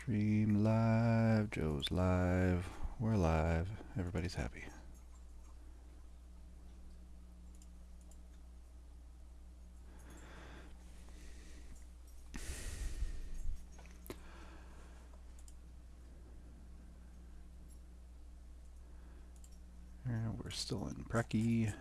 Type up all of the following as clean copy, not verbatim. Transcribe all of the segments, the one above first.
Stream live, Joe's live, we're live, everybody's happy. And we're still in Preki.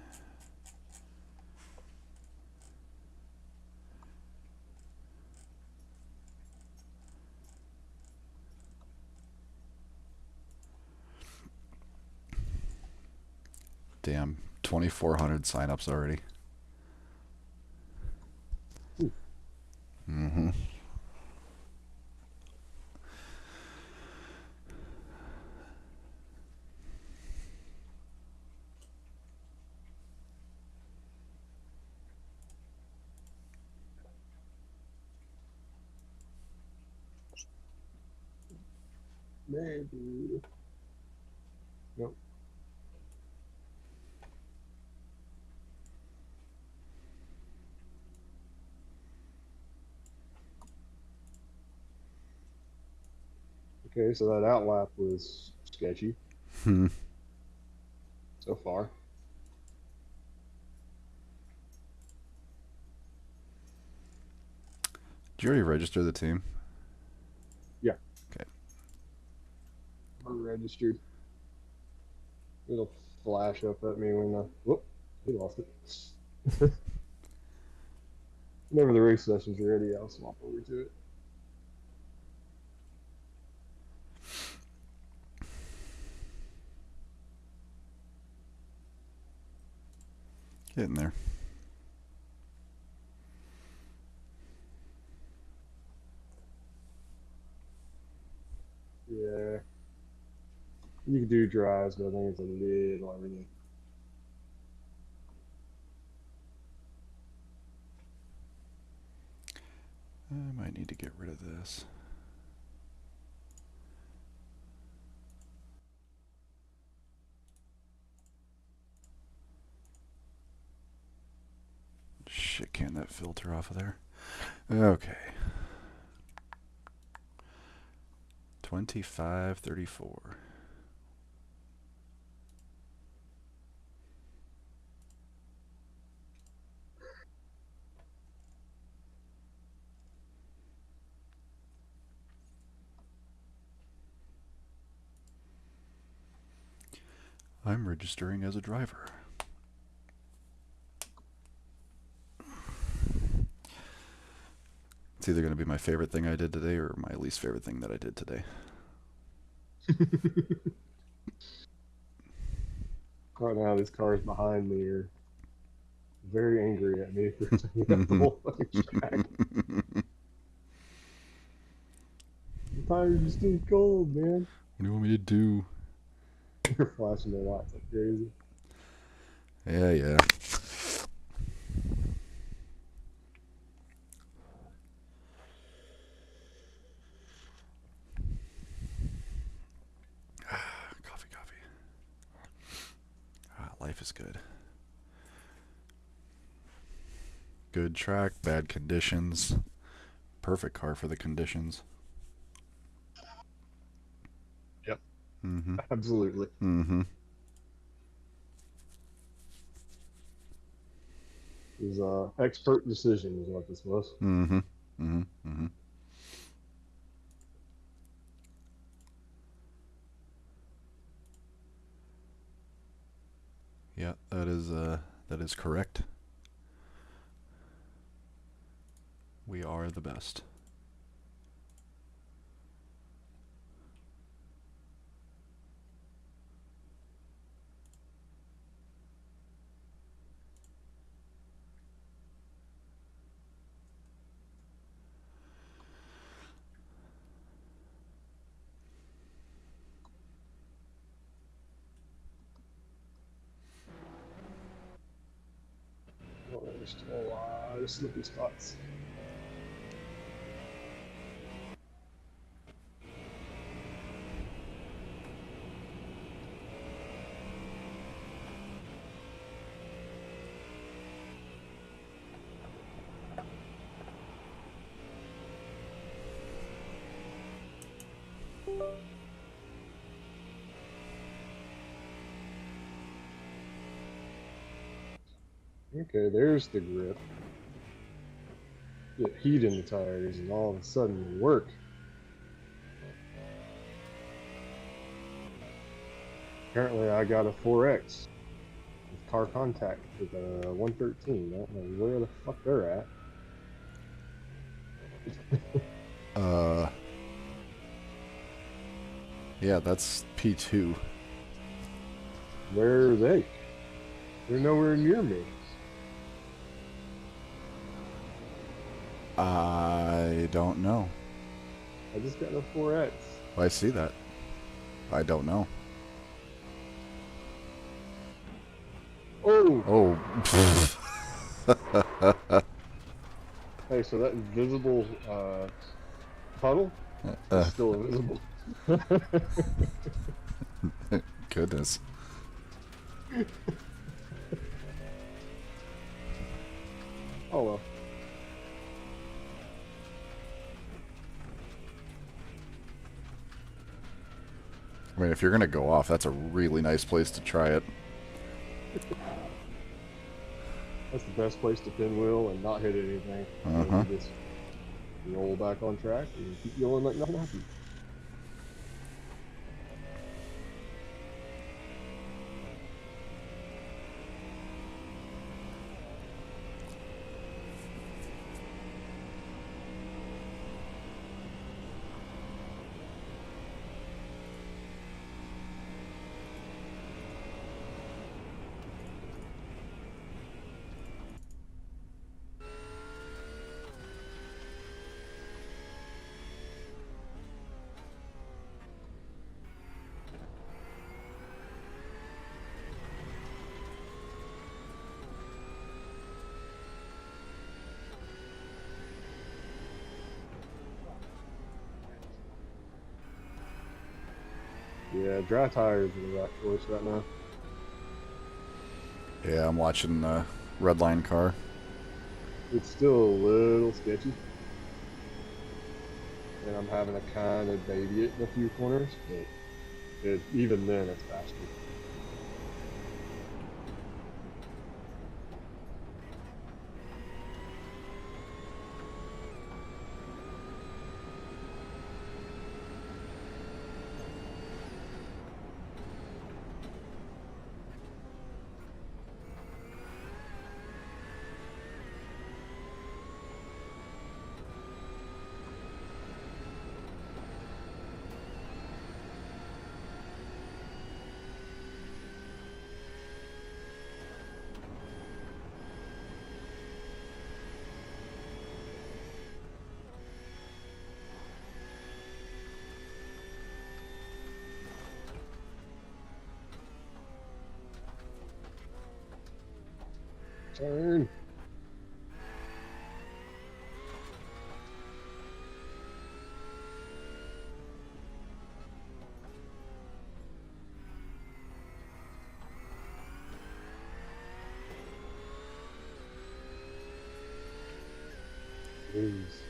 Damn, 2,400 signups already. Mm-hmm. Maybe. Nope. Okay, so that outlap was sketchy so far. Did you already register the team? Yeah. Okay. I'm registered. It'll flash up at me when the whoop, he lost it. Whenever the race session's ready, I'll swap over to it. Getting there. Yeah. You can do drives, but I think it's a little everything. I might need to get rid of this. Shit, can that filter off of there? Okay. 2534. I'm registering as a driver. It's either going to be my favorite thing I did today or my least favorite thing that I did today. Right now, these cars behind me are very angry at me for taking up the whole fucking track. The tires are still cold, man. What do you want me to do? They're flashing their lights like crazy. Yeah, yeah. Coffee, coffee. Life is good. Good track, bad conditions. Perfect car for the conditions. Yep. Mm-hmm. Absolutely. Mm-hmm. It was expert decision is what this was. Mm-hmm. Mm-hmm. Mm-hmm. Yeah, that is correct. We are the best. Oh, there's still a lot of slippy spots. Okay, there's the grip. Get heat in the tires, and all of a sudden they work. Apparently, I got a 4X with car contact with a 113. I don't know where the fuck they're at. Uh, yeah, that's P2. Where are they? They're nowhere near me. I don't know. I just got a 4X. I see that. I don't know. Oh! Oh. Hey, so that invisible puddle is uh, still invisible. Goodness. Oh well. I mean, if you're gonna go off, that's a really nice place to try it. That's the best place to pinwheel and not hit anything. And then Uh-huh. you just roll back on track and keep going like nothing happened. Yeah, dry tires are the right choice right now. Yeah, I'm watching the red line car. It's still a little sketchy, and I'm having to kind of baby it in a few corners, but even then, it's faster. Turn. Jeez.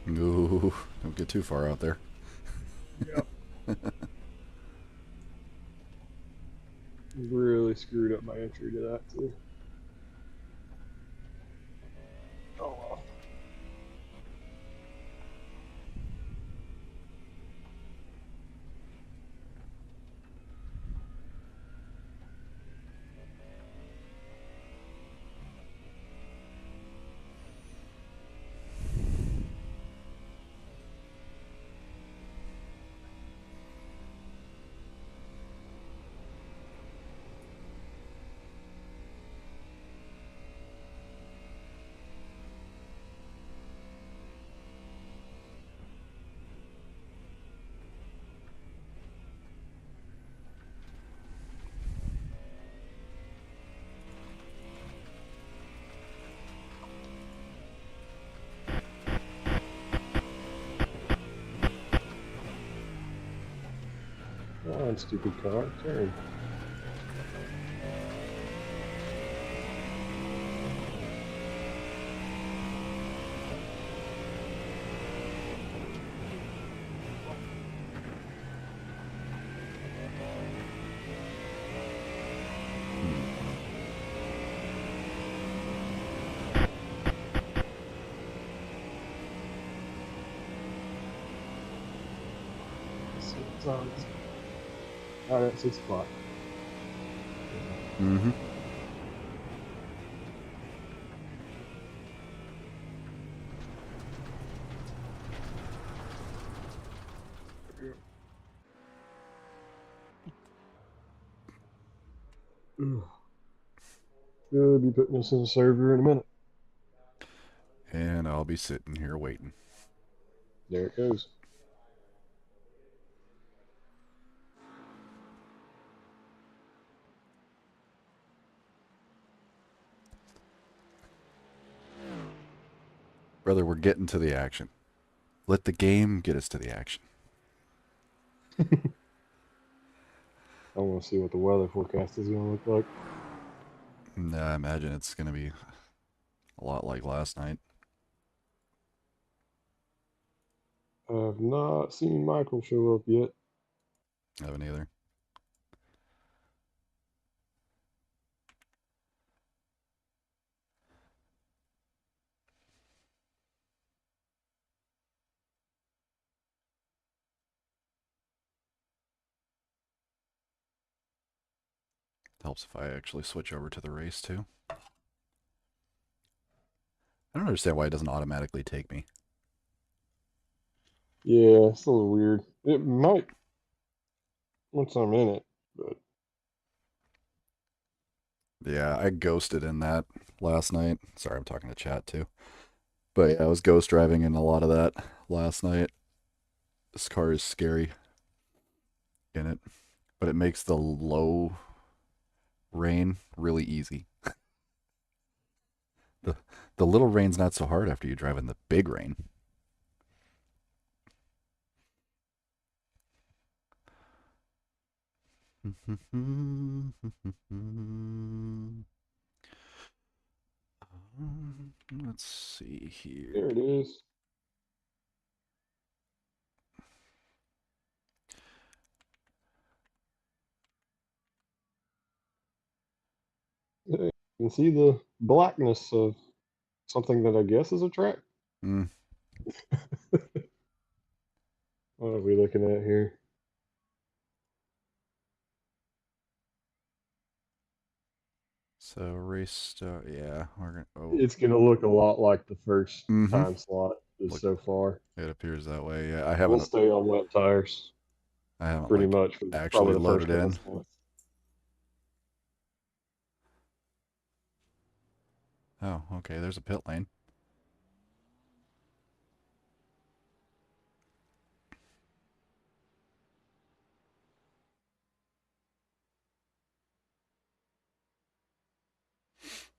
Ooh, don't get too far out there. Yep. Really screwed up my entry to that too. Oh well. Come on, stupid car, turn. It's on. All right, 6 o'clock. Mm-hmm. Should be putting this in the server in a minute. And I'll be sitting here waiting. There it goes. Brother, we're getting to the action. Let the game get us to the action. I want to see what the weather forecast is going to look like. I imagine it's going to be a lot like last night. I've not seen Michael show up yet. I haven't either. Helps if I actually switch over to the race too. I don't understand why it doesn't automatically take me. Yeah, it's a little weird. It might once I'm in it, but Yeah, I ghosted in that last night. Sorry, I'm talking to chat too. But yeah, I was ghost driving in a lot of that last night. This car is scary in it, but it makes the low rain really easy. The the little rain's not so hard after you drive in the big rain. Let's see there here. it is. Yeah, you can see the blackness of something that I guess is a track. Mm, What are we looking at here? so race start. Yeah, we're gonna. Oh, It's going to look a lot like the first mm-hmm. time slot is Look, so far. it appears that way. Yeah, We'll stay on wet tires I haven't pretty like much for actually probably the loaded first couple in. slots. Oh, okay. There's a pit lane.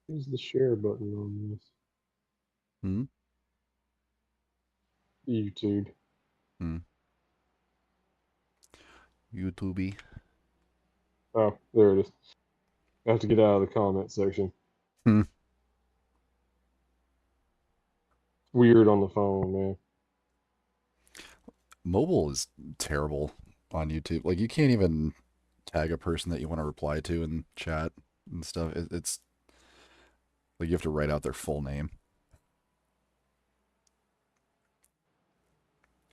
Use the share button on this. Hmm. YouTube. Hmm. YouTube. Oh, there it is. I have to get out of the comment section. Hmm. Weird on the phone, man. Mobile is terrible on YouTube. Like you can't even tag a person that you want to reply to in chat and stuff. It's like you have to write out their full name.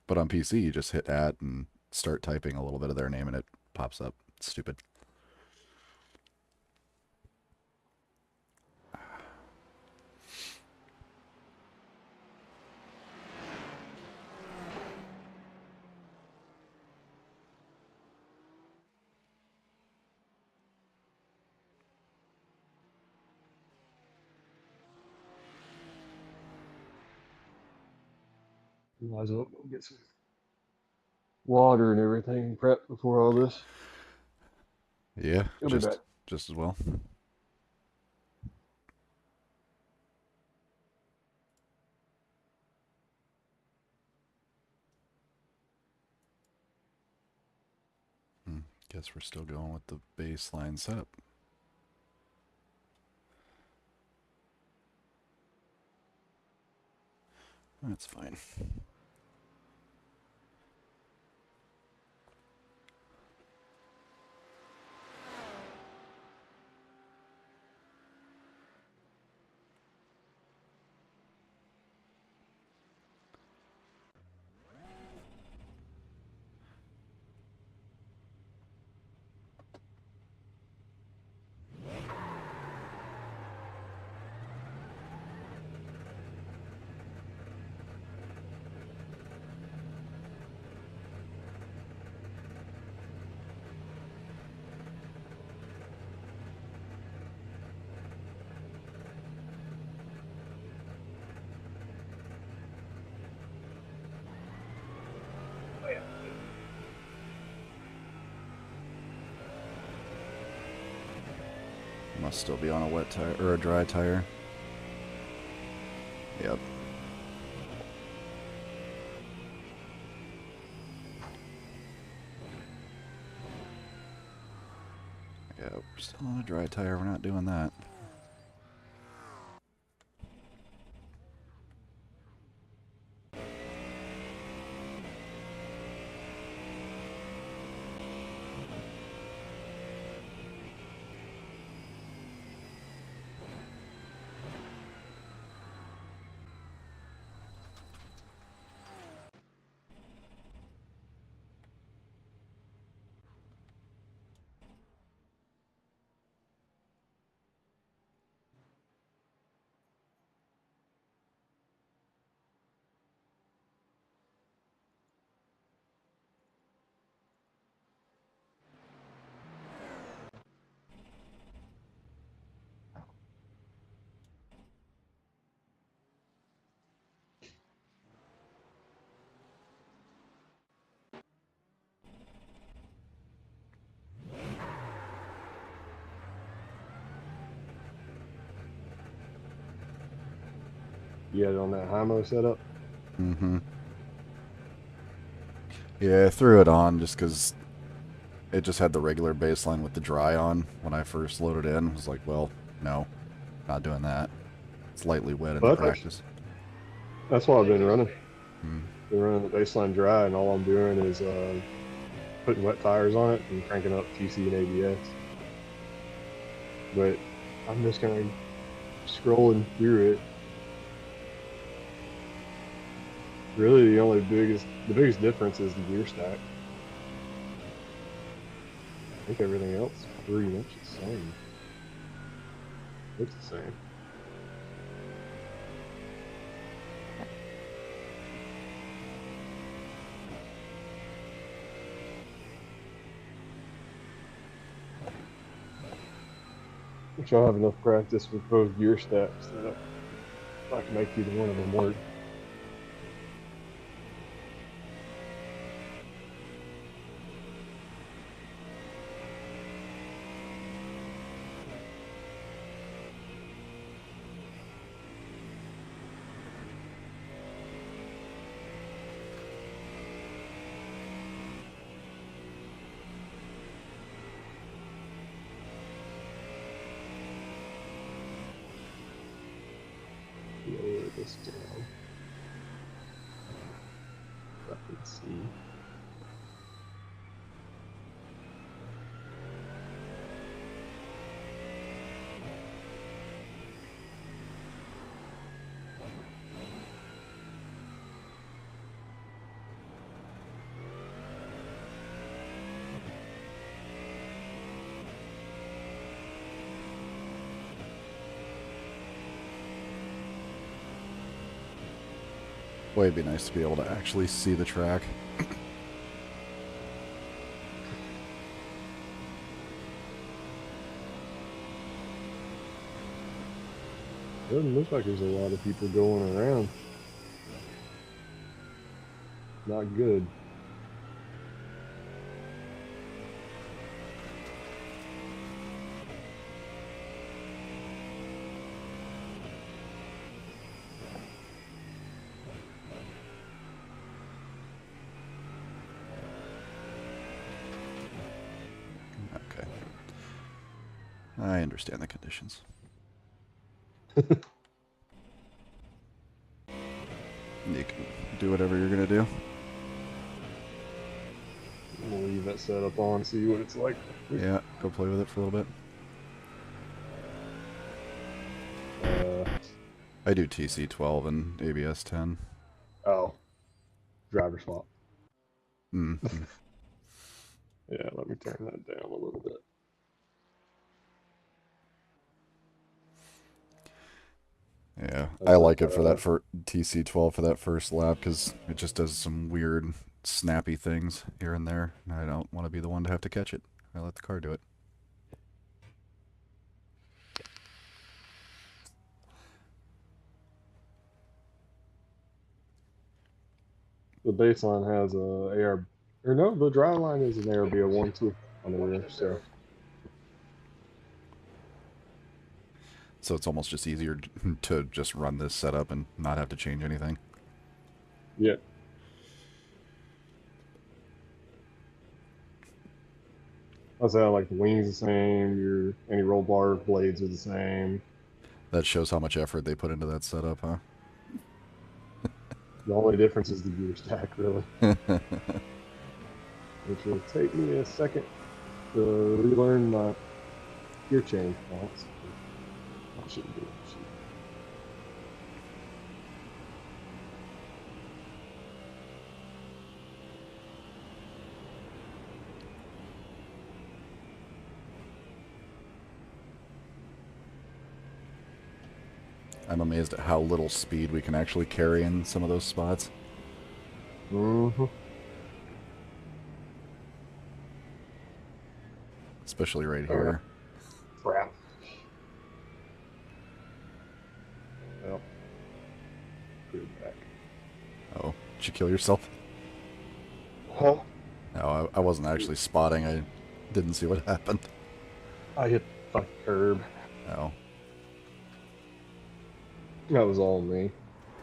But on PC, you just hit add and start typing a little bit of their name and it pops up. It's stupid. Might as well go get some water and everything prepped before all this. Yeah, He'll be back. just as well. Guess we're still going with the baseline setup. That's fine. Must still be on a wet tire or a dry tire. Yep. Yeah, we're still on a dry tire. We're not doing that. You had it on that Hymo setup? Mm-hmm. Yeah, I threw it on just because it just had the regular baseline with the dry on when I first loaded in. I was like, well, no, not doing that. It's lightly wet in the Well, practice. that's what I've been running. Mm. Been running the baseline dry, and all I'm doing is putting wet tires on it and cranking up TC and ABS. But I'm just kind of scrolling through it. Really, the biggest difference is the gear stack. I think everything else is pretty much the same. Looks the same. Which I'll have enough practice with both gear stacks that I can make either one of them work. Lower this down. I can see. Boy, it'd be nice to be able to actually see the track. It doesn't look like there's a lot of people going around. Not good. Okay. I understand the conditions. You can do whatever you're gonna do. We'll leave that setup on, see what it's like. Yeah, go play with it for a little bit. I do TC12 and ABS 10. Oh, driver swap. Mm. Yeah, let me turn that down a little bit. Yeah, That's I it. like it for that for TC12 for that first lap because it just does some weird snappy things here and there. And I don't want to be the one to have to catch it. I let the car do it. The baseline has a AR, or no, the dry line is an ARB01 too on the rear. So it's almost just easier to just run this setup and not have to change anything. Yeah. I say like the wings the same. Your any roll bar blades are the same. That shows how much effort they put into that setup, huh? The only difference is the gear stack, really. Which will take me a second to relearn my gear change points. I shouldn't do it. I'm amazed at how little speed we can actually carry in some of those spots. Mm-hmm. Especially right here. Crap. Well, put it back. Oh, did you kill yourself? Huh? No, I wasn't actually spotting. I didn't see what happened. I hit the fucking curb. Oh. That was all me.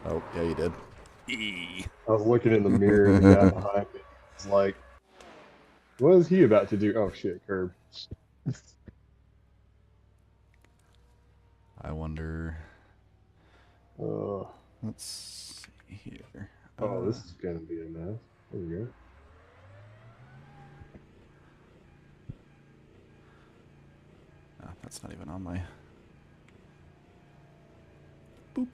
Oh, yeah, you did. I was looking in the mirror and the guy behind me was like, what is he about to do? Oh shit, curb. I wonder... Uh, Let's see here. oh, this is gonna be a mess. There we go. Oh, that's not even on my... Boop.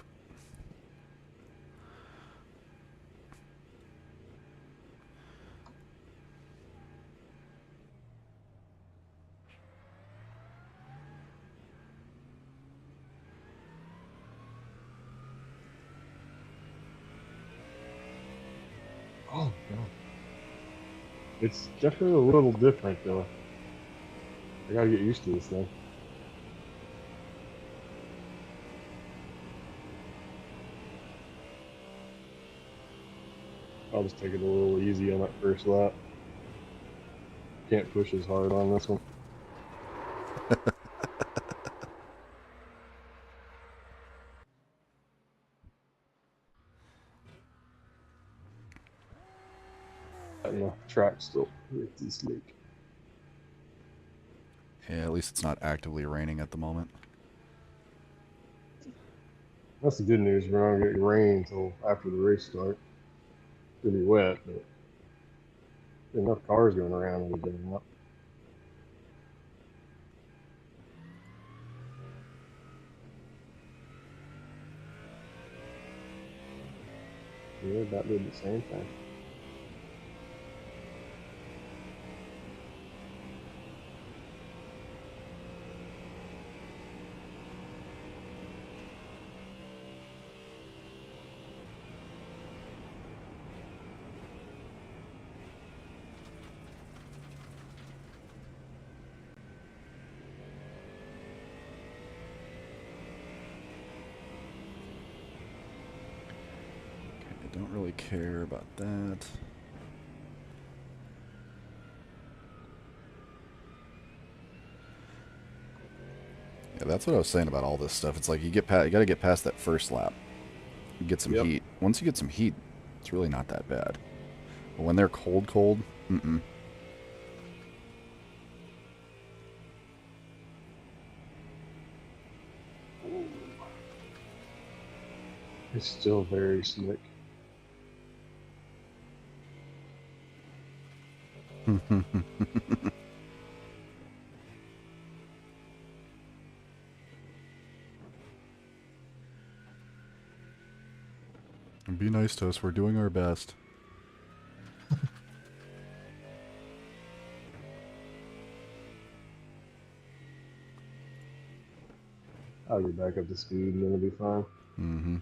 Oh god. It's definitely a little different though. I gotta get used to this thing. I'll just take it a little easy on that first lap. Can't push as hard on this one. And the track's still pretty sleek. Yeah, at least it's not actively raining at the moment. That's the good news. We're not gonna get rain until after the race start. It's gonna be wet, but enough cars going around will be doing that. Yeah, that did the same thing. really care about that. Yeah, that's what I was saying about all this stuff. It's like you gotta get past that first lap. You get some Yep. heat. Once you get some heat, it's really not that bad. But when they're cold, mm-mm. It's still very slick. Be nice to us. We're doing our best. I'll get back up to speed and then it'll be fine. Mm-hmm.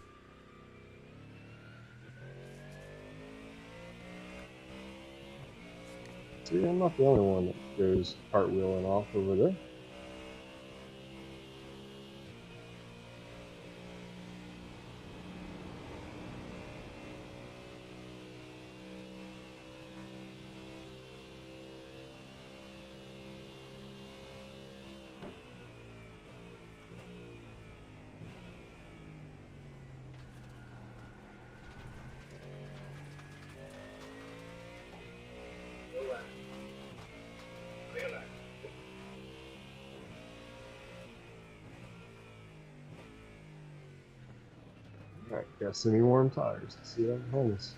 See, I'm not the only one that goes cartwheeling off over there. Alright, got semi-warm tires. Let's see that behind us.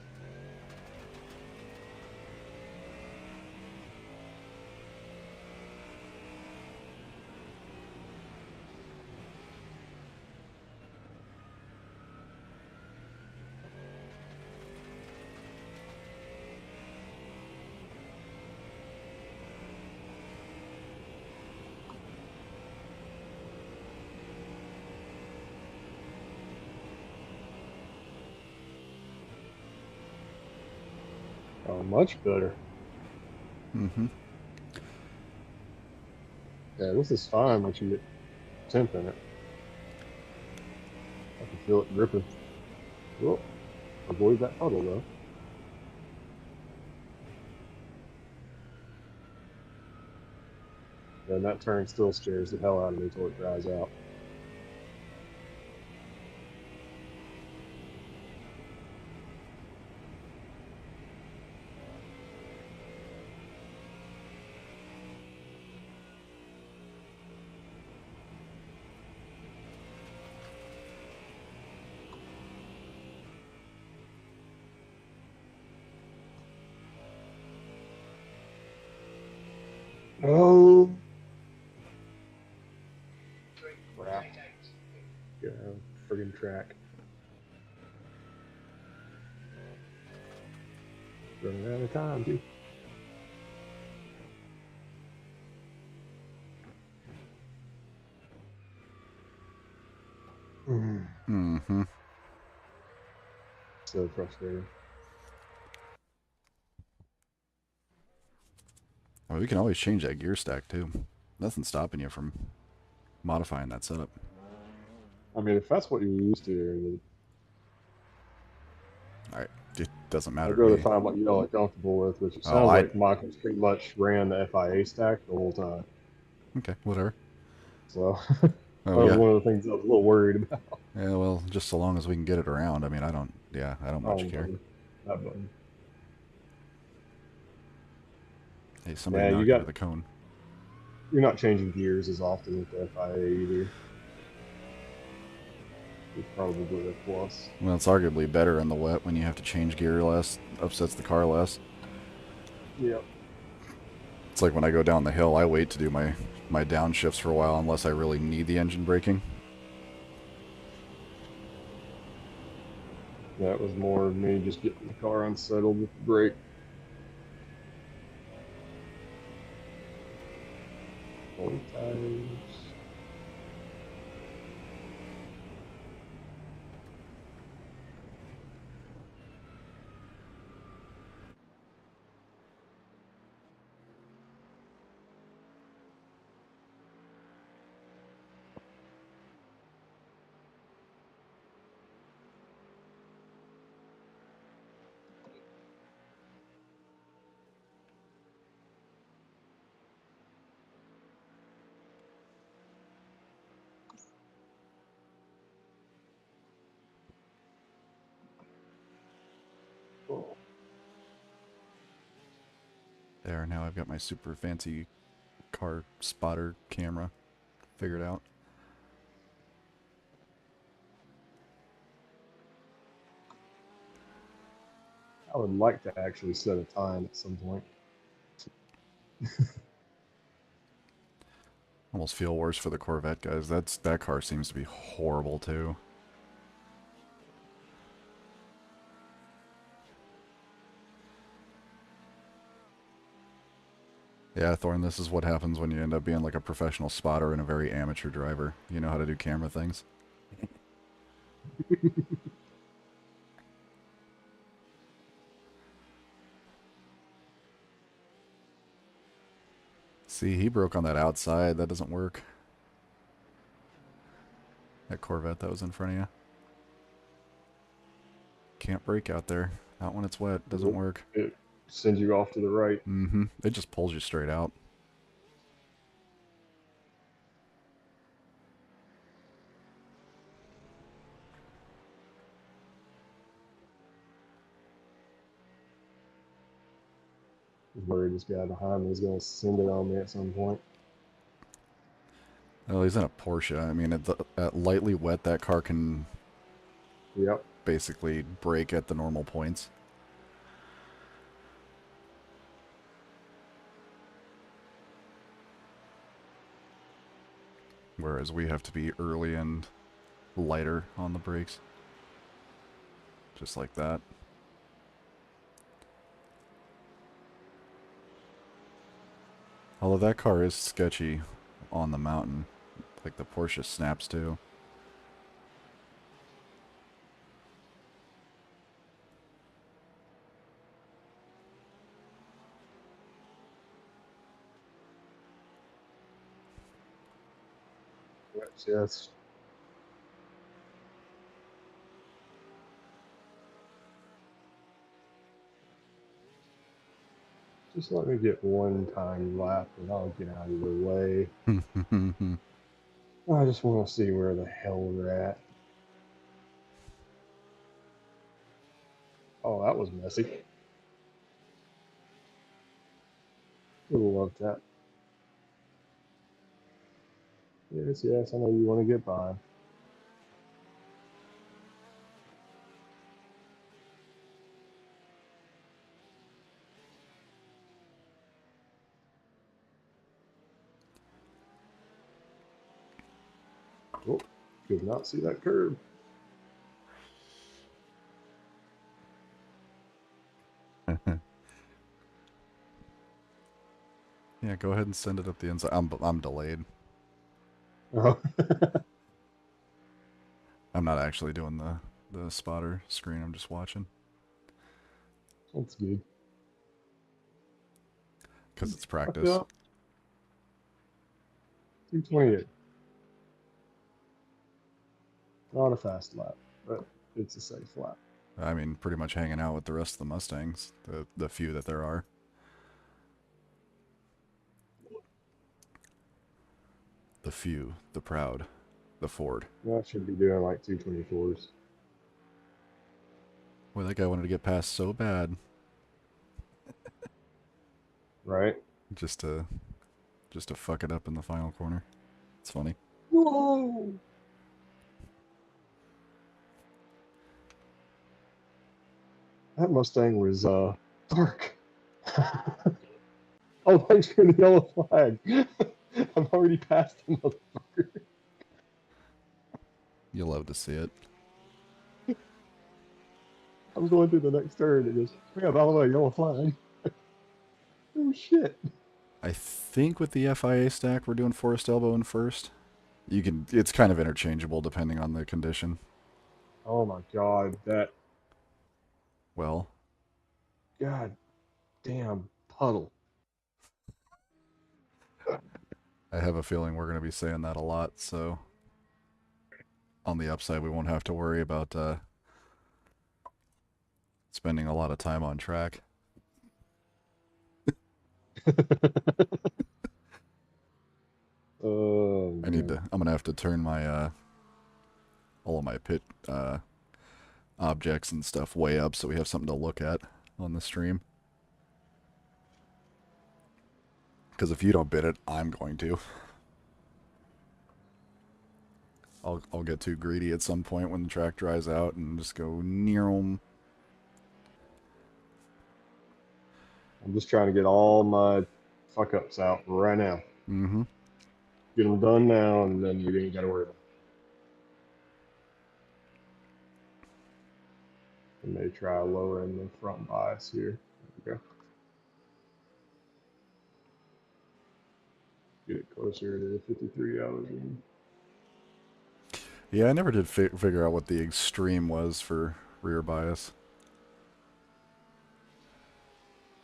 Oh, much better. Mm-hmm. Yeah, this is fine once you get temp in it. I can feel it gripping. Well, avoid that puddle though. And that turn still scares the hell out of me until it dries out. Oh, crap. Yeah, friggin' track. Running out of time, too. Mm-hmm. So frustrating. Well, we can always change that gear stack too. Nothing's stopping you from modifying that setup. I mean, if that's what you're used to, It doesn't matter I'd to rather me. find what you're all comfortable with, which it Oh, sounds like Michael's pretty much ran the FIA stack the whole time. okay, whatever. So Oh that was yeah. one of the things I was a little worried about. Yeah, well, just so long as we can get it around. I mean, I don't much Oh, care. buddy. That button. Hey, somebody Yeah, knocked into the cone. you're not changing gears as often with the FIA either. It's probably a plus. Well, it's arguably better in the wet when you have to change gear less, upsets the car less. Yep. It's like when I go down the hill, I wait to do my downshifts for a while unless I really need the engine braking. That was more of me just getting the car unsettled with the brake. Old tires. There, now I've got my super fancy car spotter camera figured out. I would like to actually set a time at some point. Almost feel worse for the Corvette guys. That car seems to be horrible too. Yeah, Thorn, this is what happens when you end up being like a professional spotter and a very amateur driver. You know how to do camera things. See, he broke on that outside. That doesn't work. That Corvette that was in front of you. Can't brake out there. Not when it's wet. Doesn't Nope. work. It sends you off to the right. Mm-hmm. It just pulls you straight out. I'm worried this guy behind me is going to send it on me at some point. Oh, he's in a Porsche. I mean, at lightly wet, that car can Yep. basically brake at the normal points. Whereas we have to be early and lighter on the brakes. Just like that. Although that car is sketchy on the mountain. Like the Porsche snaps too. Yes. Just let me get one time lap and I'll get out of your way. I just want to see where the hell we're at. Oh, that was messy. Would have loved that. Yes, yes, I know you want to get by. Oh, could not see that curve. Yeah, go ahead and send it up the inside. I'm delayed. Oh. I'm not actually doing the spotter screen. I'm just watching That's good. because it's I practice. feel 228. Not a fast lap, but it's a safe lap. I mean, pretty much hanging out with the rest of the Mustangs, the few that there are. The few, the proud, the Ford. I should be doing like 224s. Boy, that guy wanted to get past so bad Right? just to fuck it up in the final corner. It's funny. Whoa! That Mustang was dark. Oh, thanks for the yellow flag. I'm already past the motherfucker. You'll love to see it. I'm going through the next turn. It goes, yeah, by the way, yellow flag. Oh shit. I think with the FIA stack, we're doing Forest Elbow in first. You can. It's kind of interchangeable depending on the condition. Oh my god, that Well, god damn puddle. I have a feeling we're going to be saying that a lot, so on the upside, we won't have to worry about spending a lot of time on track. Oh I need man. to. I'm going to have to turn my all of my pit objects and stuff way up so we have something to look at on the stream. Because if you don't bid it, I'm going to. I'll get too greedy at some point when the track dries out and just go near them. I'm just trying to get all my fuck ups out right now. Mm-hmm. Get them done now, and then you ain't got to worry about it. I may try lowering the front bias here. There we go. Get it closer to 53 hours. Yeah, I never did figure out what the extreme was for rear bias.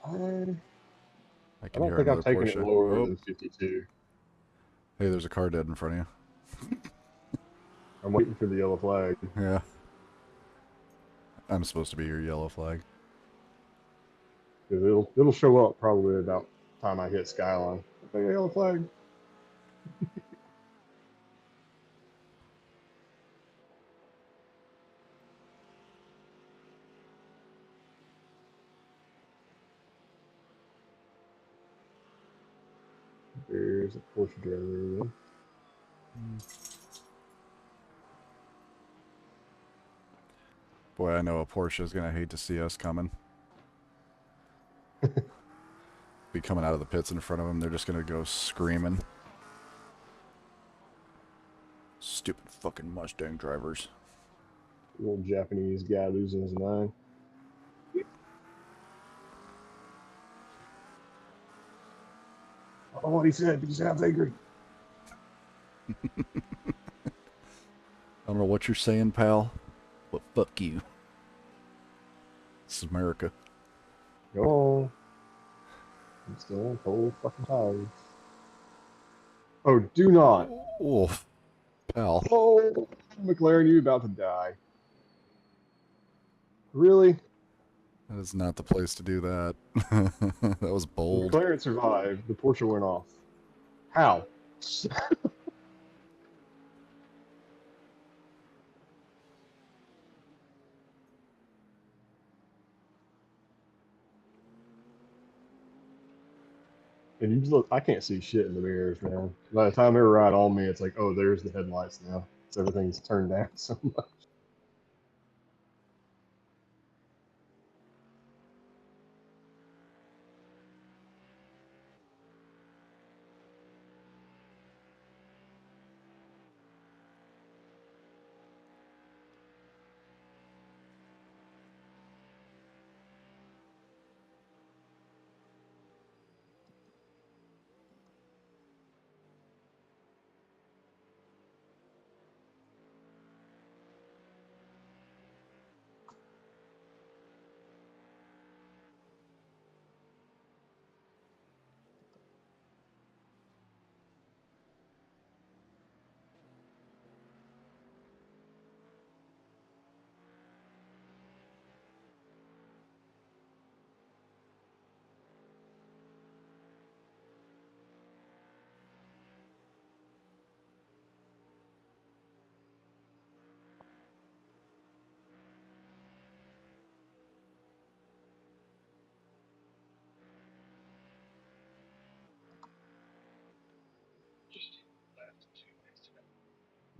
I I I can don't hear think I've another taken it Porsche. lower Oh, than 52. hey, there's a car dead in front of I'm waiting for the yellow flag. you. Yeah. I'm supposed to be your yellow flag. Because it'll show up probably about the time I hit Skyline. Okay, yellow flag. There's a Porsche driver again. Boy, I know a Porsche is going to hate to see us coming. Be coming out of the pits in front of them. They're just going to go screaming. Stupid fucking Mustang drivers. Little Japanese guy losing his mind. I don't know what he said, but he sounds angry. I don't know what you're saying, pal, but fuck you. This is America. Go on. I'm still on cold fucking tires. Oh, do not. Oh, pal. Oh, McLaren, you about to die. Really? That is not the place to do that. That was The bold. McLaren survived. The Porsche went off. How? And you look, I can't see shit in the mirrors, man. By the time they're right on me, it's like, oh, there's the headlights now. So everything's turned down so much.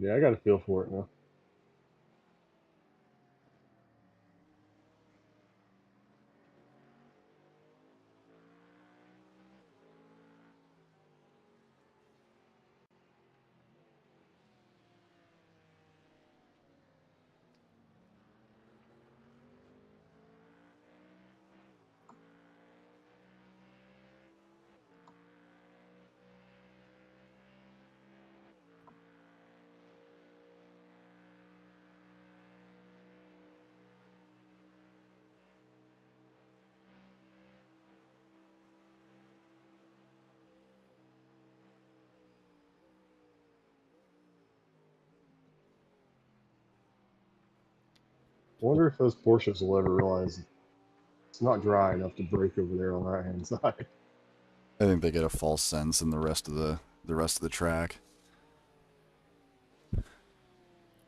Yeah, I got a feel for it now. I wonder if those Porsches will ever realize it's not dry enough to brake over there on the right hand side. I think they get a false sense in the rest of the track.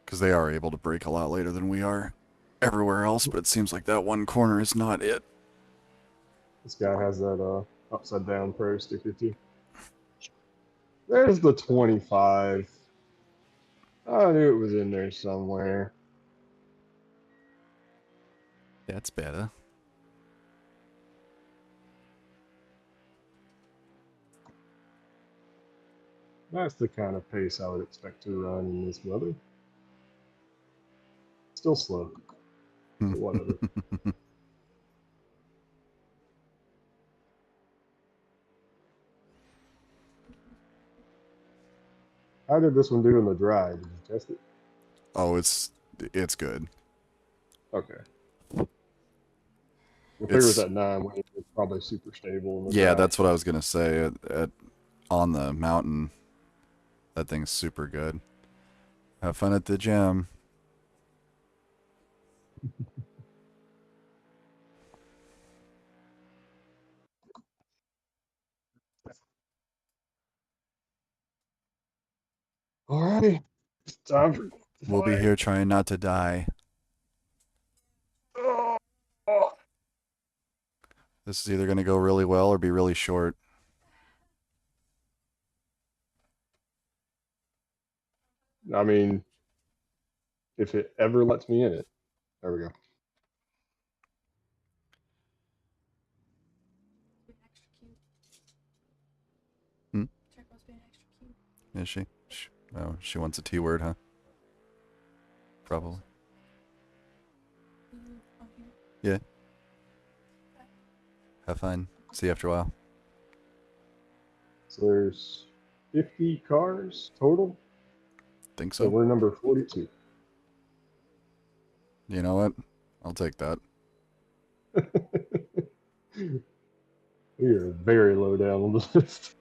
Because they are able to brake a lot later than we are everywhere else, but it seems like that one corner is not it. This guy has that upside down pro sticker too. There's the 25. I knew it was in there somewhere. That's better. That's the kind of pace I would expect to run in this weather. Still slow, but whatever. How did this one do in the dry? Did you test it? Oh, it's good. Okay. I figure with It's that 9 weight, it's probably super stable in the yeah, dry. that's what I was gonna say. On the mountain, that thing's super good. Have fun at the gym. Alrighty. It's time for We'll be fly. here trying not to die. Oh, oh. This is either gonna go really well or be really short. I mean, if it ever lets me in it. There we go. Hmm? Is she? Oh, she wants a T word, huh? Probably. Yeah. Have fun. See you after a while. So there's 50 cars total. Think So so? we're number 42. You know what? I'll take that. We are very low down on the list.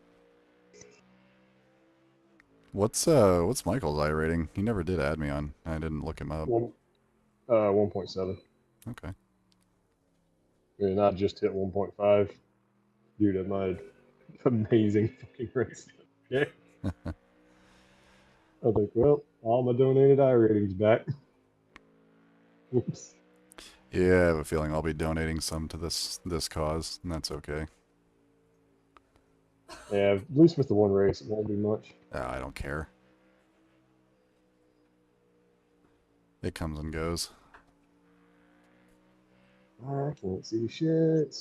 What's Michael's I rating? He never did add me on. I didn't look him up. 1.7. Okay. And I just hit 1.5. Dude, I made amazing fucking race. Yeah. I was like, well, all my donated I ratings back. Oops. Yeah, I have a feeling I'll be donating some to this cause, and that's okay. Yeah, at least with the one race, it won't be much. I don't care. It comes and goes. I can't see shit.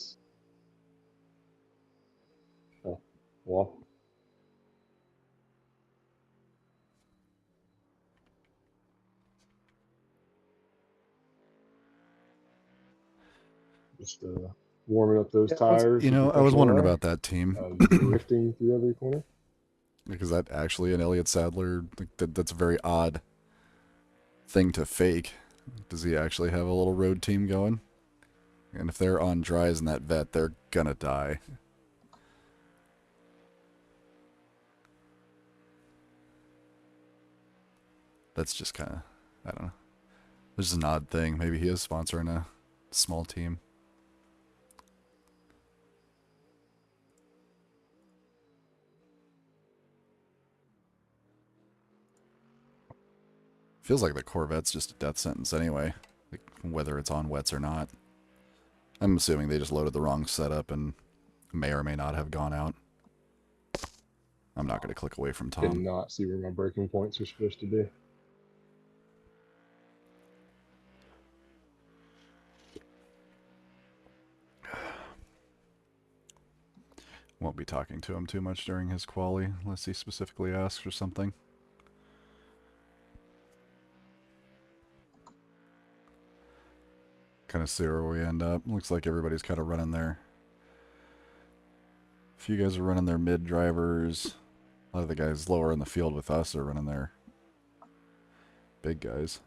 Oh, well, just warming up those Yeah, tires the I was professional wondering way. about that team. Drifting through every corner. Because that actually an Elliott Sadler, like, that's a very odd thing to fake. Does he actually have a little road team going? And if they're on dries in that vet, they're gonna die. That's just kind of, I don't know. This is an odd thing. Maybe he is sponsoring a small team. Feels like the Corvette's just a death sentence anyway, like, whether it's on wets or not. I'm assuming they just loaded the wrong setup and may or may not have gone out. I'm not going to click away from Tom. Cannot see where my breaking points are supposed to be. Won't be talking to him too much during his quali, unless he specifically asks for something. Kind of see where we end up. Looks like everybody's kind of running their... A few guys are running their mid drivers. A lot of the guys lower in the field with us are running their big guys.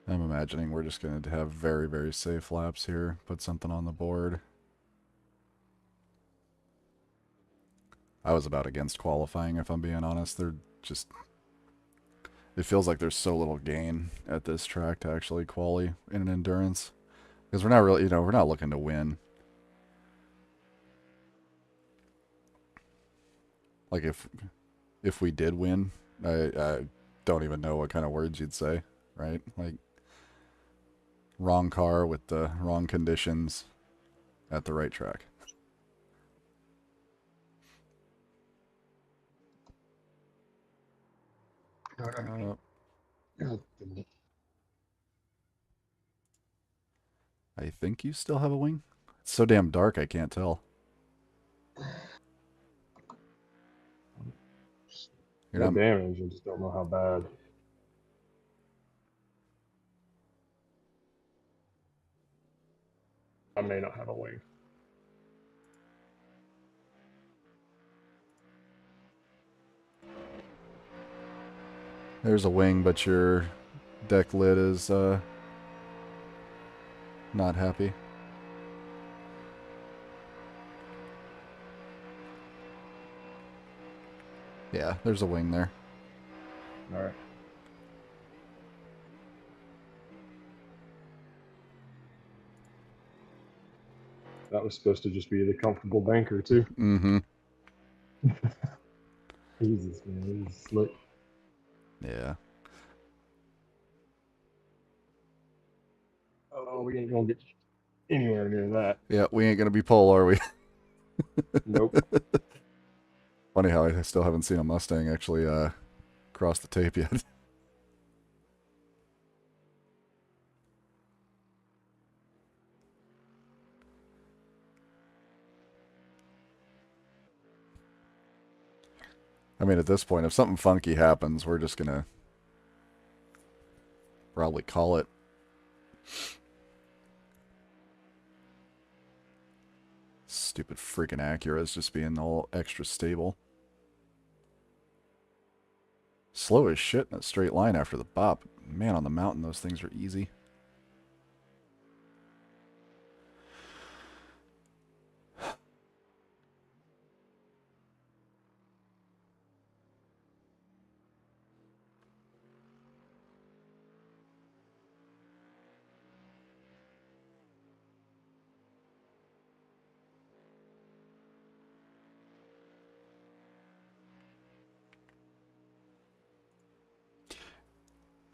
I'm imagining we're just going to have very, very safe laps here. Put something on the board. I was about against qualifying, if I'm being honest. They're just... It feels like there's so little gain at this track to actually quali in an endurance. Because we're not really, we're not looking to win. Like, if we did win, I don't even know what kind of words you'd say, right? Like wrong car with the wrong conditions at the right track. God damn it. I think you still have a wing. It's so damn dark I can't tell. You're Got not. damage, I just don't know how bad. I may not have a wing. There's a wing, but your deck lid is not happy. Yeah, there's a wing there. All right. That was supposed to just be the comfortable banker too. Mm-hmm. Jesus, man, this is slick. Yeah. Oh, we ain't gonna get anywhere near that. Yeah, we ain't gonna be pole, are we? Nope. Funny how I still haven't seen a Mustang actually cross the tape yet. I mean, at this point, if something funky happens, we're just gonna probably call it. Stupid freaking Acura's just being all extra stable. Slow as shit in a straight line after the bop. Man, on the mountain, those things are easy.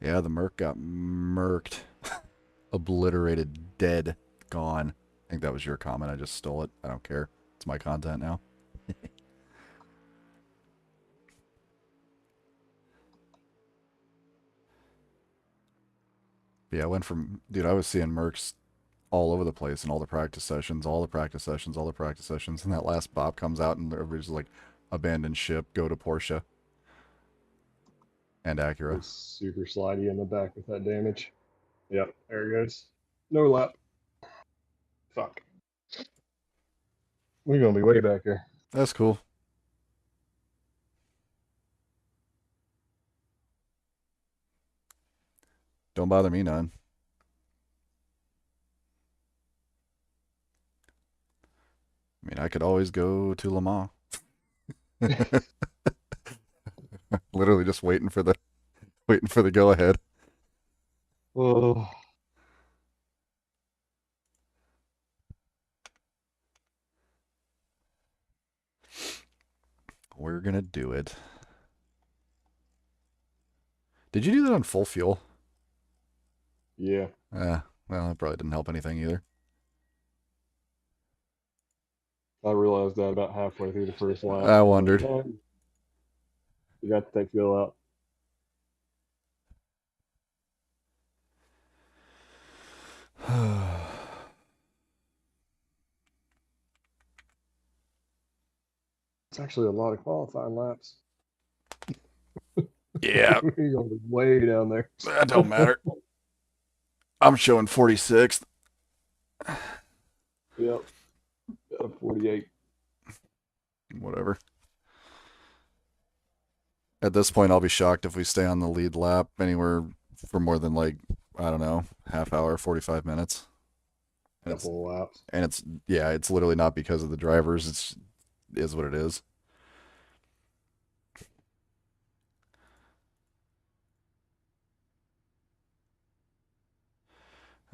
Yeah, the Merc got murked. Obliterated, dead, gone. I think that was your comment. I just stole it. I don't care. It's my content now. Yeah, I went from, dude, I was seeing Mercs all over the place in all the practice sessions, all the practice sessions, all the practice sessions. And that last bop comes out and everybody's like, abandon ship, go to Porsche and Acura. It's super slidey in the back with that damage. Yep, there it goes. No lap. Fuck. We're gonna be way back here. That's cool. Don't bother me none. I mean, I could always go to Le Mans. Literally just waiting for the go ahead. Oh, We're gonna do it. Did you do that on full fuel? yeah. Well, it probably didn't help anything either. I realized that about halfway through the first lap. I I was like, wondered. man, you got to take fuel out. It's actually a lot of qualifying laps. Yeah, You're gonna be way down there. that don't matter. I'm showing 46th. Yep. Got a 48. Whatever. At this point, I'll be shocked if we stay on the lead lap anywhere for more than like, I don't know, half hour, 45 minutes. And it's Couple of laps. and it's yeah, it's literally not because of the drivers. It's is what it is.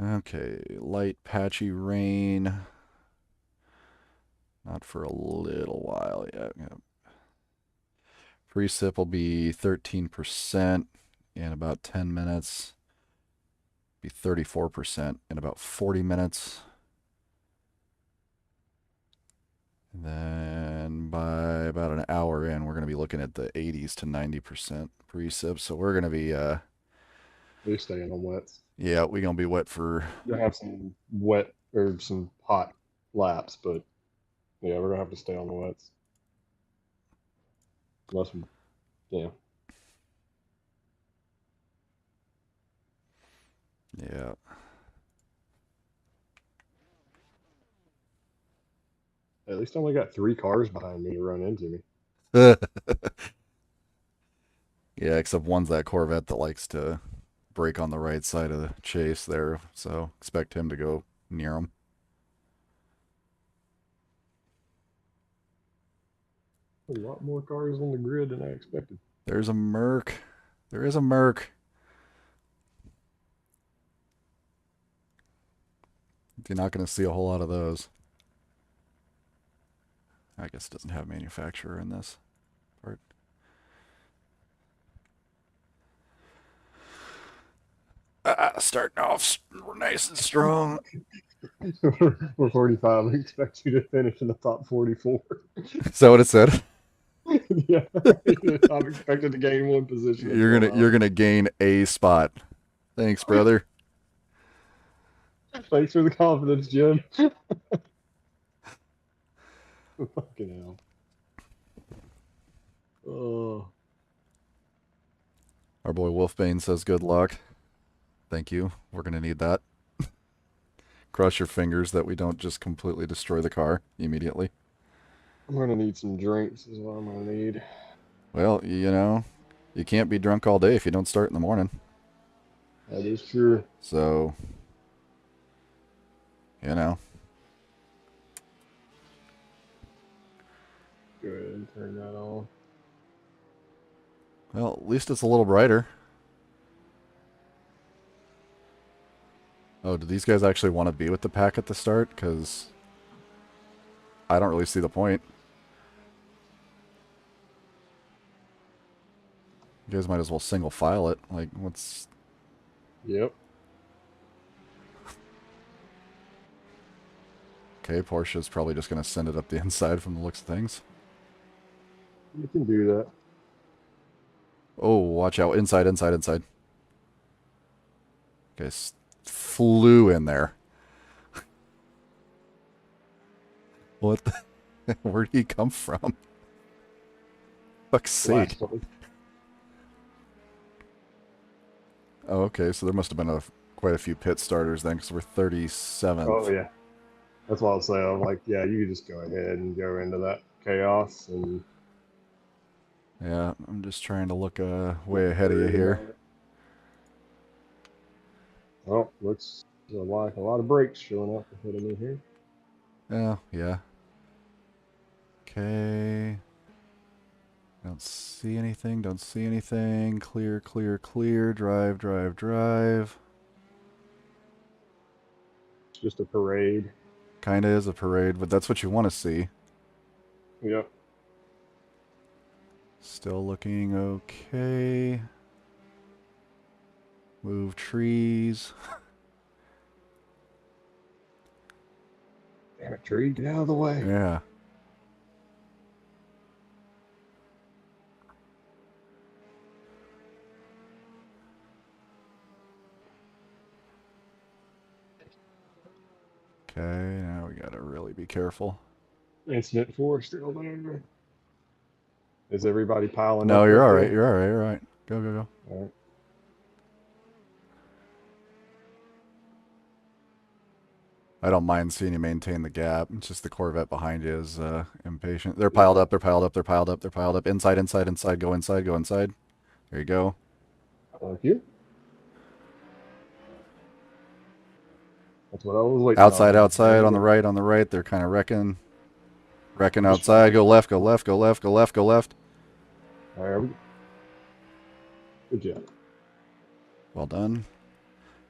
Okay, light patchy rain. Not for a little while yet. Yeah. Precip will be 13% in about 10 minutes. Be 34% in about 40 minutes. And then by about an hour in, we're going to be looking at the 80s to 90% precip. So we're going to be, They're staying on wets. yeah, we're going to be wet for, You'll have some wet or some hot laps, but yeah, we're gonna have to stay on the wets. Unless, yeah. yeah. At least I only got 3 cars behind me to run into me. Yeah, except one's that Corvette that likes to brake on the right side of the chase there. So expect him to go near him. A lot more cars on the grid than I expected. There's a Merc. There is a Merc. You're not going to see a whole lot of those. I guess it doesn't have manufacturer in this part. Starting off nice and strong. For 45, we expect you to finish in the top 44. Is that what it said? Yeah, I'm expected to gain 1 position. You're gonna gain a spot. Thanks, brother. Thanks for the confidence, Jim. Fucking hell. Oh, Our boy Wolfbane says good luck. Thank you. We're gonna need that. Cross your fingers that we don't just completely destroy the car immediately. I'm gonna need some drinks. Is what I'm gonna need. Well, you know, you can't be drunk all day if you don't start in the morning. That is true. So, you know. Go ahead and turn that on. Well, at least it's a little brighter. Oh, do these guys actually want to be with the pack at the start? Because I don't really see the point. You guys might as well single file it. Like, what's... Yep. Okay, Porsche's probably just going to send it up the inside from the looks of things. You can do that. Oh, watch out. Inside, inside, inside. Okay, flew in there. What the... Where'd he come from? Fuck's sake. Oh, okay, so there must have been quite a few pit starters then, because we're 37th. Oh, yeah. That's what I'll say. I'm like, yeah, you can just go ahead and go into that chaos. And yeah, I'm just trying to look way ahead of you here. Well, looks like a lot of brakes showing up ahead of me here. Oh, yeah. Okay. Don't see anything, don't see anything. Clear, clear, clear. Drive, drive, drive. It's just a parade. Kinda is a parade, but that's what you want to see. Yep. Still looking okay. Move trees. Damn it, tree, get out of the way. Yeah. Okay, now we gotta really be careful. Incident 4 still there. Is everybody piling No, up? you're alright, you're alright, you're alright. Go, go, go. All right. I don't mind seeing you maintain the gap. It's just the Corvette behind you is impatient. They're piled up, they're piled up, they're piled up, they're piled up. Inside, inside, inside. Go inside, go inside. There you go. Thank you. That's what I was waiting Outside, on. outside, on the right, on the right. They're kind of wrecking. Wrecking outside. Go left, go left, go left, go left, go left. All right. Good job. Well done.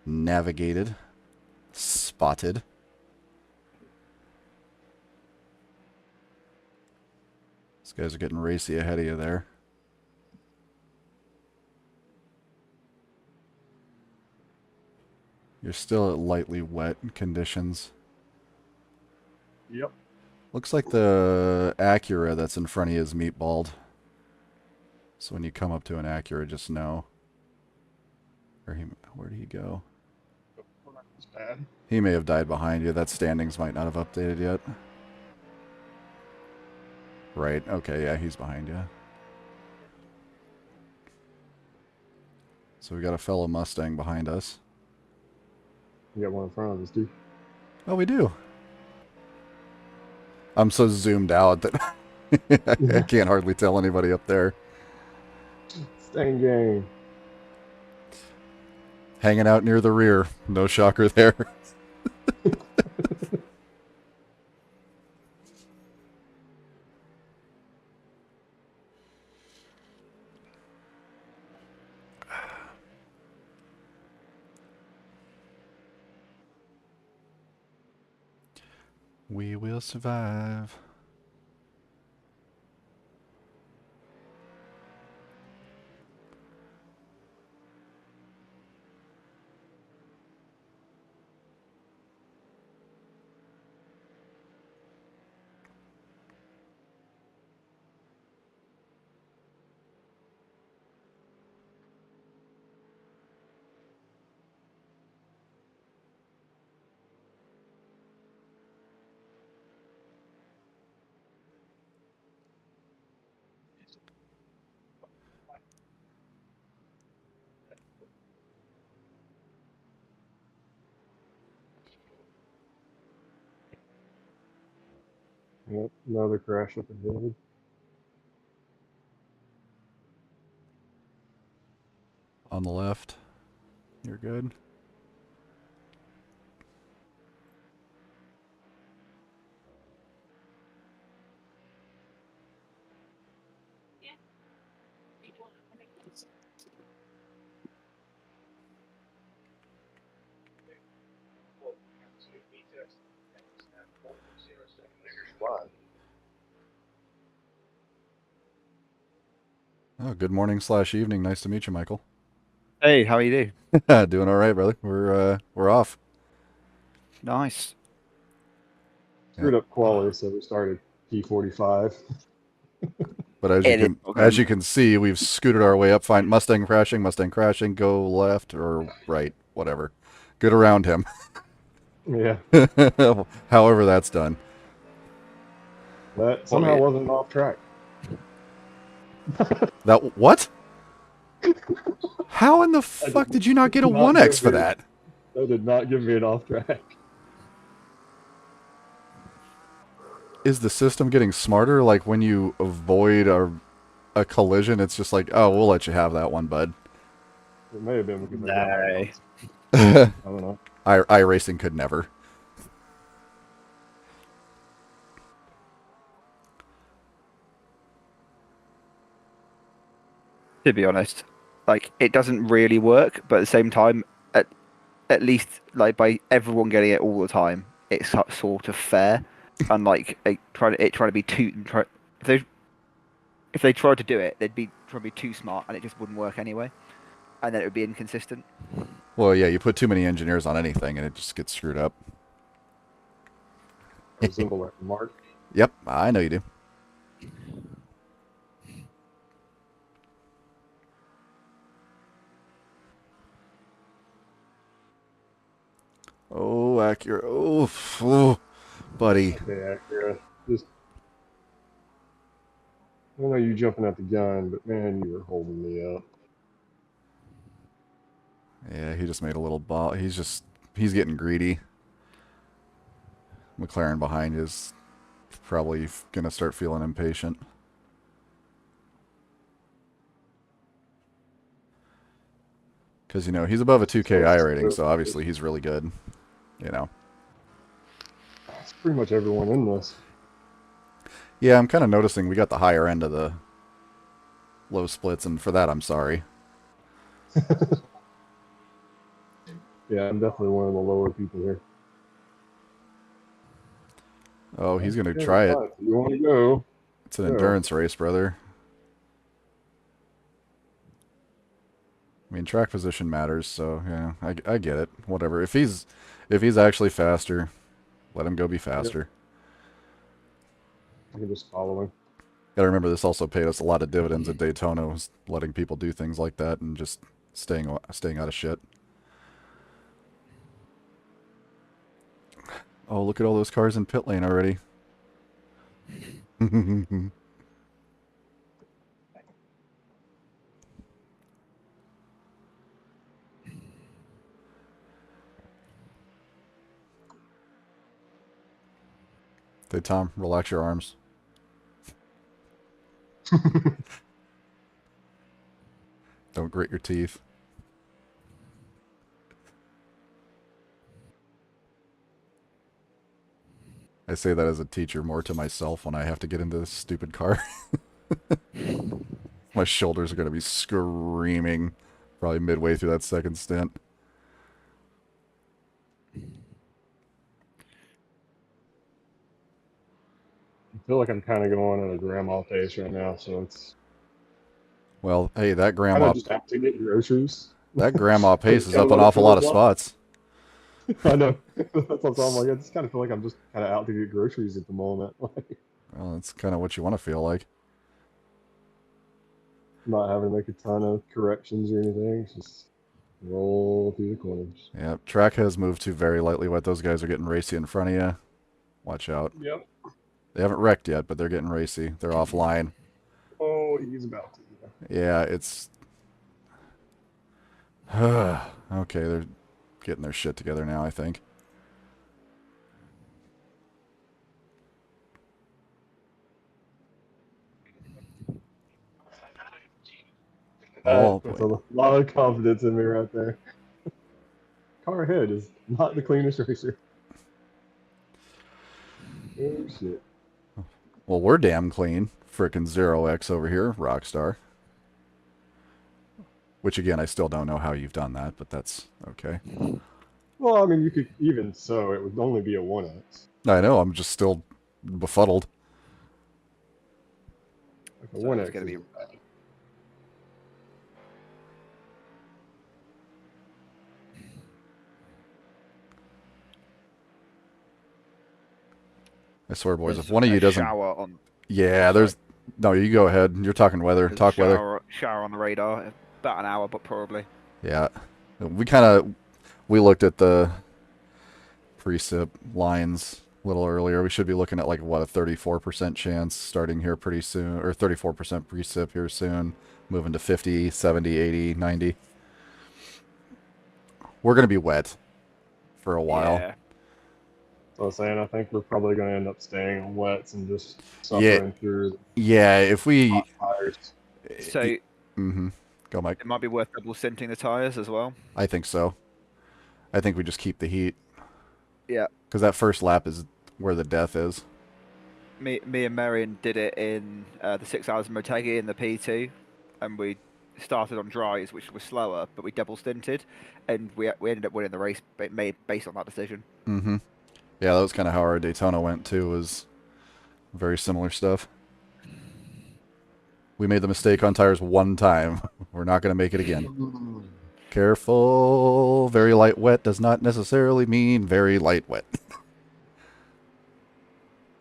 Navigated. Spotted. These guys are getting racy ahead of you there. You're still at lightly wet conditions. Yep. Looks like the Acura that's in front of you is meatballed. So when you come up to an Acura, just know. Where did he go? It's bad. He may have died behind you. That standings might not have updated yet. Right. Okay, yeah, he's behind you. So we got a fellow Mustang behind us. We got one in front of us, dude. Oh, we do. I'm so zoomed out that I can't hardly tell anybody up there. Same game. Hanging out near the rear. No shocker there. We will survive. Yep. Another crash up ahead. On the left. You're good. Oh, good morning / evening. Nice to meet you, Michael. Hey, how are you Doing all right, brother. We're off. Nice. Screwed Yep. up quality, so we started P45. But as It is you can see, we've scooted our way up. Fine. Mustang crashing. Go left or right, whatever. Get around him. Yeah. However that's done. That somehow wasn't off track. That what? How in the fuck did you not get a 1X for that? That did not give me an off track. Is the system getting smarter? Like when you avoid a collision, it's just like, oh, we'll let you have that one, bud. It may have been because I got my No. notes. I don't know. Iracing could never. To be honest. Like, it doesn't really work, but at the same time, at least, like, by everyone getting it all the time, it's sort of fair. Unlike trying to be if they tried to do it, they'd be trying to be too smart, and it just wouldn't work anyway, and then it would be inconsistent. Well, yeah, you put too many engineers on anything, and it just gets screwed up. I resemble that Mark. Yep, I know you do. Oh, accurate. Oh, buddy. Okay, Acura. Just, I know you jumping at the gun, but man, you were holding me up. Yeah, he just made a little ball. He's getting greedy. McLaren behind is probably gonna start feeling impatient. Because, he's above a 2K I rating, so obviously he's really good. That's pretty much everyone in this. Yeah, I'm kind of noticing we got the higher end of the low splits, and for that, I'm sorry. Yeah, I'm definitely one of the lower people here. Oh, he's going to try it. You want to go? It's an endurance race, brother. I mean, track position matters, so yeah, I get it. Whatever. If he's actually faster, let him go be faster. I can just follow him. Gotta remember, this also paid us a lot of dividends at Daytona, was letting people do things like that and just staying out of shit. Oh, look at all those cars in pit lane already. Hey, Tom, relax your arms. Don't grit your teeth. I say that as a teacher more to myself when I have to get into this stupid car. My shoulders are going to be screaming probably midway through that second stint. I feel like I'm kind of going at a grandma pace right now, so it's Well, hey, that kind of grandma just have to get groceries. pace That's is kind up of an what it awful lot feels of like. spots. I know. That's what I'm like. I just kind of feel like I'm just kind of out to get groceries at the moment. Like, Well, that's kind of what you want to feel like. not having to make a ton of corrections or anything. Just roll through the corners. Yeah, track has moved to very lightly wet. Those guys are getting racy in front of you. Watch out. Yep. They haven't wrecked yet, but they're getting racy. They're offline. Oh, he's about to. Yeah, it's... okay, they're getting their shit together now, I think. That Oh, puts boy. a lot of confidence in me right there. Car ahead is not the cleanest racer. Oh shit. Well, we're damn clean. Frickin' 0x over here, Rockstar. Which, again, I still don't know how you've done that, but that's okay. Well, I mean, you could even so, it would only be a 1x. I know, I'm just still befuddled. Like a So 1x it's going to is be bad. I swear, boys, there's if one of a you doesn't... shower on. Yeah, Sorry. there's... No, you go ahead. You're talking weather. There's Talk a weather. shower on the radar. About an hour, but probably. Yeah. We kind of... We looked at the precip lines a little earlier. We should be looking at, like, what, a 34% chance starting here pretty soon. Or 34% precip here soon. Moving to 50, 70, 80, 90. We're going to be wet for a while. Yeah. So I was saying, I think we're probably going to end up staying on wets and just Yeah. suffering through Yeah, if we... hot tires. So Mm-hmm. Go, Mike. it might be worth double sinting the tires as well. I think so. I think we just keep the heat. Yeah. Because that first lap is where the death is. Me and Marion did it in the 6 hours in Motegi in the P2, and we started on dries, which was slower, but we double stinted, and we ended up winning the race made based on that decision. Mm-hmm. Yeah, that was kind of how our Daytona went, too, was very similar stuff. We made the mistake on tires one time. We're not going to make it again. Careful. Very light wet does not necessarily mean very light wet.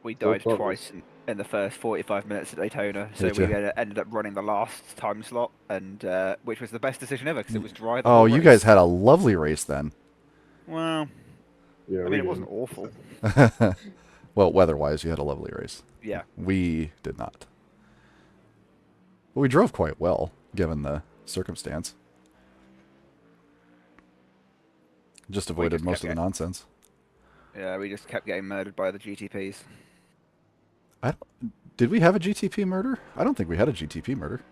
We Still died close. twice in the first 45 minutes at Daytona, so Did we ya? ended up running the last time slot, and which was the best decision ever because it was dry. The Oh, whole you race. guys had a lovely race then. Well, Yeah, I we mean, it did. wasn't awful. Well, weather-wise, you had a lovely race. Yeah. We did not. But we drove quite well, given the circumstance. Just avoided just most kept of the nonsense. Yeah, we just kept getting murdered by the GTPs. Did we have a GTP murder? I don't think we had a GTP murder.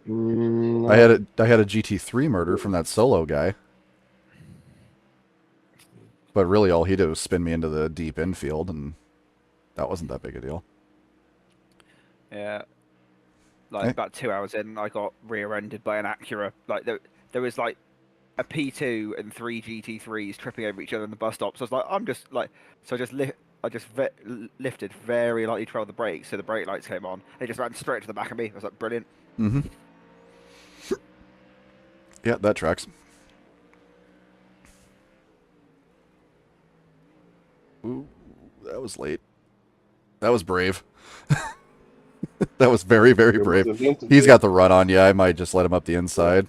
No. I had a GT3 murder from that solo guy. But really all he did was spin me into the deep infield, and that wasn't that big a deal. Yeah. Like, about 2 hours in, I got rear-ended by an Acura. Like, there was, like, a P2 and 3 GT3s tripping over each other in the bus stop. So I was like, I'm just, like... So I just lifted, very lightly trailed the brakes, so the brake lights came on. They just ran straight to the back of me. I was like, brilliant. Mm-hmm. Yeah, that tracks. Ooh, that was late. That was brave. That was very, very It brave. wasn't meant to He's be. got the run on you. I might just let him up the inside.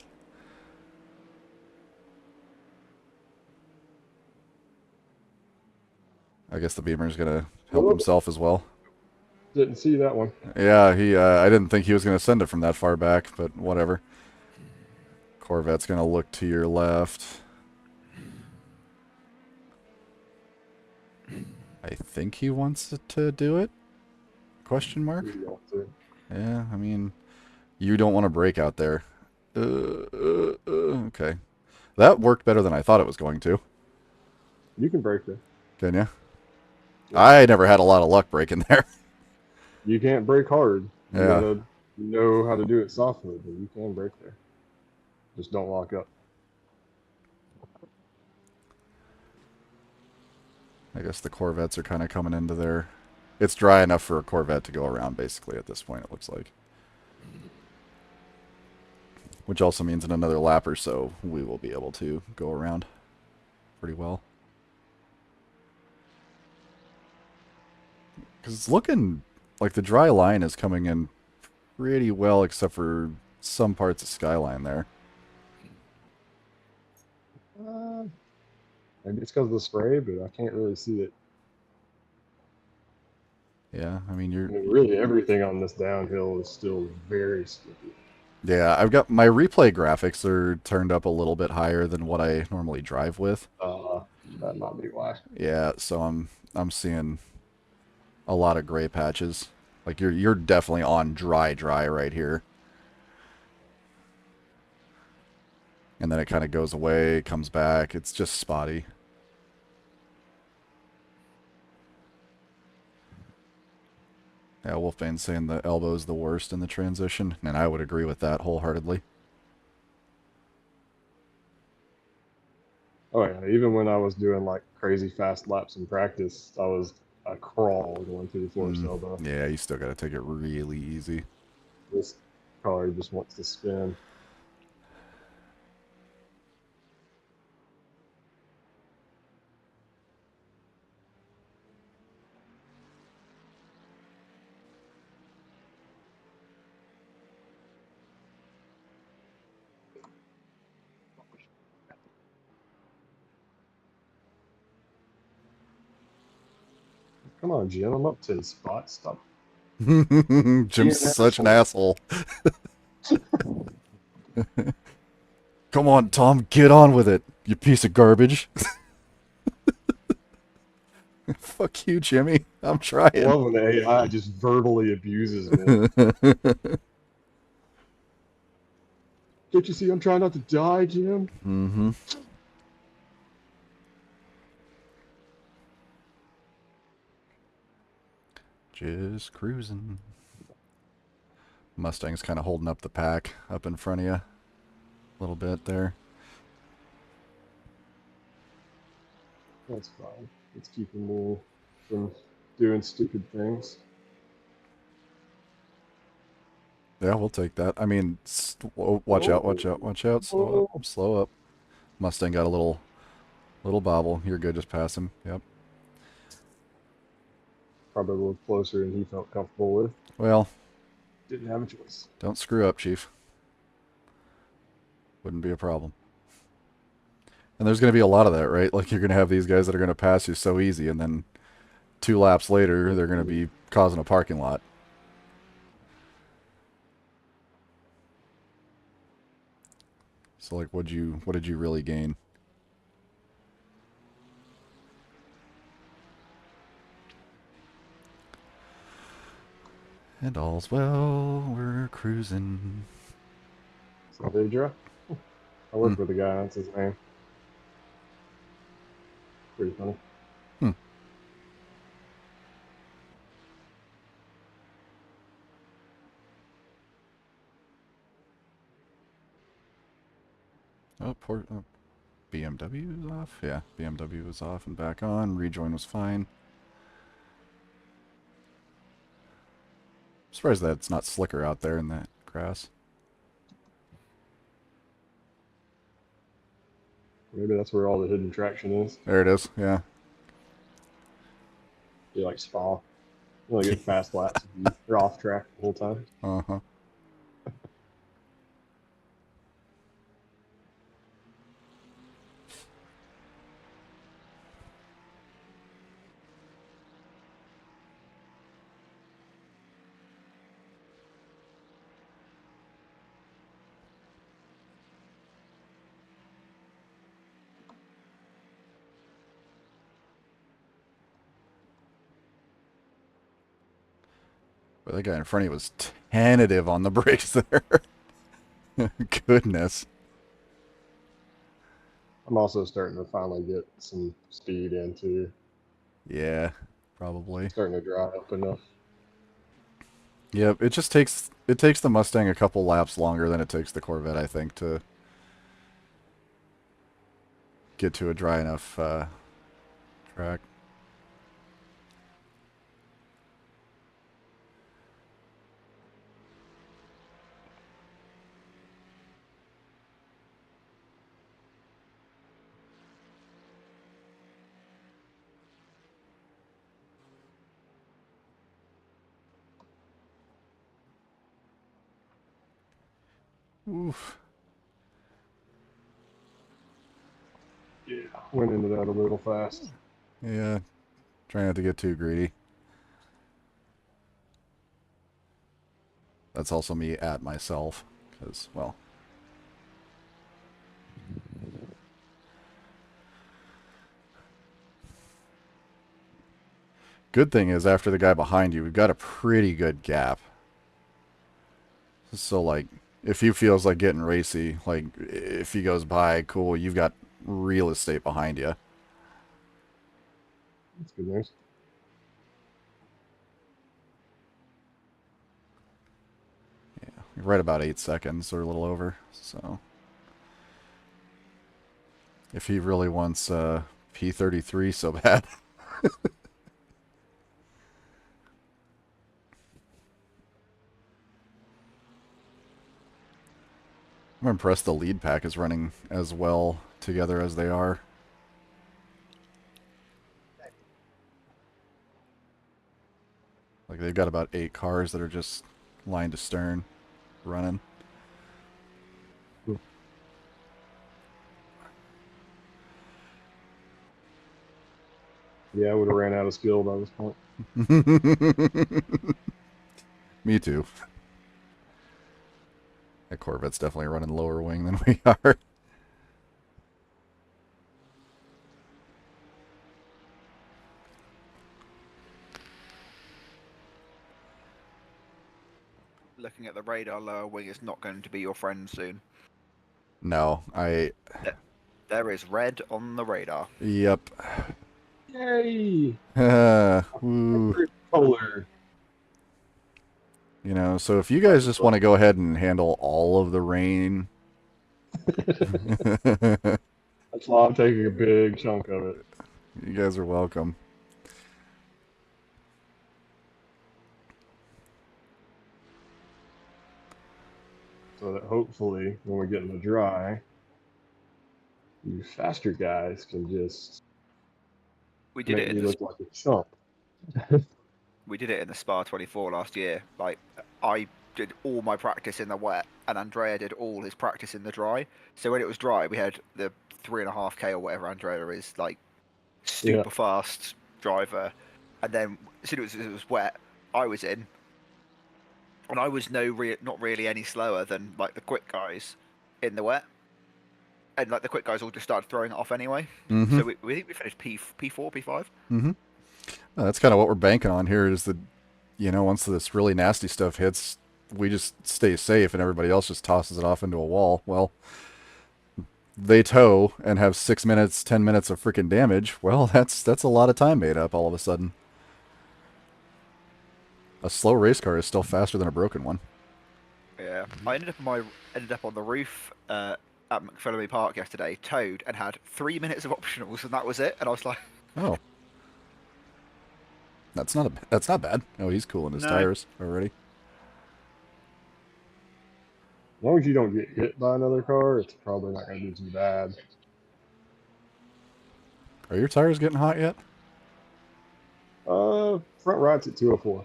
I guess the Beamer's going to help Nope, himself as well. didn't see that one. Yeah, I didn't think he was going to send it from that far back, but whatever. Corvette's going to look to your left. I think he wants it to do it? Question mark? You don't see. Yeah, I mean, you don't want to break out there. Okay. That worked better than I thought it was going to. You can break there. Can you? Yeah. I never had a lot of luck breaking there. You can't break hard. You Yeah. gotta know how to do it softly, but you can break there. Just don't lock up. I guess the Corvettes are kind of coming into their... It's dry enough for a Corvette to go around, basically, at this point, it looks like. Which also means in another lap or so, we will be able to go around pretty well. Because it's looking like the dry line is coming in pretty well, except for some parts of Skyline there. Uh, Maybe it's because of the spray, but I can't really see it. Yeah, I mean, I mean, really, everything on this downhill is still very sticky. Yeah, I've got my replay graphics are turned up a little bit higher than what I normally drive with. That might be why. Yeah, so I'm seeing a lot of gray patches. Like you're definitely on dry right here. And then it kind of goes away, comes back. It's just spotty. Yeah, Wolfbane's saying the elbow's the worst in the transition, and I would agree with that wholeheartedly. Oh yeah, even when I was doing like crazy fast laps in practice, I was a crawl going through the force elbow. Yeah, you still got to take it really easy. This car just wants to spin. Come on, Jim, I'm up to the spot. Stop. Jim's such an asshole. Come on, Tom, get on with it, you piece of garbage. Fuck you, Jimmy. I'm I trying. love when the AI just verbally abuses me. Can't you see I'm trying not to die, Jim? Mm-hmm. Just cruising. Mustang's kind of holding up the pack up in front of you a little bit there. That's fine. It's keeping me from doing stupid things. Yeah, we'll take that. I mean, watch out, watch out, watch out. Slow up, slow up. Mustang got a little bobble. You're good, just pass him. Yep. Probably a little closer than he felt comfortable with. Well, Didn't have a choice. don't screw up, Chief. Wouldn't be a problem. And there's going to be a lot of that, right? Like, you're going to have these guys that are going to pass you so easy, and then 2 laps later, they're going to be causing a parking lot. So, like, what did you really gain? And all's well, we're cruising. So Deidre, I worked with a guy, that's his name. Pretty funny. BMW was off? Yeah, BMW was off and back on. Rejoin was fine. Surprised that it's not slicker out there in that grass. Maybe that's where all the hidden traction is. There it is. Yeah. You like Spa. You only get fast laps if you're off track the whole time. Uh-huh. But that guy in front of you was tentative on the brakes there. Goodness. I'm also starting to finally get some speed into. Yeah, probably. Starting to dry up enough. Yep, it takes the Mustang a couple laps longer than it takes the Corvette, I think, to get to a dry enough track. Oof. Yeah, went into that a little fast. Yeah, try not to get too greedy. That's also me at myself, because, well... Good thing is, after the guy behind you, we've got a pretty good gap. So, like, if he feels like getting racy, like, if he goes by, cool, you've got real estate behind you. That's good news. You're right about 8 seconds, or a little over, so... If he really wants P33 so bad. I'm impressed the lead pack is running as well together as they are. Like, they've got about 8 cars that are just line to stern running. Yeah, I would have ran out of skill by this point. Me too. That Corvette's definitely running lower wing than we are. Looking at the radar, lower wing is not going to be your friend soon. No, There is red on the radar. Yep. Yay! Woo. Color. You know, so if you guys just want to go ahead and handle all of the rain... That's why I'm taking a big chunk of it. You guys are welcome. So that hopefully when we get in the dry, you faster guys can just We did make it in me the look like a chump. we did it in the Spa 24 last year. Like, I did all my practice in the wet, and Andrea did all his practice in the dry. So when it was dry, we had the 3.5K or whatever Andrea is, like, super fast driver. And then as soon as it was wet, I was in, and I was not really any slower than like the quick guys in the wet. And like the quick guys all just started throwing it off anyway. Mm-hmm. So we think we finished P4, P5. Mm-hmm. That's kind of what we're banking on here is that, you know, once this really nasty stuff hits, we just stay safe and everybody else just tosses it off into a wall. Well, they tow and have 6 minutes, 10 minutes of freaking damage. Well, that's a lot of time made up all of a sudden. A slow race car is still faster than a broken one. Yeah, I ended up on the roof at McPhillamy Park yesterday, towed, and had 3 minutes of optionals, and that was it. And I was like, Oh, that's not bad. Oh, he's cooling his No. tires already. As long as you don't get hit by another car, it's probably not going to be too bad. Are your tires getting hot yet? Front right's at 204.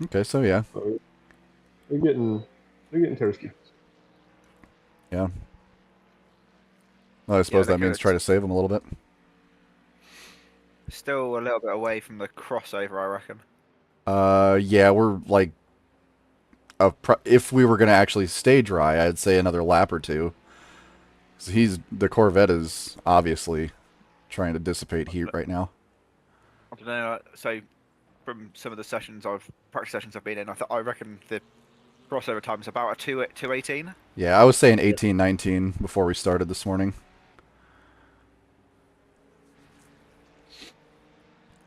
Okay, so yeah. So they're getting toasty. Yeah. Well, I Yeah, suppose they're that means good. try to save them a little bit. Still a little bit away from the crossover, I reckon. Yeah, we're like, if we were going to actually stay dry, I'd say another lap or two. 'Cause the Corvette is obviously trying to dissipate heat right now. I don't know. So from some of the practice sessions I've been in, I reckon the crossover time's about a 2:18. Yeah, I was saying Yeah. 18, 19 before we started this morning.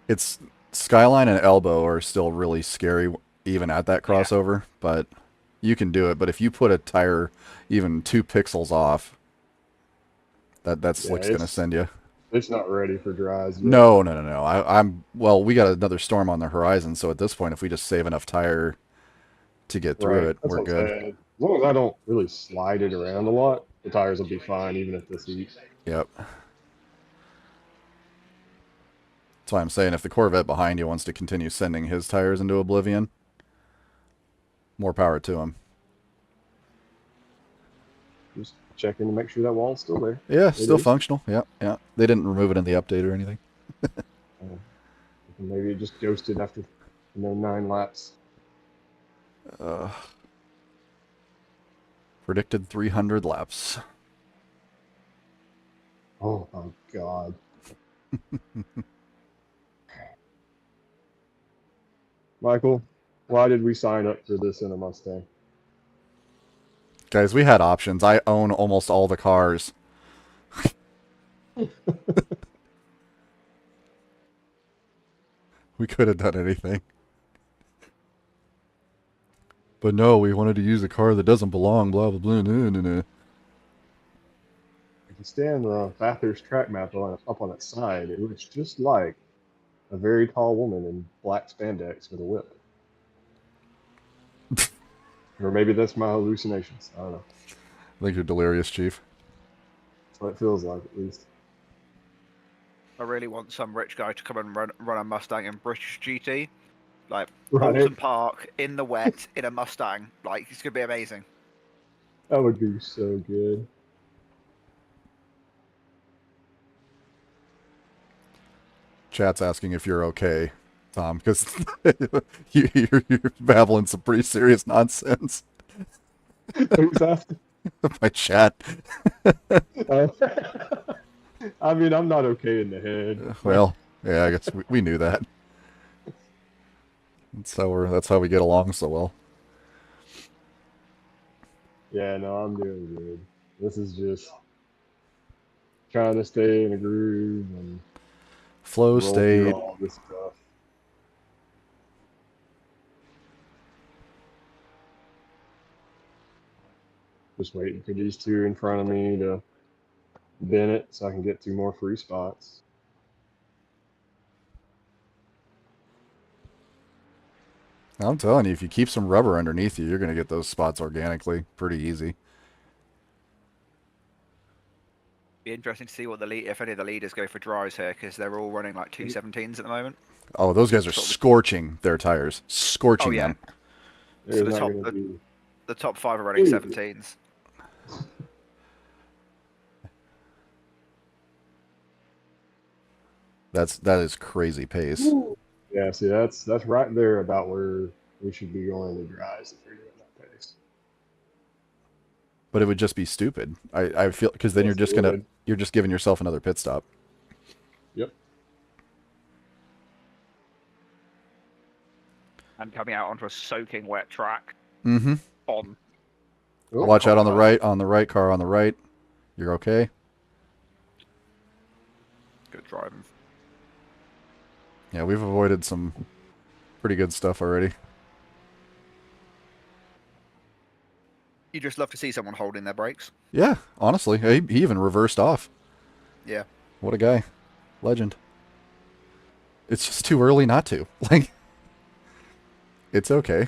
It's Skyline and Elbow are still really scary even at that Yeah. crossover, but you can do it. But if you put a tire even 2 pixels off, that Yeah, slick's gonna send you. it's not ready for dries yet. No, no, no, no. Well, we got another storm on the horizon, so at this point, if we just save enough tire to get through Right. it, That's we're what I'm good. saying. As long as I don't really slide it around a lot, the tires will be fine even at this heat. Yep. That's why I'm saying if the Corvette behind you wants to continue sending his tires into oblivion, more power to him. Just checking to make sure that wall's still there. Yeah, It still is. functional. Yeah, yeah. They didn't remove it in the update or anything. Maybe it just ghosted after 9 laps. Predicted 300 laps. Oh my god. Michael, why did we sign up for this in a Mustang? Guys, we had options. I own almost all the cars. We could have done anything. But no, we wanted to use a car that doesn't belong, blah, blah, blah, nah, nah, nah. If you stand the Bathurst track map up on its side, it looks just like a very tall woman in black spandex with a whip. Or maybe that's my hallucinations. I don't know. I think you're delirious, Chief. That's what it feels like, at least. I really want some rich guy to come and run a Mustang in British GT, like Right. Alton Park in the wet in a Mustang. Like it's gonna be amazing. That would be so good. Chat's asking if you're okay, Tom, because you're babbling some pretty serious nonsense. Who's after? My chat. I mean, I'm not okay in the head. Well, yeah, I guess we knew that. That's how we get along so well. Yeah, no, I'm doing good. This is just trying to stay in a groove and Flow roll through state. all this stuff. Just waiting for these two in front of me to bin it so I can get 2 more free spots. I'm telling you, if you keep some rubber underneath you, you're going to get those spots organically pretty easy. Be interesting to see what if any of the leaders go for dries here, because they're all running like 217s at the moment. Oh, those guys are scorching their tires. Scorching them. There's So not going to be. the top 5 are running 17s. That is crazy pace. Yeah, see, that's right there about where we should be going to dries if we're doing that pace. But it would just be stupid. I feel because then Yes, you're just giving yourself another pit stop. Yep. And coming out onto a soaking wet track. Mm-hmm. On. Oh, Watch out on the right car on the right. You're okay. Good driving. Yeah, we've avoided some pretty good stuff already. You just love to see someone holding their brakes. Yeah, honestly, he even reversed off. Yeah. What a guy. Legend. It's just too early not to. Like, it's okay.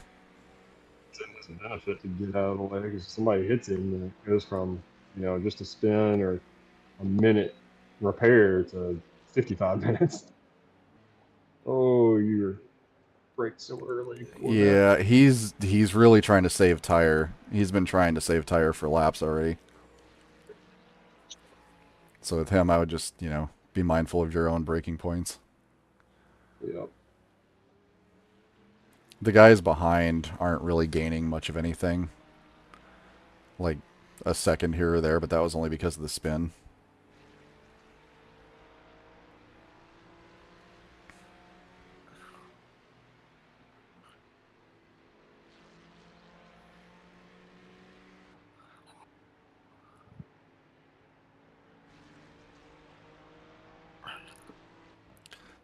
It's a benefit to get out of the way because if somebody hits him and it goes from just a spin or a minute repair to 55 minutes. Oh, you're braked so early. Yeah, he's really trying to save tire. He's been trying to save tire for laps already. So with him, I would just, be mindful of your own braking points. Yep. The guys behind aren't really gaining much of anything. Like a second here or there, but that was only because of the spin.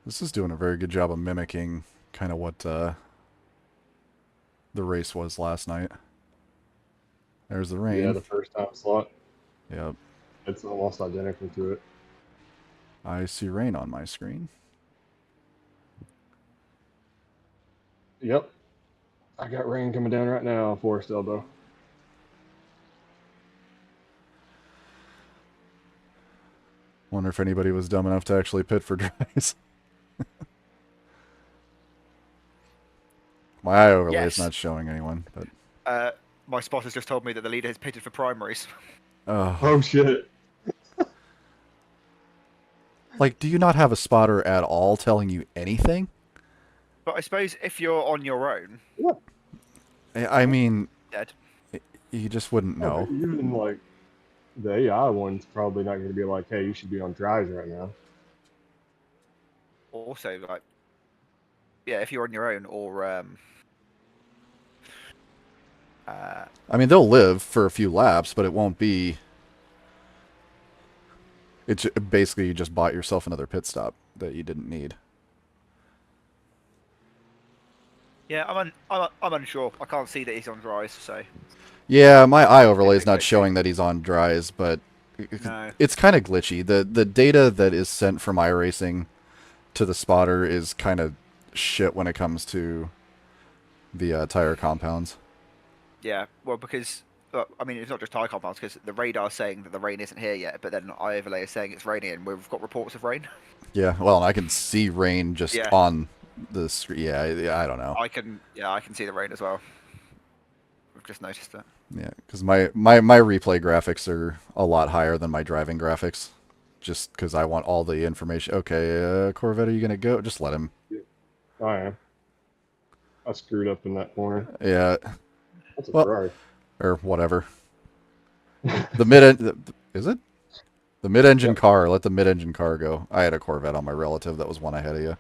This is doing a very good job of mimicking kind of what the race was last night. There's the rain. Yeah, the first time slot. Yep. It's almost identical to it. I see rain on my screen. Yep. I got rain coming down right now on Forest Elbow. Wonder if anybody was dumb enough to actually pit for dries. My eye overlay is Yes. not showing anyone, but My spotters just told me that the leader has pitted for primaries. Oh shit. Like, do you not have a spotter at all telling you anything? But I suppose if you're on your own, What? I mean, dead. you just wouldn't Oh, but know. even like the AI one's probably not going to be like, hey, you should be on dries right now. Also, like, yeah, if you're on your own or I mean, they'll live for a few laps, but it won't be. It's basically you just bought yourself another pit stop that you didn't need. yeah, I'm unsure. I can't see that he's on dries, so Yeah, my eye overlay is not glitchy. showing that he's on dries, but no. it's kind of glitchy. The data that is sent from Iracing to the spotter is kind of shit when it comes to the tire compounds. Yeah, well, because I mean, it's not just tire compounds because the radar's saying that the rain isn't here yet, but then overlay is saying it's raining, and we've got reports of rain. Yeah, well, I can see rain just Yeah. on the screen. Yeah, I don't know. I can see the rain as well. We've just noticed it. Yeah, because my replay graphics are a lot higher than my driving graphics, just because I want all the information. Okay, Corvette, are you gonna go? Just let him. Yeah, I am. I screwed up in that corner. Yeah, That's a well, Ferrari. or whatever. The mid is it? The mid-engine Yep. car. Let the mid-engine car go. I had a Corvette on my relative that was one ahead of you,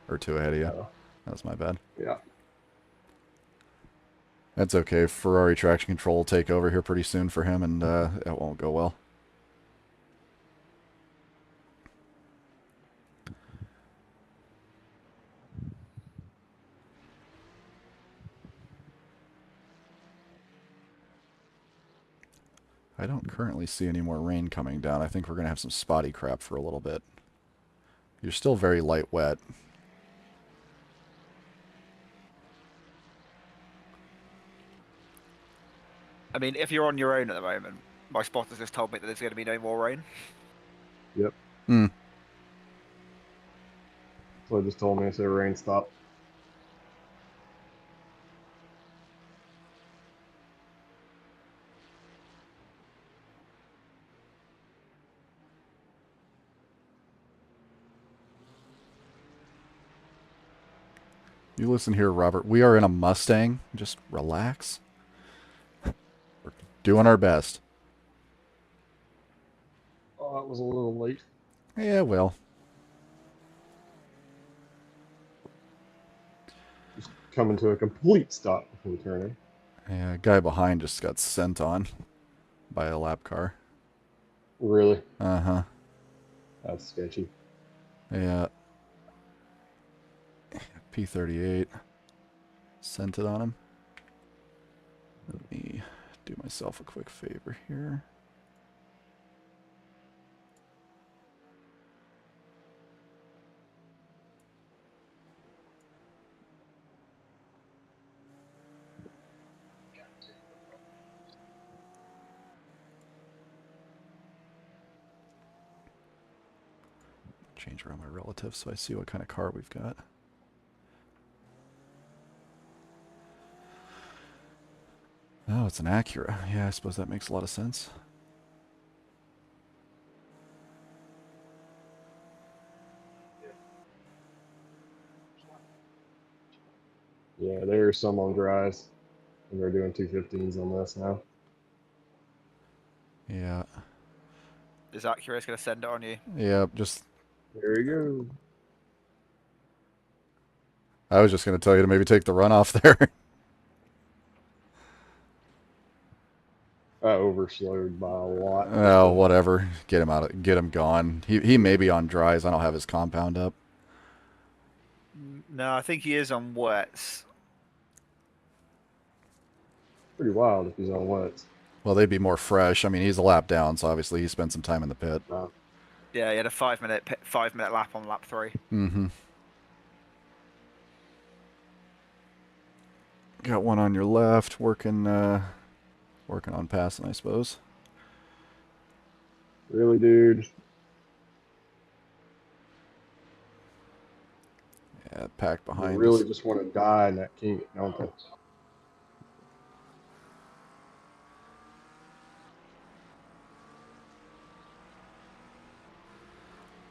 or two ahead of you. That's my bad. Yeah. That's okay. Ferrari traction control will take over here pretty soon for him, and it won't go well. I don't currently see any more rain coming down. I think we're going to have some spotty crap for a little bit. You're still very light wet. I mean, if you're on your own at the moment, my spotters just told me that there's going to be no more rain. Yep. Hmm. So I just told me I said rain stop. You listen here, Robert. We are in a Mustang. Just relax. We're doing our best. Oh, that was a little late. Yeah, well. Just coming to a complete stop before turning. Yeah, a guy behind just got sent on by a lap car. Really? Uh-huh. That's sketchy. Yeah. P38. Sent it on him. Let me do myself a quick favor here. Change around my relatives so I see what kind of car we've got. Oh, it's an Acura. Yeah, I suppose that makes a lot of sense. Yeah, there are some on dries, and they're doing 215s on this now. Yeah. Is Acura's going to send it on you? Yeah, just... There we go. I was just going to tell you to maybe take the runoff there. I overslowed by a lot. Oh, whatever. Get him out. Get him gone. He may be on dries. I don't have his compound up. No, I think he is on wets. Pretty wild if he's on wets. Well, they'd be more fresh. I mean, he's a lap down, so obviously he spent some time in the pit. Yeah, he had a 5-minute lap on lap 3. Mm-hmm. Got one on your left, working on passing, I suppose. Really, dude? Yeah, packed They behind really us. just want to die in that kink, don't they?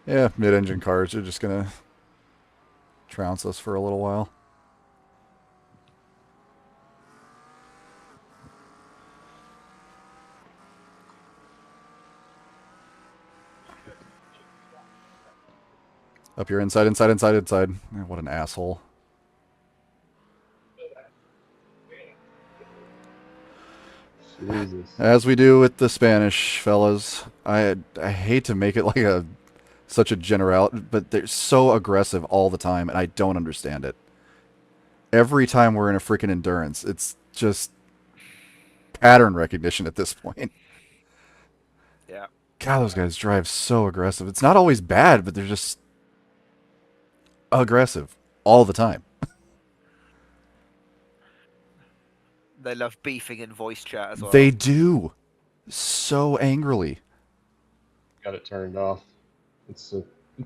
Yeah, mid-engine cars are just gonna trounce us for a little while. Up your inside. Eh, what an asshole. Jesus. As we do with the Spanish fellas, I hate to make it like such a general, but they're so aggressive all the time, and I don't understand it. Every time we're in a freaking endurance, it's just pattern recognition at this point. Yeah. God, those guys drive so aggressive. It's not always bad, but they're just aggressive all the time. They love beefing in voice chat as well. They do. So angrily. Got it turned off. It's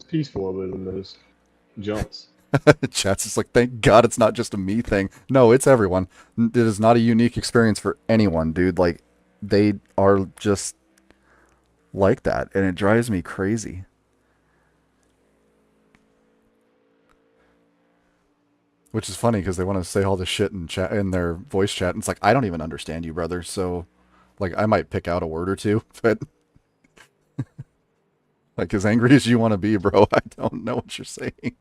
peaceful other than those jumps. Chat's just like, thank God it's not just a me thing. No, it's everyone. It is not a unique experience for anyone, dude. Like, they are just like that, and it drives me crazy. Which is funny because they want to say all this shit in chat in their voice chat, and it's like, I don't even understand you, brother. So, like, I might pick out a word or two, but like, as angry as you want to be, bro, I don't know what you're saying.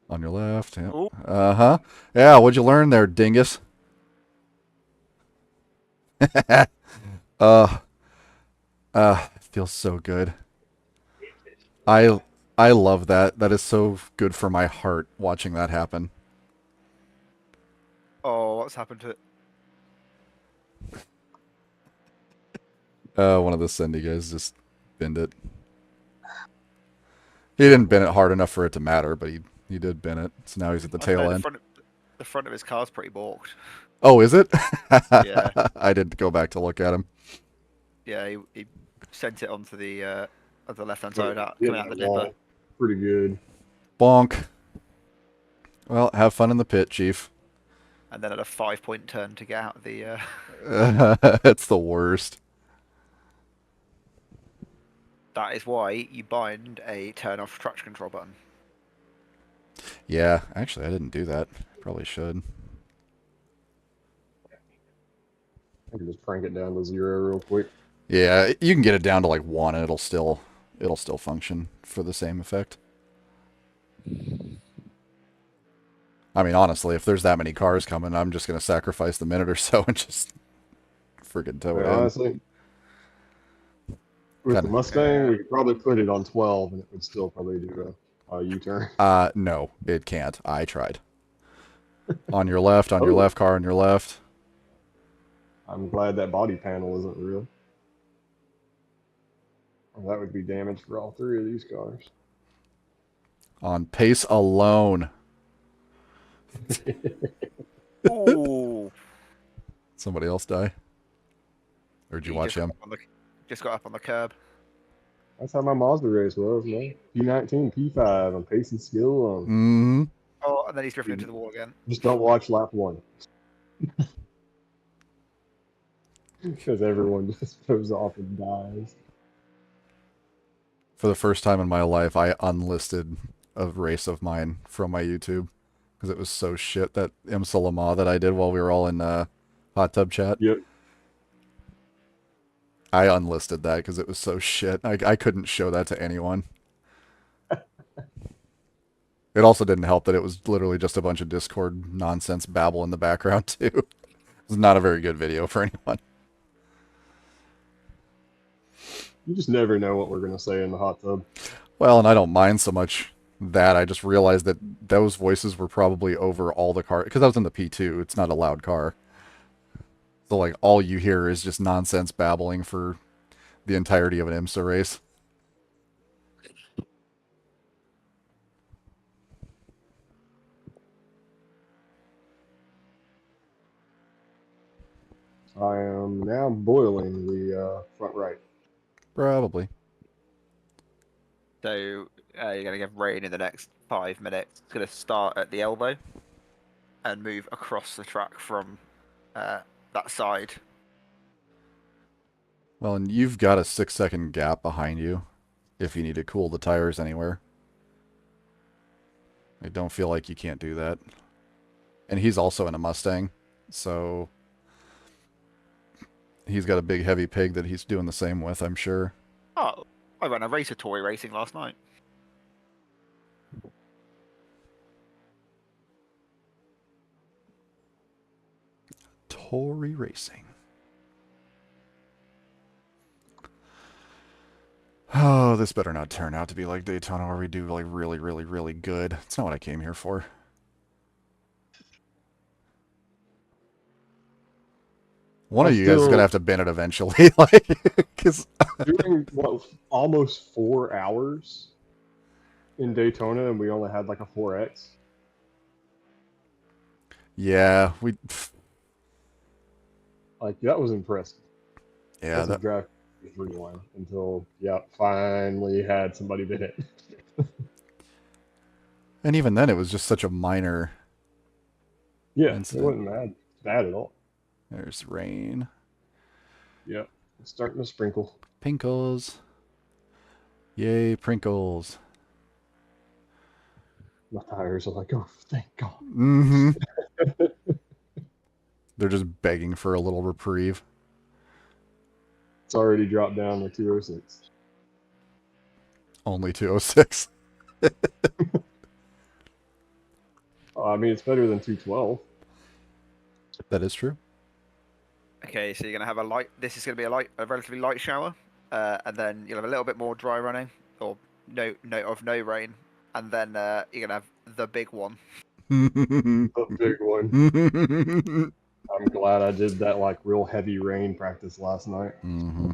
On your left, yeah. Ooh. Uh-huh. Yeah, what'd you learn there, dingus? uh, feels so good. I love that. That is so good for my heart watching that happen. Oh, what's happened to it? One of the Sendy guys just binned it. He didn't bin it hard enough for it to matter, but he did bin it. So now he's at the tail end. The front of his car's pretty balked. Oh, is it? Yeah. I didn't go back to look at him. Yeah, he sent it onto the left-hand side coming out the wall. dipper. Pretty good. Bonk. Well, have fun in the pit, Chief. And then at a 5-point turn to get out of the... It's the worst. That is why you bind a turn-off traction control button. Yeah, actually, I didn't do that. Probably should. I can just crank it down to 0 real quick. Yeah, you can get it down to like 1 and it'll still function for the same effect. I mean, honestly, if there's that many cars coming, I'm just going to sacrifice the minute or so and just friggin' tow it in. Honestly, with the Mustang, we could probably put it on 12 and it would still probably do a U-turn. No, it can't. I tried. On your left, on your left, car on your left. I'm glad that body panel isn't real. Well, that would be damage for all 3 of these cars. On pace alone. Ooh. Somebody else die? Or did you watch him? Just got up on the curb. That's how my Mazda race was, man. P19, P5. I'm pacing skill on. Mm-hmm. Oh, and then he's drifting into the wall again. Just don't watch lap 1. Because everyone just goes off and dies. For the first time in my life, I unlisted a race of mine from my YouTube because it was so shit. That IMSA Le Mans that I did while we were all in hot tub chat. Yep. I unlisted that because it was so shit. I couldn't show that to anyone. It also didn't help that it was literally just a bunch of Discord nonsense babble in the background, too. It was not a very good video for anyone. You just never know what we're going to say in the hot tub. Well, and I don't mind so much that. I just realized that those voices were probably over all the car. Because I was in the P2. It's not a loud car. So, like, all you hear is just nonsense babbling for the entirety of an IMSA race. I am now boiling the front right. Probably. So you're going to get rain in the next 5 minutes. It's going to start at the elbow and move across the track from that side. Well, and you've got a 6-second gap behind you if you need to cool the tires anywhere. I don't feel like you can't do that. And he's also in a Mustang, so he's got a big heavy pig that he's doing the same with, I'm sure. Oh, I ran a race at Tory Racing last night. Tory Racing. Oh, this better not turn out to be like Daytona where we do like really, really, really good. It's not what I came here for. One of you guys is gonna have to bin it eventually, like, because doing what almost 4 hours in Daytona, and we only had like a 4X. yeah, we, Like that was impressive. yeah, That's a that, drive rewind until finally had somebody bin it. and even then it was just such a minor Yeah, incident. it wasn't bad at all. There's rain. Yeah, it's starting to sprinkle. Pinkles. Yay, Prinkles. My tires are like, oh, thank God. Mm-hmm. They're just begging for a little reprieve. It's already dropped down to 206. Only 206. I mean, it's better than 212. That is true. Okay, so you're going to have a light. This is going to be a relatively light shower, and then you'll have a little bit more dry running, or no rain, and then you're going to have the big one. The big one. I'm glad I did that like real heavy rain practice last night. Mm-hmm.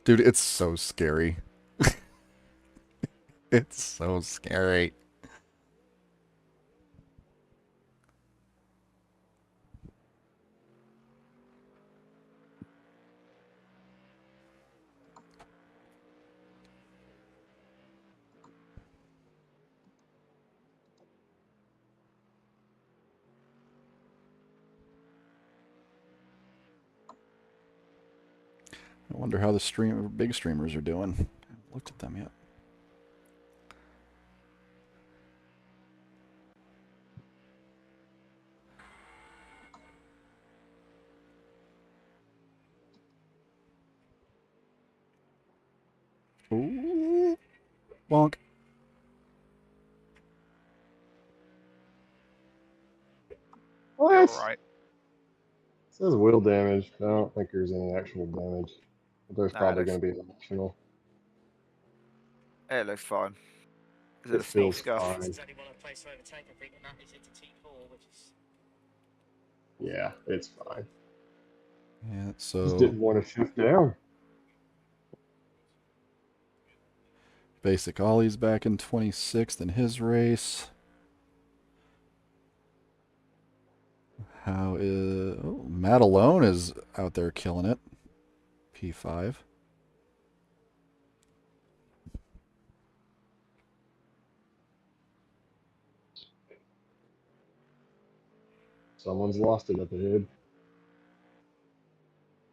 Dude, it's so scary. It's so scary. I wonder how the big streamers are doing. I haven't looked at them yet. Ooh. Bonk. What? You're all right. It says wheel damage, but I don't think there's any actual damage. But there's Nah, probably it going to be an optional. It looks fine. Is It a small feels scuff? fine. There's only one place to overtake, I think, and that is into T4, which is. Yeah, it's fine. Yeah, Just so didn't want to shift down. Basic Ollie's back in 26th in his race. How is... Oh, Matt Alone is out there killing it. P5. Someone's lost it up ahead.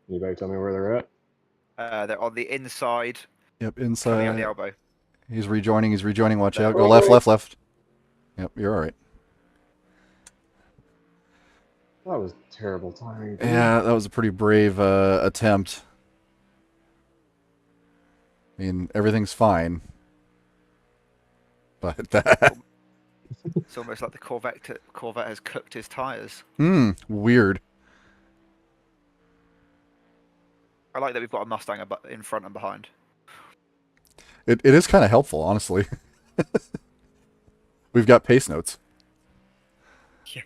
Anybody tell me where they're at? They're on the inside, Yep, coming out inside. the elbow. He's rejoining. He's rejoining. Watch There. out. Go Oh, left, wait. left, left. Yep, you're all right. That was terrible timing. Dude. Yeah, that was a pretty brave attempt. I mean, everything's fine. But that... It's almost like the Corvette has cooked his tires. Weird. I like that we've got a Mustang in front and behind. It is kind of helpful, honestly. We've got pace notes. Yeah.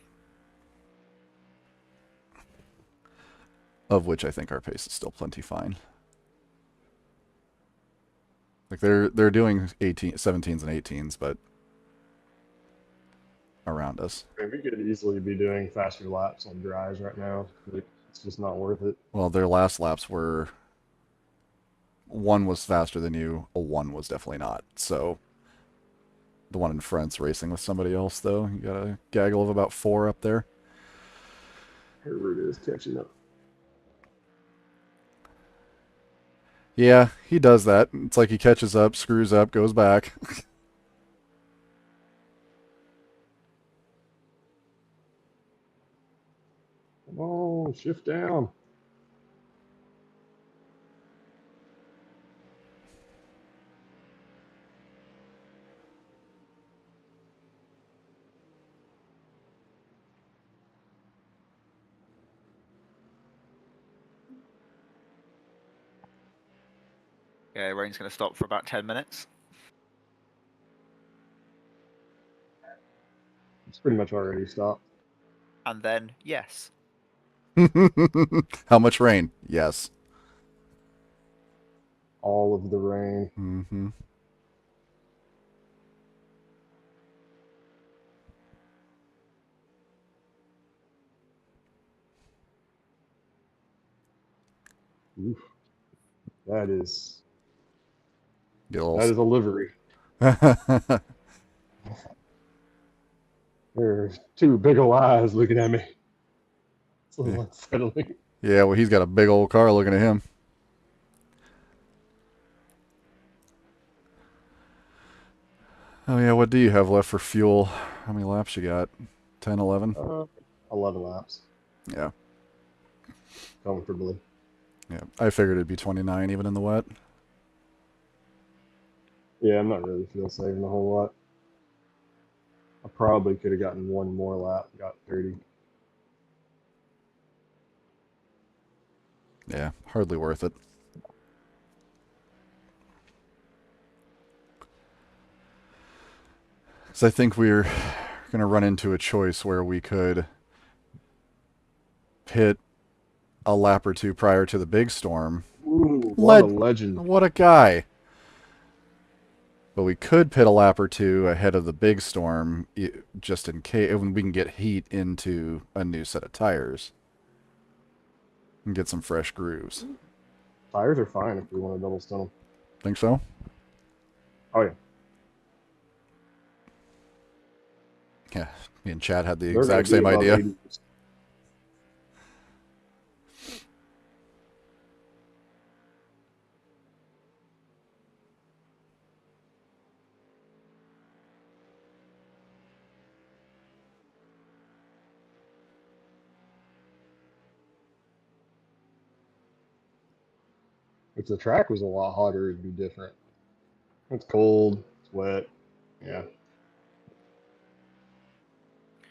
Of which I think our pace is still plenty fine. Like they're doing 17s and 18s, but around us. I mean, we could easily be doing faster laps on dries right now. But it's just not worth it. Well, their last laps were... One was faster than you, a one was definitely not. So the one in front's racing with somebody else, though. You got a gaggle of about 4 up there. Herbert is catching up. Yeah, he does that. It's like he catches up, screws up, goes back. Come on, shift down. Yeah, rain's going to stop for about 10 minutes. It's pretty much already stopped. And then, yes. How much rain? Yes. All of the rain. Mm-hmm. Oof. That is Get a little... a livery. There's 2 big ol' eyes looking at me. It's a little unsettling. Yeah, well, he's got a big old car looking at him. Oh, yeah, what do you have left for fuel? How many laps you got? 10, 11? 11 laps. Yeah. Comfortably. Yeah, I figured it'd be 29 even in the wet. Yeah, I'm not really fuel saving a whole lot. I probably could have gotten 1 more lap, got 30. Yeah, hardly worth it. So I think we're going to run into a choice where we could pit a lap or 2 prior to the big storm. Ooh, what a legend. What a guy. But we could pit a lap or 2 ahead of the big storm just in case we can get heat into a new set of tires and get some fresh grooves. Tires are fine if we want to double stun them. Think so? Oh, yeah. Yeah, me and Chad had the They're gonna exact be same above idea. 80%. If the track was a lot hotter, it'd be different. It's cold, it's wet. Yeah.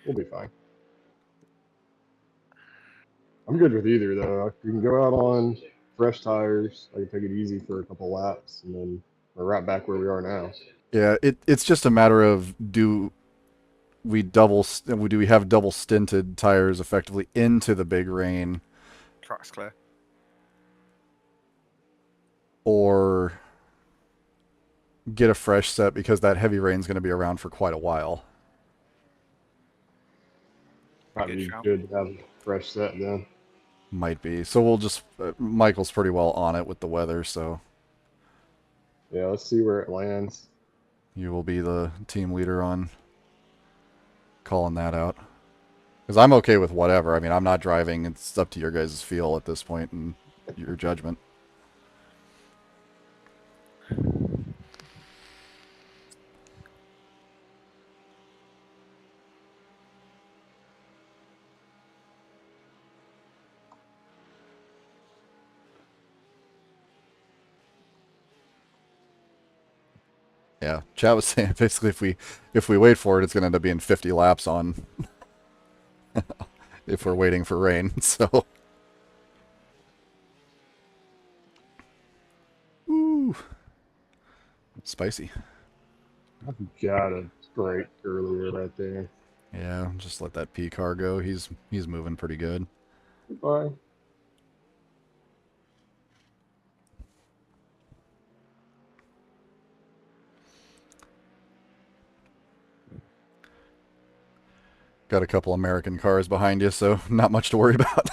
We'll be fine. I'm good with either, though. We can go out on fresh tires. I can take it easy for a couple laps, and then we're right back where we are now. Yeah, it's just a matter of do we have double stinted tires effectively into the big rain, Track's clear. or get a fresh set because that heavy rain's going to be around for quite a while. Might Good be shout. good to have a fresh set then. Might be. So we'll just Michael's pretty well on it with the weather, so Yeah, let's see where it lands. you will be the team leader on calling that out. Because I'm okay with whatever. I mean, I'm not driving. It's up to your guys' feel at this point and your judgment. Yeah, chat was saying basically if we wait for it, it's gonna end up being 50 laps on if we're waiting for rain. So, ooh, spicy. Got a great earlier right there. Yeah, just let that P car go. He's moving pretty good. Goodbye. Got a couple American cars behind you, so not much to worry about.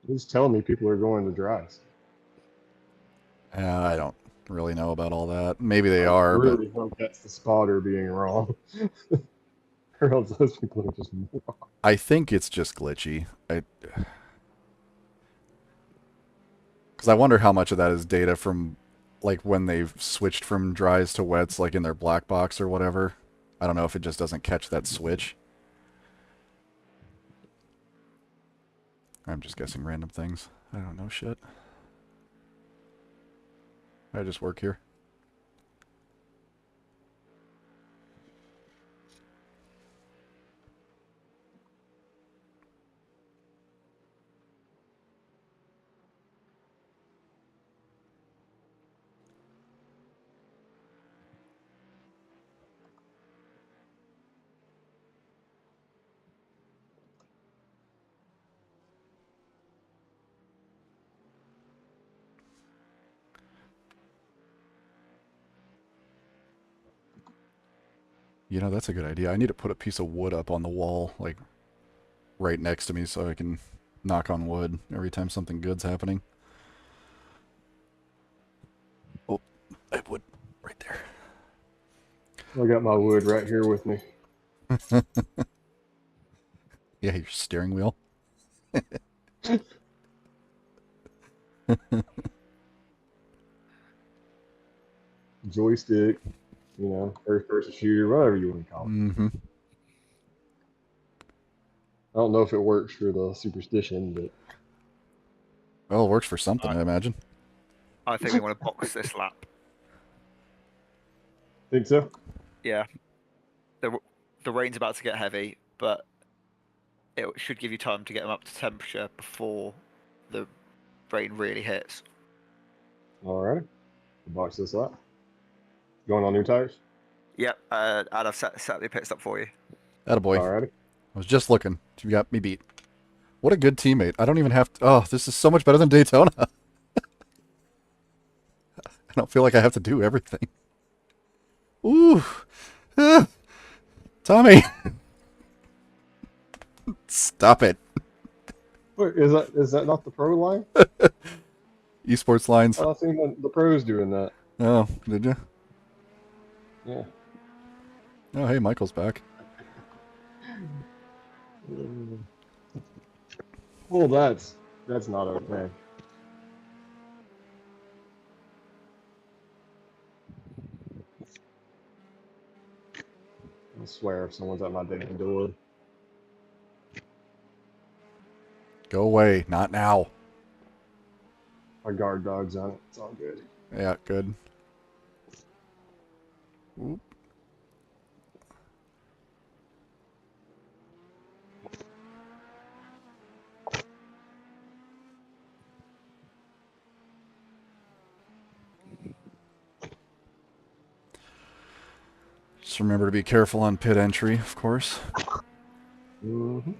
He's telling me people are going to dries. I don't really know about all that. Maybe they I are, but really hope that's the spotter being wrong. Or else those people are just morons. I think it's just glitchy. Because I wonder how much of that is data from, like, when they've switched from dries to wets, like in their black box or whatever. I don't know if it just doesn't catch that switch. I'm just guessing random things. I don't know shit. I just work here. You know, that's a good idea. I need to put a piece of wood up on the wall, like, right next to me so I can knock on wood every time something good's happening. Oh, I have wood right there. I got my wood right here with me. Yeah, your steering wheel. Joystick, first person shooter, whatever you want to call it. Mm-hmm. I don't know if it works for the superstition, but Well, it works for something, I imagine. I think we want to box this lap. think so. Yeah, the rain's about to get heavy, but it should give you time to get them up to temperature before the rain really hits. All right, box this up. Going on new tires. Yep, and I've set the pit stop for you. Attaboy. All righty. I was just looking. You got me beat. What a good teammate. I don't even have to... Oh, this is so much better than Daytona. I don't feel like I have to do everything. Ooh. Ah. Tommy. Stop it. Wait, is that not the pro line? Esports lines. I've seen the pros doing that. Oh, did you? Yeah. Oh, hey, Michael's back. Well, that's not okay. I swear, if someone's at my damn door. Go away. Not now. Our guard dog's on it. It's all good. Yeah, good. Oop. Just remember to be careful on pit entry, of course. Mm-hmm.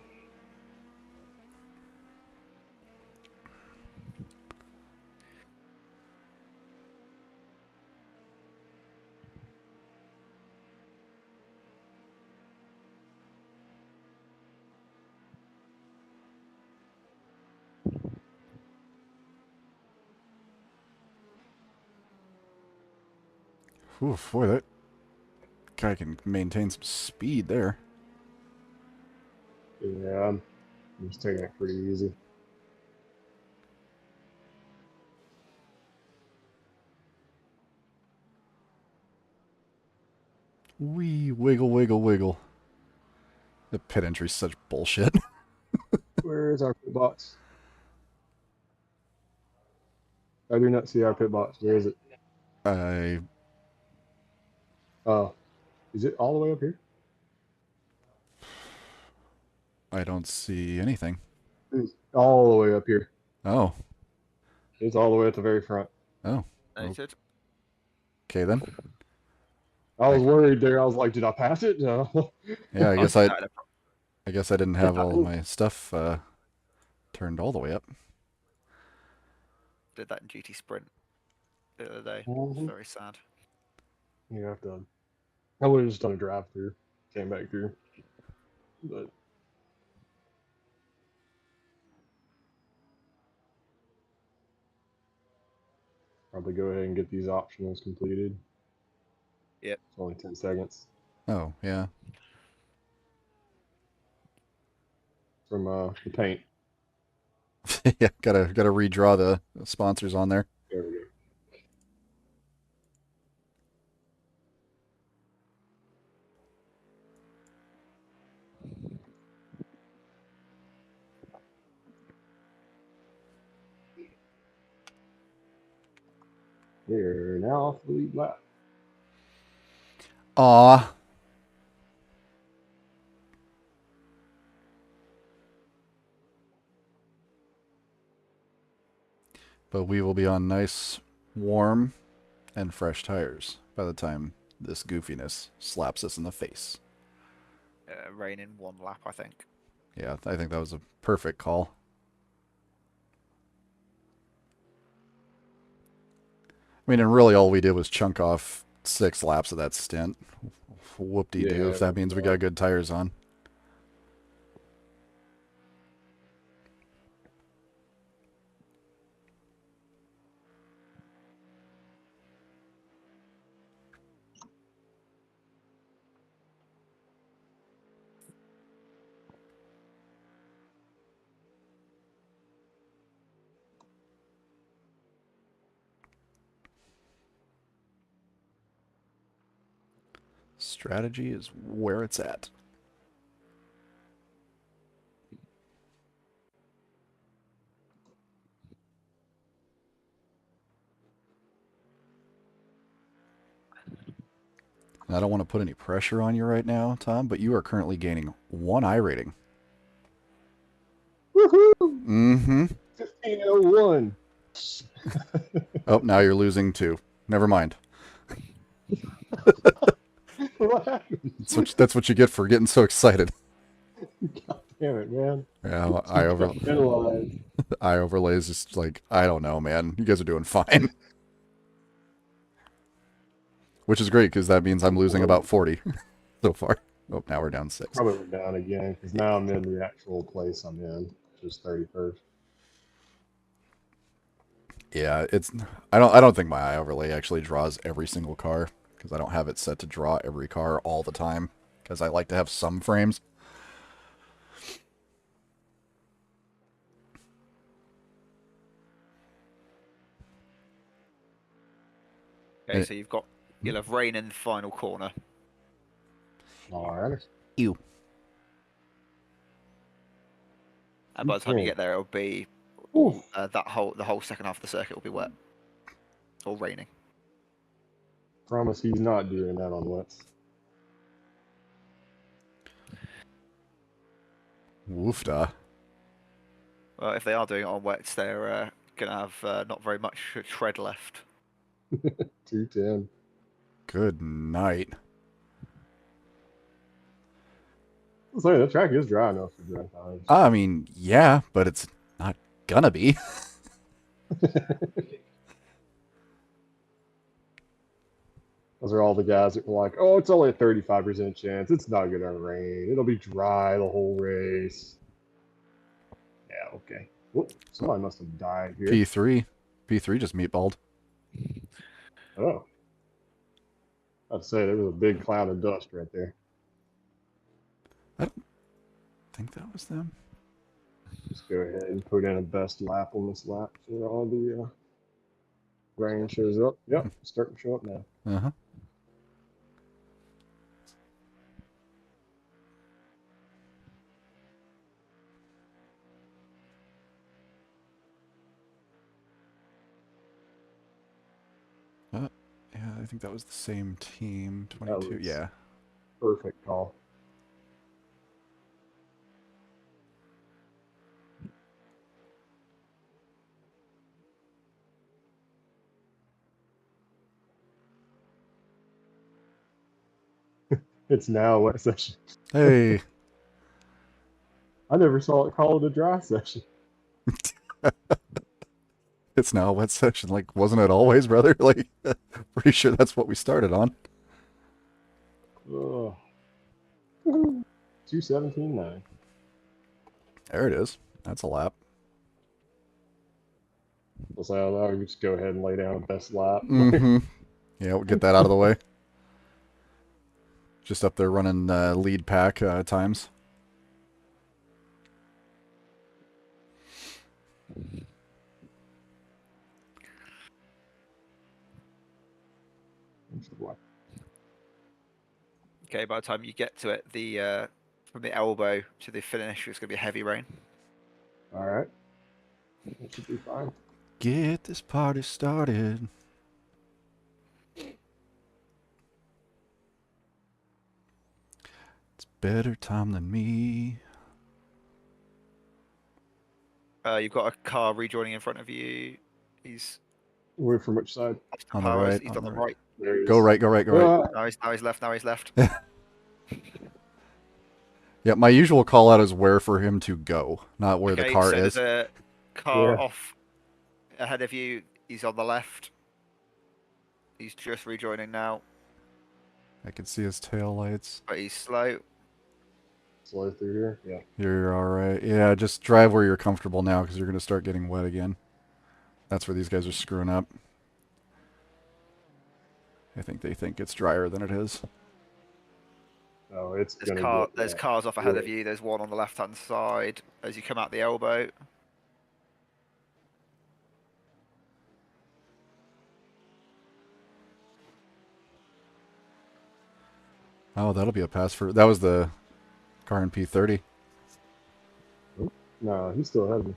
Oof, boy, that guy can maintain some speed there. Yeah, I'm just taking it pretty easy. Wee, wiggle, wiggle, wiggle. The pit entry's such bullshit. Where is our pit box? I do not see our pit box. Where is it? I Oh, is it all the way up here? don't see anything. It's all the way up here. Oh, It's all the way at the very front. oh. Noted. Okay then. I was worried there. I was like, did I pass it? No. Yeah, I Oh, guess no, I no, I guess I didn't have all of my stuff turned all the way up. did that in GT Sprint the other day. It's Mhm. very sad. You have to. I would have just done a drive through, came back through, but probably go ahead and get these optionals completed. Yep. It's only 10 seconds Oh, yeah. from the paint. Yeah, gotta redraw the sponsors on there. There we go. We're now off the lead lap. Aw. But we will be on nice, warm, and fresh tires by the time this goofiness slaps us in the face. Rain in 1 lap, I think. Yeah, I think that was a perfect call. I mean, and really all we did was chunk off 6 laps of that stint. Whoop-de-doo, Yeah, if that means we got good tires on. Strategy is where it's at. And I don't want to put any pressure on you right now, Tom, but you are currently gaining 1 I rating. Woohoo! Mm-hmm. 1501. Oh, now you're losing 2. Never mind. What happened? That's what you get for getting so excited. God damn it, man. Yeah, Penalized. I overlays just like, I don't know, man. You guys are doing fine. Which is great because that means I'm losing about 40 so far. Oh, now we're down 6. Probably went down again because now I'm in the actual place I'm in, which is 31st. Yeah, I don't think my eye overlay actually draws every single car because I don't have it set to draw every car all the time because I like to have some frames. Okay, so you'll have rain in the final corner. All right. Ew. And by the time you Okay. get there, it'll be Oof. the whole second half of the circuit will be wet or raining. Promise he's not doing that on wets. Woofda. Well, if they are doing it on wets, they're gonna have not very much tread left. 210. Good night. I'm saying the track is dry enough for dry times. I mean, yeah, but it's not gonna be. Those are all the guys that were like, oh, it's only a 35% chance. It's not going to rain. It'll be dry the whole race. Yeah, okay. Whoop, somebody must have died here. P3 just meatballed. Oh. I'd say there was a big cloud of dust right there. I think that was them. Just go ahead and put in a best lap on this lap so all the rain shows up. Yep, starting to show up now. Uh-huh. Yeah, I think that was the same team. 22. was- Yeah. Perfect call. It's now a wet session. Hey. I never saw it called a dry session. It's now a wet session. Like, wasn't it always, brother? Like, pretty sure that's what we started on. Ugh. 2:17.9. There it is. That's a lap. So I don't know. You just go ahead and lay down a best lap. Mm-hmm. Yeah, we'll get that out of the way. Just up there running lead pack times. Okay, by the time you get to it, the from the elbow to the finish, it's going to be a heavy rain. All right. That should be fine. Get this party started. It's better time than me. You've got a car rejoining in front of you. He's Wait, from which side? On the powers, right, He's on on the the right. right. There he Go is. right, go right, go right. Now he's left. Now he's left. Yeah, my usual call out is where for him to go, not where the Okay, car so is. there's a car Yeah. off ahead of you. He's on the left. He's just rejoining now, I can see his tail lights. but he's slow. Slow through here. Yeah. You're alright. Yeah, just drive where you're comfortable now because you're going to start getting wet again. That's where these guys are screwing up. I think they think it's drier than it is. Oh, it's There's gonna get. there's yeah. cars off ahead of Right. you. There's one on the left-hand side as you come out the elbow. Oh, that'll be a pass for... That was the car in P30. No, he's still ahead of me.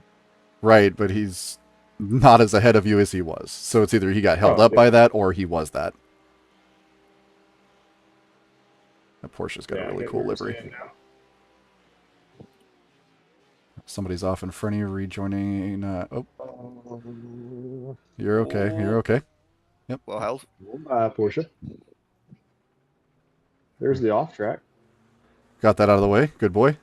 Right, but he's not as ahead of you as he was. So it's either he got held Oh, up yeah. by that or he was that. That Porsche's got Yeah, a I really get cool what you're livery. saying now. Somebody's off in front of you, rejoining. Oh, Uh, you're okay. You're okay. Well held. Bye, Porsche. There's the off track. Got that out of the way. Good boy.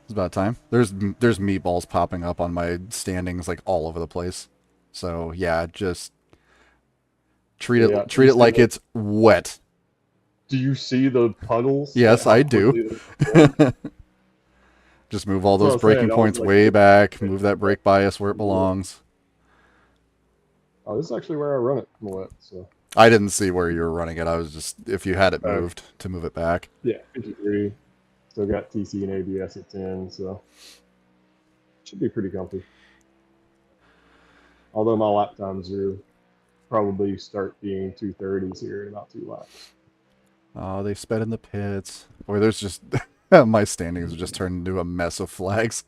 It's about time. There's meatballs popping up on my standings like all over the place. So yeah, just treat Yeah, it treat it like it's wet. Do you see the puddles? Yes, Like, how I do. quickly they- Just move all That's what those I'm saying, braking I was points like- way back. Move that brake bias where it belongs. Oh, this is actually where I run it from wet. So I didn't see where you were running it. I was just if you had it moved to move it back. yeah, 53. Still got TC and ABS at 10, so should be pretty comfy. Although my lap times are probably start being 2:30s here in about 2 laps. Oh, they sped in the pits. Boy, there's just my standings have just turned into a mess of flags.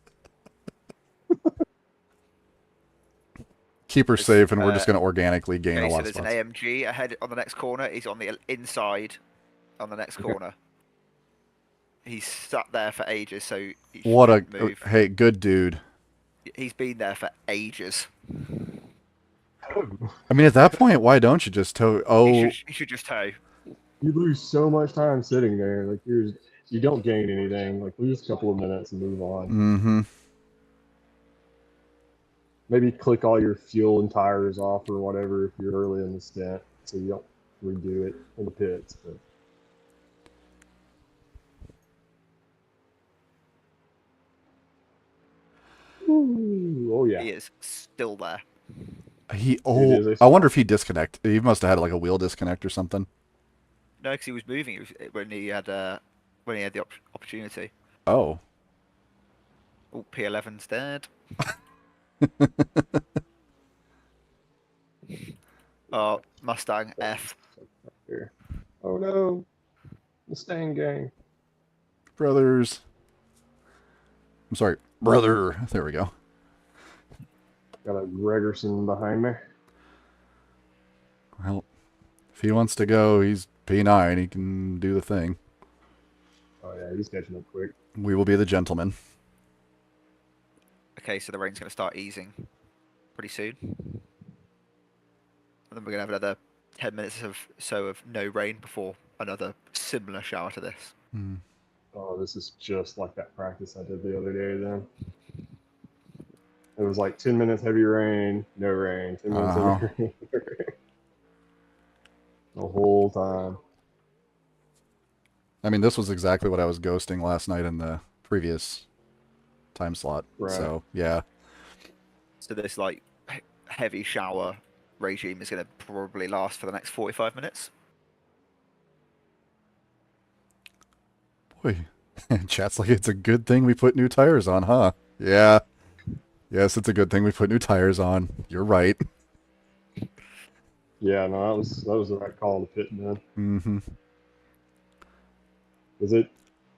Keep her safe, and we're just going to organically gain Okay, a so lot of there's an spots. AMG ahead on the next corner. He's on the inside on the next corner. He's sat there for ages, so he What a shouldn't move. hey, good dude. He's been there for ages. I mean, at that point, why don't you just tow? Oh, He should just tow. You lose so much time sitting there. Like you don't gain anything. Like lose a couple of minutes and move on. mm-hmm. Maybe click all your fuel and tires off or whatever if you're early in the stint, so you don't redo it in the pits. But ooh, oh yeah. He is still there. He It is a I wonder if he disconnect. He must have had like a wheel disconnect or something. No, because he was moving. When he had the opportunity. Oh. Oh, P11's dead. Oh, Mustang F. Here. Oh no, Mustang gang. Brothers. I'm sorry, brother. There we go. Got a Gregerson behind me. Well, if he wants to go, he's P9. He can do the thing. Oh yeah, he's catching up quick. We will be the gentlemen. Okay, so the rain's going to start easing pretty soon. And then we're going to have another 10 minutes of no rain before another similar shower to this. Hmm. Oh, this is just like that practice I did the other day then. It was like 10 minutes heavy rain, no rain, 10 minutes Uh-huh. heavy rain, no rain. The whole time. I mean, this was exactly what I was ghosting last night in the previous time slot. Right. So, yeah. So this like heavy shower regime is going to probably last for the next 45 minutes. Boy, chat's like, it's a good thing we put new tires on, huh? Yeah. Yes, it's a good thing we put new tires on. You're right. Yeah, no, that was the right call to pit, man. Mm-hmm. Because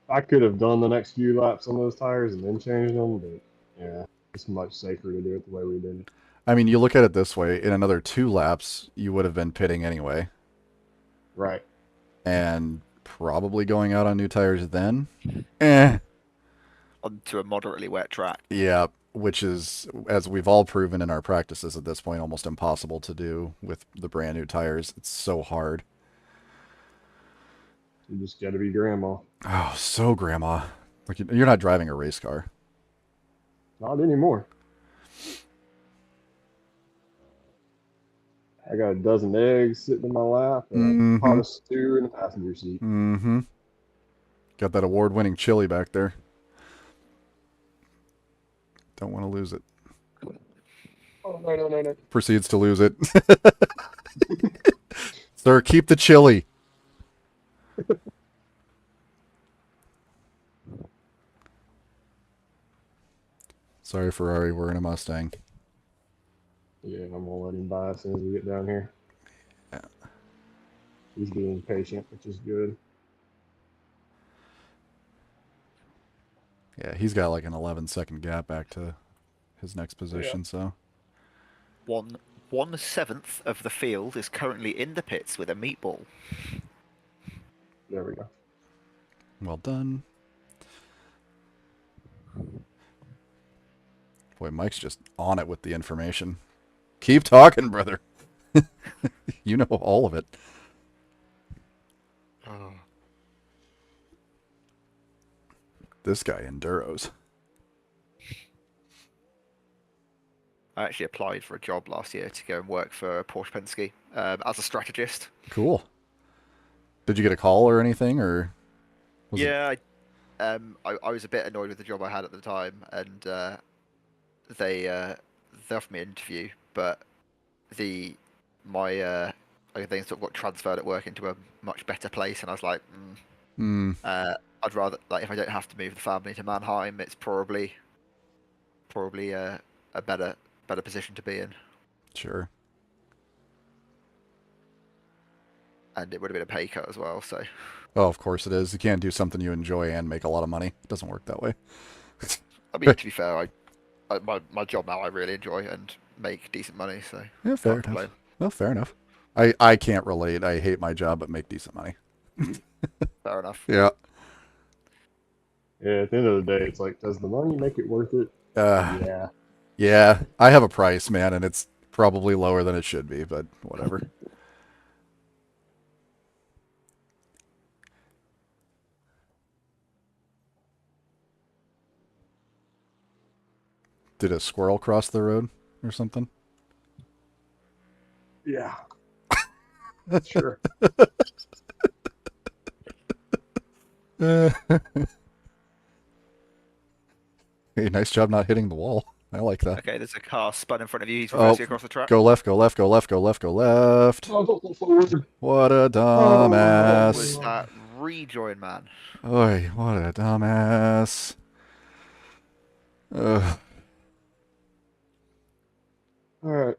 I could have done the next few laps on those tires and then changed them, but yeah, it's much safer to do it the way we did it. I mean, you look at it this way. In another 2 laps, you would have been pitting anyway. Right. And probably going out on new tires then. Eh. Onto a moderately wet track. Yeah, which is, as we've all proven in our practices at this point, almost impossible to do with the brand new tires. It's so hard. You just got to be grandma. Oh, so grandma. Like, you're not driving a race car. Not anymore. I got a dozen eggs sitting in my lap, and a pot of stew in the passenger seat. Mm-hmm. Got that award-winning chili back there. Don't want to lose it. Oh, no. Proceeds to lose it. Sir, keep the chili. Sorry, Ferrari, we're in a Mustang. Yeah, I'm gonna let him by as soon as we get down here. Yeah. He's being patient, which is good. Yeah, he's got like an 11-second gap back to his next position, so. 1/7 of the field is currently in the pits with a meatball. There we go. Well done. Boy, Mike's just on it with the information. Keep talking, brother. You know all of it. Oh. This guy enduros. I actually applied for a job last year to go and work for Porsche Penske as a strategist. Cool. Did you get a call or anything, or? Yeah, I was a bit annoyed with the job I had at the time, and they offered me an interview, but my thing sort of got transferred at work into a much better place, and I was like, I'd rather, like, if I don't have to move the family to Mannheim, it's probably a better position to be in. Sure. And it would have been a pay cut as well, so. Oh, of course it is. You can't do something you enjoy and make a lot of money. It doesn't work that way. I mean, to be fair, my job now I really enjoy and make decent money, so. Yeah, fair can't enough. complain. Well, fair enough. I can't relate. I hate my job, but make decent money. Fair enough. Yeah. Yeah, at the end of the day, it's like, does the money make it worth it? Yeah. Yeah, I have a price, man, and it's probably lower than it should be, but whatever. Did a squirrel cross the road or something? Yeah. Sure. Hey, nice job not hitting the wall. I like that. Okay, there's a car spun in front of you. He's Oh, reversing across the track. go left, go left, go left, go left, go left. Oh, go forward. What a What was dumbass. that rejoin, man? Oy, what a dumbass. Ugh. All right.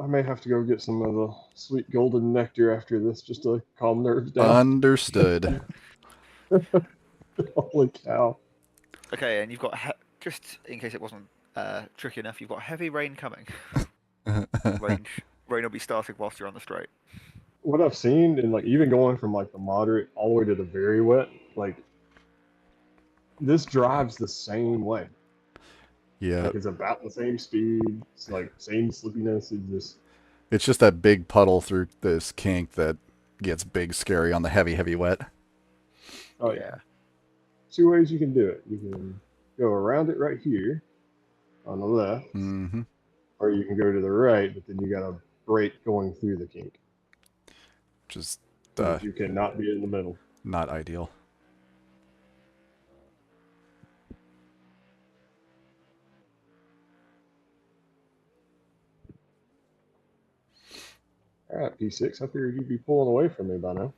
I may have to go get some of the sweet golden nectar after this just to calm nerves down. Understood. Holy cow. Okay, and you've got just in case it wasn't tricky enough, you've got heavy rain coming. Rain will be starting whilst you're on the straight. What I've seen, and like even going from like the moderate all the way to the very wet, like this drives the same way. Yeah, Like it's about the same speed. It's like same slippiness. it's just that big puddle through this kink that gets big scary on the heavy wet. Oh yeah. Two ways you can do it. You can go around it right here on the left, Mm-hmm. or you can go to the right, but then you got a break going through the kink. Just You cannot be in the middle. not ideal. All right, P6. I figured you'd be pulling away from me by now.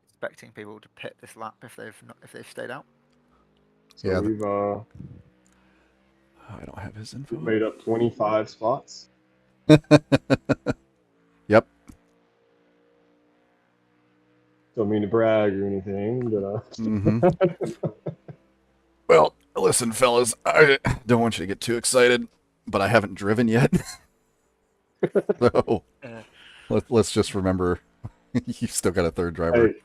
Expecting people to pit this lap if they've stayed out. So Yeah, we've I don't have his info. made up 25 spots. Yep. Don't mean to brag or anything, but Mm-hmm. Well, listen, fellas, I don't want you to get too excited, but I haven't driven yet. So let's just remember you still got a third driver. hey,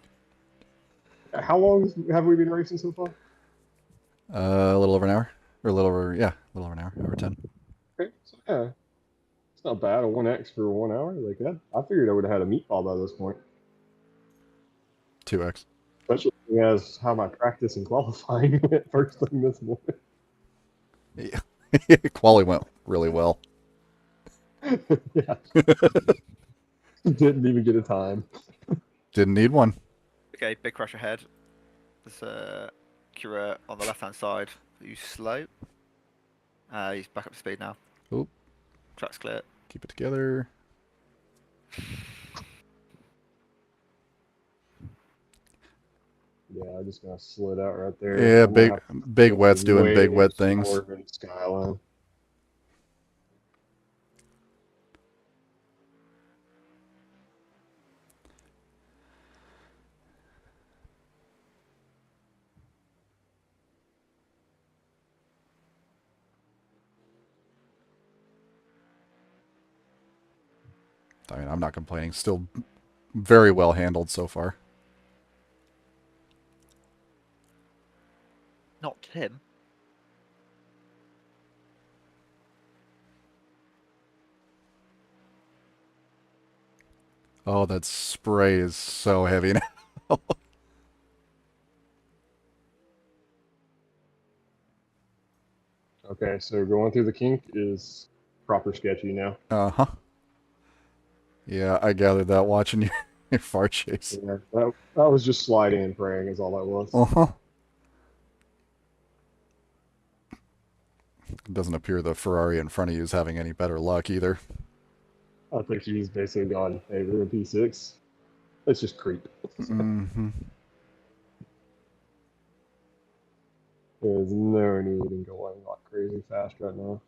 how long have we been racing so far? A little over an hour, or a little over a little over an hour, hour 10. Okay, so yeah, it's not bad. A 1x for 1 hour like that. I figured I would have had a meatball by this point, 2x. especially as how my practice and qualifying went first thing this morning. Yeah. Quali went really well. Yeah, didn't even get a time. Didn't need one. Okay, big crash ahead. There's a Cura on the left-hand side who's slow. He's back up to speed now. Oop. Track's clear. Keep it together. Yeah, I just got slid out right there. Yeah, I'm gonna big wet's doing way big wet things. slower than Skyline. I mean, I'm not complaining. Still very well handled so far. Not him. Oh, that spray is so heavy now. Okay, so going through the kink is proper sketchy now. Uh-huh. Yeah, I gathered that watching your far chase. Yeah, that was just sliding and praying is all that was. Uh-huh. It doesn't appear the Ferrari in front of you is having any better luck either. I think she's basically gone, hey, we're in P6. Let's just creep. Mm-hmm. There's no need in going like crazy fast right now.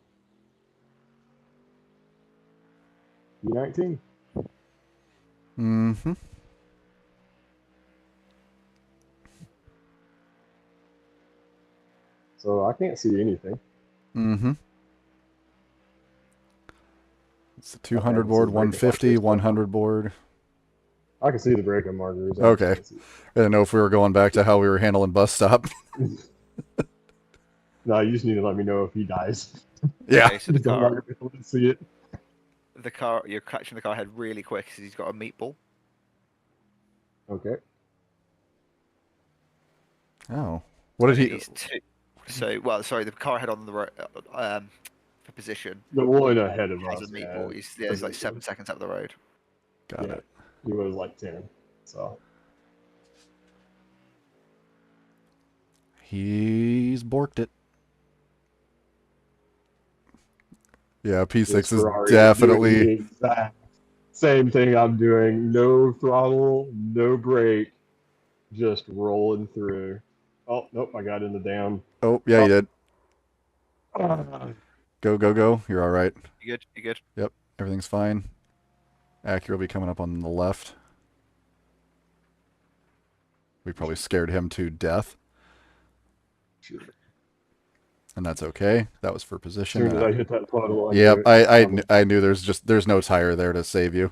P19. Mm-hmm. So I can't see anything. Mm-hmm. It's the 200 Okay, board, so 150, 100 board. I can see the braking markers. Okay. I didn't know if we were going back to how we were handling bus stop. No, you just need to let me know if he dies. Yeah. Okay, so the I'm not car, gonna be able to see it. you're catching the car ahead really quick because he's got a meatball. Okay. Oh. What did he... He's two. So, well, sorry, the car ahead on the right, for position. The one ahead of Ahead us. of me, Yeah, he's like 7 seconds up the road. Got yeah, it. he was like 10. So He's borked it. Yeah, this P6 is Ferrari is doing definitely. the exact same thing I'm doing. No throttle, no brake, just rolling through. Oh nope, I got in the dam. Oh, yeah, you did. Ah. Go, go, go. You're all right. You good? You good? Yep, everything's fine. Acura will be coming up on the left. We probably scared him to death, Sure. and that's okay. That was for As position. soon as I hit that puddle, I knew Yep, it was coming. I knew there's no tire there to save you.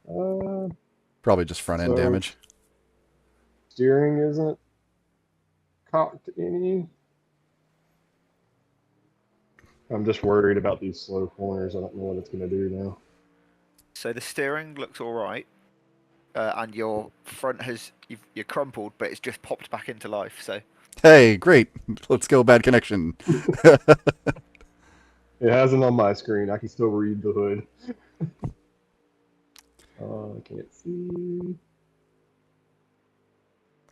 Uh, Probably just front end so damage. steering isn't cocked any. I'm just worried about these slow corners. I don't know what it's going to do now. So the steering looks all right, and your front you're crumpled, but it's just popped back into life. So Hey, great. Let's go. Bad connection. It hasn't on my screen. I can still read the hood. I can't see.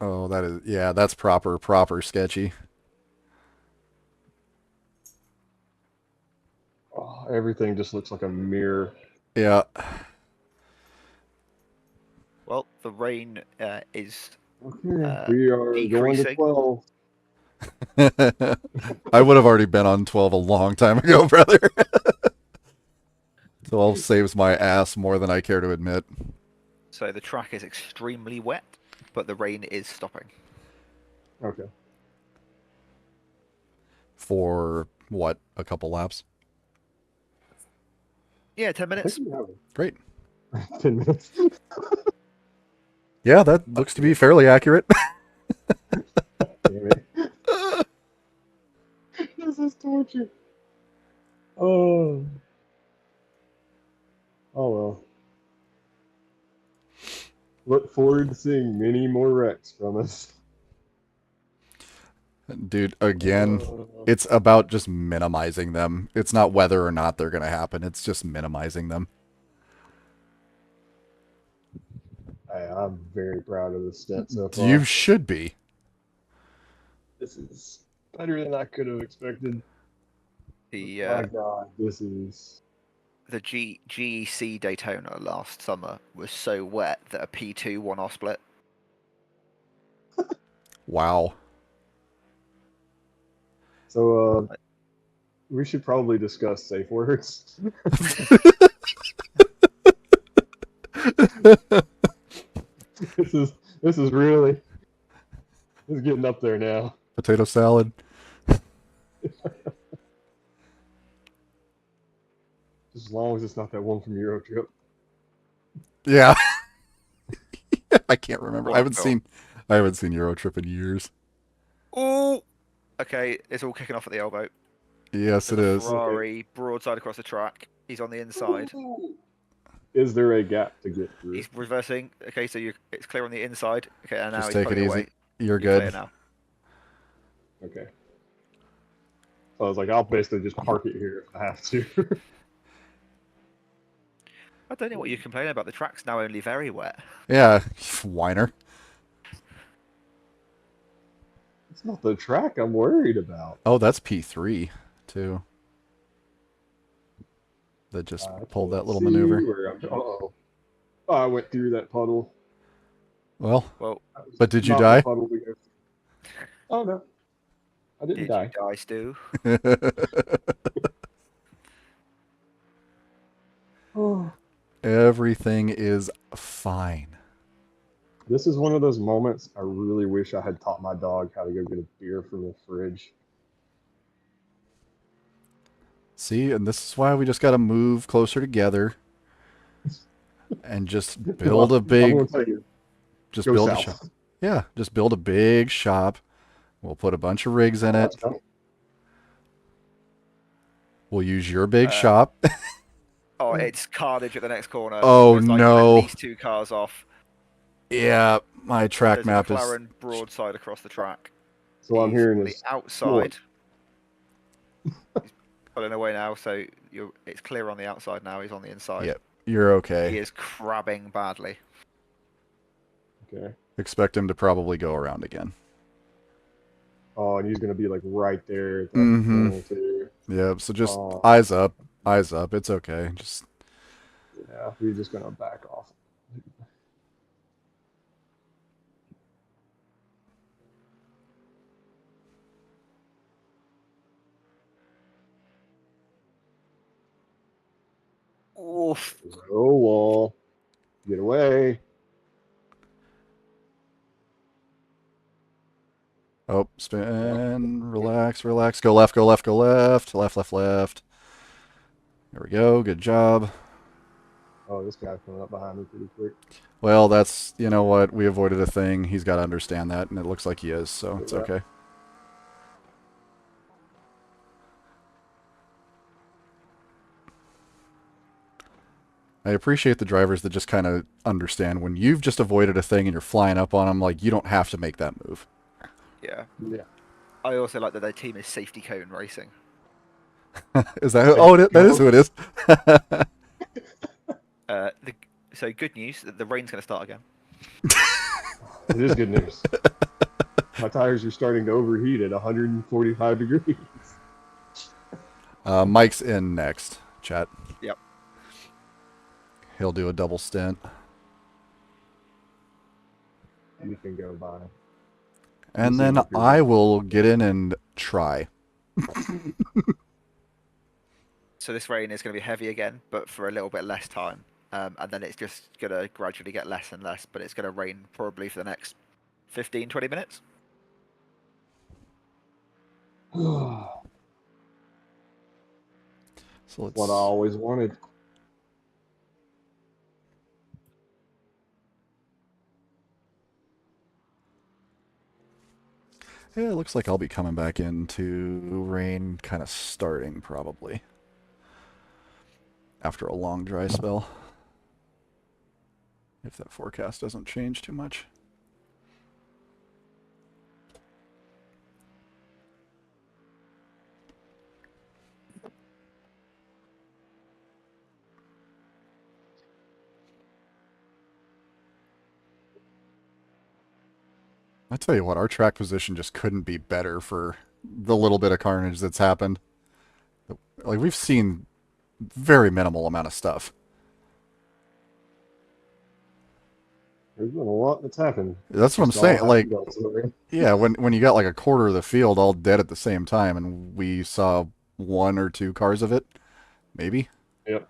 Oh, that's proper sketchy. Oh, everything just looks like a mirror. Yeah. well, the rain is Okay, we are going to decreasing. 12. I would have already been on 12 a long time ago, brother. 12 saves my ass more than I care to admit. So the track is extremely wet, but the rain is stopping. Okay. For what? A couple laps? Yeah, 10 I minutes. think we have Great. 10 minutes. Yeah, that looks to be fairly accurate. Damn it. This is torture. Oh. Oh well. Look forward to seeing many more wrecks from us. Dude, again, Uh, it's about just minimizing them. It's not whether or not they're going to happen. It's just minimizing them. I'm very proud of this stint so far. You should be. This is better than I could have expected. The My God, this is. the GEC Daytona last summer was so wet that a P2 won our split. Wow. So, we should probably discuss safe words. This is really this is getting up there now. Potato salad. Just as long as it's not that one from Euro Trip. Yeah. I can't remember. What I haven't film? seen Eurotrip in years. Oh, okay. It's all kicking off at the elbow. Yes, it There's a is. Ferrari broadside across the track. He's on the inside. Is there a gap to get through? He's reversing. Okay, so it's clear on the inside. Okay, and now Just he's take it pulling easy. away. You're You're good. clear now. Okay. So I was like, I'll basically just park it here if I have to. I don't know what you're complaining about. The track's now only very wet. Yeah, whiner. It's not the track I'm worried about. Oh, that's P3 too. That just I pulled that can't little see maneuver. where uh-oh. Oh, I went through that puddle. Well, Well, That was but did you not the die? puddle to go through. Oh no, I didn't did die. you die, Stu? Oh. Everything is fine. This is one of those moments I really wish I had taught my dog how to go get a beer from the fridge. See, and this is why we just got to move closer together and just build a I'm big, gonna tell you, just go build a south. shop. Yeah, just build a big shop. We'll put a bunch of rigs in it. We'll use your big shop. Oh, it's carnage at the next corner. Oh, There's like no. at least 2 cars off. Yeah, my track There's map a is. McLaren broadside across the track. So I'm He's hearing on the is outside. He's pulling away now, so it's clear on the outside now. He's on the inside. Yep, you're He okay. is crabbing badly. Okay. Expect him to probably go around again. Oh, and he's gonna be like right there at that Mm-hmm. corner too. Yep, so just Oh, eyes up. Eyes up. It's okay. Just yeah, he's just gonna back off. Oof. Oh, wall. Get away. oh, spin, relax, relax. Go left, go left, go left. Left, left, left. There we go. Good job. Oh, this guy's coming up behind me pretty quick. Well, that's, you know what? We avoided a thing. He's got to understand that, and it looks like he is, so it's Yeah. okay. I appreciate the drivers that just kind of understand when you've just avoided a thing and you're flying up on them, like, you don't have to make that move. Yeah. Yeah. I also like that their team is safety cone racing. Is that who? Oh, that is who it is. So good news, the rain's going to start again. It is good news. My tires are starting to overheat at 145 degrees. Mike's in next, chat. Yep. He'll do a double stint. You can go by. And This then is a good I one. will get in and try. So this rain is going to be heavy again, but for a little bit less time. And then it's just going to gradually get less and less, but it's going to rain probably for the next 15, 20 minutes. So let's... What I always wanted. Yeah, it looks like I'll be coming back into rain kind of starting probably. After a long dry spell. If that forecast doesn't change too much. I tell you what, our track position just couldn't be better for the little bit of carnage that's happened. Like, we've seen very minimal amount of stuff. There's been a lot that's happened. That's what I'm Just all saying. happened Like, on Sunday. yeah, when you got like a quarter of the field all dead at the same time, and we saw one or two cars of it, maybe. Yep.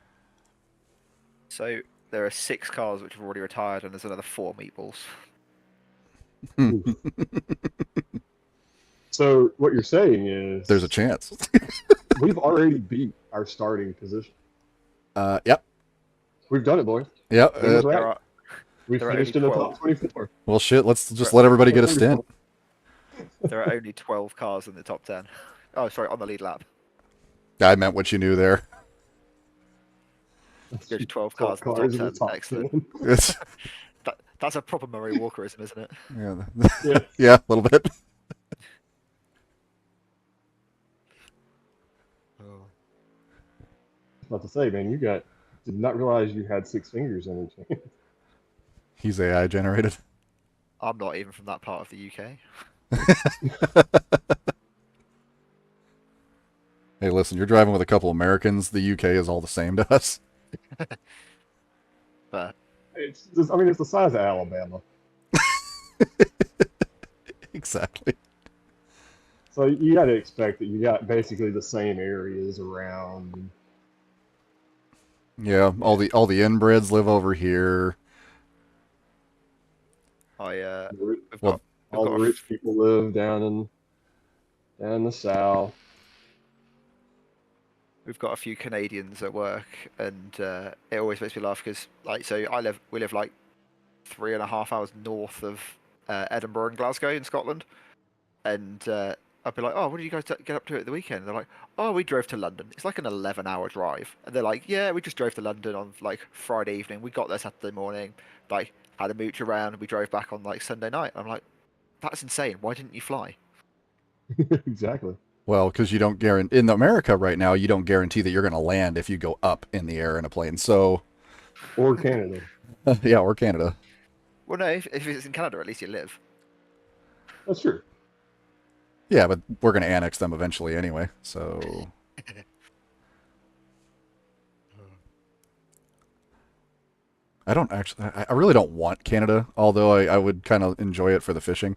So there are 6 cars which have already retired, and there's another 4 meatballs. So what you're saying is There's a chance. we've already beat our starting position. Yep. We've done it, boys. Yep. It was There right. are We there are finished only in the 12. top 24. Well, shit. Let's just let everybody get a stint. There are only 12 cars in the top 10. Oh, sorry, on the lead lap. I meant what you knew there. There's 12 cars in the Cars top in 10. Excellent. 10. It's That's a proper Murray Walkerism, isn't it? yeah, Yeah. yeah, a little bit. About to say, man, did not realize you had 6 fingers in each hand. He's AI generated. I'm not even from that part of the UK. Hey, listen, you're driving with a couple Americans. The UK is all the same to us. But It's just, it's the size of Alabama. Exactly. So you got to expect that you got basically the same areas around. Yeah, all the inbreds live over here. we've Well, got we've All got the a rich people live down in the south. we've got a few Canadians at work, and it always makes me laugh because we live like 3.5 hours north of Edinburgh and Glasgow in Scotland, and I'd be like, oh, what did you guys get up to at the weekend? And they're like, oh, we drove to London. It's like an 11-hour drive, and they're like, yeah, we just drove to London on like Friday evening. We got there Saturday morning, like had a mooch around, and we drove back on like Sunday night. I'm like, that's insane. Why didn't you fly? Exactly. Well, because you don't guarantee in America right now, you don't guarantee that you're going to land if you go up in the air in a plane. So, Or Canada. yeah, or Canada. Well, no, if it's in Canada, at least you live. That's true. Yeah, but we're going to annex them eventually anyway. So, I don't actually, I really don't want Canada, although I would kind of enjoy it for the fishing.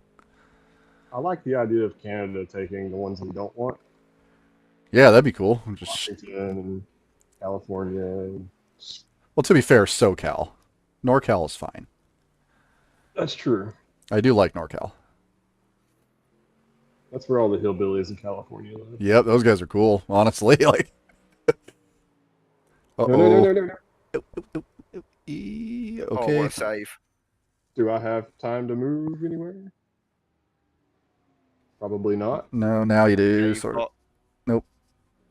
I like the idea of Canada taking the ones we don't want. Yeah, that'd be cool. Just, Washington and California. And... well, to be fair, SoCal. NorCal is fine. That's true. I do like NorCal. That's where all the hillbillies in California live. Yep, those guys are cool, honestly. Like, No, no, no, uh-oh. no, no, no. Oh, Okay. what a save! Do I have time to move anywhere? Probably not. No, now you Yeah, do. you've Sort of. got Nope.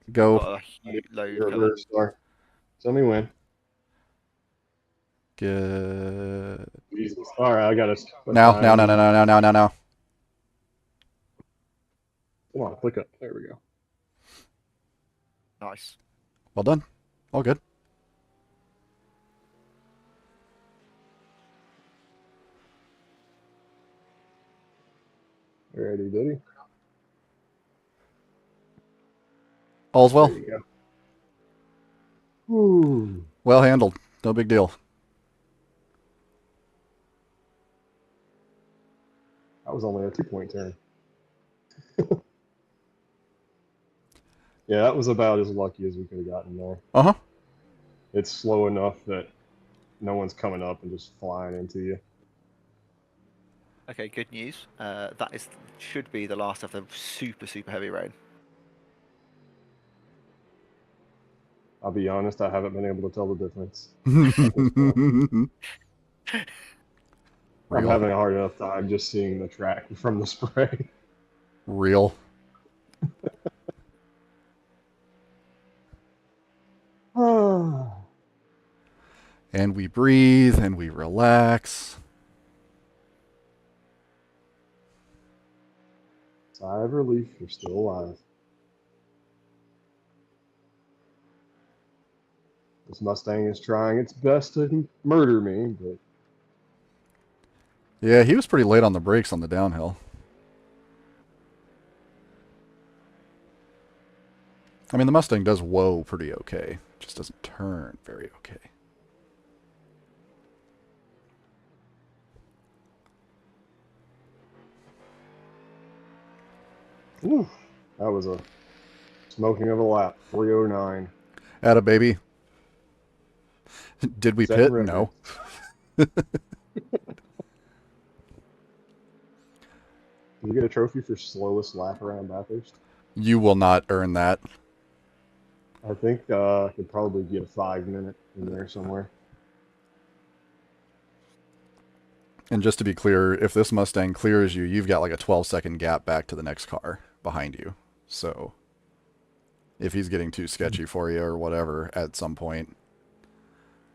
you've Go. got a huge load You're a coming. bird star. Tell me when. Good. Jesus. All right, I got it. Now, now, no, no, no, no, no, no, no. Come on, click up. There we go. Nice. Well done. All good. Alrighty, Diddy. All's well. There you go. Ooh. Well handled. No big deal. That was only a 2-point turn. Yeah, that was about as lucky as we could have gotten there. Uh-huh. It's slow enough that no one's coming up and just flying into you. Okay, good news. That should be the last of the super heavy rain. I'll be honest, I haven't been able to tell the difference. I'm Real. having a hard enough time just seeing the track from the spray. Real. And we breathe and we relax. Sigh of relief, you're still alive. This Mustang is trying its best to murder me, but Yeah, he was pretty late on the brakes on the downhill. I mean, the Mustang does whoa pretty okay. Just doesn't turn very okay. whew, that was a smoking of a lap. 309. Atta baby. Did we Second pit? record. No. Did you get a trophy for slowest lap around Bathurst? You will not earn that. I think I could probably get a 5-minute in there somewhere. And just to be clear, if this Mustang clears you, you've got like a 12-second gap back to the next car behind you. So if he's getting too sketchy for you or whatever at some point,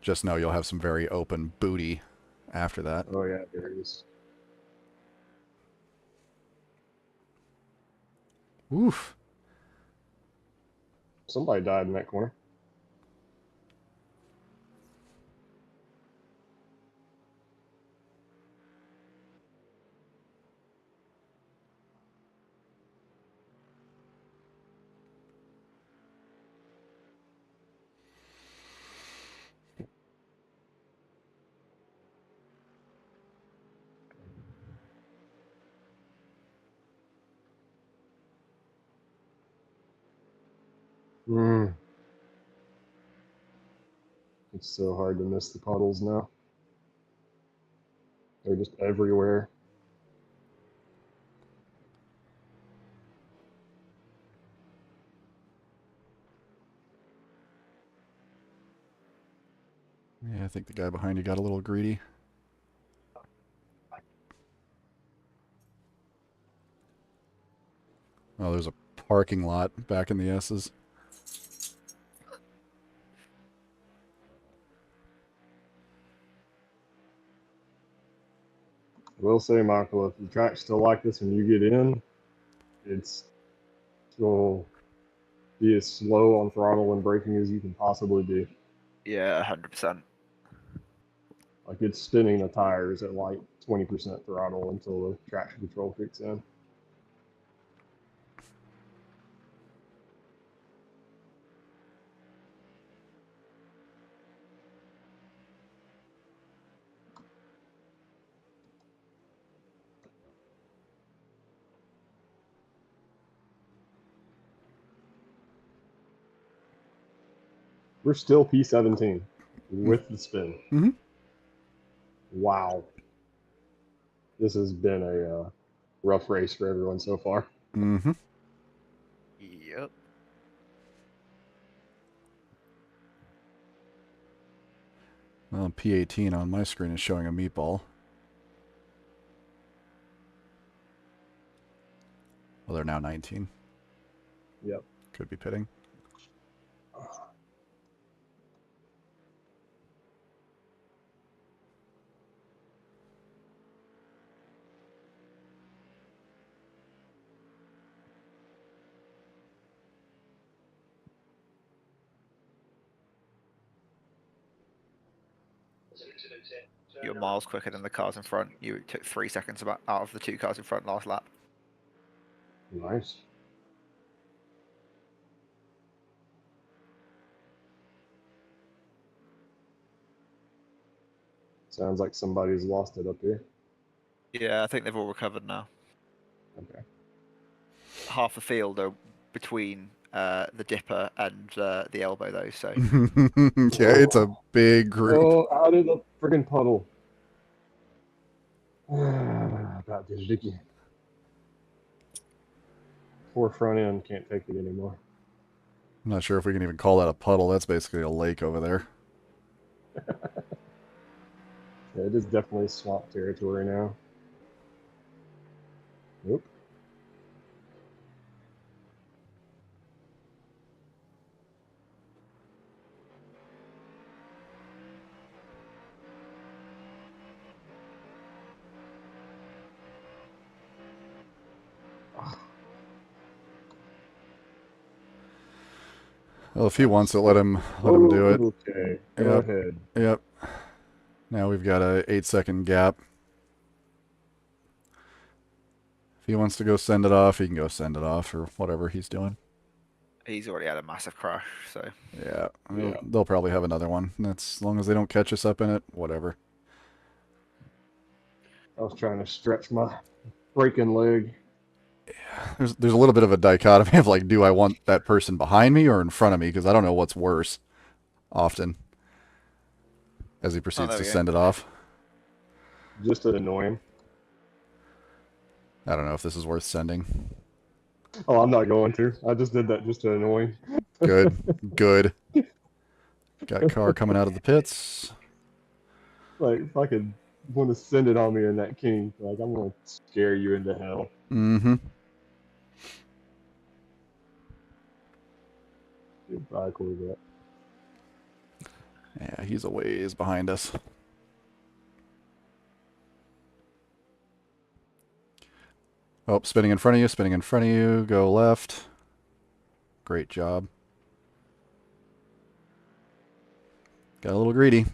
just know you'll have some very open booty after that. Oh yeah, there it is. Oof. Somebody died in that corner. Mm. It's so hard to miss the puddles now. They're just everywhere. Yeah, I think the guy behind you got a little greedy. Oh, there's a parking lot back in the S's. I will say, Michael, if the track's still like this when you get in, It's will be as slow on throttle and braking as you can possibly be. Yeah, 100%. Like it's spinning the tires at like 20% throttle until the traction control kicks in. We're still P17 with the spin. Mm-hmm. Wow. This has been a rough race for everyone so far. Mm-hmm. Yep. Well, P18 on my screen is showing a meatball. Well, they're now 19. Yep. Could be pitting. You're miles quicker than the cars in front. You took 3 seconds out of the 2 cars in front last lap. Nice. Sounds like somebody's lost it up here. Yeah, I think they've all recovered now. Okay. Half the field are between the dipper and the elbow, though. So Yeah, it's a big group. Oh, out of the friggin' puddle. About did it again. Poor front end can't take it anymore. I'm not sure if we can even call that a puddle. That's basically a lake over there. Yeah, it is definitely swamp territory now. Nope. Well, if he wants it, let him do it. Okay, go Yep. ahead. Yep. Now we've got a 8-second gap. If he wants to go send it off, he can go send it off or whatever he's doing. he's already had a massive crash. So Yeah, Yeah. they'll probably have another one. That's as long as they don't catch us up in it, whatever. I was trying to stretch my breaking leg. There's a little bit of a dichotomy of like, do I want that person behind me or in front of me? Because I don't know what's worse. Often, as he proceeds there to we go. send it off. Just to annoy him. I don't know if this is worth sending. Oh, I'm not going to. I just did that just to annoy him. Good, good. Got a car coming out of the pits. Like, if I could want to send it on me in that king, like, I'm going to scare you into hell. Mm-hmm. Goodbye, Corvette. Yeah, he's a ways behind us. Oh, spinning in front of you, spinning in front of you. Go left. Great job. Got a little greedy.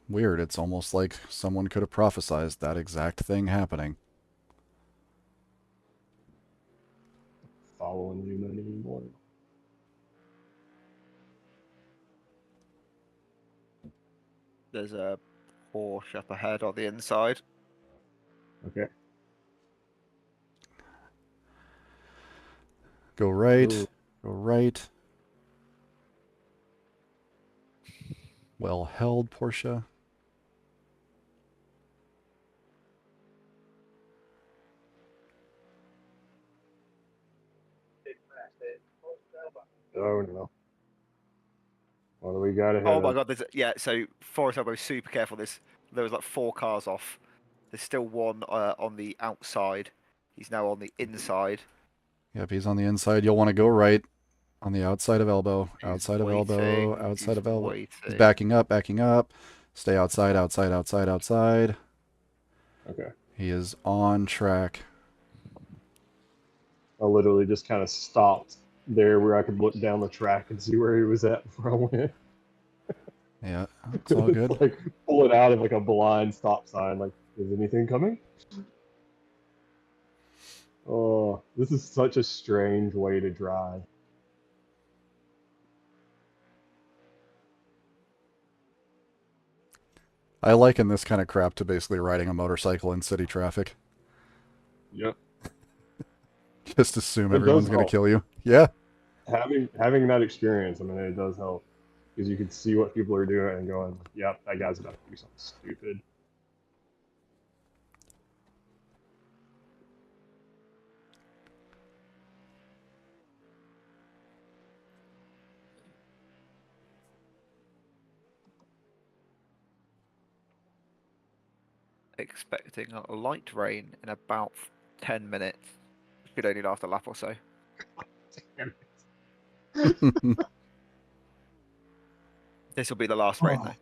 Weird, it's almost like someone could have prophesized that exact thing happening. Following you anymore. there's a Porsche up ahead on the inside. Okay. Go right. Ooh. Go right. Well held, Porsche. Oh, no. What do we got ahead Oh my of? god! So Forest Elbow, super careful. There was like 4 cars off. There's still one on the outside. He's now on the inside. Yep, he's on the inside. You'll want to go right on the outside of elbow. He's Outside of elbow. waiting, Outside he's of elbow. waiting. He's backing up, backing up. Stay outside, outside, outside, outside. Okay. He is on track. I literally just kind of stopped there where I could look down the track and see where he was at before I went. Yeah, it's all good. Like pull it out of like a blind stop sign. Like, is anything coming? Oh, this is such a strange way to drive. I liken this kind of crap to basically riding a motorcycle in city traffic. Yep. Just assume It does everyone's going to help. kill you. Yeah. Having that experience, I mean, it does help because you can see what people are doing and going, "Yep, that guy's about to do something stupid." Expecting a light rain in about 10 minutes. Could only last a lap or so. Damn Yeah, This will be the last rain though.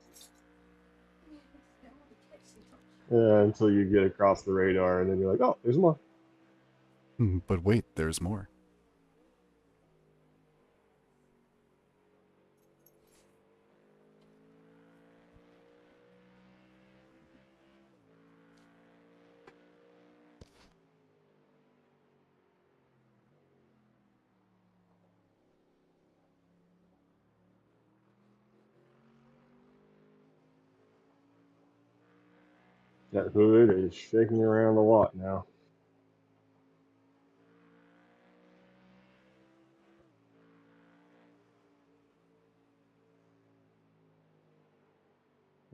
Yeah, until you get across the radar, and then you're like, "Oh, there's more." but wait, there's more. That hood is shaking around a lot now.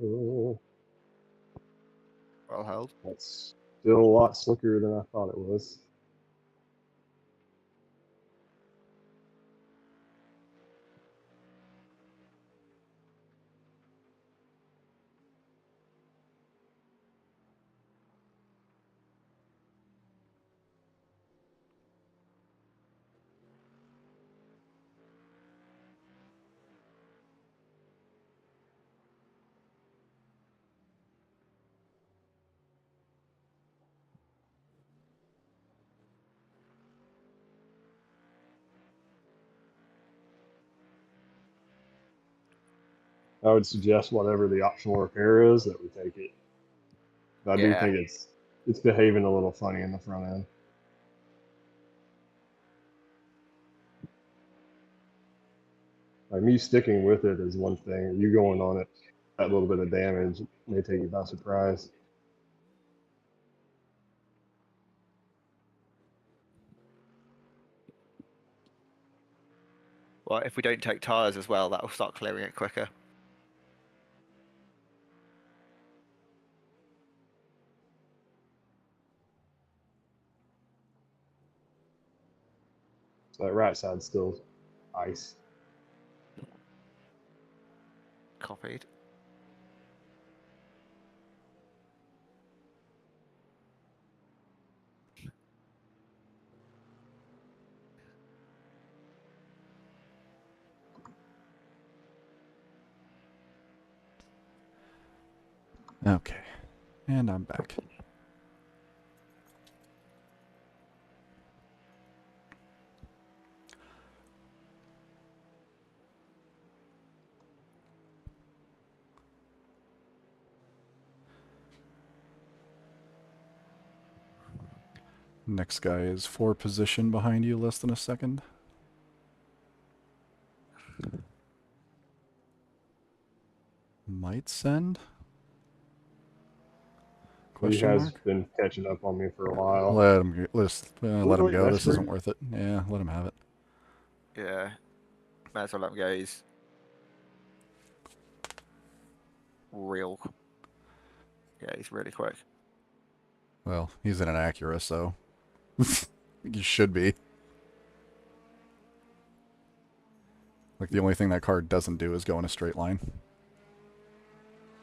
Oh, Well held. that's still a lot slicker than I thought it was. I would suggest whatever the optional repair is that we take it. But I do Yeah. think it's behaving a little funny in the front end. Like me sticking with it is one thing. You going on it, that little bit of damage may take you by surprise. Well, if we don't take tyres as well, that will start clearing it quicker. So that right side's still ice. Copied. Okay. And I'm back. Next guy is 4 position behind you, less than a second. Might send? He Question has mark? been catching up on me for a while. Let him let him Wait, go. that's This isn't free. worth it. Yeah, let him have it. Yeah. May as well let him go. He's real. Yeah, he's really quick. Well, he's in an Acura, so he should be. Like the only thing that car doesn't do is go in a straight line.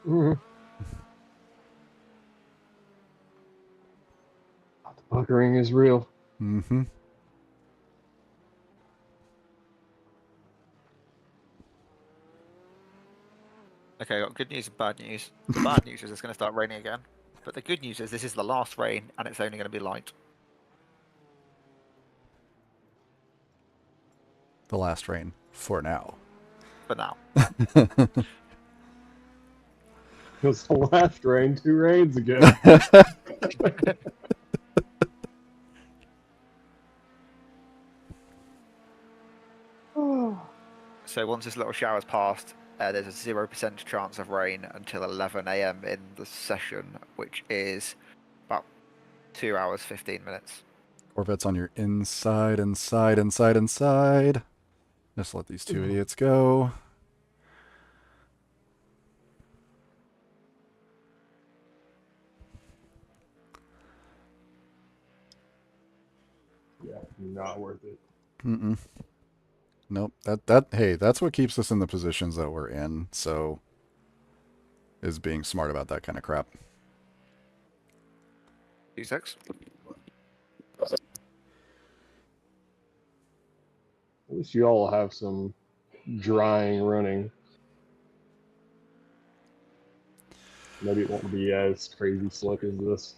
The bunkering is real. Mm-hmm. Okay, I got good news and bad news. The bad news is it's going to start raining again. But the good news is this is the last rain, and it's only going to be light The last rain for now. for now. It was the last rain 2 rains ago. So once this little shower's passed, there's a 0% chance of rain until 11 a.m. in the session, which is about 2 hours 15 minutes. Corvette's on your inside. Just let these two idiots go. Yeah, not worth it. Mm-mm. Nope. Hey, that's what keeps us in the positions that we're in. So, is being smart about that kind of crap. 2-6. At least you all have some drying running. Maybe it won't be as crazy slick as this.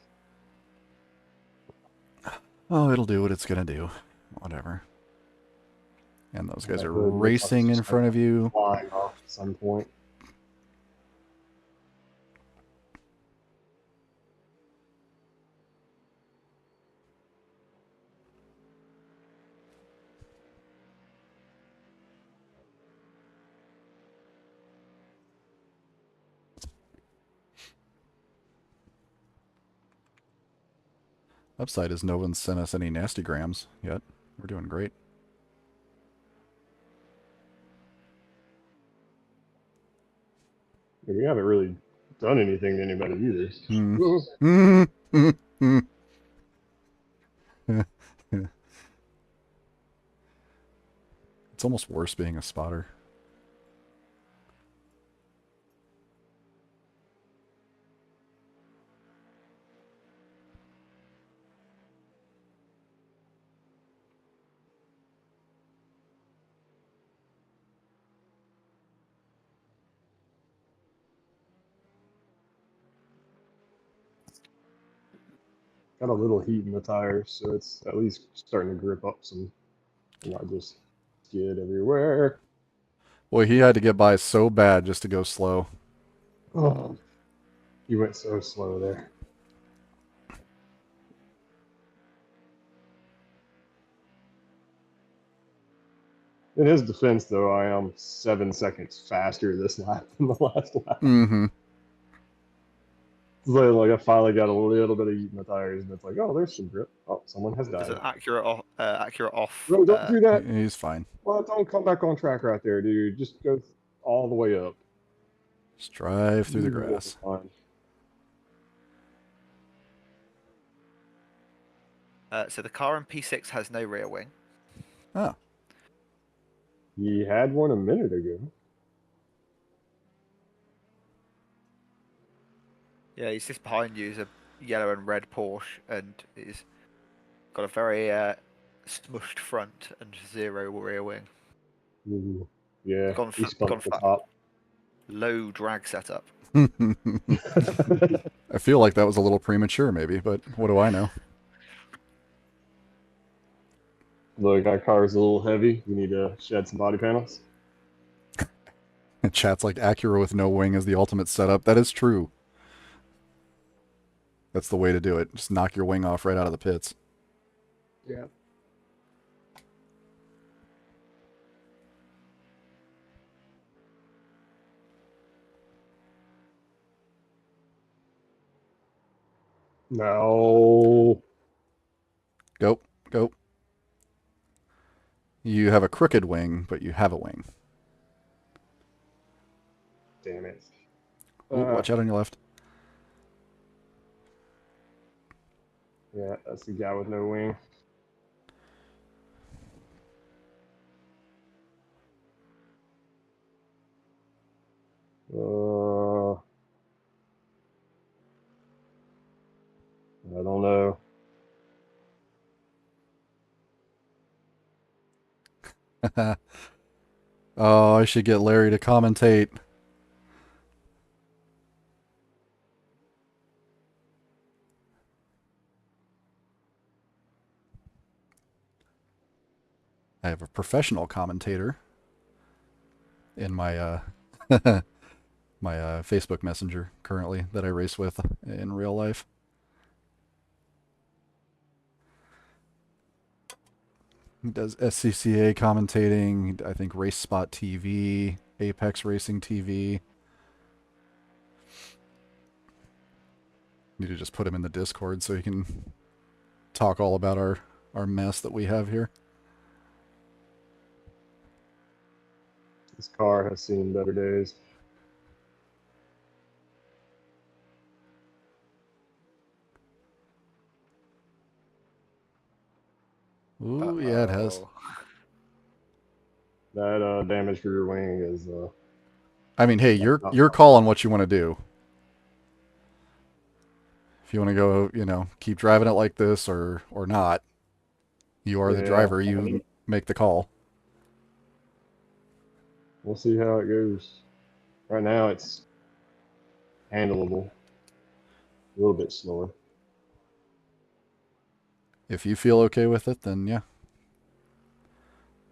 Oh, it'll do what it's gonna do. Whatever. And those guys That are hood looks like racing it's in just front of you. flying off at some point. Upside is no one's sent us any nasty grams yet. We're doing great. We haven't really done anything to anybody either. It's almost worse being a spotter. Got a little heat in the tires, so it's at least starting to grip up some, and not just skid everywhere. Boy, he had to get by so bad just to go slow. Oh, you went so slow there. In his defense, though, I am 7 seconds faster this lap than the last lap. Mm-hmm. So, like, I finally got a little bit of heat in the tires, and it's like, oh, there's some grip. Oh, someone has There's died. an accurate off. No, don't do that. He's fine. Well, don't come back on track right there, dude. Just go all the way up. Just drive through the You will be grass. fine. So the car in P6 has no rear wing. Oh. He had one a minute ago. Yeah, he's just behind you. Is a yellow and red Porsche, and he's got a very smushed front and 0 rear wing. Ooh, yeah, Gone he for, spun gone at the for top. low drag setup. I feel like that was a little premature, maybe, but what do I know? Look, that car's a little heavy. You need to shed some body panels. Chat's like Acura with no wing is the ultimate setup. That is true. That's the way to do it. Just knock your wing off right out of the pits. Yeah. No. Go, go. You have a crooked wing, but you have a wing. Damn it. Ooh, watch out on your left. Yeah, that's the guy with no wing. I don't know. Oh, I should get Larry to commentate. I have a professional commentator in my my Facebook Messenger currently that I race with in real life. He does SCCA commentating, I think Race Spot TV, Apex Racing TV. Need to just put him in the Discord so he can talk all about our mess that we have here. This car has seen better days. Ooh, yeah, it has. Uh-oh. That damaged rear wing is I mean, hey, not you're fun. calling what you want to do. If you want to go, you know, keep driving it like this or not, you are the Yeah, driver. I You mean, make the call. we'll see how it goes. Right now, it's handleable. A little bit slower. If you feel okay with it, then yeah.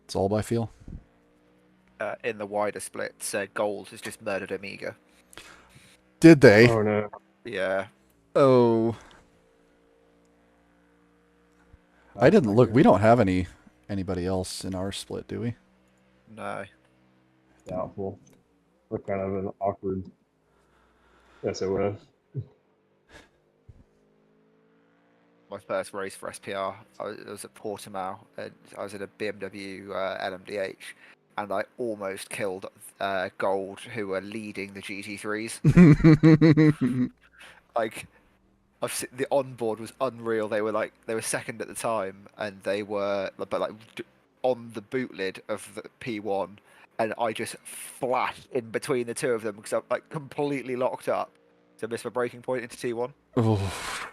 It's all by feel. In the wider splits, Gold has just murdered Amiga. Did they? Oh no. Yeah. Oh. I That's didn't not look. good. We don't have anybody else in our split, do we? No. Doubtful. What kind of an awkward SOS. My first race for SPR, it was at Portimao, and I was in a BMW LMDH, and I almost killed Gold, who were leading the GT3s. Like, the onboard was unreal. They were second at the time, and they were on the boot lid of the P1, and I just flashed in between the two of them because I'm like completely locked up to miss my braking point into T1. Oh.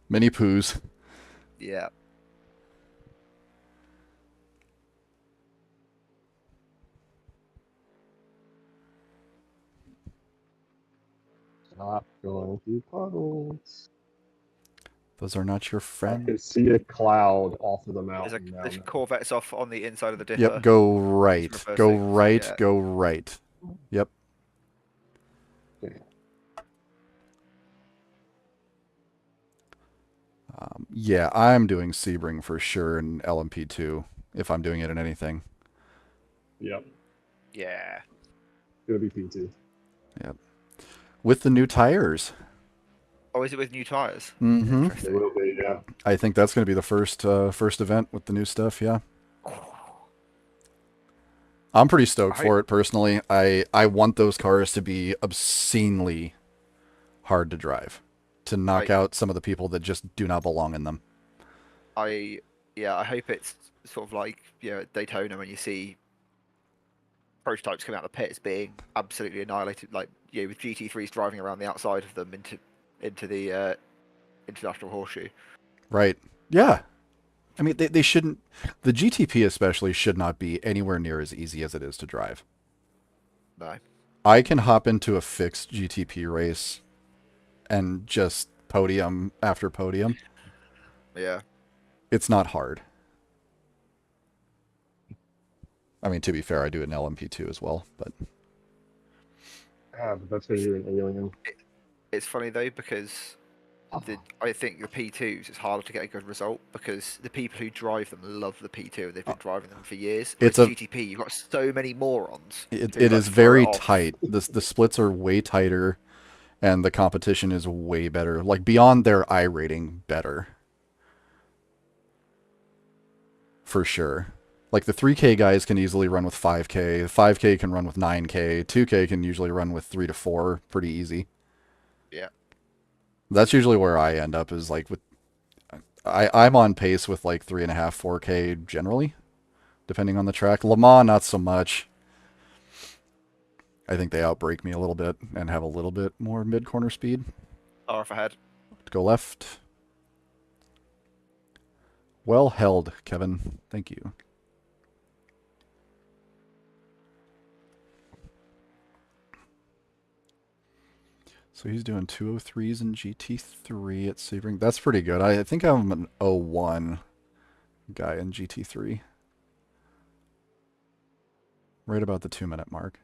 Mini poos. Yeah. Stop going through puddles. Those are not your I friends. can see a cloud off of the mountain now. There's Corvettes off on the inside of the dipper. Yep, go right. reverse Go signals, right. yeah. Go right. Yep. Okay. Yeah, I'm doing Sebring for sure and LMP2 if I'm doing it in anything. Yep. Yeah. It'll be P2. Yep. With the new tires. Oh, is it with new tyres? Mm-hmm. It Interesting. will be, yeah. I think that's going to be the first event with the new stuff, yeah. I'm pretty stoked for it personally. I want those cars to be obscenely hard to drive, to knock out some of the people that just do not belong in them. I hope it's sort of like, you know, at Daytona when you see prototypes come out of the pits being absolutely annihilated, like, you know, with GT3s driving around the outside of them into the international horseshoe. Right. Yeah. I mean, they shouldn't. The GTP especially should not be anywhere near as easy as it is to drive. No. I can hop into a fixed GTP race and just podium after podium. Yeah. It's not hard. I mean, to be fair, I do it in LMP2 as well, but But that's because you're an alien. It's funny though because I think the P2s it's harder to get a good result because the people who drive them love the P2 and they've been driving them for years. It's Whereas a- GTP, you've got so many morons. it who, is like, throw very it off. tight. The splits are way tighter, and the competition is way better. Like beyond their I rating, better. For sure. Like the 3K guys can easily run with 5K. 5K can run with 9K. 2K can usually run with 3 to 4 pretty easy. Yeah. That's usually where I end up is like with I'm on pace with like 3.5, 4K generally, depending on the track. Le Mans, not so much. I think they outbrake me a little bit and have a little bit more mid-corner speed. RF ahead. Go left. Well held, Kevin. Thank you. So he's doing 203s in GT3 at Sebring. That's pretty good. I think I'm an 01 guy in GT3. Right about the 2-minute mark.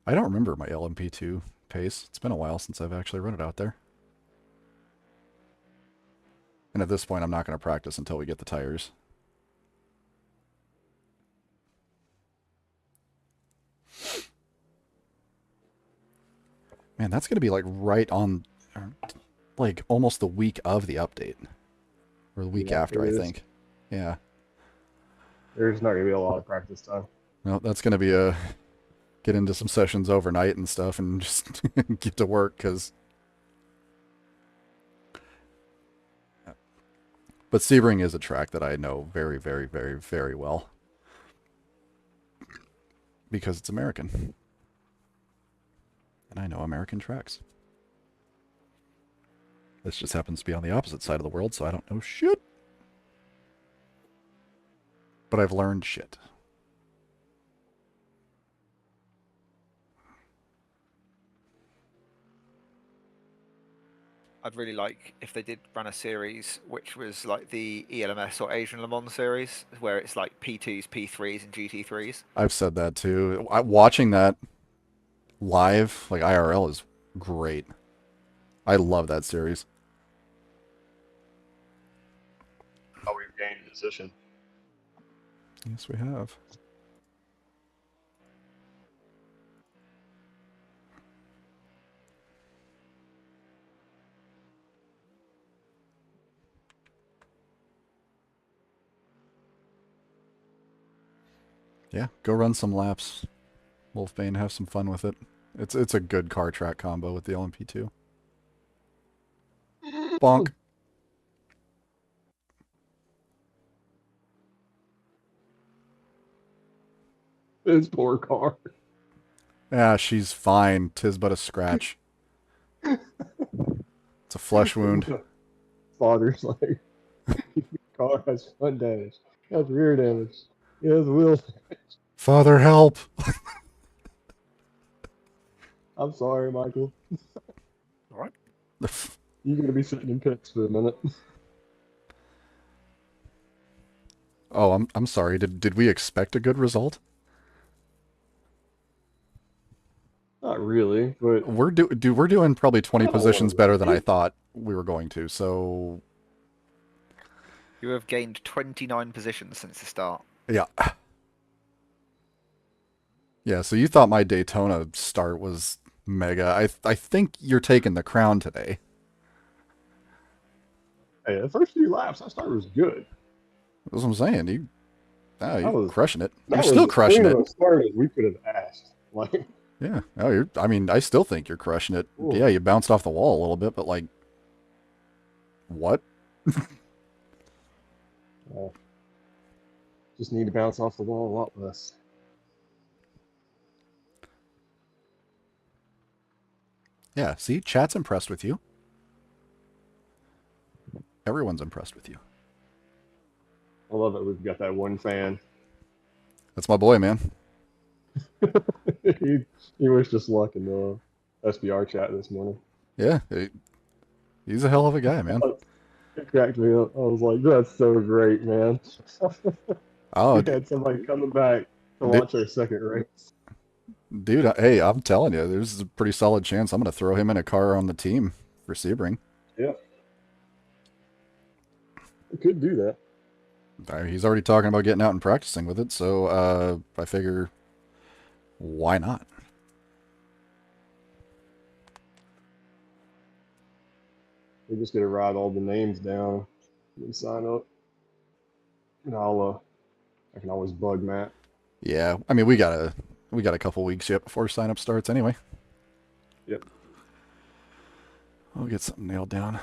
I don't remember my LMP2 pace. It's been a while since I've actually run it out there. And at this point, I'm not going to practice until we get the tires. Man, that's going to be like right on, like almost the week of the update. Or the week Yeah, after, it I is. think. Yeah. There's not gonna be a lot of practice time. No, that's going to be a get into some sessions overnight and stuff and just get to work because. But Sebring is a track that I know very, very, very, very well. Because it's American. And I know American tracks. This just happens to be on the opposite side of the world, so I don't know shit. But I've learned shit. I'd really like if they did run a series which was like the ELMS or Asian Le Mans series, where it's like P2s, P3s, and GT3s. I've said that too. Watching that live, like IRL, is great. I love that series. Oh, we've gained position. Yes, we have. Yeah, go run some laps, Wolfbane. Have some fun with it. It's a good car track combo with the LMP2. Bonk. This poor car. Yeah, she's fine. 'Tis but a scratch. It's a flesh wound. Father's like, car has front damage, it has rear damage, it has wheel. Father, help! I'm sorry, Michael. All right. You're gonna be sitting in pits for a minute. Oh, I'm sorry. Did we expect a good result? Not really, but We're doing probably 20 I don't positions wanna better than I wait. thought we were going to. So You have gained 29 positions since the start. yeah, yeah. So you thought my Daytona start was mega. I think you're taking the crown today. Hey, the first few laps, that start was good. That's what I'm saying. That You're was crushing it. You're that was still as crushing clean of it. a start as we could have asked. Like, Yeah. Oh, I mean, I still think you're crushing it. ooh, Yeah, you bounced off the wall a little bit, but like, what? uh, just need to bounce off the wall a lot less. Yeah. See, chat's impressed with you. Everyone's impressed with you. I love it. We've got that one fan. That's my boy, man. he wished us luck in the SPR chat this morning. Yeah, he's a hell of a guy, man. It cracked me up. I was like, "That's so great, man." Oh, We had somebody coming back to Did, watch our second race. dude, hey, I'm telling you, there's a pretty solid chance I'm going to throw him in a car on the team for Sebring. Yeah, we could do that. He's already talking about getting out and practicing with it, so I figure, why not? We just got to write all the names down and sign up, and I can always bug Matt. Yeah, I mean, we got a couple weeks yet before sign up starts anyway. Yep. I'll get something nailed down.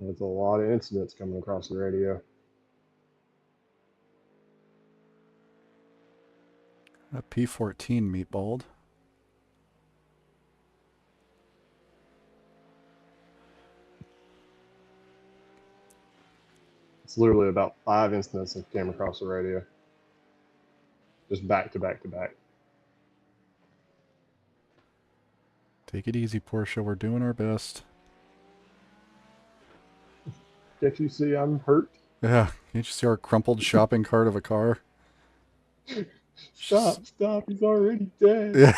There's a lot of incidents coming across the radio. A P14 meatballed. It's literally about 5 incidents that came across the radio. Just back to back to back. Take it easy, Portia. We're doing our best. Can't you see I'm hurt? Yeah. Can't you see our crumpled shopping cart of a car? Stop, stop, he's already dead. Yeah.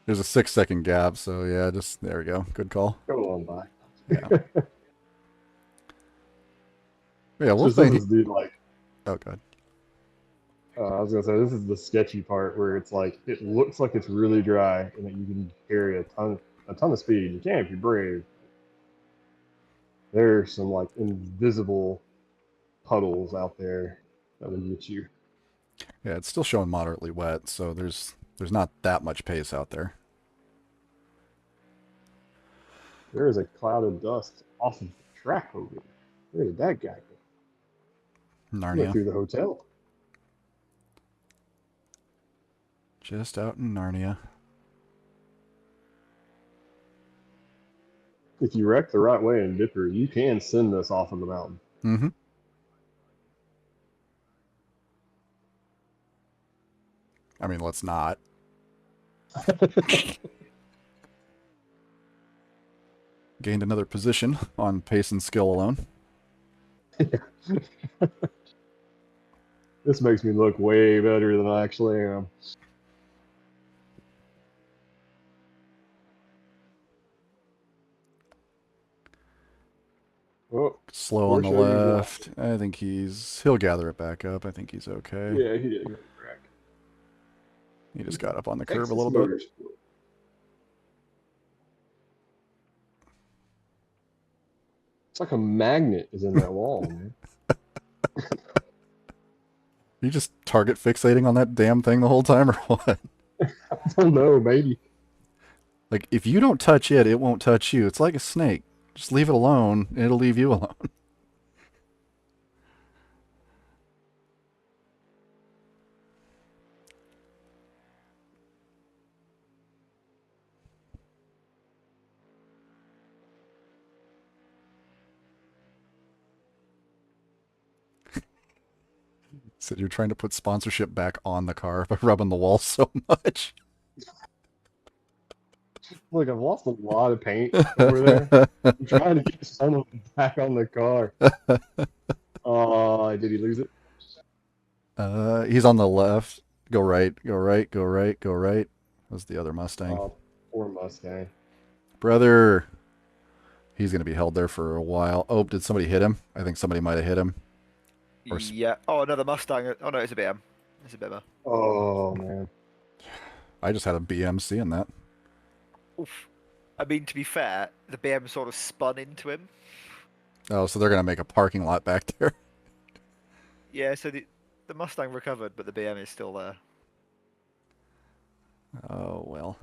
There's a 6-second gap, so yeah, just there we go. Good call. Go on by. Yeah. Yeah, we'll Just this think. is the like. Oh god. I was gonna say this is the sketchy part where it's like it looks like it's really dry and that you can carry a ton of speed. You can if you're brave. There's some like invisible puddles out there that will get you. Yeah, it's still showing moderately wet, so there's not that much pace out there. There is a cloud of dust off of the track over there. Where did that guy go? He went Narnia. through the hotel. Just out in Narnia. If you wreck the right way in Dipper, you can send this off of the mountain. Mm-hmm. I mean, let's not. Gained another position on pace and skill alone. This makes me look way better than I actually am. Oh, Slow on the Porsche, you left. I think he'll gather it back up. I think he's okay. yeah, he did. He just got up on the curb Texas a little bit. Motorsport. It's like a magnet is in that wall, man. You just target fixating on that damn thing the whole time, or what? I don't know, maybe. Like, if you don't touch it, it won't touch you. It's like a snake. Just leave it alone, and it'll leave you alone. So you're trying to put sponsorship back on the car by rubbing the wall so much. Look, I've lost a lot of paint over there. I'm trying to get some of it back on the car. Oh, did he lose it? He's on the left. Go right, go right, go right, go right. That's the other Mustang. Oh, poor Mustang. Brother. He's going to be held there for a while. Oh, did somebody hit him? I think somebody might have hit him. Or Yeah. Oh, another Mustang. Oh no, it's a BM. It's a BM. Oh, man. I just had a BMC in that. Oof. I mean, to be fair, the BM sort of spun into him. Oh, so they're going to make a parking lot back there. Yeah, so the Mustang recovered, but the BM is still there. Oh, well.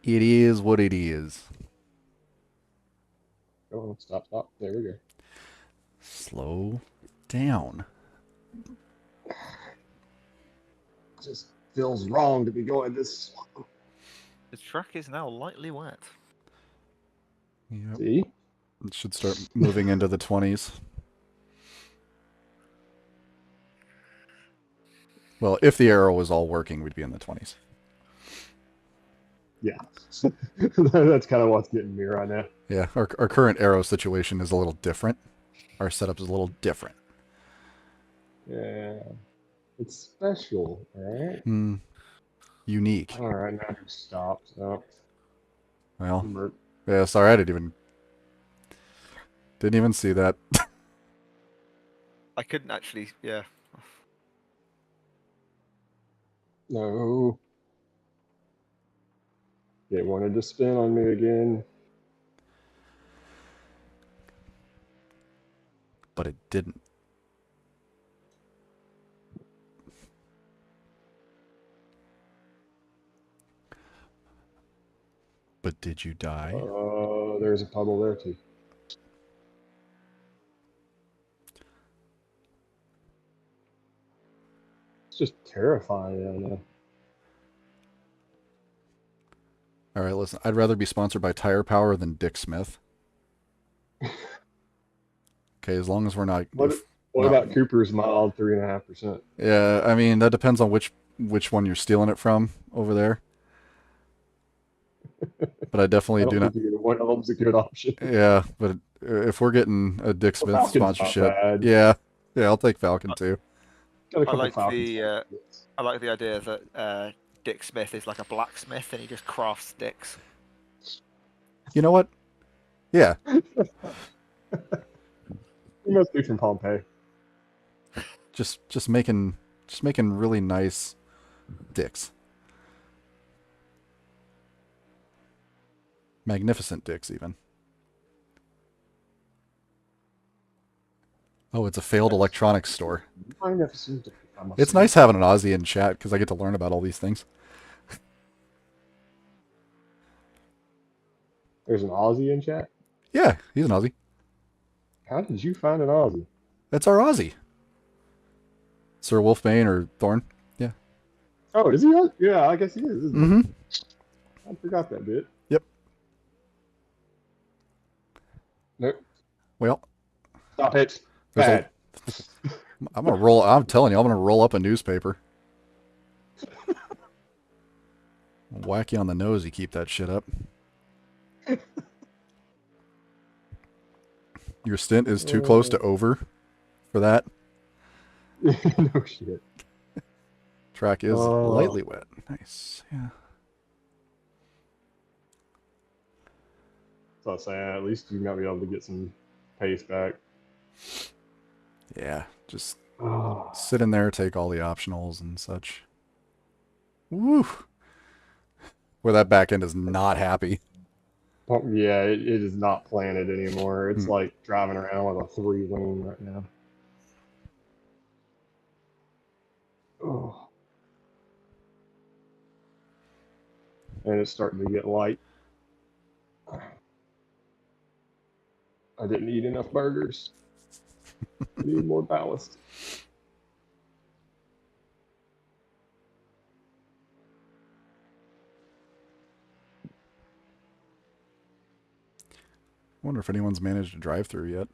It is what it is. Go on, stop, stop. There we go. Slow down. Just feels wrong to be going this slow. The track is now lightly wet. Yep. See? It should start moving into the 20s. Well, if the arrow was all working, we'd be in the 20s. Yeah. That's kind of what's getting me right now. Yeah, our current arrow situation is a little different. Our setup is a little different. Yeah. It's special, alright? Unique. Alright, now just stop. So. Well, yeah, sorry, I didn't even see that. I couldn't actually. Yeah. No. It wanted to spin on me again. But it didn't. But did you die? There's a puddle there too. just terrifying down there. All right, listen. I'd rather be sponsored by Tire Power than Dick Smith. Okay, as long as we're not. What not- about Cooper's mild 3.5%? Yeah, I mean that depends on which one you're stealing it from over there. But I definitely I don't do not. think either one of them's a good option. Yeah, but if we're getting a Dick Smith Falcon's not sponsorship, bad. yeah, I'll take Falcon too. Got a I couple like Falcons. the I like the idea that Dick Smith is like a blacksmith and he just crafts sticks. You know what? Yeah, He must be from Pompeii. just making really nice dicks. Magnificent dicks, even. Oh, it's a failed electronics store. Magnificent. I must It's say. nice having an Aussie in chat because I get to learn about all these things. There's an Aussie in chat. Yeah, he's an Aussie. How did you find an Aussie? That's our Aussie. Sir Wolfbane or Thorn. Yeah. Oh, is he? Yeah, I guess he is. Isn't Mm-hmm. he? I forgot that bit. Yep. Nope. Well, Stop it. There's a- Bad. I'm gonna roll. I'm telling you, I'm gonna roll up a newspaper. Whack you on the nose. You keep that shit up. Your stint is too close to over for that. No shit. Track is Oh. lightly wet. Nice. Yeah. So I say at least you might be able to get some pace back. Yeah. Just Oh. sit in there, take all the optionals and such. Woo. Where that back end is not happy. Oh, yeah, it is not planted anymore. It's Hmm. like driving around with a 3-lane right now. Oh. And it's starting to get light. I didn't eat enough burgers. I need more ballast. I wonder if anyone's managed to drive through yet.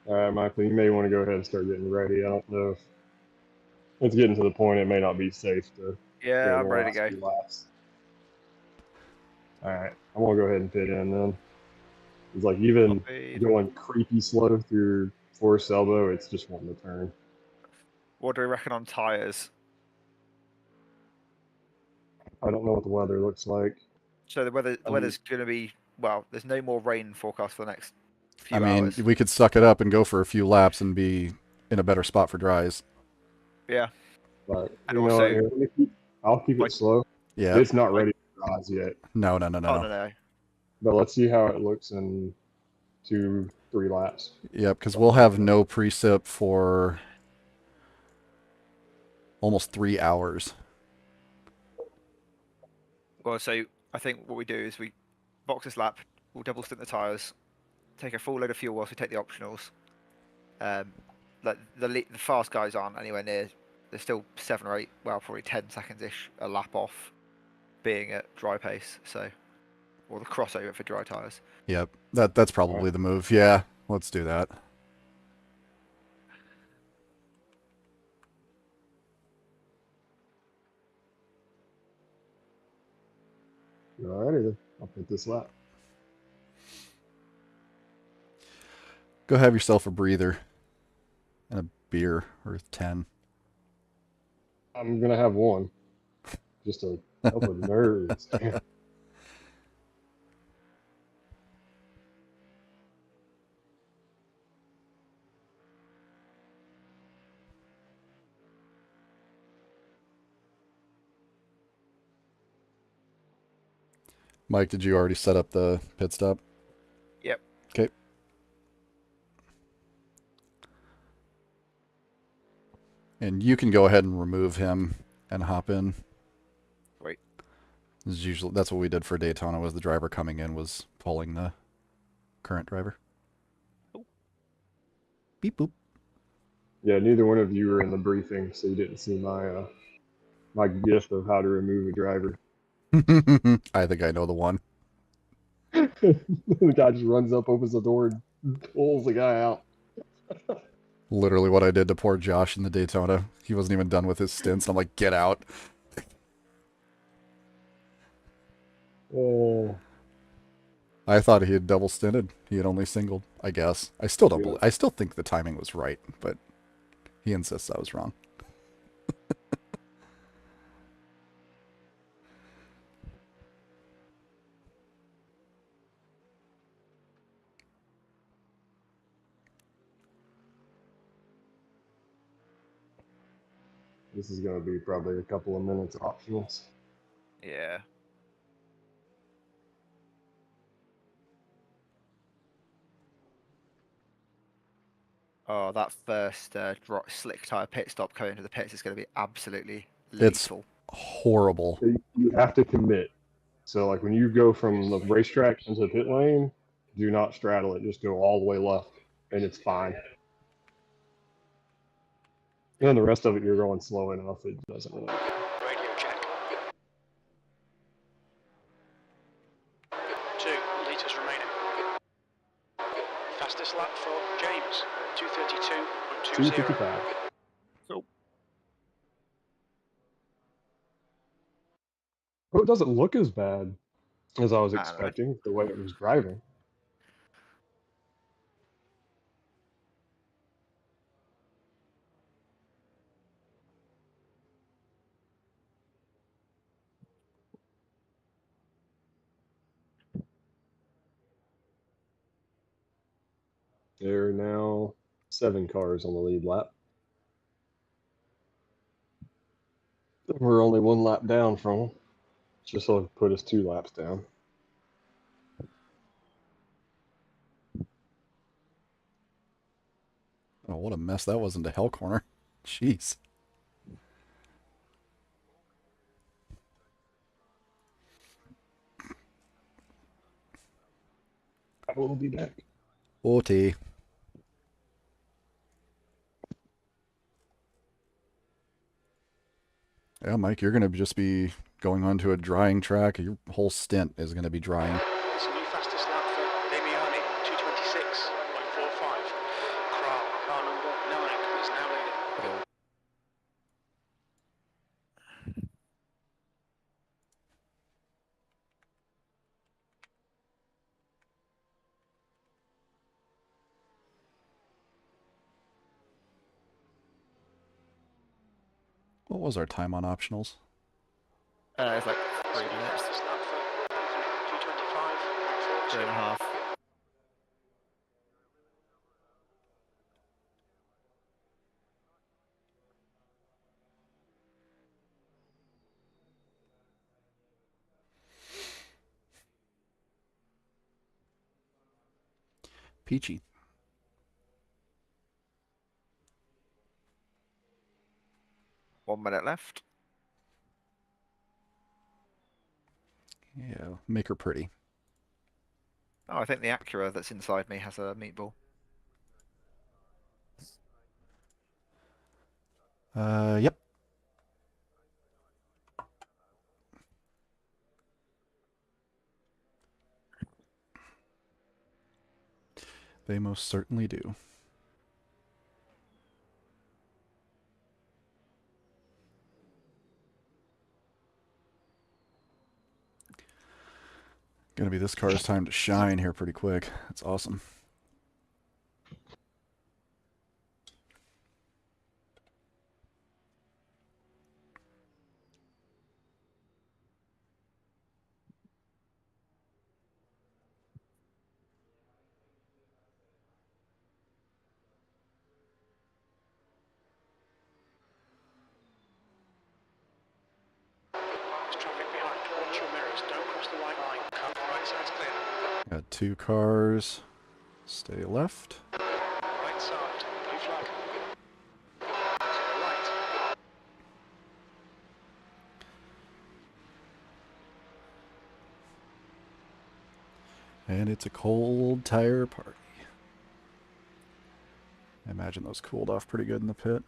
All right, Michael, you may want to go ahead and start getting ready. I don't know if it's getting to the point it may not be safe to Yeah, go I'm the ready to last go. few laps. All right, I'm gonna go ahead and pit in then. It's like even Copied. going creepy slow through Forest Elbow, it's just wanting to turn. What do we reckon on tyres? I don't know what the weather looks like. So the weather's going to be, well, there's no more rain forecast for the next few I mean, hours. we could suck it up and go for a few laps and be in a better spot for dries. Yeah. But And you know, also- here, I'll keep Like- it slow. Yeah. It's not ready to rise yet, No. Oh, no. but let's see how it looks in 2-3 laps. Yep, because we'll have no precip for almost 3 hours. Well, so I think what we do is we box this lap, we'll double stint the tyres, take a full load of fuel whilst we take the optionals. Like the fast guys aren't anywhere near. They're still 7 or 8, well, probably 10 seconds ish a lap off being at dry pace. So, or the crossover for dry tyres. Yep, that's probably the move. Yeah, let's do that. Alrighty then, I'll pit this lap. Go have yourself a breather and a beer or 10. I'm gonna have one, just to help with nerves. Mike, did you already set up the pit stop? Yep. And you can go ahead and remove him and hop in. Wait. That's what we did for Daytona. Was the driver coming in was pulling the current driver. Oh. Beep boop. Yeah, neither one of you were in the briefing, so you didn't see my gift of how to remove a driver. I think I know the one. The guy just runs up, opens the door, and pulls the guy out. Literally what I did to poor Josh in the Daytona. He wasn't even done with his stints. I'm like, get out. Oh, I thought he had double stinted. He had only singled, I guess. I still don't yeah. I still think the timing was right, but he insists I was wrong. This is going to be probably a couple of minutes optionals. Yeah. Oh, that first slick tire pit stop coming into the pits is going to be absolutely It's lethal. horrible. You have to commit. So, like when you go from the racetrack into the pit lane, do not straddle it. Just go all the way left, and it's fine. And the rest of it, you're going slow enough. It doesn't really matter. Radio check. 2 litres remaining. Fastest lap for James, 2:32.20. 255. So Well, it doesn't look as bad as I was I don't know. expecting, the way it was driving. There are now 7 cars on the lead lap. We're only 1 lap down from them. Just so it put us 2 laps down. Oh, what a mess that was into Hell Corner. Jeez. I will be back. OT. Yeah, Mike, you're going to just be going onto a drying track. Your whole stint is going to be drying. It's a new fastest lap for Damiani, 2:26.45. Kral, car number 9, is now leading. What was our time on optionals? It's like It's a 3 new minutes, fastest lap for Anthony, 2:25.42. 3.5. Peachy. One minute left. Yeah, make her pretty. Oh, I think the Acura that's inside me has a meatball. Yep. They most certainly do. Gonna be this car's time to shine here pretty quick. That's awesome. There's traffic behind. Watch your mirrors. Don't cross the white line. Cut. Right side's clear. Got 2 cars. Stay left. Right side. Blue flag. To the right. And it's a cold tire party. I imagine those cooled off pretty good in the pit.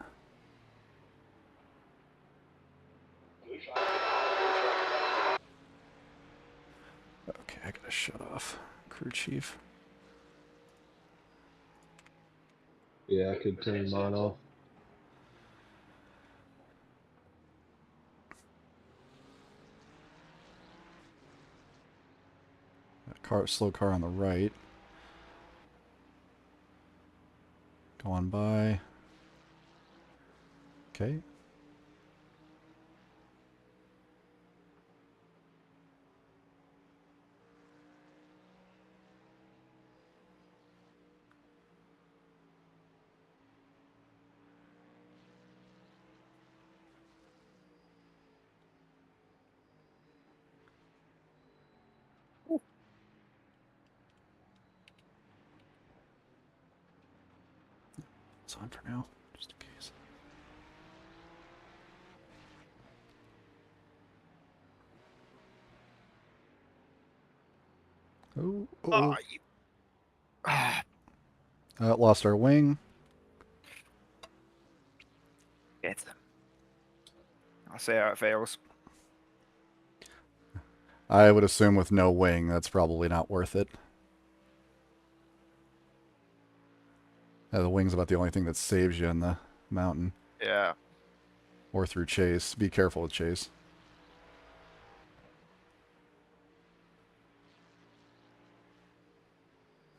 Okay, I gotta shut off crew chief. Yeah, I could turn mine off. Slow car on the right. Going by. Okay. It's on for now, just in case. Oh, Oh, oh. you... Lost our wing. Get them. I'll see how it feels. I would assume with no wing, that's probably not worth it. The wing's about the only thing that saves you in the mountain. Yeah. Or through chase. Be careful with chase.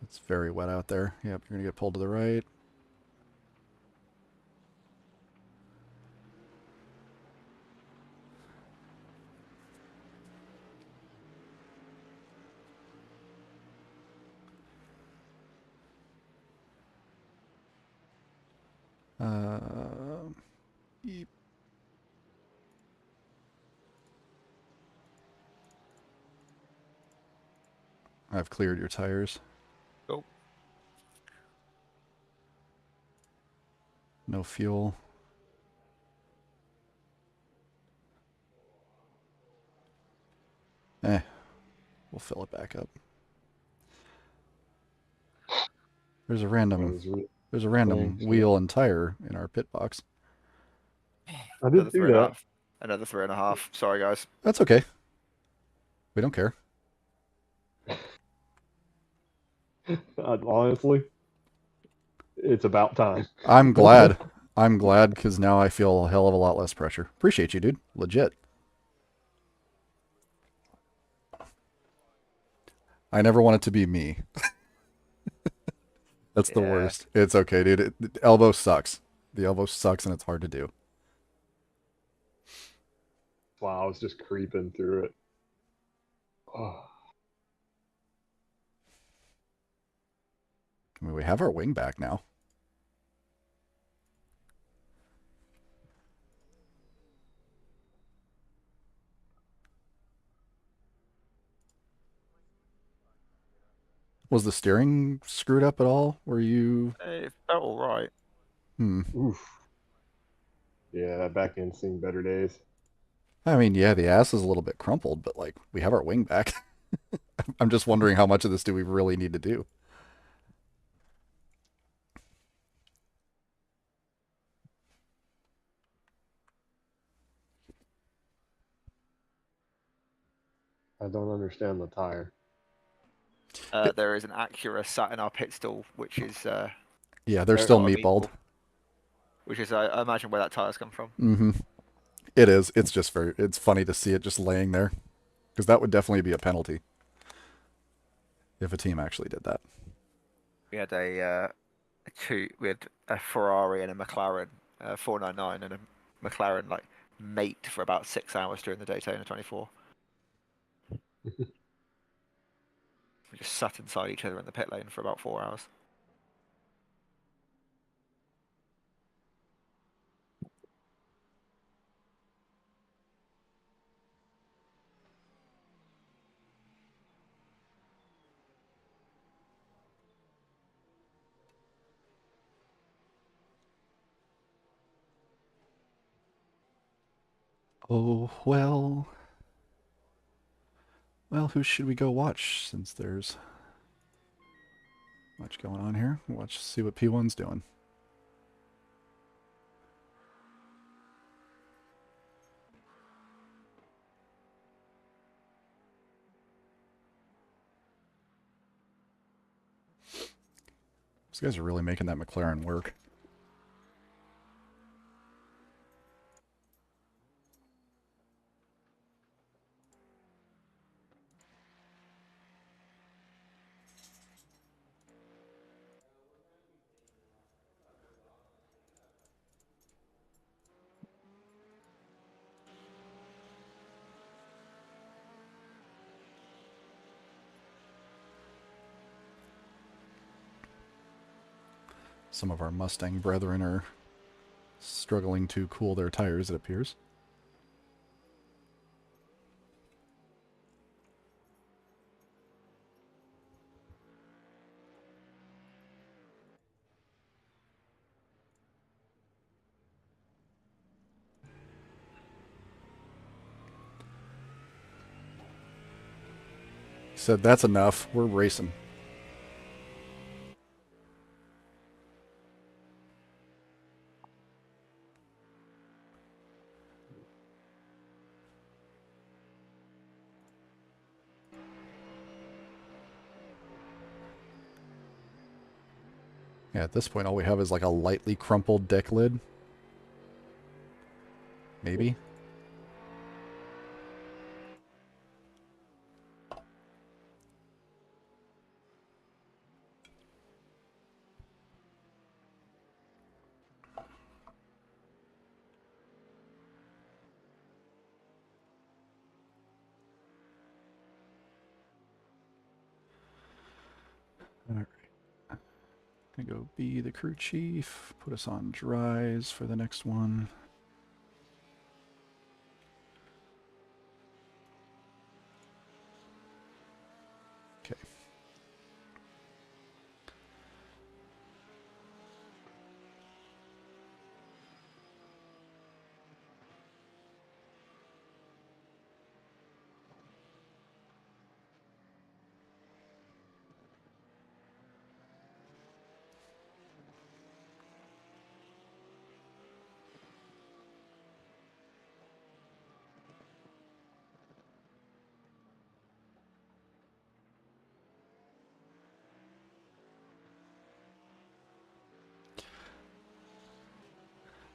It's very wet out there. Yep, you're going to get pulled to the right. Yep. I've cleared your tires. Cool. No fuel. We'll fill it back up. There's a random Thanks, wheel and tire in our pit box. I did do that. Another 3.5. Sorry, guys. That's okay. We don't care. Honestly, it's about time. I'm glad. I'm glad because now I feel a hell of a lot less pressure. Appreciate you, dude. Legit. I never want it to be me. That's the worst. It's okay, dude. The elbow sucks. The elbow sucks and it's hard to do. Wow, I was just creeping through it. Oh. I mean, we have our wing back now. Was the steering screwed up at all? Were you... It felt all right. Oof. Yeah, that back end seen better days. I mean, yeah, the ass is a little bit crumpled, but, like, we have our wing back. I'm just wondering how much of this do we really need to do? I don't understand the tire. There is an Acura sat in our pit stall, which is Yeah, they're still not a meatballed. Which is, I imagine, where that tire's come from. Mm-hmm. It is. It's just it's funny to see it just laying there. Because that would definitely be a penalty. If a team actually did that. We had we had a Ferrari and a McLaren 499 and a McLaren like mate for about 6 hours during the Daytona 24. We just sat inside each other in the pit lane for about 4 hours. Oh, well. Well, who should we go watch since there's Much going on here. See what P1's doing. These guys are really making that McLaren work. Some of our Mustang brethren are struggling to cool their tires, it appears. Said that's enough. We're racing. Yeah, at this point all we have is like a lightly crumpled deck lid. Maybe. Alright. Gonna go be the crew chief. Put us on dries for the next one. Okay.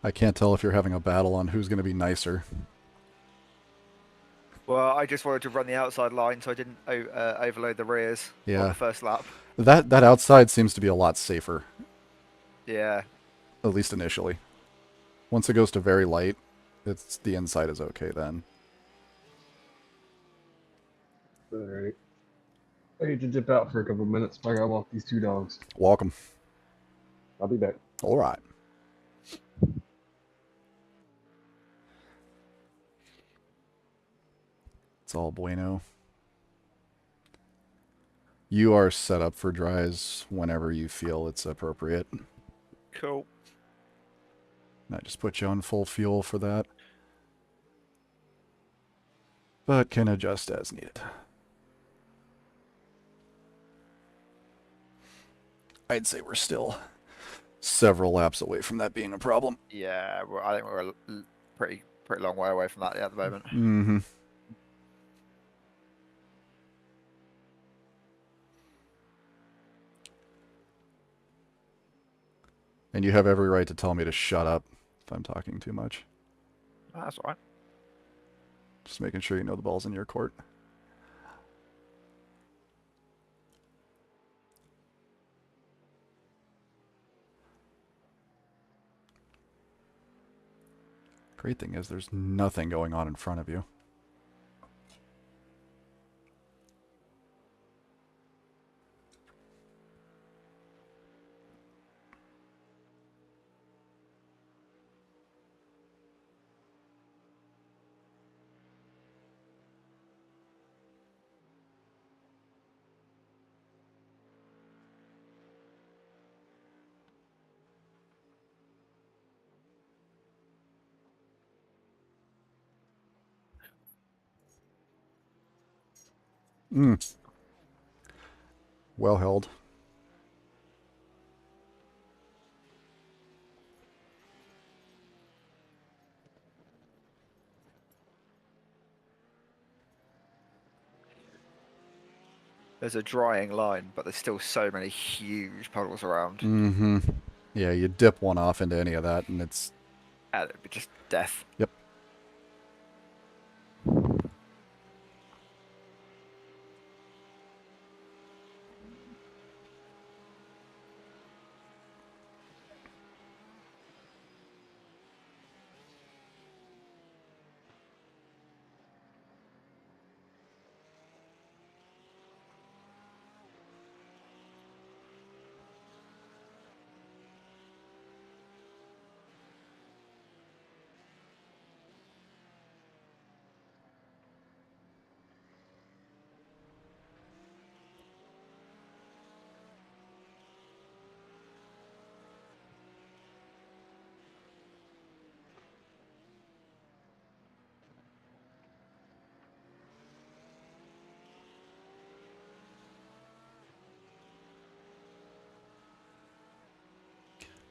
I can't tell if you're having a battle on who's going to be nicer. Well, I just wanted to run the outside line so I didn't overload the rears on Yeah. the first lap. That outside seems to be a lot safer, Yeah. at least initially. Once it goes to very light, the inside is okay then. Alright. I need to dip out for a couple minutes, but I gotta walk these two dogs. Welcome. I'll be back. All right. It's all bueno. You are set up for dries whenever you feel it's appropriate. Cool. I just put you on full fuel for that. But can adjust as needed. I'd say we're still several laps away from that being a problem. Yeah, I think we're a pretty long way away from that at the moment. Mm-hmm. And you have every right to tell me to shut up if I'm talking too much. That's all right. Just making sure you know the ball's in your court. Great thing is there's nothing going on in front of you. Well held. There's a drying line, but there's still so many huge puddles around. Mm-hmm. Yeah, you dip one off into any of that, and it's... And it'd be just death. Yep.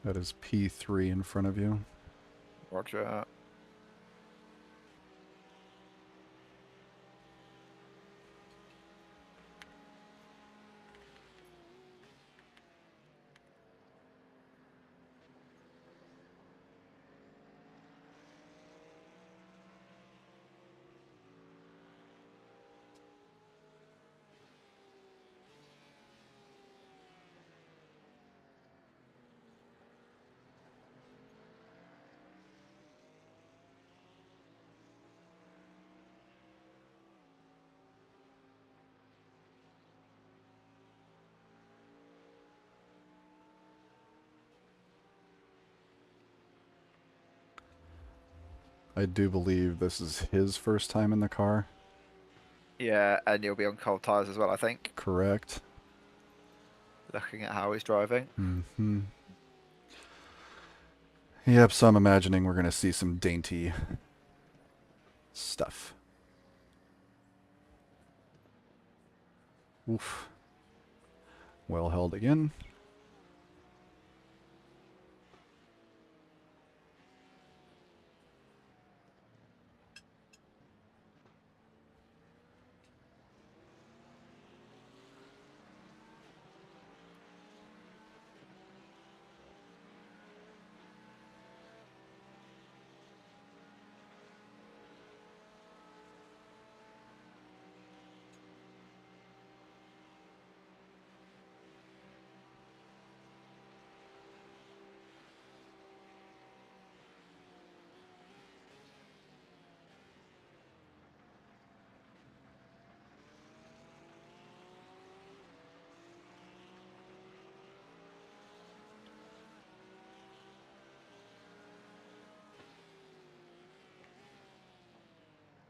That is P3 in front of you. Roger. I do believe this is his first time in the car. Yeah, and you'll be on cold tyres as well, I think. Correct. Looking at how he's driving. Mm-hmm. Yep, so I'm imagining we're going to see some dainty stuff. Oof. Well held again.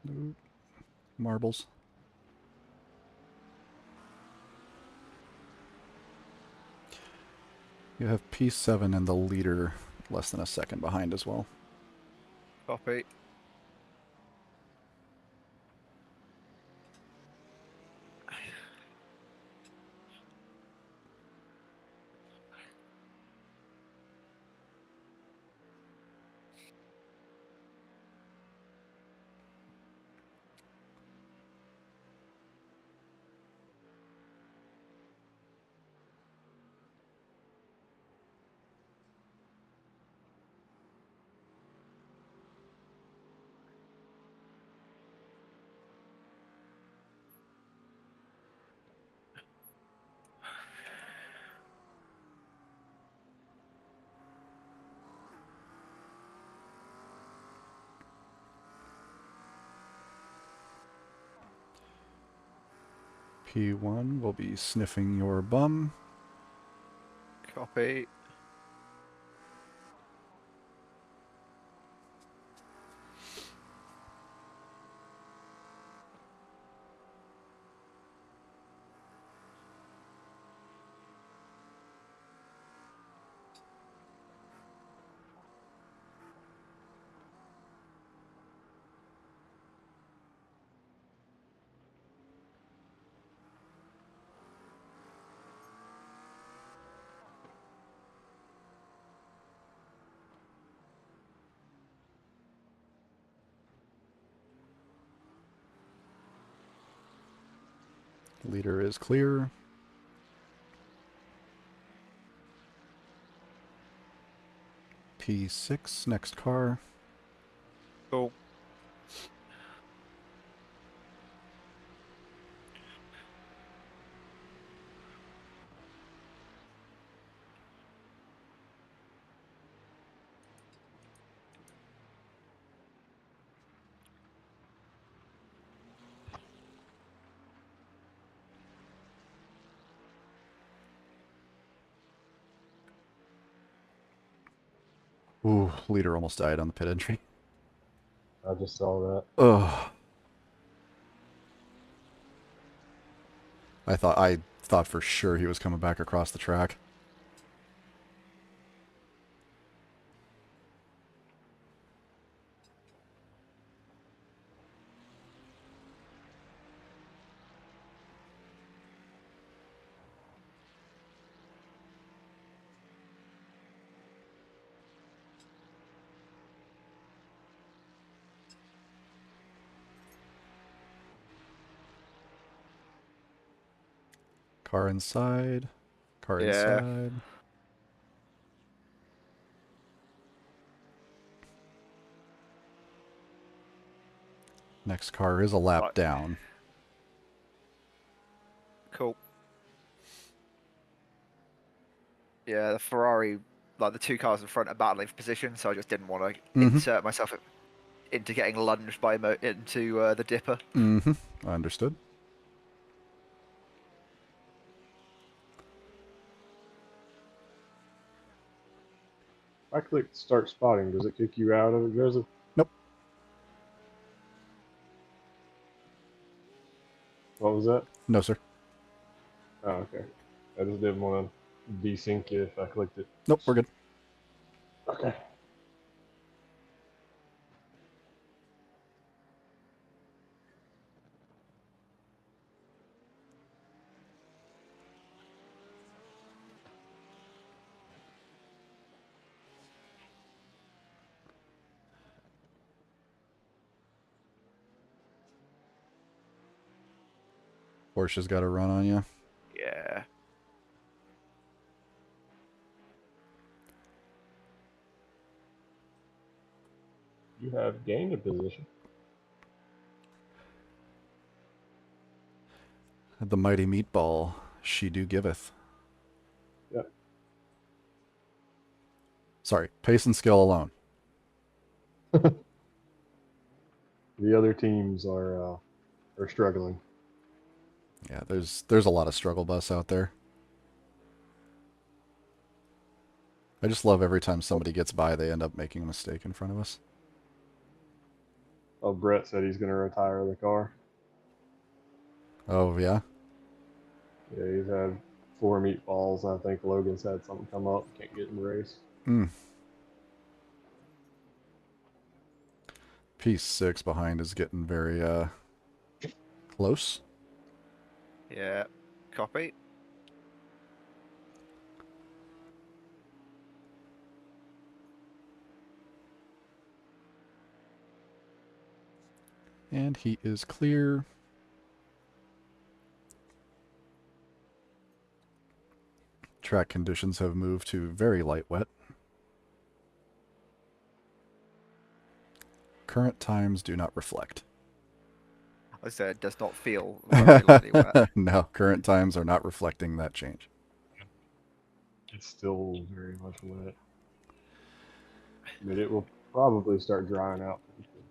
Ooh, marbles. You have P7 and the leader less than a second behind as well. Copy. P1 will be sniffing your bum. Copy. Leader is clear. P6, next car. Cool. Ooh, leader almost died on the pit entry. I just saw that. Ugh. I thought for sure he was coming back across the track. Car inside. Car Yeah. inside. Next car is a lap Right. down. Cool. Yeah, the Ferrari, like the two cars in front, are battling for position, so I just didn't want to insert myself into getting lunged by into the dipper. Mm-hmm. Understood. If I click start spotting, does it kick you out of it, Joseph? Nope. What was that? No, sir. Oh, okay. I just didn't want to desync you if I clicked it. Nope, we're good. Okay. Porsche's got a run on you. Yeah. You have gained a position. The mighty meatball, she do giveth. Yep. Sorry, pace and skill alone. The other teams are struggling. Yeah, there's a lot of struggle bus out there. I just love every time somebody gets by, they end up making a mistake in front of us. Oh, Brett said he's going to retire the car. Oh, yeah? Yeah, he's had 4 meatballs. I think Logan's had something come up. Can't get in the race. Hmm. P6 behind is getting very, close. Yeah. Copy. And he is clear. Track conditions have moved to very light wet. Current times do not reflect. I said it does not feel very lightly wet. No, current times are not reflecting that change. It's still very much wet. But it will probably start drying out pretty soon.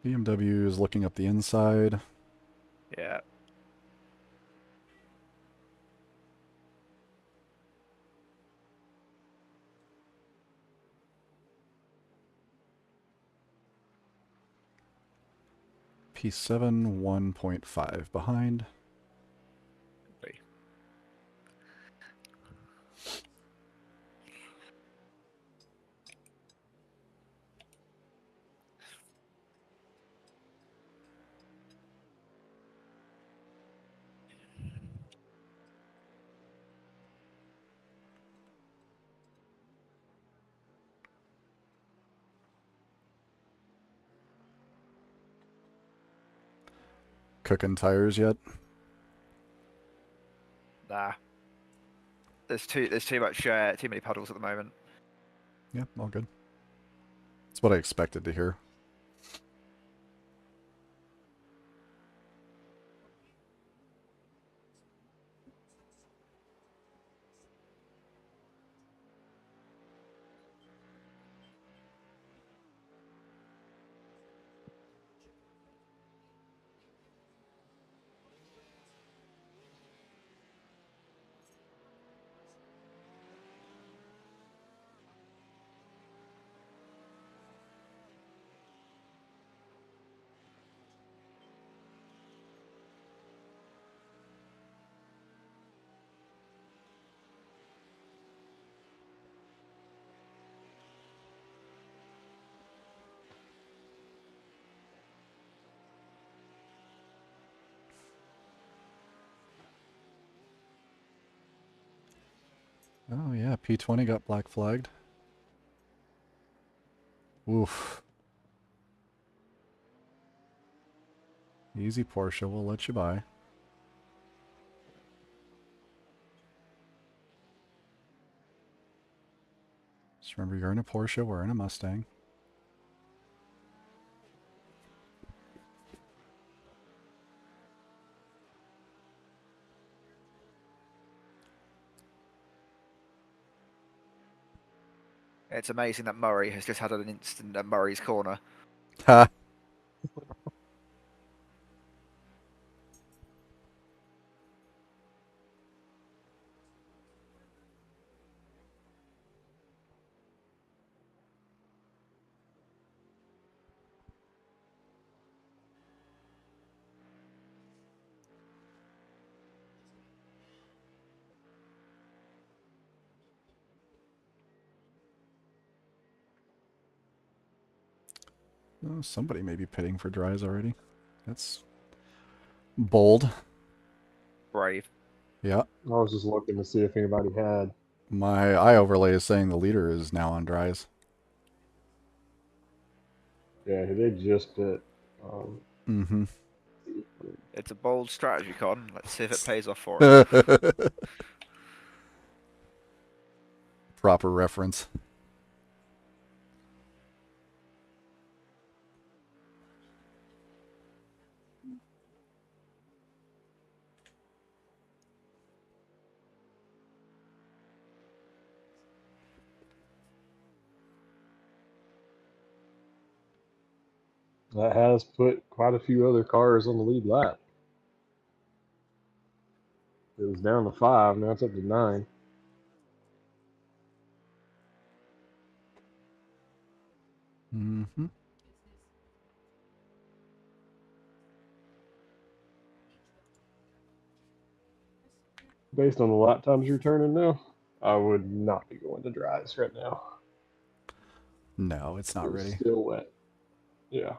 BMW is looking up the inside. Yeah. P7 1.5 behind. Be. Cooking tires yet? Nah. There's too much too many puddles at the moment. Yeah, all good. That's what I expected to hear. Oh yeah, P20 got black flagged. Oof. Easy Porsche, we'll let you by. Just remember you're in a Porsche, we're in a Mustang. It's amazing that Murray has just had an instant at Murray's corner. Ha! Oh, somebody may be pitting for dries already. That's bold. Brave. Yeah. I was just looking to see if anybody had. My eye overlay is saying the leader is now on dries. Yeah, they just bit. Mm-hmm. It's a bold strategy, Con. Let's see if it pays off for him. Proper reference. That has put quite a few other cars on the lead lap. It was down to 5, now it's up to 9. Mm-hmm. Based on the lap times you're turning now, I would not be going to dries right now. No, it's not It's ready. still wet. Yeah.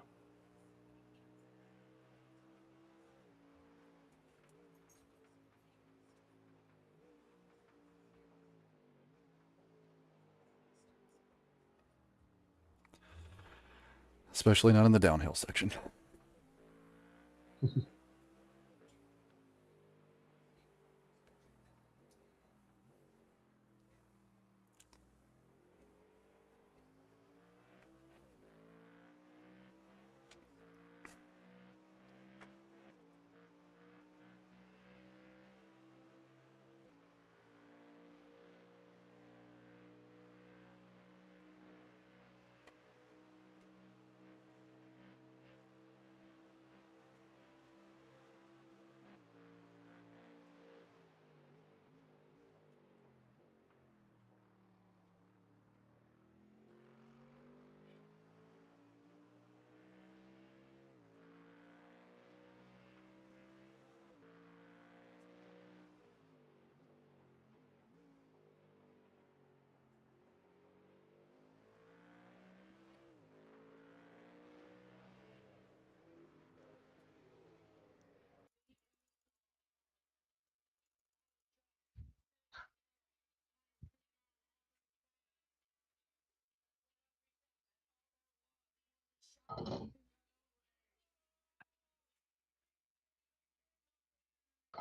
Especially not in the downhill section.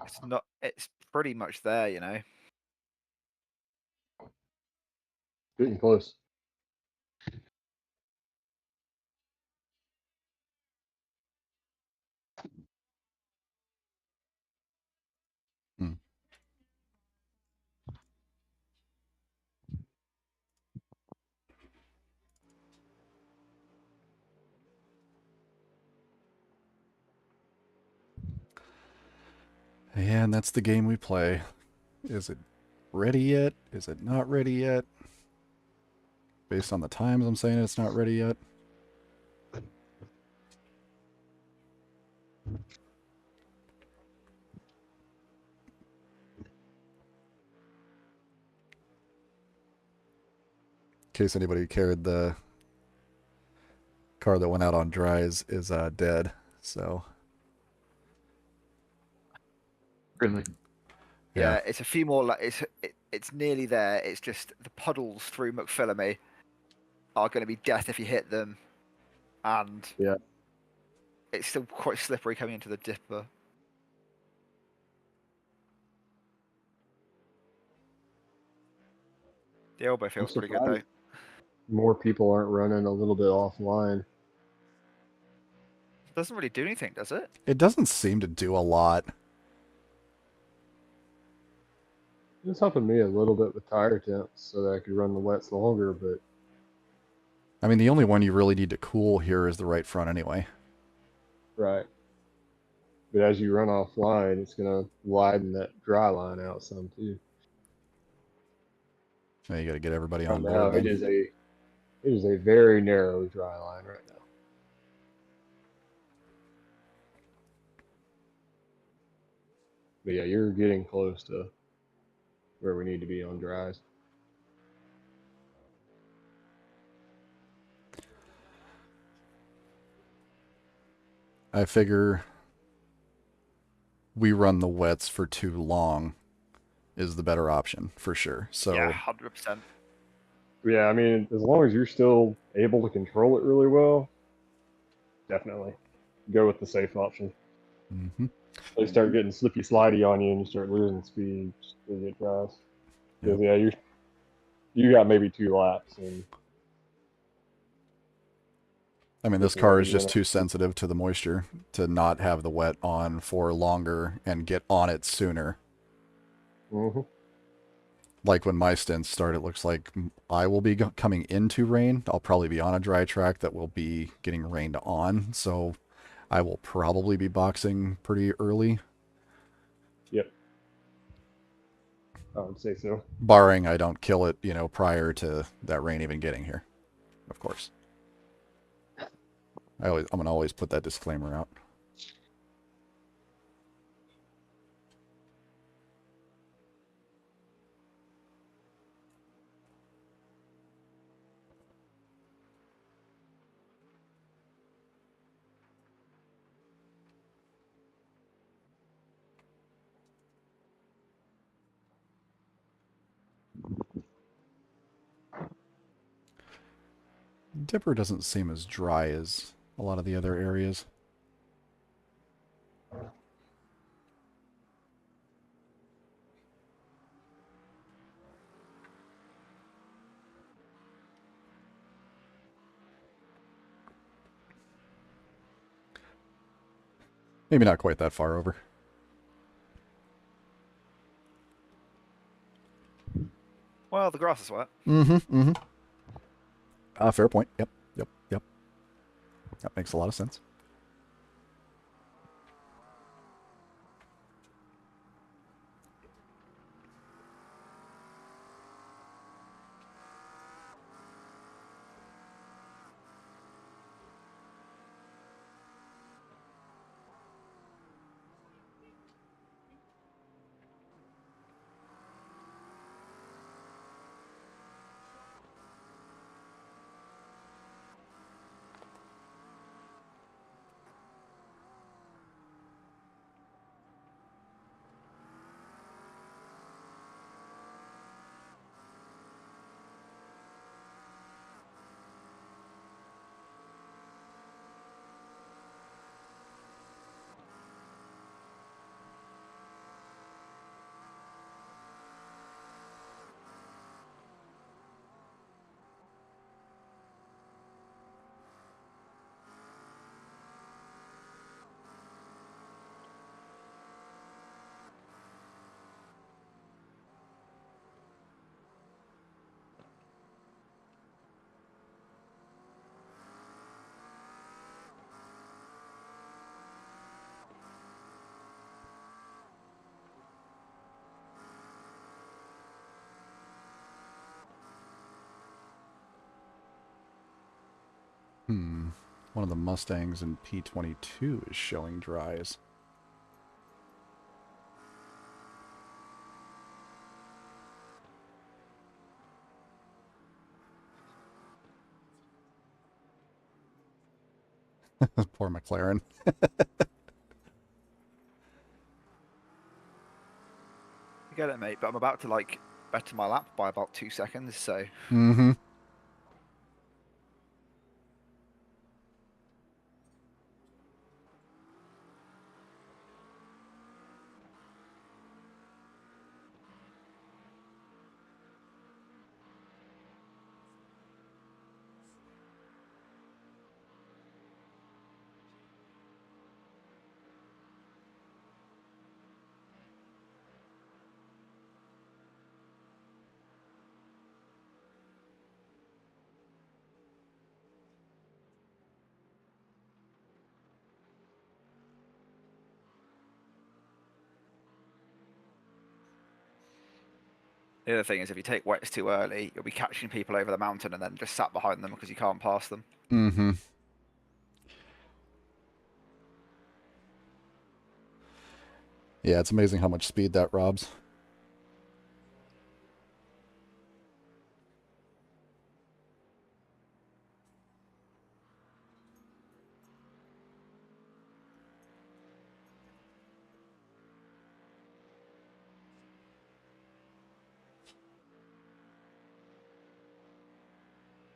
It's not. It's pretty much there, you know. Getting close. Hmm. And that's the game we play. Is it ready yet? Is it not ready yet? Based on the times, I'm saying it's not ready yet. In case anybody cared, the car that went out on dries is dead. So Really? Yeah, it's a few more. It's nearly there. It's just the puddles through McPhillamy are going to be death if you hit them, and Yeah. it's still quite slippery coming into the dipper. The elbow I'm feels pretty good though. surprised more people aren't running a little bit offline. Doesn't really do anything, does it? it doesn't seem to do a lot. It's helping me a little bit with tire temps so that I could run the wets longer, but I mean, the only one you really need to cool here is the right front anyway. right. But as you run offline, it's gonna widen that dry line out some too. Now you got to get everybody Right on now, board. it is a very narrow dry line right now. But yeah, you're getting close to where we need to be on dries. I figure we run the wets for too long is the better option for sure. So Yeah, 100%. Yeah, I mean, as long as you're still able to control it really well, definitely go with the safe option. mhm. They start getting slippy slidey on you and you start losing speed, just as it dries. Because yeah, you got maybe 2 laps and I mean, this it's car already is just gonna. too sensitive to the moisture to not have the wet on for longer and get on it sooner. Mm-hmm. Like when my stints start, it looks like I will be coming into rain. I'll probably be on a dry track that will be getting rained on. So I will probably be boxing pretty early, Yep, I would say so. barring I don't kill it, prior to that rain even getting here, of course. I'm going to always put that disclaimer out. Dipper doesn't seem as dry as a lot of the other areas. Maybe not quite that far over. Well, the grass is wet. Mm-hmm. Fair point. Yep. That makes a lot of sense. One of the Mustangs in P22 is showing dries. Poor McLaren. You get it, mate. But I'm about to like better my lap by about 2 seconds, so Mm-hmm. the other thing is if you take wets too early, you'll be catching people over the mountain and then just sat behind them because you can't pass them. Mm-hmm. Yeah, it's amazing how much speed that robs.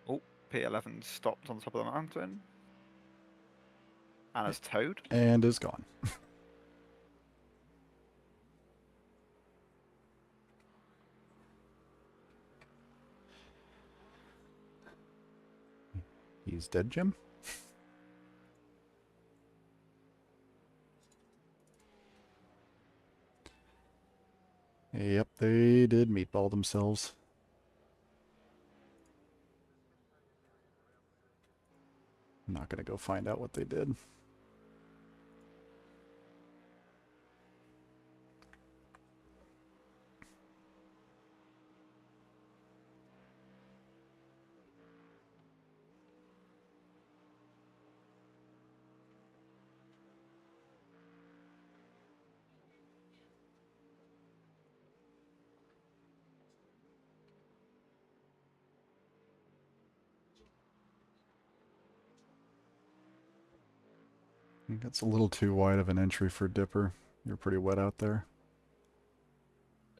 Oh, P11 stopped on top of the mountain and has towed. And is gone. He's dead, Jim? Yep, they did meatball themselves. I'm not gonna go find out what they did. I think that's a little too wide of an entry for Dipper. You're pretty wet out there.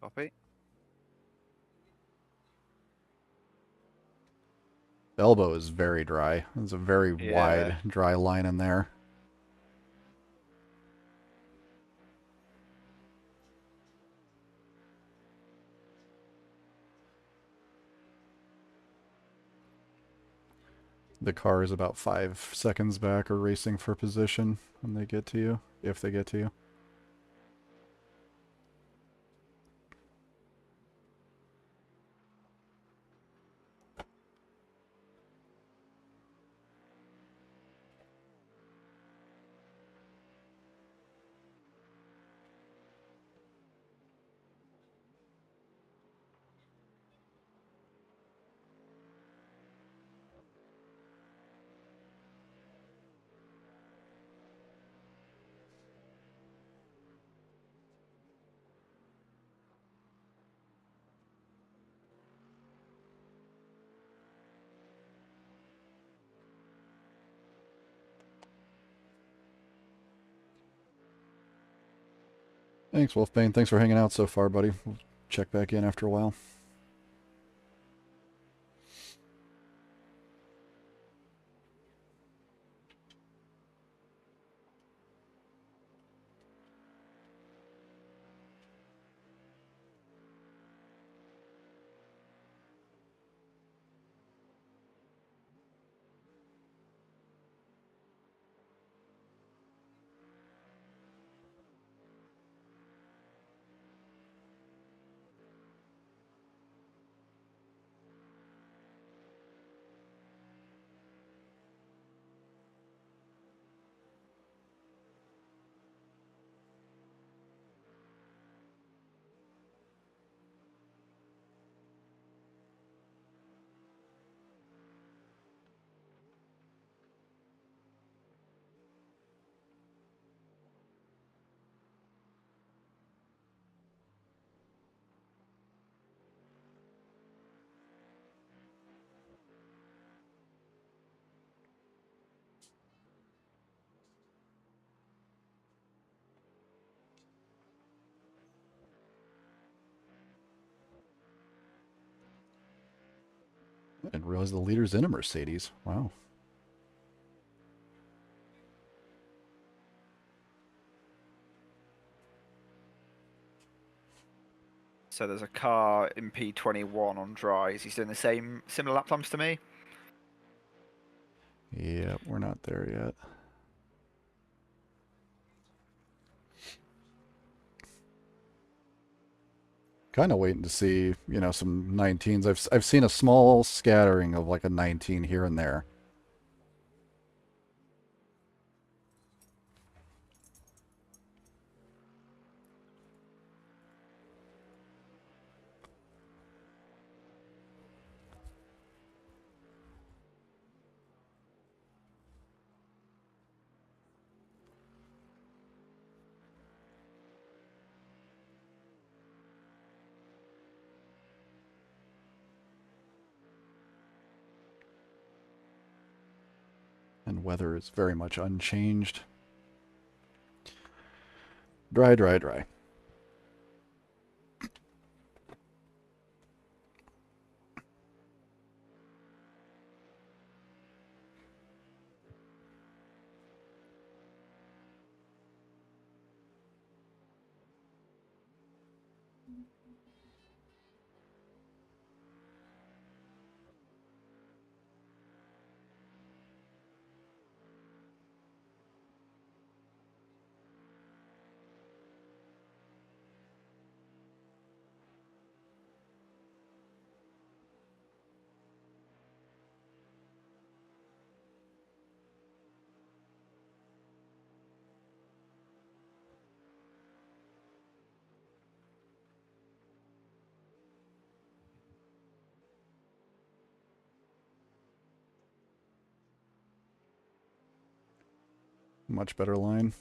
Copy. Elbow is very dry. There's a very Yeah. wide, dry line in there. The car is about 5 seconds back or racing for position when they get to you, if they get to you. Thanks, Wolfbane. Thanks for hanging out so far, buddy. We'll check back in after a while. didn't realize the leader's in a Mercedes. Wow. So there's a car in P21 on dries. He's doing the similar lap times to me. Yep, we're not there yet. Kind of waiting to see, you know, some 19s. I've seen a small scattering of like a 19 here and there. And weather is very much unchanged. Dry, dry, dry. Much better line.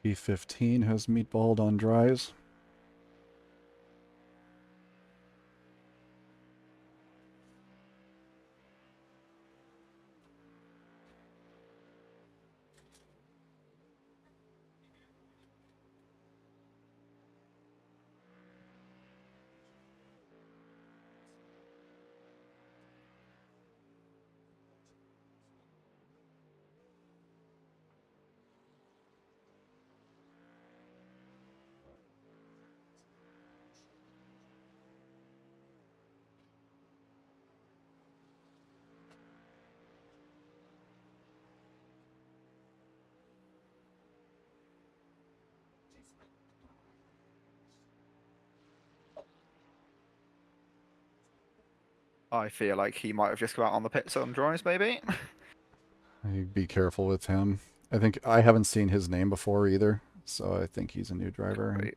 P15 has meatballed on dries. I feel like he might have just come out on the pits on dries, maybe. Be careful with him. I think I haven't seen his name before either, so I think he's a new driver. Wait.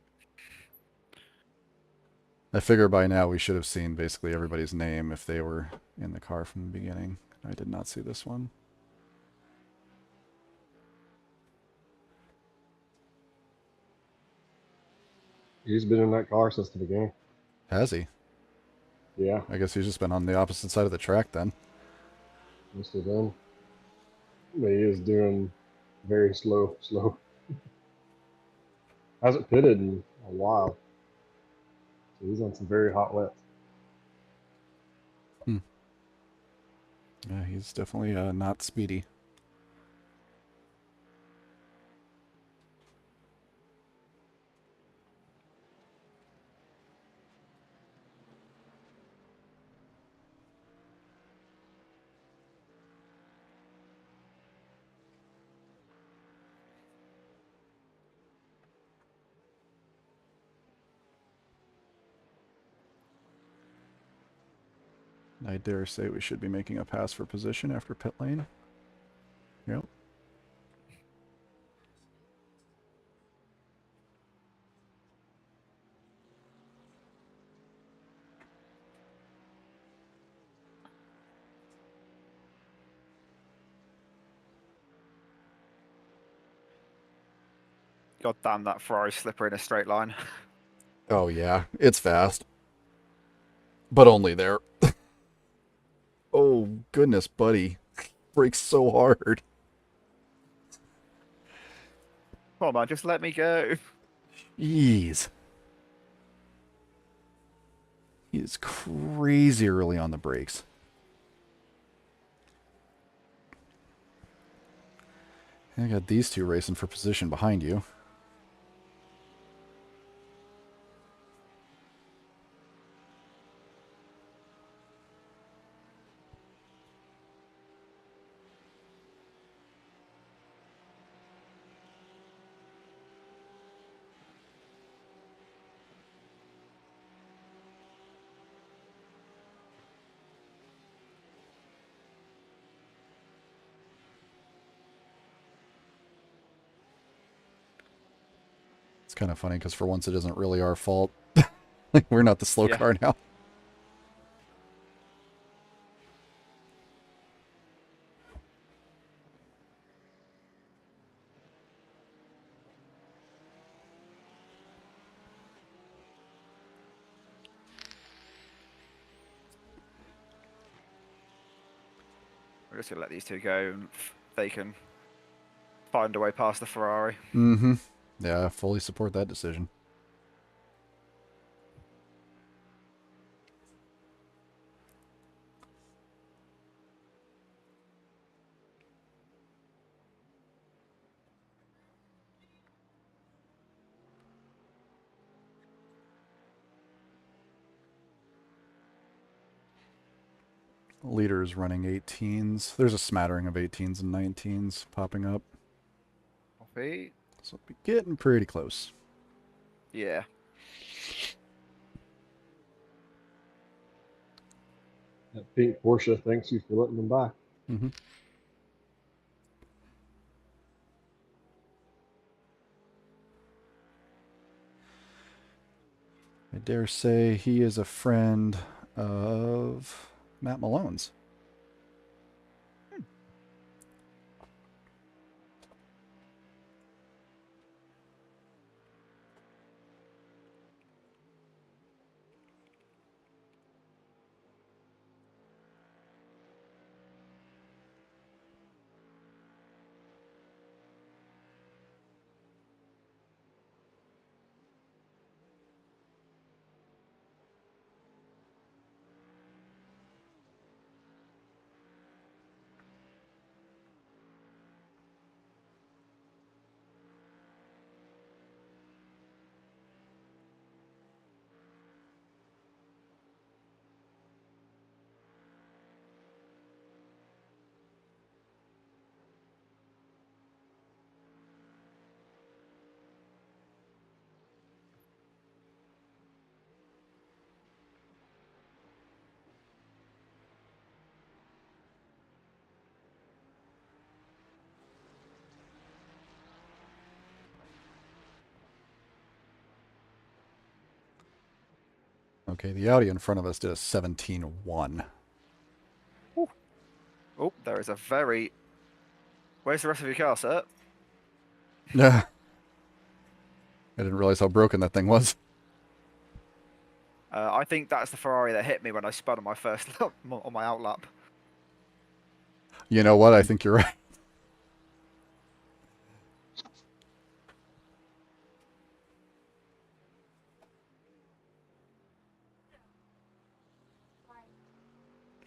I figure by now we should have seen basically everybody's name if they were in the car from the beginning. I did not see this one. He's been in that car since the beginning. Has he? Yeah, I guess he's just been on the opposite side of the track then. must have been. But he is doing very slow. Hasn't pitted in a while. So he's on some very hot wet. Yeah, he's definitely not speedy. I dare say we should be making a pass for position after pit lane. Yep. God damn, that Ferrari slipper in a straight line. Oh yeah, it's fast. But only there. Oh goodness, buddy. Brakes so hard. Come on, man, just let me go. Jeez. He is crazy early on the brakes. I got these two racing for position behind you. It's kind of funny because for once it isn't really our fault. Like we're not the slow Yeah. car now. We're just gonna let these two go, and they can find a way past the Ferrari. Mm-hmm. Yeah, I fully support that decision. Leaders running 18s. There's a smattering of 18s and 19s popping up. Copy. So we'll be getting pretty close. Yeah. That pink Porsche thanks you for letting them by. Mm-hmm. I dare say he is a friend of Matt Malone's. Okay, the Audi in front of us did a 17.1. Oh, there is a very. Where's the rest of your car, sir? Yeah. I didn't realize how broken that thing was. I think that's the Ferrari that hit me when I spun on my first on my outlap. You know what? I think you're right.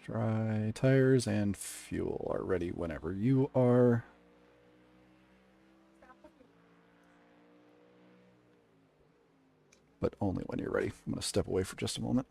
Dry tires and fuel are ready whenever you are. But only when you're ready. I'm going to step away for just a moment.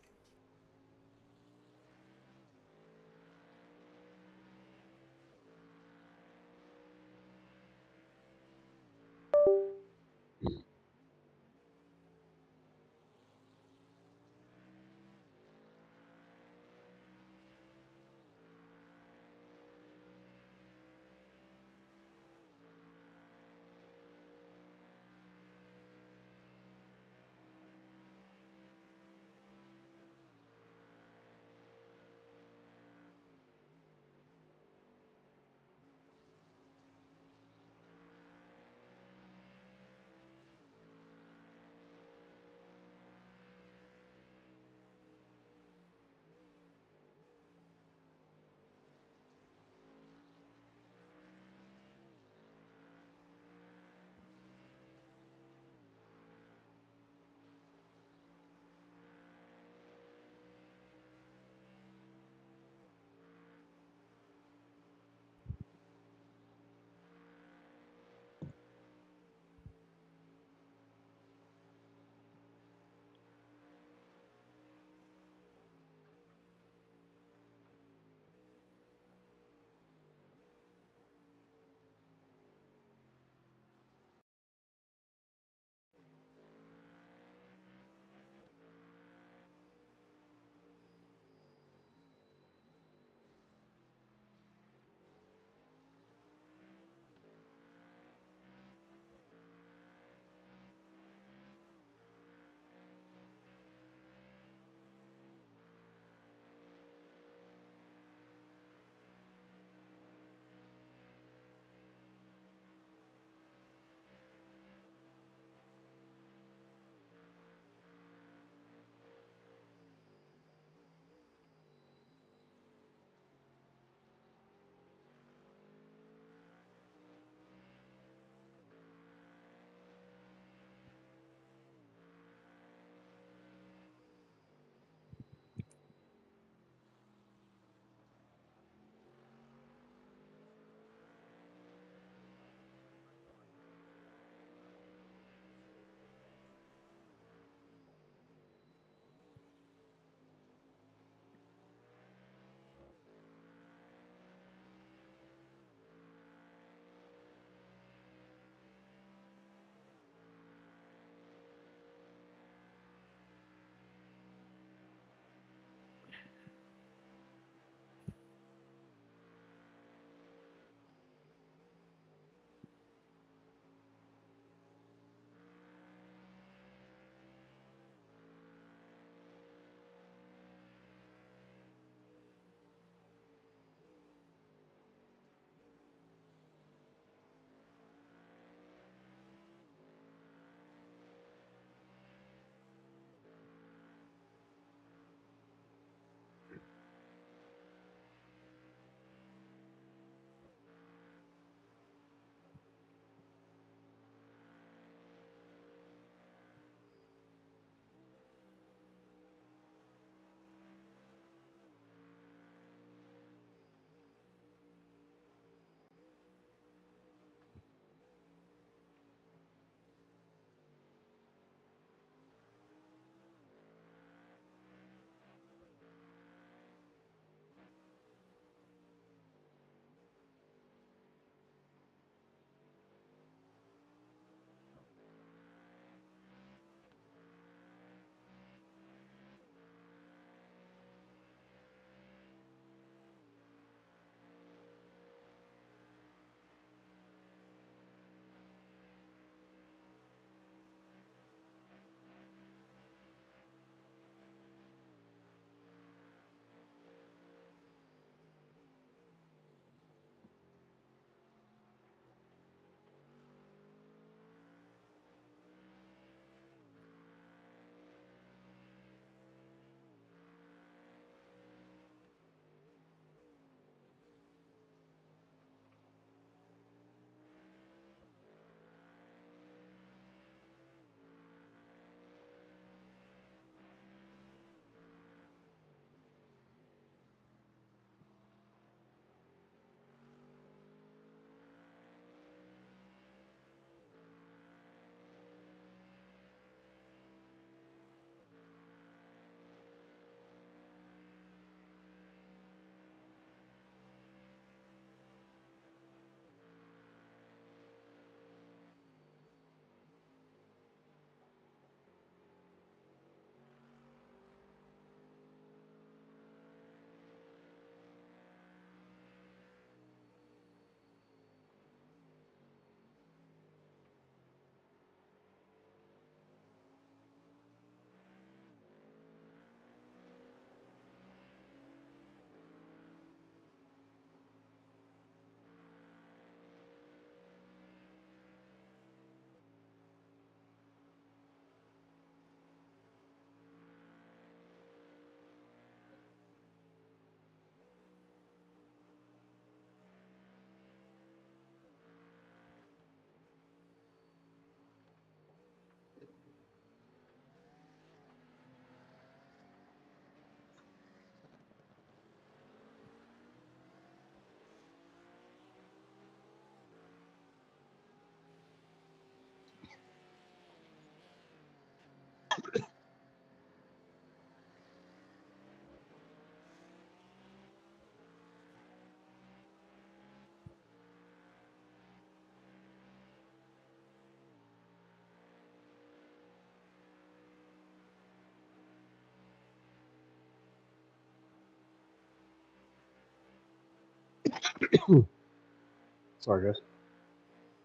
Sorry, guys.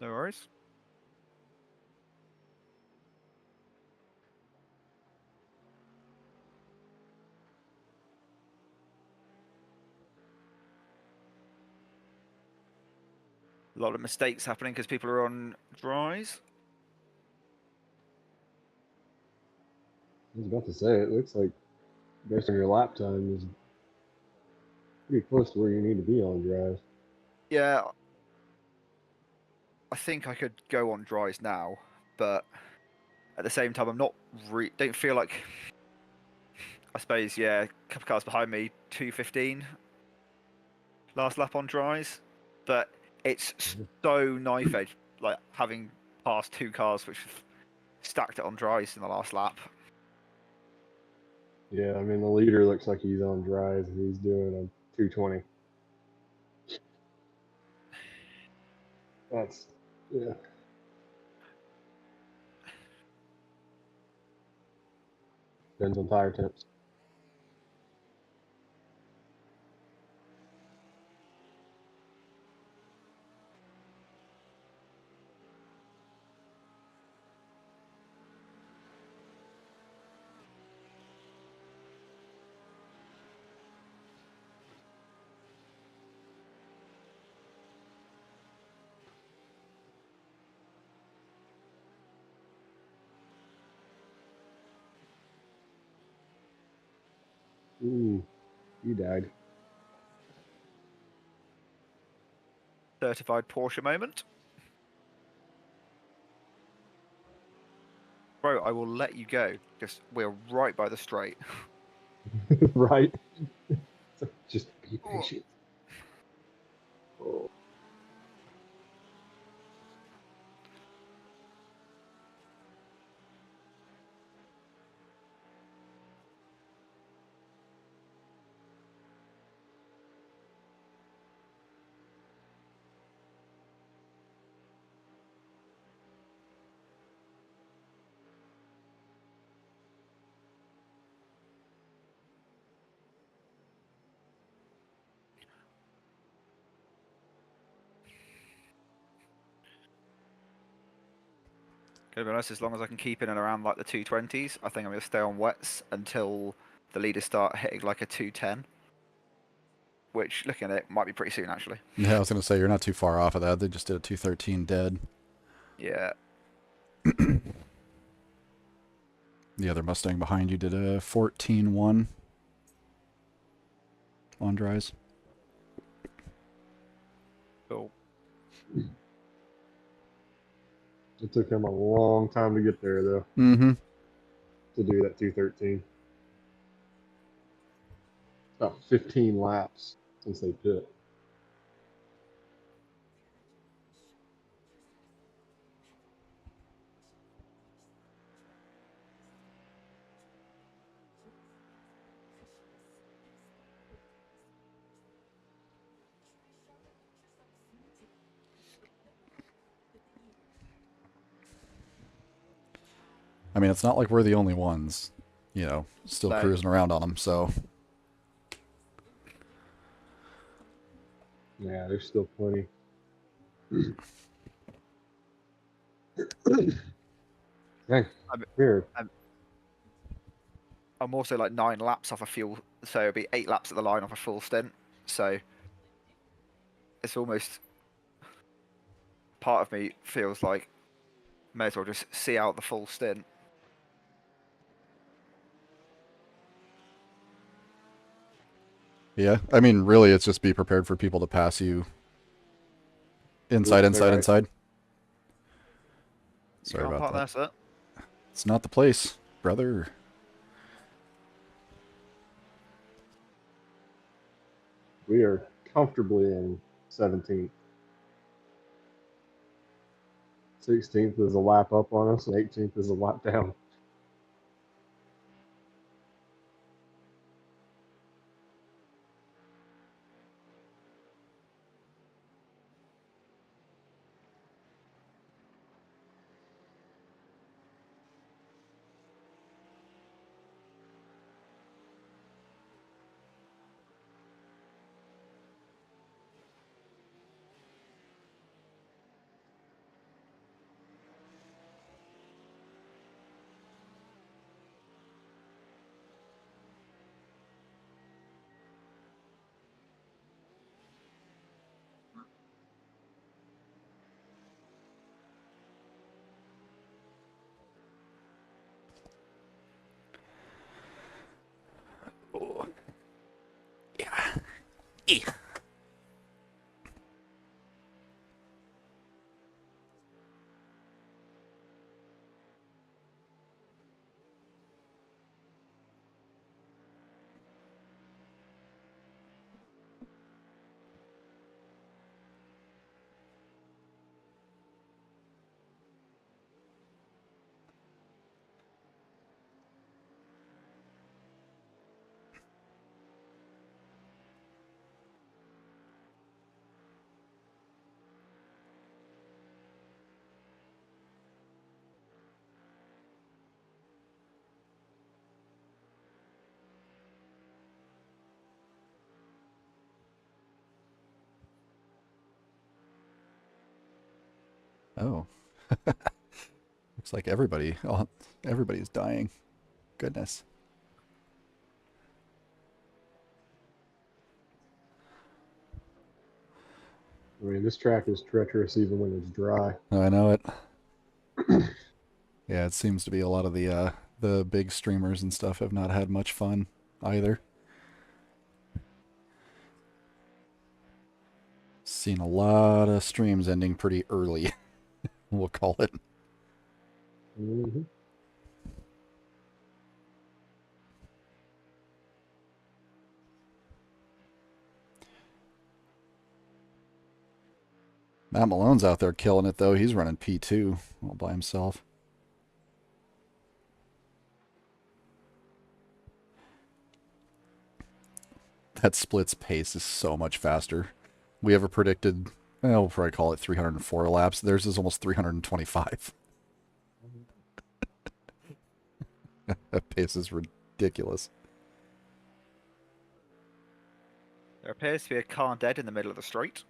No worries. A lot of mistakes happening because people are on dries. I was about to say, it looks like based on your lap time is pretty close to where you need to be on drive. Yeah, I think I could go on dries now, but at the same time, I'm not. Don't feel like. I suppose, yeah, a couple cars behind me, 2:15 last lap on dries, but it's so knife edge, like having passed 2 cars which have stacked it on dries in the last lap. Yeah, I mean the leader looks like he's on drive. He's doing a 220. That's yeah. Depends on tire temps. Ooh, you died. Certified Porsche moment. Bro, I will let you go because we're right by the straight. Right? Just be patient. Oh. Gonna be honest, as long as I can keep in and around like the 220s, I think I'm gonna stay on wets until the leaders start hitting like a 210. Which, looking at it, might be pretty soon actually. Yeah, I was gonna say you're not too far off of that. They just did a 213 dead. Yeah. The other Mustang behind you did a 14-1 on dries. Cool. It took him a long time to get there though, Mm-hmm. to do that 213. About 15 laps since they pit. I mean, it's not like we're the only ones, you know, still No. cruising around on them. So Yeah, there's still plenty. Dang, I'm- weird. I'm also like 9 laps off a fuel, so it'll be 8 laps at the line off a full stint. So it's almost part of me feels like may as well just see out the full stint. yeah, I mean, really, it's just be prepared for people to pass you inside, Oops, inside, right. inside. You Sorry can't about park there, that. sir. It's not the place, brother. We are comfortably in 17th. 16th is a lap up on us, and 18th is a lap down. Oh. Looks like everybody's dying. Goodness. I mean, this track is treacherous even when it's dry. I know it. Yeah, it seems to be a lot of the big streamers and stuff have not had much fun either. Seen a lot of streams ending pretty early. We'll call it. Mm-hmm. Matt Malone's out there killing it though. He's running P2 all by himself. That split's pace is so much faster. We ever predicted, we'll probably call it 304 laps. Theirs is almost 325. That pace is ridiculous. There appears to be a car dead in the middle of the street.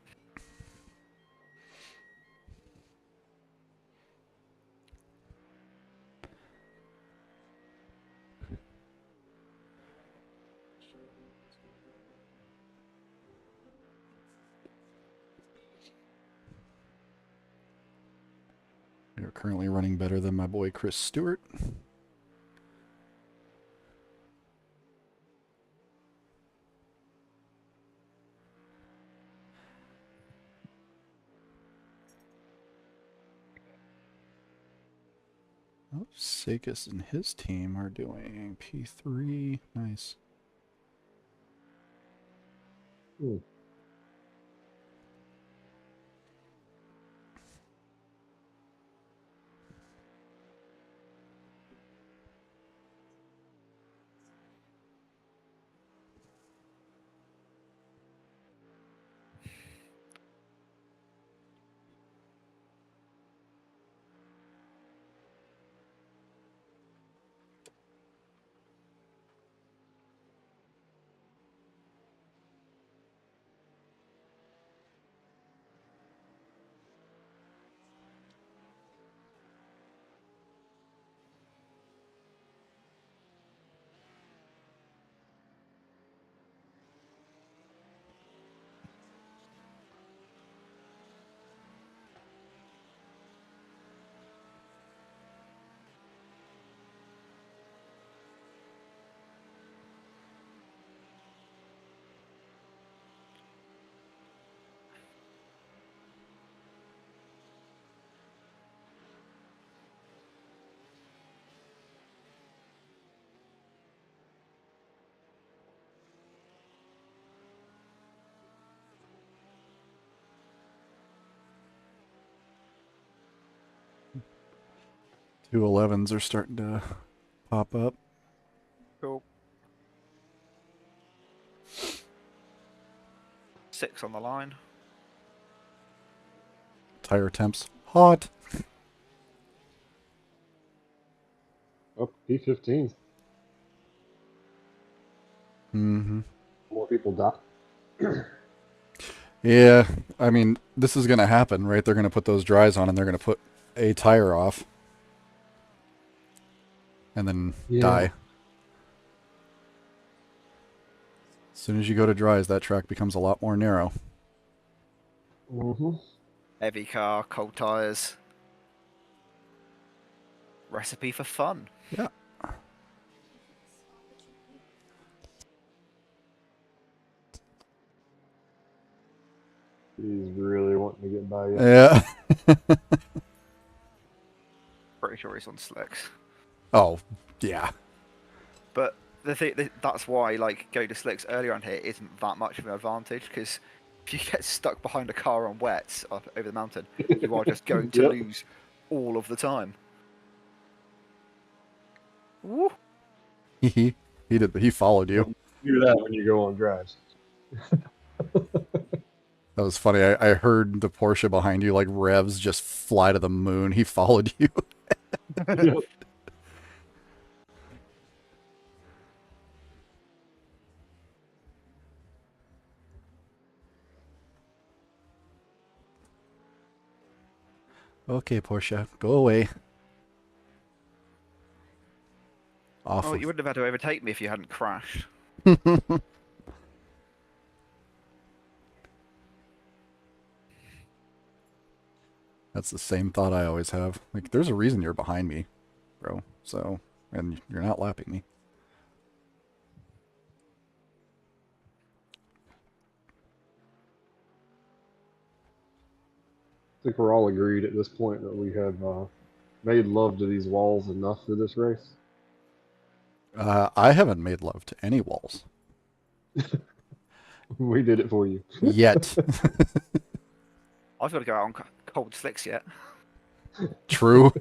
You're currently running better than my boy Chris Stewart. Oh, Sakis and his team are doing P3. Nice. Mm. 211s are starting to pop up. Cool. 6 on the line. Tire temps hot. Up P15. Mm-hmm. More people die. Yeah, I mean, this is going to happen, right? They're going to put those dries on and they're going to put a tire off and then die. As soon as you go to dries, that track becomes a lot more narrow. Mm-hmm. Heavy car, cold tyres. Recipe for fun. Yeah. He's really wanting to get by you. Yeah. Pretty sure he's on slicks. Oh, yeah. But the thing that's why like going to slicks earlier on here isn't that much of an advantage, because if you get stuck behind a car on wets up over the mountain, you are just going to Yep. lose all of the time. Woo. He did. He followed you. Do that when you go on drives. That was funny. I heard the Porsche behind you, like revs, just fly to the moon. He followed you. Yep. Okay, Porsche, go away. Oh, Awful. you wouldn't have had to overtake me if you hadn't crashed. That's the same thought I always have. Like, there's a reason you're behind me, bro. So, and you're not lapping me. I think we're all agreed at this point that we have made love to these walls enough for this race. I haven't made love to any walls We did it for you. yet. I've got to go out on cold slicks yet. True.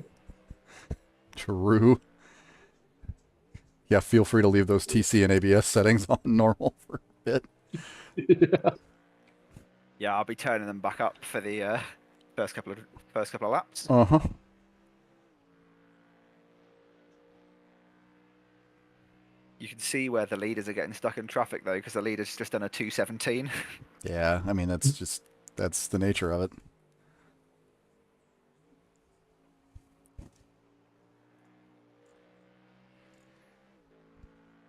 True. Yeah, feel free to leave those TC and ABS settings on normal for a bit. Yeah. Yeah, I'll be turning them back up for the first couple of laps. Uh-huh. You can see where the leaders are getting stuck in traffic though, because the leader's just done a 2:17. Yeah, I mean, that's the nature of it.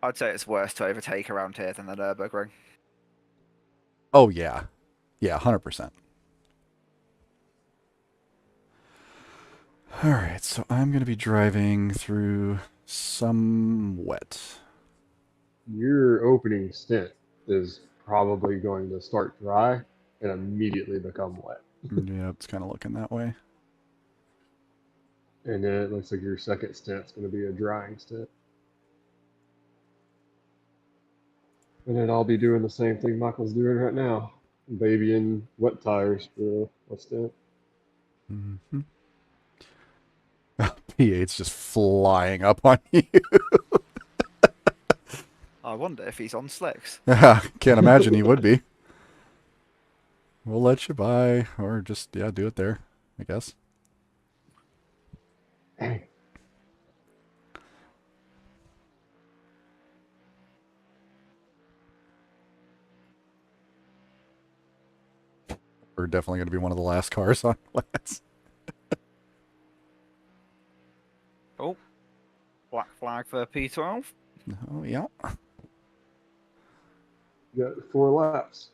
I'd say it's worse to overtake around here than the Nürburgring. Oh, yeah. Yeah, 100%. All right, so I'm going to be driving through some wet. Your opening stint is probably going to start dry and immediately become wet. Yeah, it's kind of looking that way. And then it looks like your second stint's going to be a drying stint. And then I'll be doing the same thing Michael's doing right now. Babying wet tires for a stint. Mm-hmm. P8's just flying up on you. I wonder if he's on slicks. Can't imagine he would be. We'll let you by, or just, yeah, do it there, I guess. Hey. We're definitely going to be one of the last cars on wets. Oh, black flag for P12. Oh, yeah. You got 4 laps.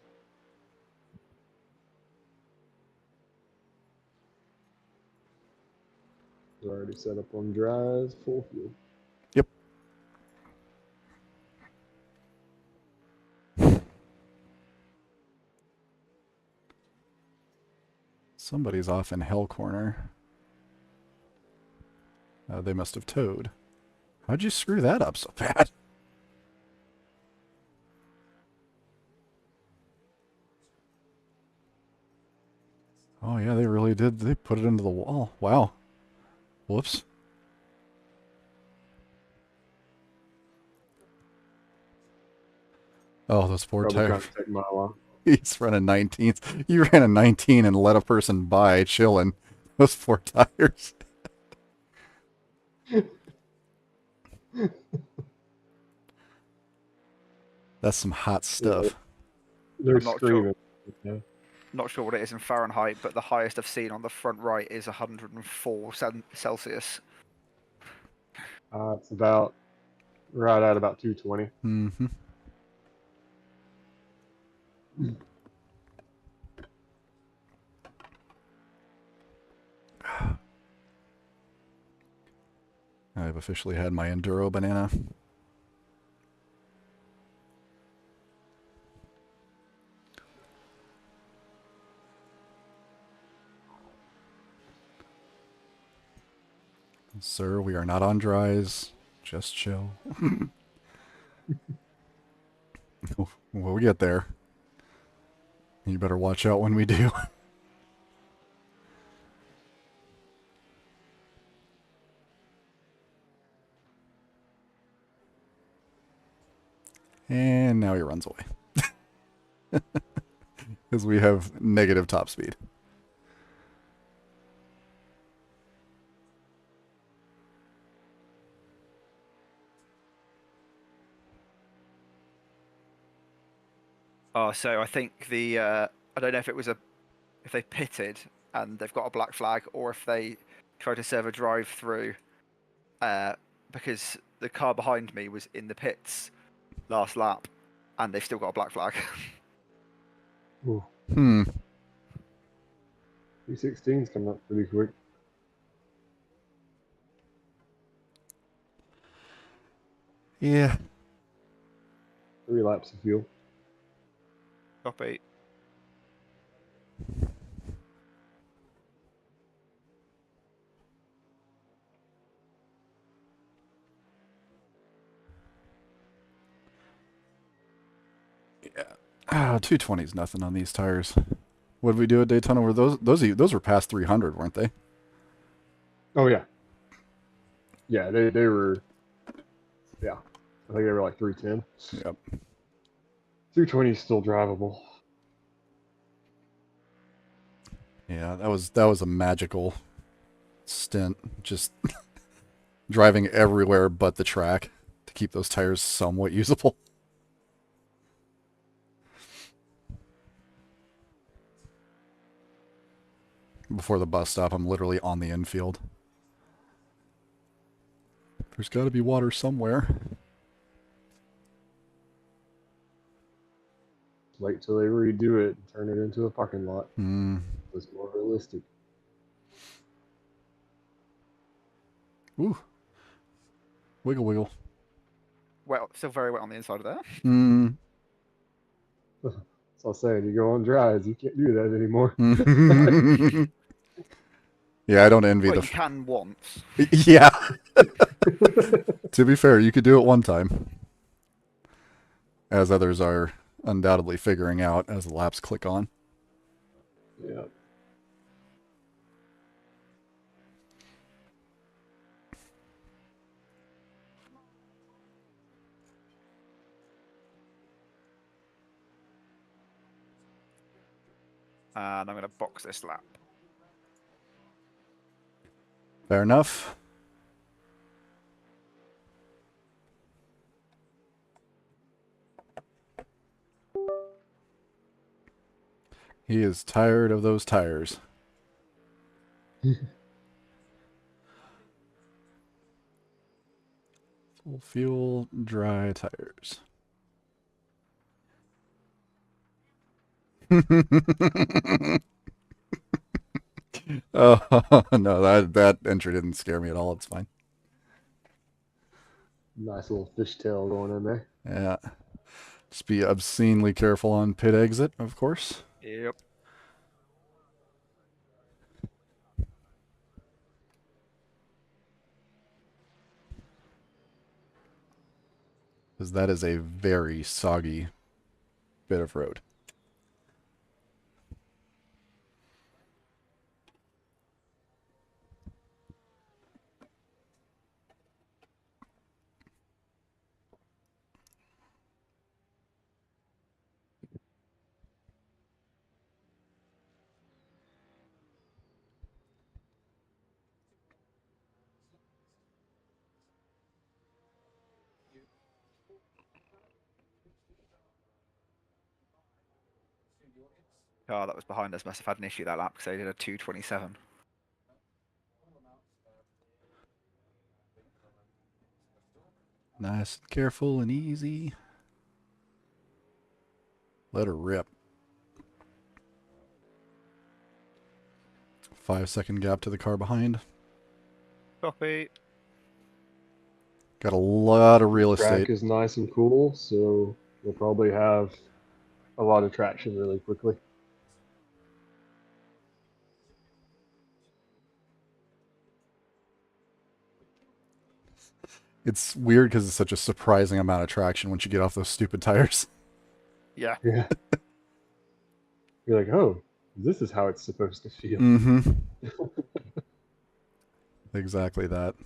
We're already set up on dries, full fuel. Yep. Somebody's off in Hell Corner. They must have towed. How'd you screw that up so bad? Oh, yeah, they really did. They put it into the wall. Wow. Whoops. Oh, those poor Probably trying tires. to take my line. He's running 19th. You ran a 19 and let a person by chilling. Those poor tires. That's some hot stuff. They're I'm not screaming. Yeah. Not sure what it is in Fahrenheit, but the highest I've seen on the front right is 104 Celsius. It's about right at about 220. Mm-hmm. I've officially had my Enduro banana. Sir, we are not on dries. Just chill. We'll get there. You better watch out when we do. And now he runs away. Because we have negative top speed. Oh, so I think the I don't know if it was if they pitted and they've got a black flag, or if they tried to serve a drive through, because the car behind me was in the pits last lap, and they've still got a black flag. Ooh, Hmm. 316's coming up pretty quick. Yeah. 3 laps of fuel. Copy. Yeah. 220 is nothing on these tires. What did we do at Daytona? Were those were past 300, weren't they? Oh yeah. Yeah, they were. Yeah, I think they were like 310. Yep. 320 is still drivable. Yeah, that was a magical stint. Just driving everywhere but the track to keep those tires somewhat usable. Before the bus stop, I'm literally on the infield. There's got to be water somewhere. Wait till they redo it and turn it into a parking lot. Hmm. It's more realistic. Ooh. Wiggle, wiggle. Well, still very wet on the inside of there. Hmm. So I'm saying, you go on dries, you can't do that anymore. Yeah, I don't envy Well, the. you can once. Yeah. To be fair, you could do it one time. As others are undoubtedly figuring out as the laps click on. Yeah. And I'm going to box this lap. Fair enough. He is tired of those tires. Full fuel, dry tires. Oh no, that entry didn't scare me at all. It's fine. Nice little fishtail going in there. Yeah. Just be obscenely careful on pit exit, of course. Yep. Because that is a very soggy bit of road. Car that was behind us must have had an issue that lap because they did a 227. Nice, careful, and easy. Let her rip. 5-second gap to the car behind. Copy. Got a lot of real Track estate. is nice and cool, so we'll probably have a lot of traction really quickly. It's weird because it's such a surprising amount of traction once you get off those stupid tires. Yeah. Yeah. You're like, oh, this is how it's supposed to feel. Mm-hmm. Exactly that.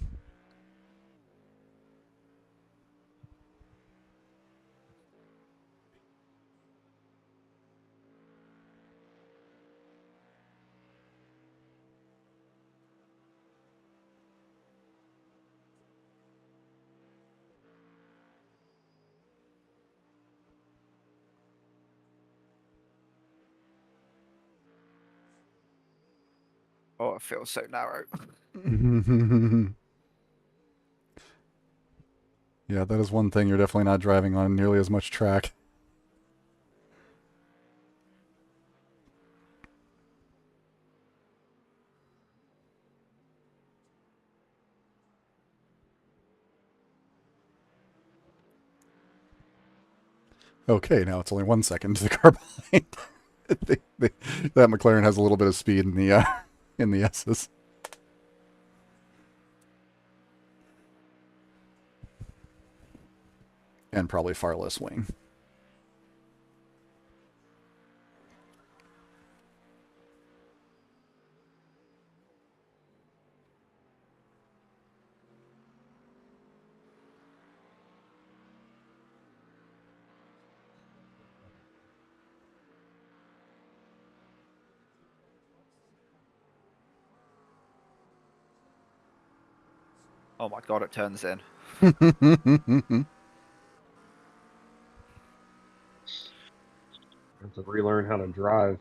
Oh, it feels so narrow. Yeah, that is one thing you're definitely not driving on nearly as much track. Okay, now it's only 1 second to the car behind. That McLaren has a little bit of speed in the S's. And probably far less wing. Oh my god, it turns in. I have to relearn how to drive.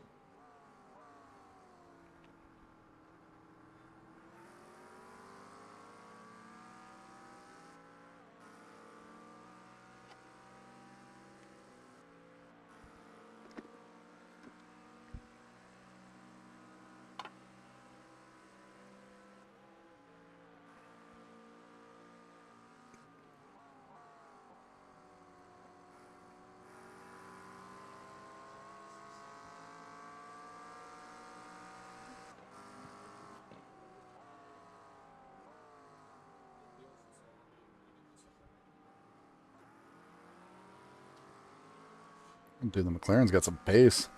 Dude, the McLaren's got some pace.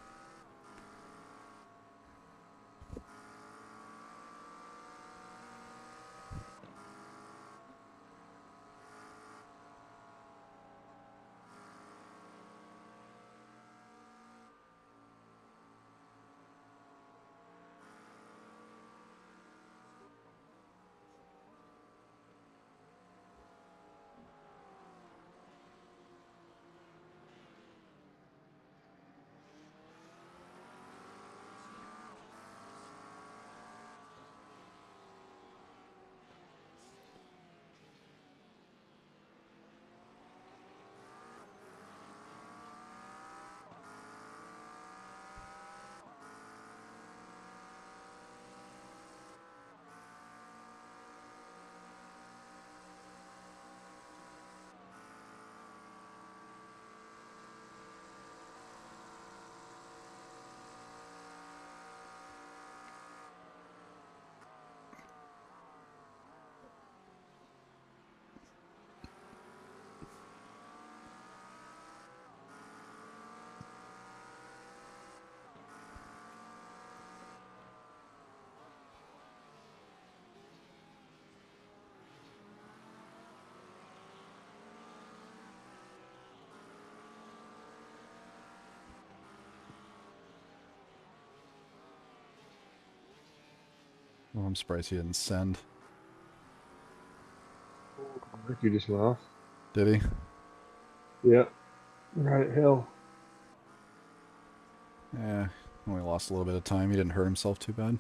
Oh, I'm surprised he didn't send. You just went off. Did he? Yep. Right at hill. Yeah, only lost a little bit of time. He didn't hurt himself too bad.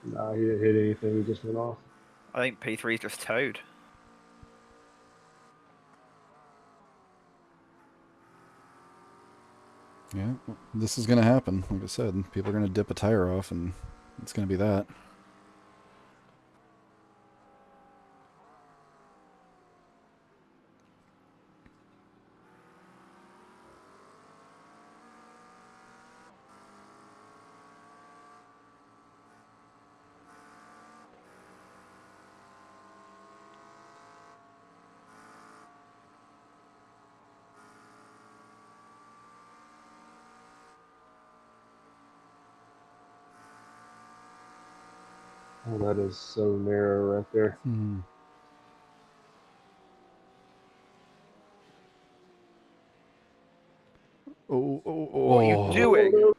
Nah, he didn't hit anything. He just went off. I think P3's just towed. Yeah, well, this is going to happen. Like I said, people are going to dip a tire off, and it's going to be that. Oh, that is so narrow right there. Hmm. Oh, oh, oh. What are you doing?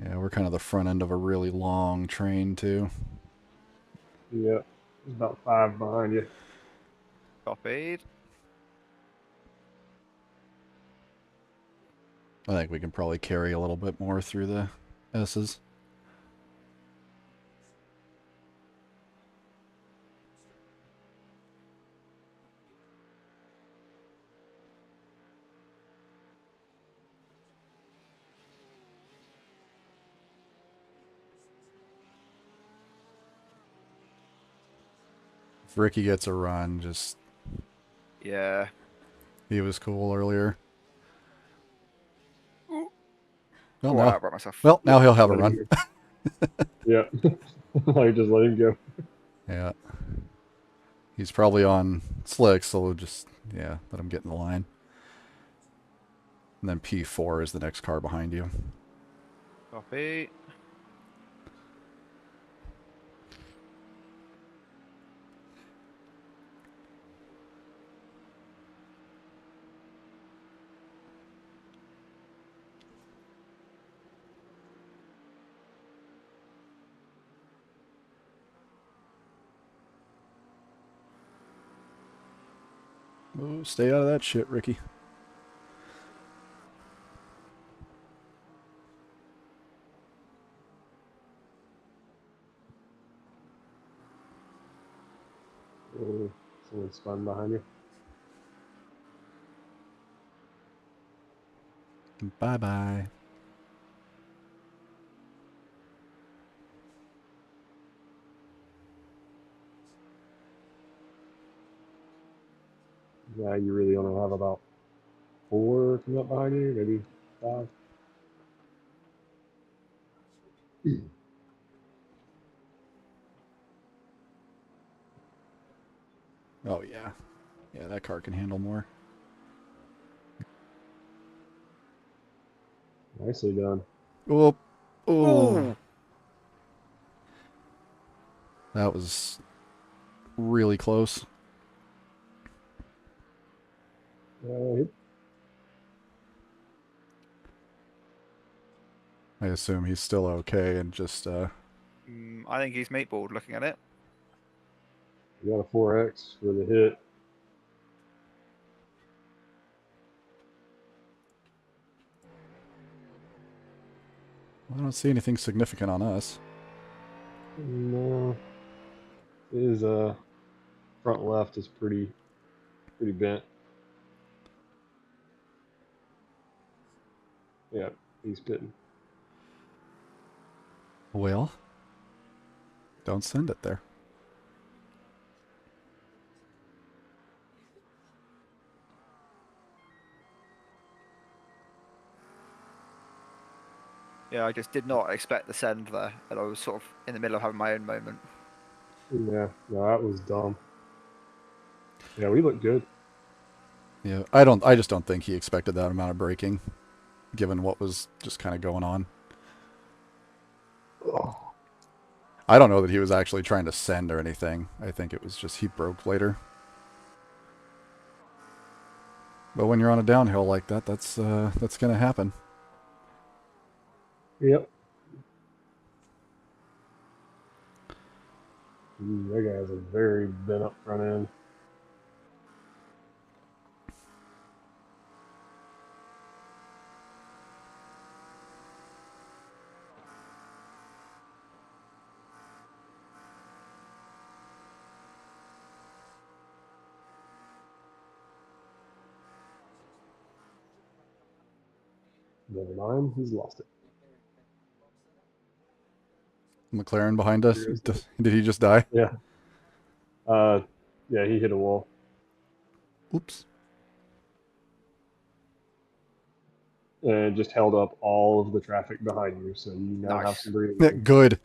Yeah, we're kind of the front end of a really long train, too. Yeah, there's about 5 behind you. Copied. I think we can probably carry a little bit more through the S's. If Ricky gets a run, just... Yeah. He was cool earlier. Well, Oh, now, I brought myself. well, now he'll Just have a let him run. go. Yeah, like just let him go. Yeah. He's probably on slicks, so we'll just, yeah, let him get in the line. And then P4 is the next car behind you. Copy. Oh, stay out of that shit, Ricky. Oh, someone spun behind you. Bye-bye. Yeah, you really only have about 4 coming up behind you, maybe 5. Oh, yeah. Yeah, that car can handle more. Nicely done. Oh, oh. Ooh. That was really close. Uh, I assume he's still okay and just, I think he's meatballed looking at it. you got a 4X for the hit. I don't see anything significant on us. No, his front left is pretty bent. Yeah, he's pitting. Well, don't send it there. Yeah, I just did not expect the send there, and I was sort of in the middle of having my own moment. Yeah, no, that was dumb. Yeah, we look good. Yeah, I just don't think he expected that amount of braking, given what was just kind of going on. Oh, I don't know that he was actually trying to send or anything. I think it was just he broke later. But when you're on a downhill like that, that's gonna happen. yep. Ooh, that guy has a very bent up front end. Never mind, he's lost it. McLaren behind us. Seriously. Did he just die? Yeah. Uh, yeah, he hit a wall. Oops. And it just held up all of the traffic behind you, so you now have Nice. some breathing Yeah, room. good.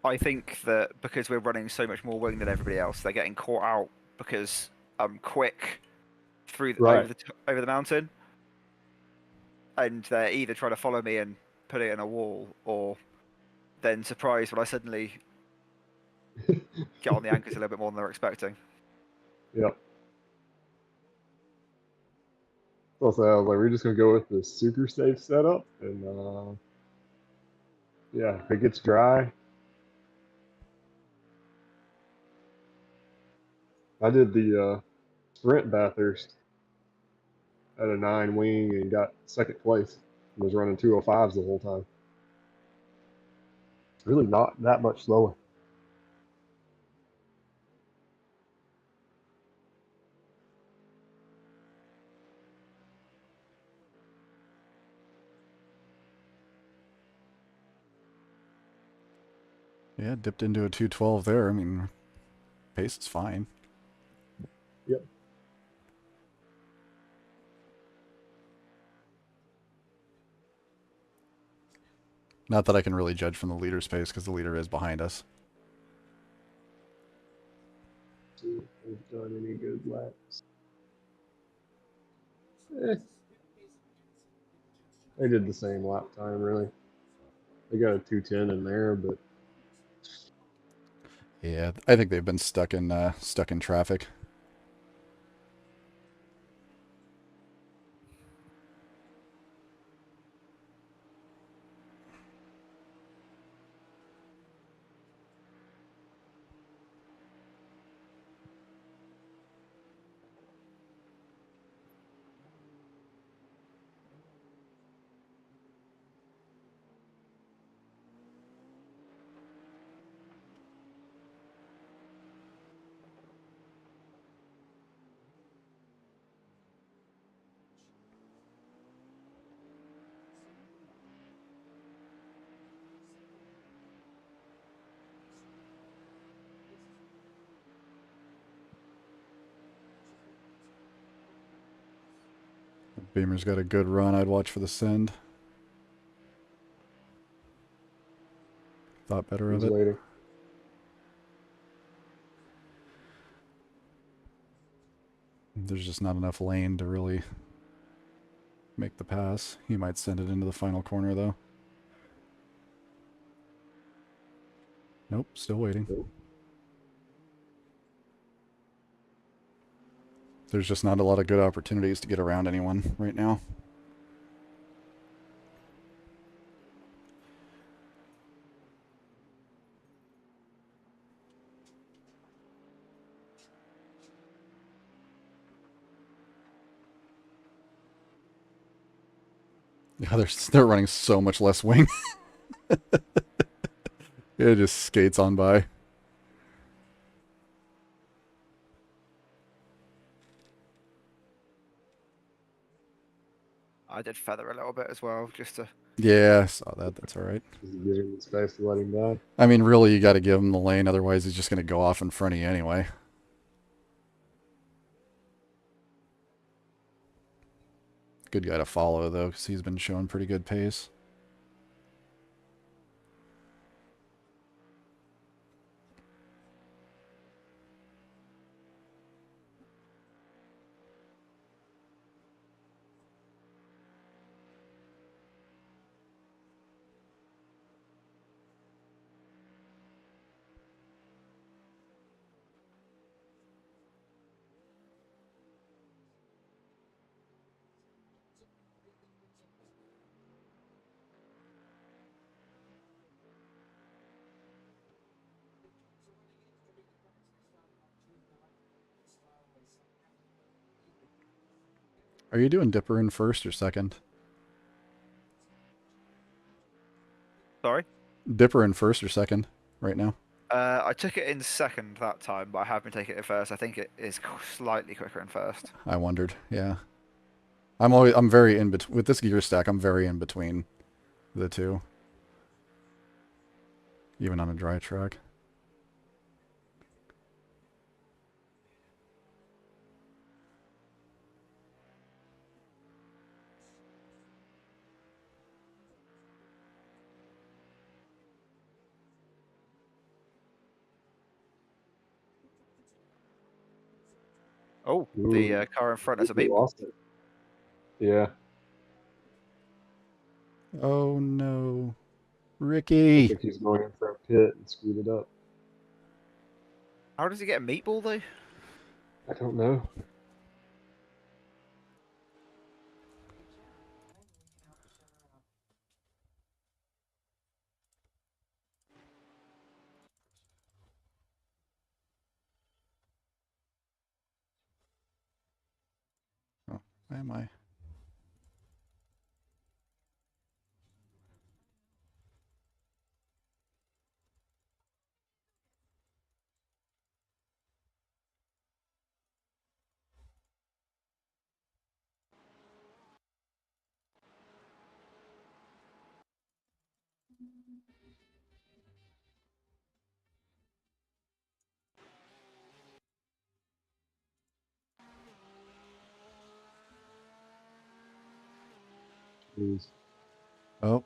I think that because we're running so much more wing than everybody else, they're getting caught out because I'm quick through Right. over the mountain, and they're either trying to follow me and put it in a wall, or then surprised when I suddenly get on the anchors a little bit more than they're expecting. Yep. Also, I was like, we're just gonna go with the super safe setup, and yeah, if it gets dry. I did the sprint Bathurst at a 9 wing and got second place. And was running 205s the whole time. Really not that much slower. Yeah, dipped into a 212 there. I mean, pace is fine. Yep. Not that I can really judge from the leader's pace because the leader is behind us. See if they've done any good laps. Eh, they did the same lap time, really. They got a 210 in there, but Yeah, I think they've been stuck in traffic. Beamer's got a good run. I'd watch for the send. Thought better of he's it. waiting. There's just not enough lane to really make the pass. He might send it into the final corner, though. Nope, still waiting. Nope. There's just not a lot of good opportunities to get around anyone right now. Yeah, they're running so much less wing. It just skates on by. I did feather a little bit as well, just to. Yeah, I saw that. That's all right. Just to give him the space to let him die. I mean, really, you got to give him the lane. Otherwise, he's just going to go off in front of you anyway. Good guy to follow, though, because he's been showing pretty good pace. Are you doing Dipper in first or second? Sorry. Dipper in first or second right now? I took it in second that time, but I have been taking it in first. I think it is slightly quicker in first. I wondered. Yeah. I'm very in between with this gear stack. I'm very in between the two, even on a dry track. Oh, Ooh, the car in front has a we beep. lost it. Yeah, Oh no. I Ricky! think he's going in for a pit and screwed it up. How does he get a meatball though? I don't know. Oh, why am I? He's Oh,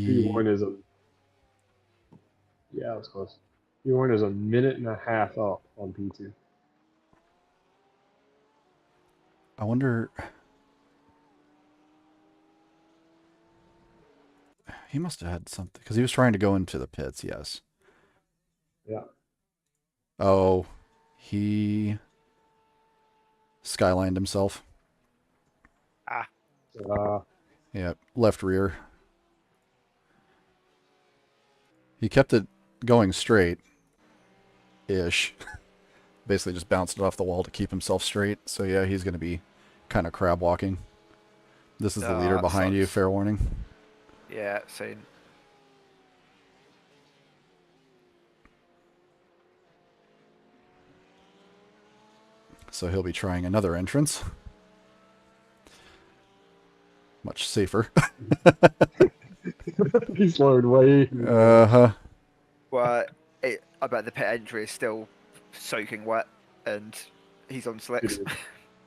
P1 is a yeah, it was close. P1 is a minute and a half up on P2. I wonder. He must have had something because he was trying to go into the pits. Yes. Yeah. Oh, he skylined himself. Ah, Yeah, left rear. He kept it going straight ish. Basically just bounced it off the wall to keep himself straight. So yeah, he's going to be kind of crab walking. This is the leader that behind you, sucks. fair warning. Yeah, seen. So he'll be trying another entrance. Much safer. he slowed way. Uh-huh. Well, I bet the pit entry is still soaking wet, and he's on It slicks. is.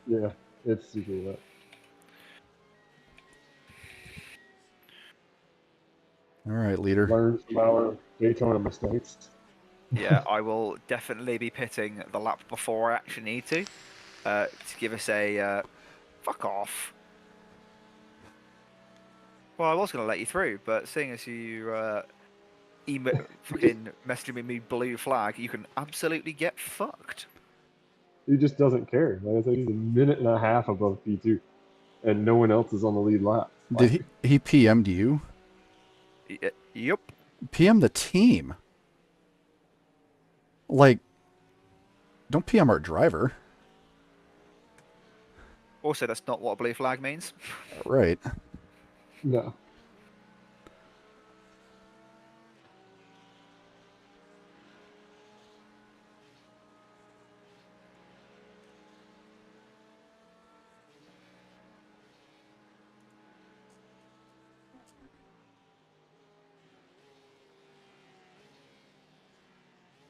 Yeah, it's super wet. All right, leader. Learn from our Daytona mistakes. Yeah, I will definitely be pitting the lap before I actually need to give us a fuck off. Well, I was going to let you through, but seeing as you fucking messaging me blue flag, you can absolutely get fucked. He just doesn't care. Like I said, he's a minute and a half above P2, and no one else is on the lead lap. Did he PM'd you? Yep. PM the team. Like, don't PM our driver. Also, that's not what a blue flag means. Right. No.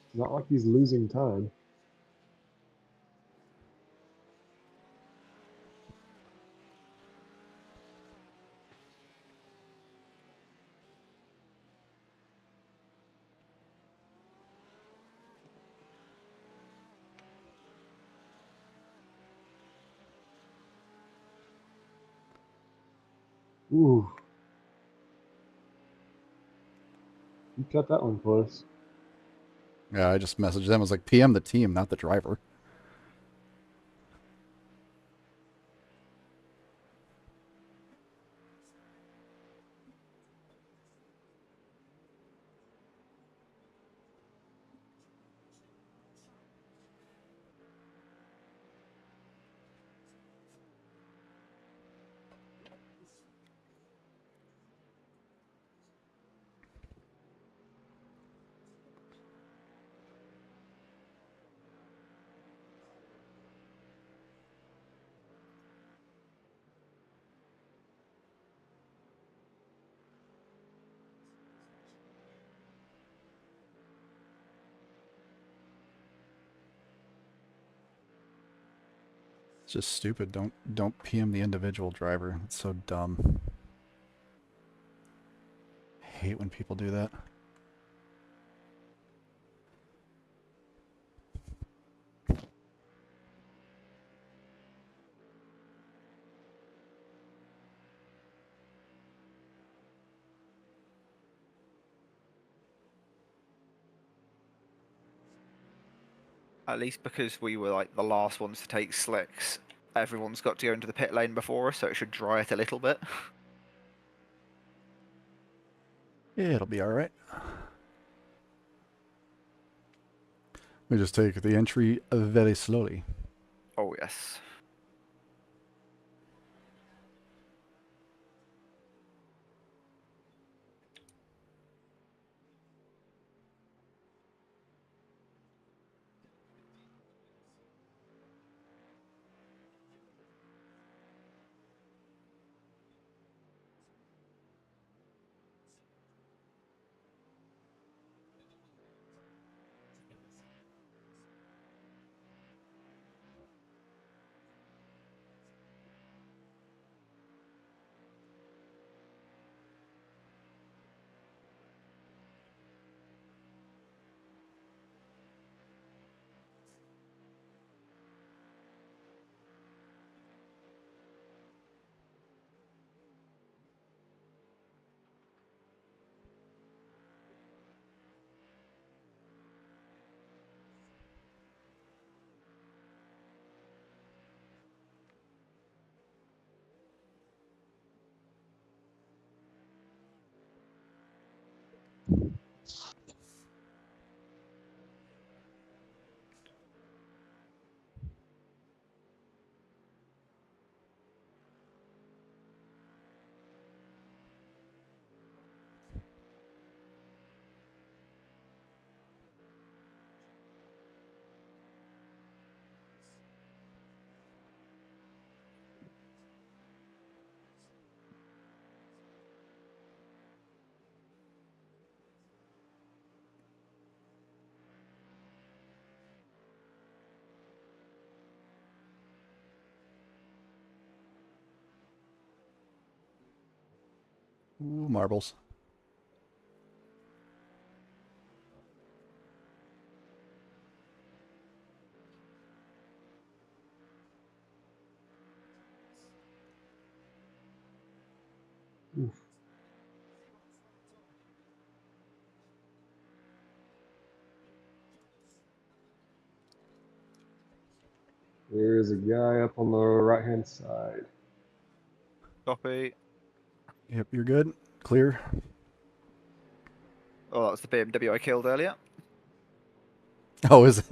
It's not like he's losing time. Ooh. You cut that one close. Yeah, I just messaged them. I was like, PM the team, not the driver. It's just stupid. Don't PM the individual driver. It's so dumb. I hate when people do that. At least because we were like the last ones to take slicks, everyone's got to go into the pit lane before us, so it should dry it a little bit. Yeah, it'll be alright. We just take the entry very slowly. Oh yes. Ooh, marbles. Oof. There is a guy up on the right-hand side. Copy. Yep, you're good. Clear. Oh, that was the BMW I killed earlier. Oh, is it?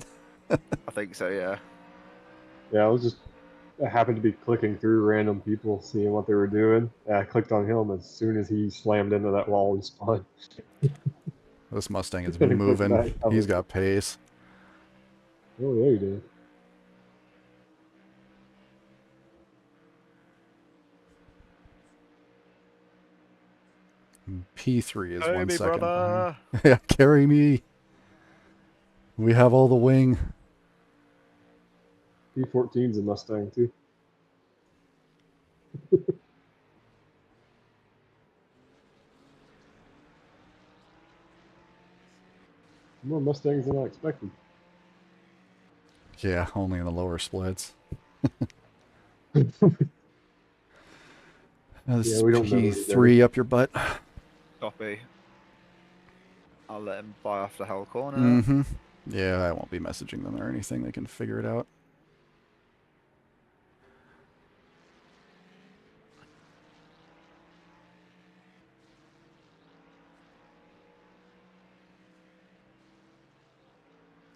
I think so, yeah. Yeah, I happened to be clicking through random people, seeing what they were doing. And I clicked on him as soon as he slammed into that wall and spun. This Mustang is And I clicked moving. back. I He's was got pace. oh, yeah, he did. P3 is Carry 1 me, second brother. behind. Yeah, carry me. We have all the wing. P14's a Mustang, too. More Mustangs than I expected. Yeah, only in the lower splits. This Yeah, is we don't know P3 up your butt. Copy. I'll let him buy off the whole corner. Mm-hmm. Yeah, I won't be messaging them or anything. They can figure it out.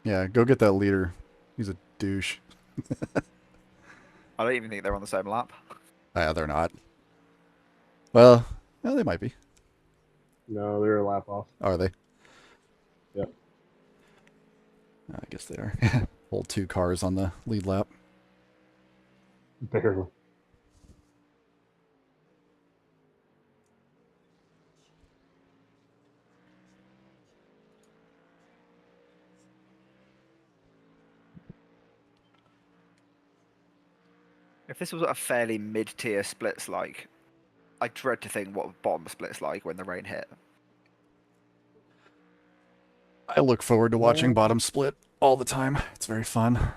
Yeah, go get that leader. He's a douche. I don't even think they're on the same lap. Ah, they're not. Well, they might be. No, they're a lap off. Are they? Yep. I guess they are. Hold 2 cars on the lead lap. Barely. If this was a fairly mid-tier splits like, I dread to think what bottom splits like when the rain hit. I look forward to watching Yeah. bottom split all the time. It's very fun.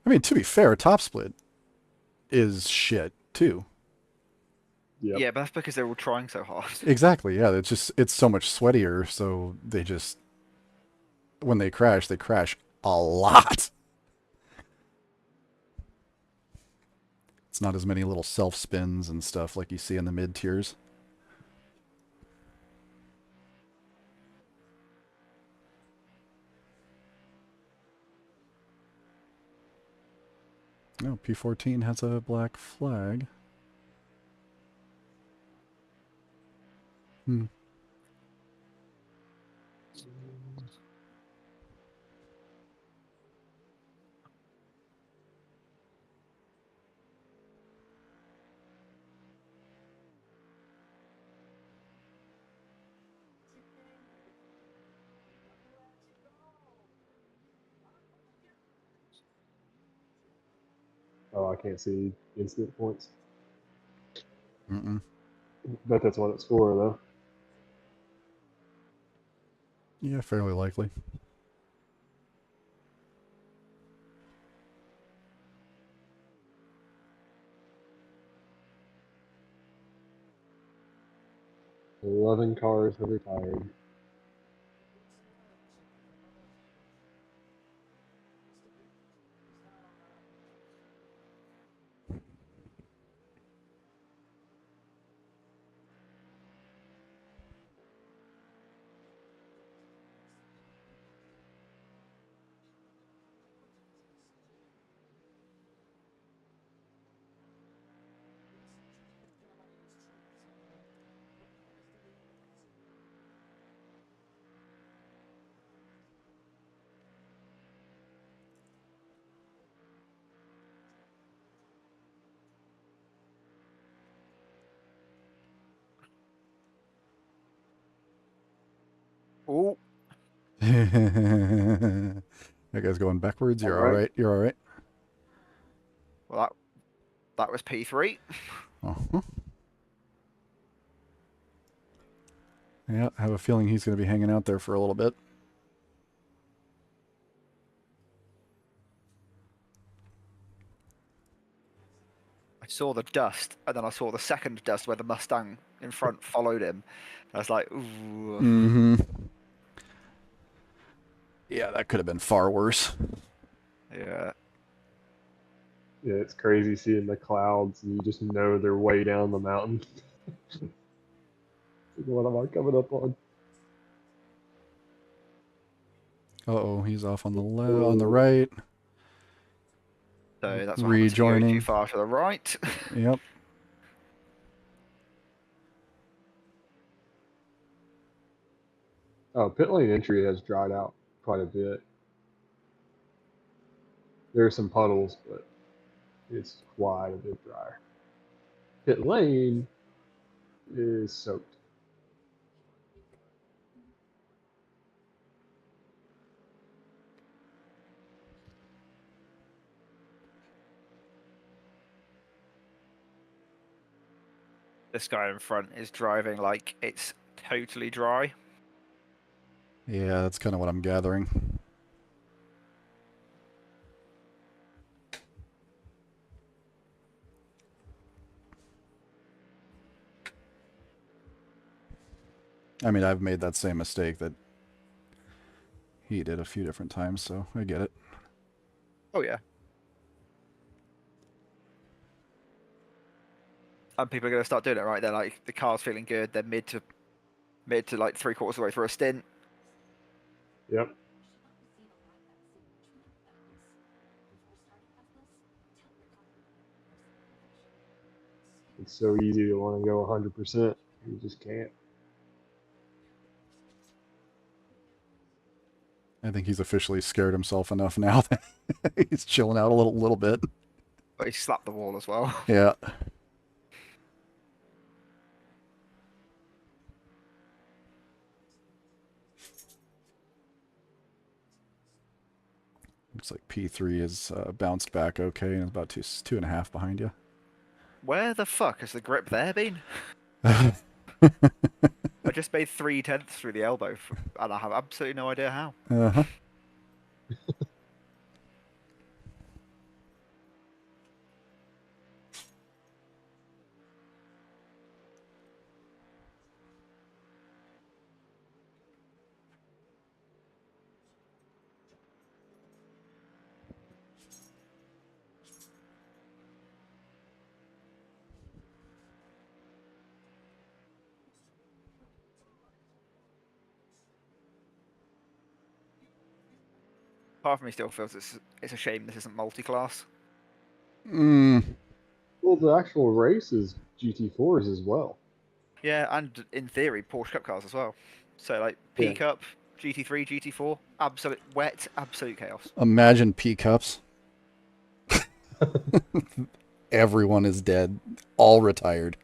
I mean, to be fair, top split is shit too. Yep. Yeah, but that's because they're all trying so hard. Exactly. Yeah, it's so much sweatier. So they just when they crash a lot. It's not as many little self spins and stuff like you see in the mid tiers. Oh, P14 has a black flag. Hmm. Oh, I can't see instant points. Mm-mm. Bet that's what it's for, though. Yeah, fairly likely. $11 cars have retired. Oh, That guy's going backwards. All You're all right. right. You're all right. well, that was P3. Uh-huh. Yeah, I have a feeling he's going to be hanging out there for a little bit. I saw the dust, and then I saw the second dust where the Mustang in front followed him. I was like, ooh. Mm-hmm. Yeah, that could have been far worse. Yeah. Yeah, it's crazy seeing the clouds and you just know they're way down the mountain. What am I coming up on? Uh-oh, he's off on the on the Oh. right. So that's what happens if you go too Rejoining. far to the right. Yep. Oh, pit lane entry has dried out quite a bit. There are some puddles, but it's quite a bit drier. Pit lane is soaked. This guy in front is driving like it's totally dry. Yeah, that's kind of what I'm gathering. I mean, I've made that same mistake that he did a few different times, so I get it. Oh yeah. And people are going to start doing it, right? They're like the car's feeling good. They're mid to like 3/4 of the way through a stint. Yep. It's so easy to want to go 100%. You just can't. I think he's officially scared himself enough now that he's chilling out a little bit. But he slapped the wall as well. Yeah. Looks like P3 is bounced back okay and is about two and a half behind you. Where the fuck has the grip there been? I just made 3/10 through the elbow, and I have absolutely no idea how. Uh-huh. Part of me still feels it's a shame this isn't multi-class. Mm, Well, the actual race is GT4s as well. Yeah, and in theory, Porsche Cup cars as well. So like P Yeah. Cup, GT3, GT4, absolute wet, absolute chaos. imagine P cups. Everyone is dead. All retired.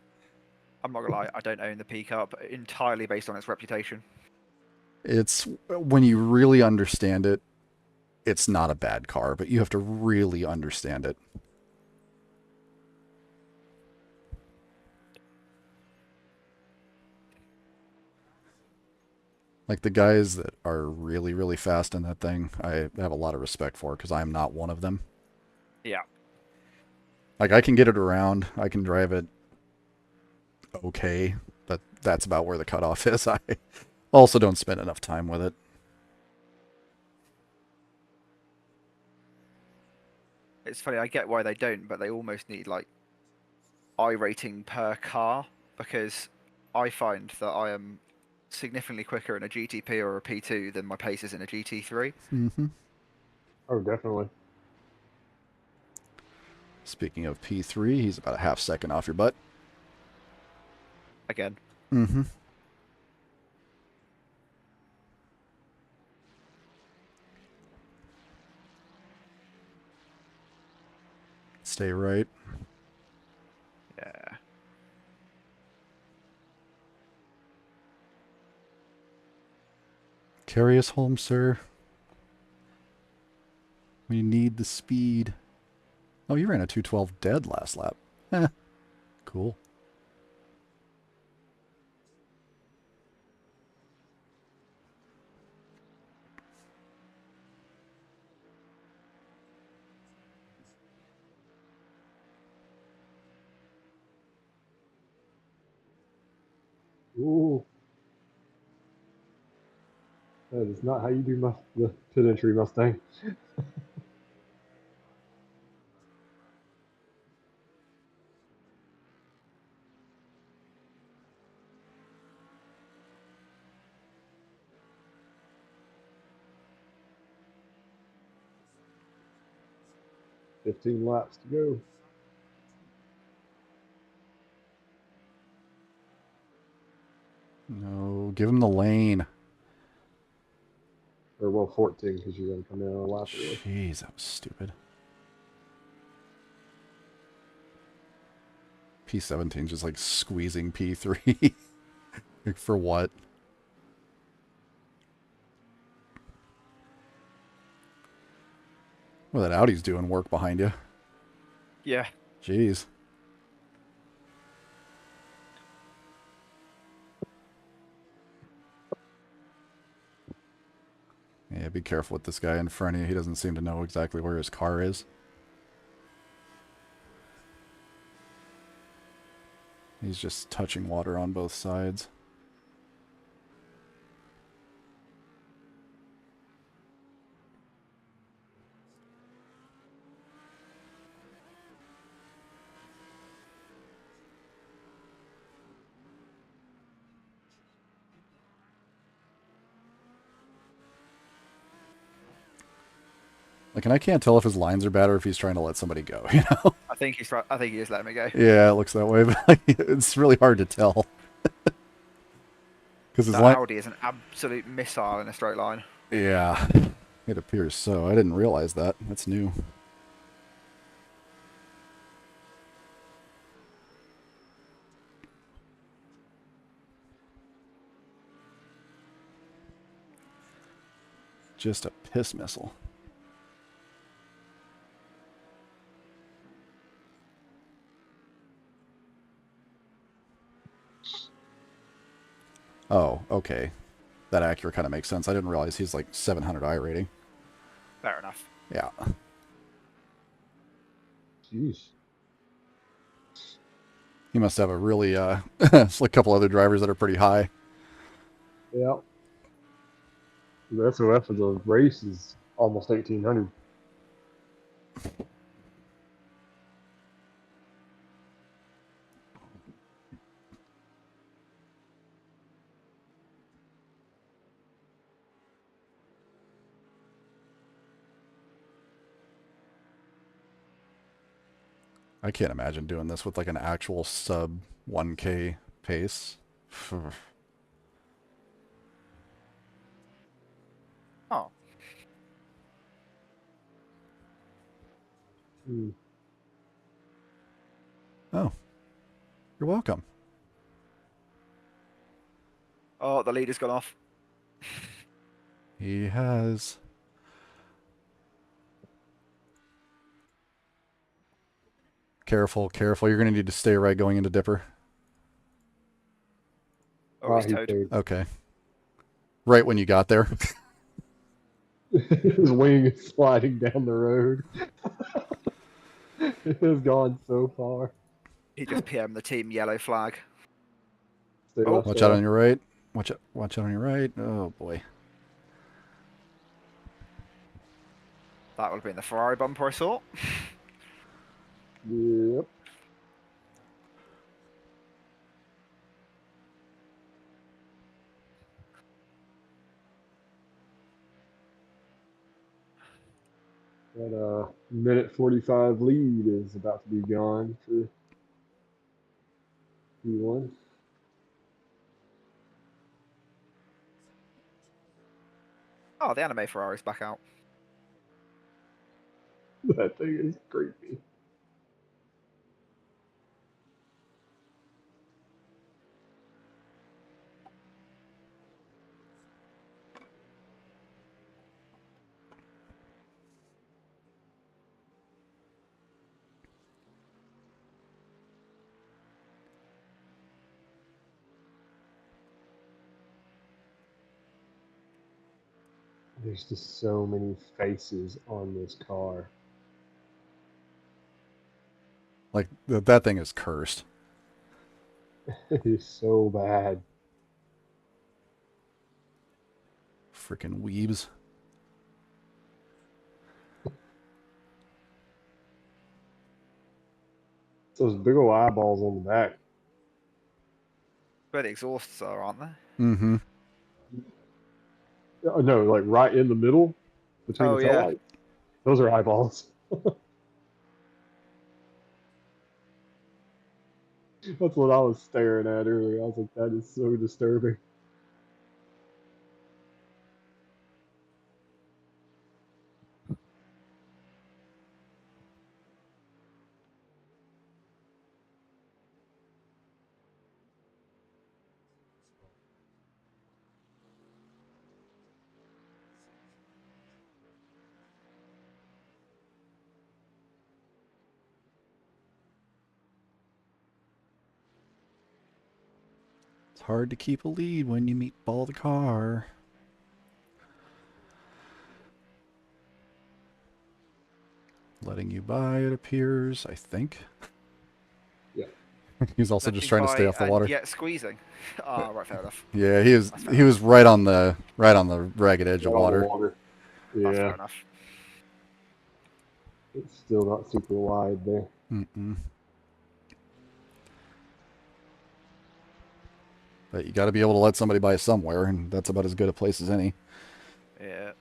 I'm not gonna lie, I don't own the P Cup entirely based on its reputation. It's when you really understand it, it's not a bad car, but you have to really understand it. Like the guys that are really, really fast in that thing, I have a lot of respect for because I'm not one of them. Yeah. Like I can get it around, I can drive it okay, but that's about where the cutoff is. I also don't spend enough time with it. It's funny, I get why they don't, but they almost need like I rating per car because I find that I am significantly quicker in a GTP or a P2 than my pace is in a GT3. Mm-hmm. Oh, definitely. Speaking of P3, he's about a half second off your butt. Again, Mm-hmm. Stay right. yeah. Carry us home, sir. We need the speed. Oh, you ran a 212 dead last lap. Eh, cool. Ooh. That is not how you do the pit entry Mustang. $15 laps to go. No, give him the lane. Or, well, 14 because you're going to come in on a lap early. Jeez, that was stupid. P17 just like squeezing P3. Like, for what? Well, that Audi's doing work behind you. Yeah. Jeez. Yeah, be careful with this guy in front of you. He doesn't seem to know exactly where his car is. He's just touching water on both sides. Like, and I can't tell if his lines are bad or if he's trying to let somebody go, you know? I think he's right. I think he is letting me go. Yeah, it looks that way, but like, it's really hard to tell. Because his That line... Audi is an absolute missile in a straight line. Yeah, it appears so. I didn't realize that. That's new. Just a piss missile. Oh, okay. That Acura kind of makes sense. I didn't realize he's like 700 I rating. Fair enough. Yeah. Jeez. He must have a really, it's like a couple other drivers that are pretty high. Yeah. The SOF of the race is almost 1,800. I can't imagine doing this with like an actual sub 1K pace. Oh, Hmm. Oh, you're welcome. oh, the leader's gone off. He has. Careful, careful. You're going to need to stay right going into Dipper. Oh, he's He towed. paid. Okay. Right when you got there. His wing is sliding down the road. It has gone so far. He just PM'd the team yellow flag. Stay Oh. left, Watch stay out left. on your right. Watch out on your right. Oh boy. That would have been the Ferrari bumper I saw. Yep. That minute 45 lead is about to be gone for P1. Oh, the anime Ferrari's back out. That thing is creepy. There's just so many faces on this car. Like that thing is cursed. It is so bad. Freaking weebs. Those big old eyeballs on the back. Where the exhausts are, aren't they? Mm-hmm. No, like right in the middle between Oh, the yeah. taillights. Those are eyeballs. That's what I was staring at earlier. I was like, that is so disturbing. It's hard to keep a lead when you meatball the car. Letting you by, it appears, I think. Yeah. He's also Let just you trying to stay by off the and water. yet squeezing. Ah, right, fair enough. Yeah, That's fair he was right on the ragged edge of Right on the water. water. That's Yeah. fair enough. It's still not super wide there. Mm-mm. But you got to be able to let somebody by somewhere, and that's about as good a place as any. Yeah.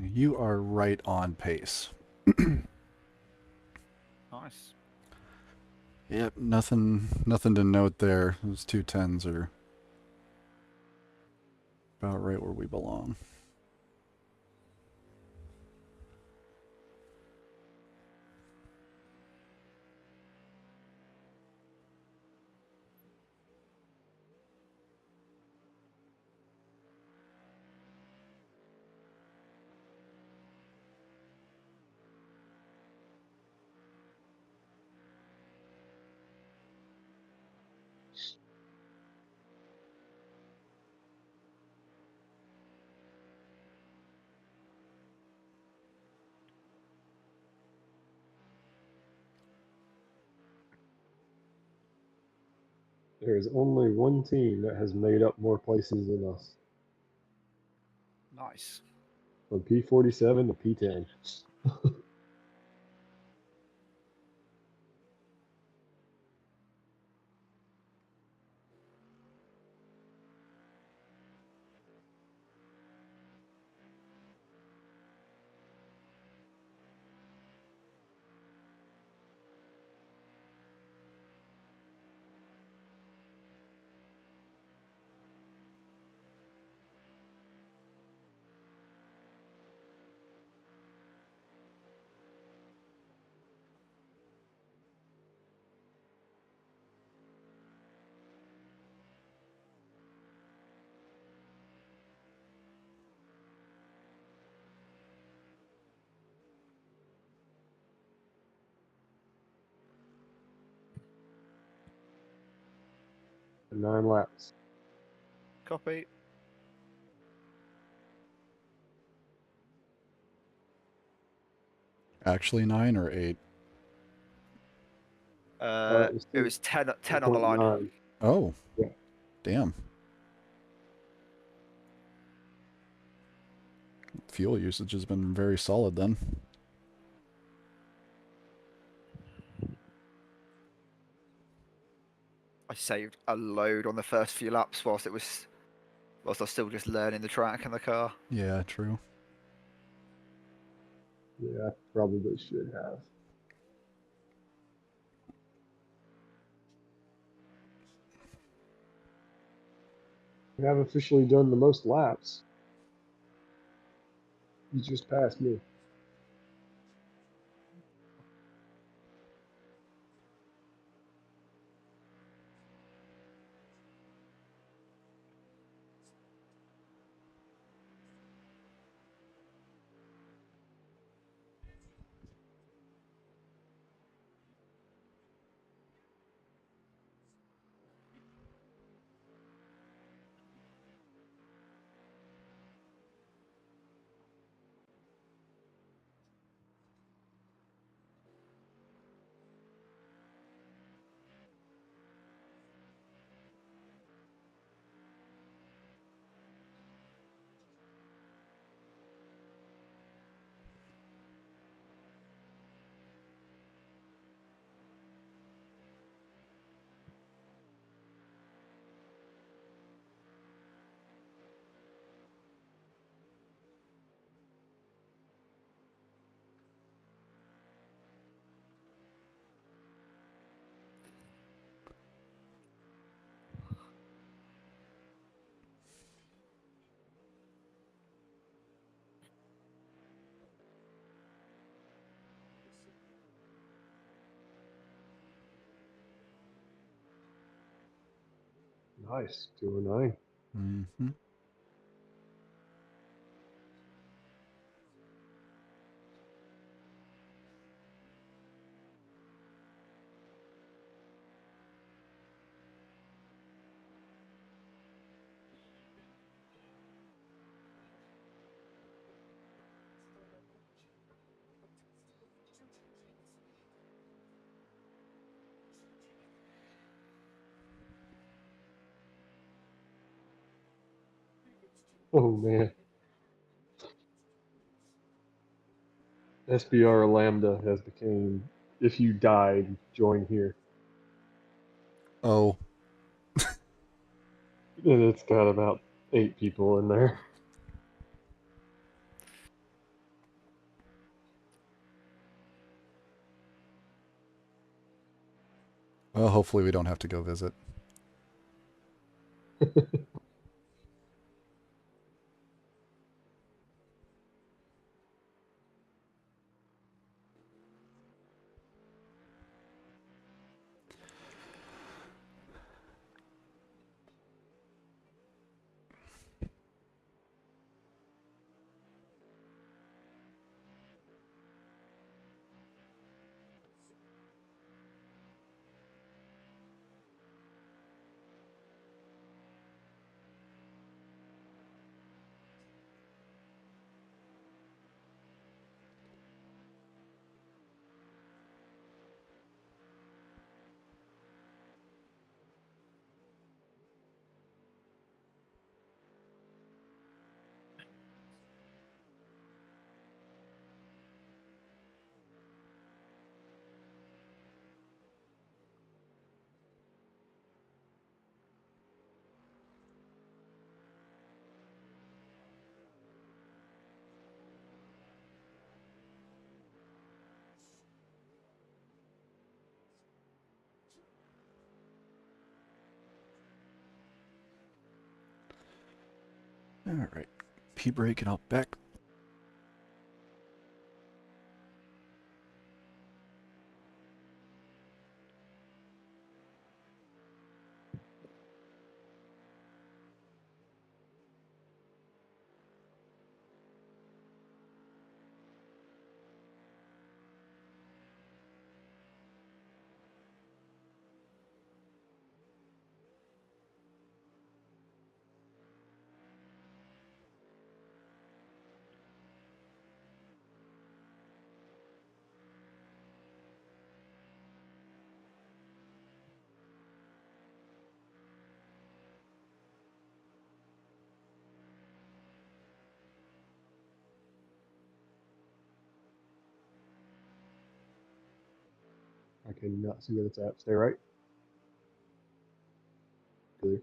You are right on pace. Nice. Yep, nothing to note there. Those 210s are about right where we belong. There is only one team that has made up more places than us. Nice. From P47 to P10. And 9 laps. Copy. Actually 9 or 8? It was 10 on the line. 10.9. Oh. Yeah. Damn. Fuel usage has been very solid then. I saved a load on the first few laps whilst I was still just learning the track and the car. Yeah, true. Yeah, I probably should have. We have officially done the most laps. You just passed me. Nice. 209. Mm-hmm. Oh, man. SPR Lambda has become, if you died, join here. Oh. And it's got about 8 people in there. Well, hopefully we don't have to go visit. All right. P break and I'll back. I cannot see where it's at. Stay right. Clear.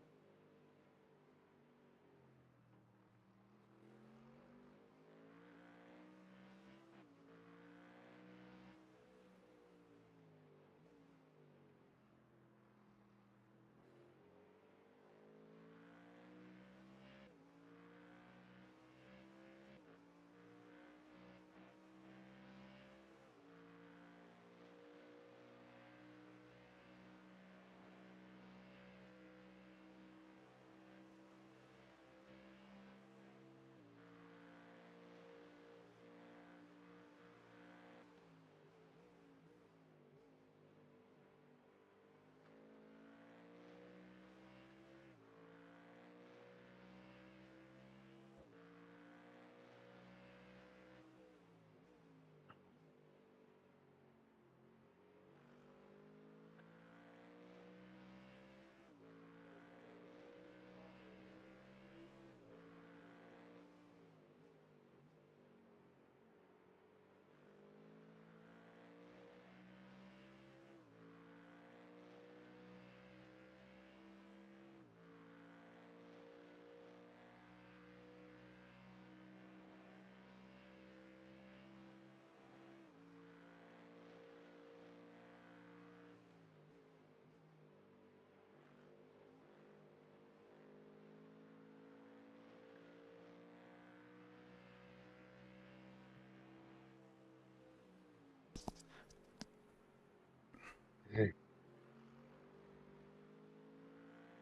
Hey.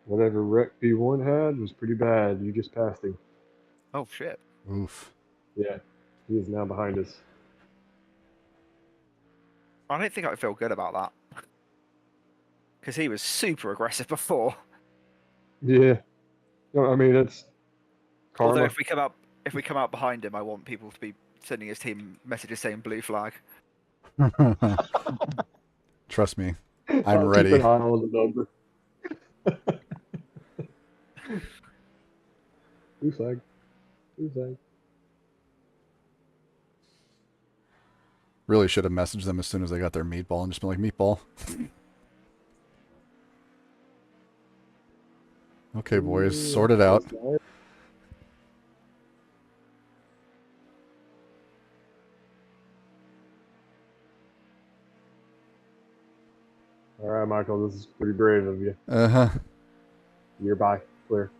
Whatever wreck P1 had was pretty bad. You just passed him. Oh shit. Oof. Yeah. He is now behind us. I don't think I feel good about that because he was super aggressive before. Yeah. No, I mean it's Although karma. if we come out behind him, I want people to be sending his team messages saying blue flag. Trust me, I'm I'll keep ready. an eye on the number. Blue flag. Blue flag. Really should have messaged them as soon as they got their meatball and just been like, meatball. Okay, boys, sort it out. All right, Michael, this is pretty brave of you. Uh-huh. You're by. Clear.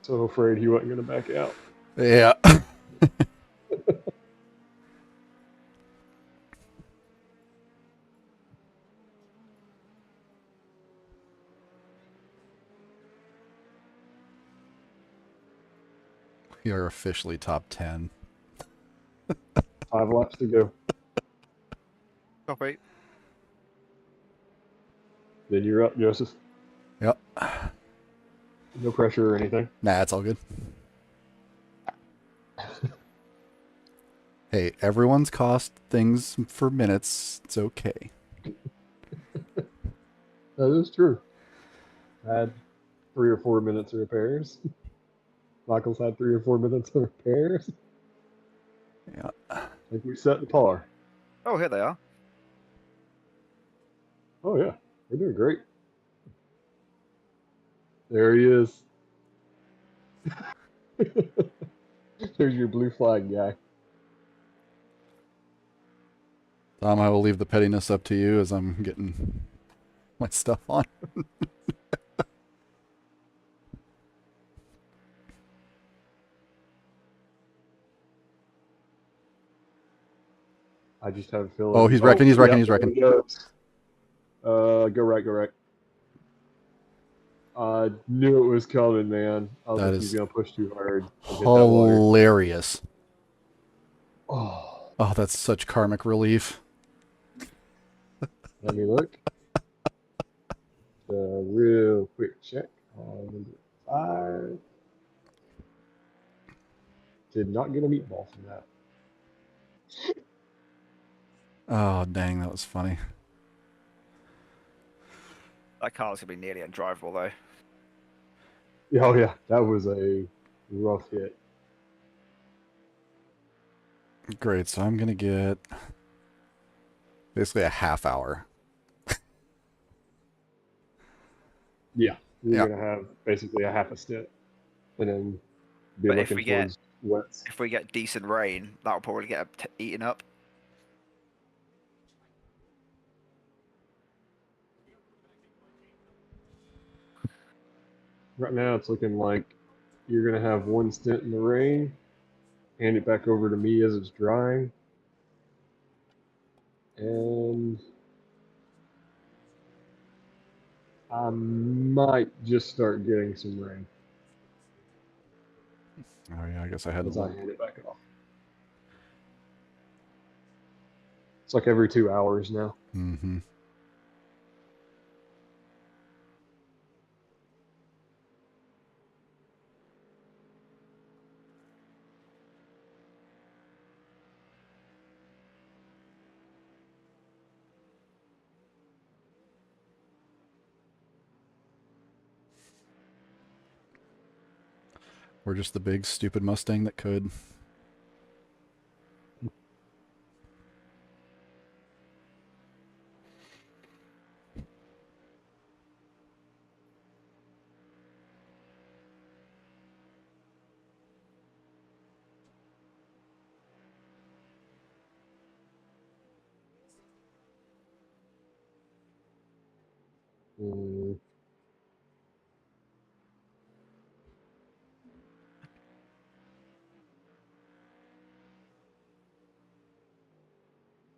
So afraid he wasn't going to back out. Yeah. We are officially top 10. 5 laps to go. Copy. Then you're up, Joseph. Yep. No pressure or anything. Nah, it's all good. Hey, everyone's cost things for minutes. It's okay. That is true. I had 3 or 4 minutes of repairs. Michael's had 3 or 4 minutes of repairs. Yeah. I think we set the par. Oh, here they are. Oh, yeah. We're doing great. There he is. There's your blue flag guy. Tom, I will leave the pettiness up to you as I'm getting my stuff on. I just have a feeling. Oh, he's wrecking, he's wrecking, he's there wrecking. he goes. Go right, go right. I knew it was coming, man. I was That like, he's is going to push too hard and hit that water. hilarious. Oh, Oh, that's such karmic relief. let me look. Real quick check on number 5. Did not get a meatball from that. Oh, dang, that was funny. That car's gonna be nearly undrivable though. Oh, yeah. That was a rough hit. Great, so I'm going to get basically a half hour. Yeah. You're Yeah. going to have basically a half a stint and then be But if looking we get- towards wets. If we get decent rain, that'll probably get eaten up. Right now, it's looking like you're going to have one stint in the rain, hand it back over to me as it's drying, and I might just start getting some rain Oh, yeah, I guess I had to as I look. hand it back off. It's like every 2 hours now. Mm-hmm. We're just the big, stupid Mustang that could. Mm.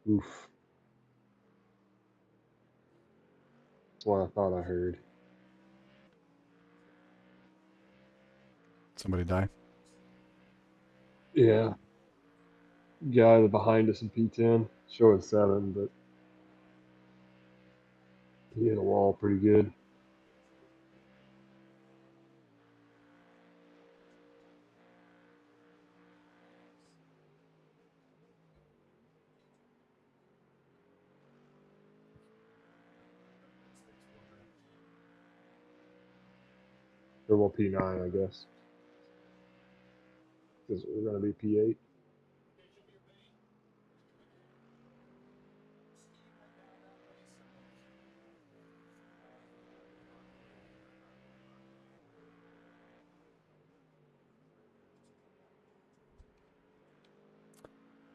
Oof. That's what I thought I heard. Somebody die? Yeah. Guy behind us in P10, showing 7, but he hit a wall pretty good. Or well, P9, I guess. Because we're going to be P8.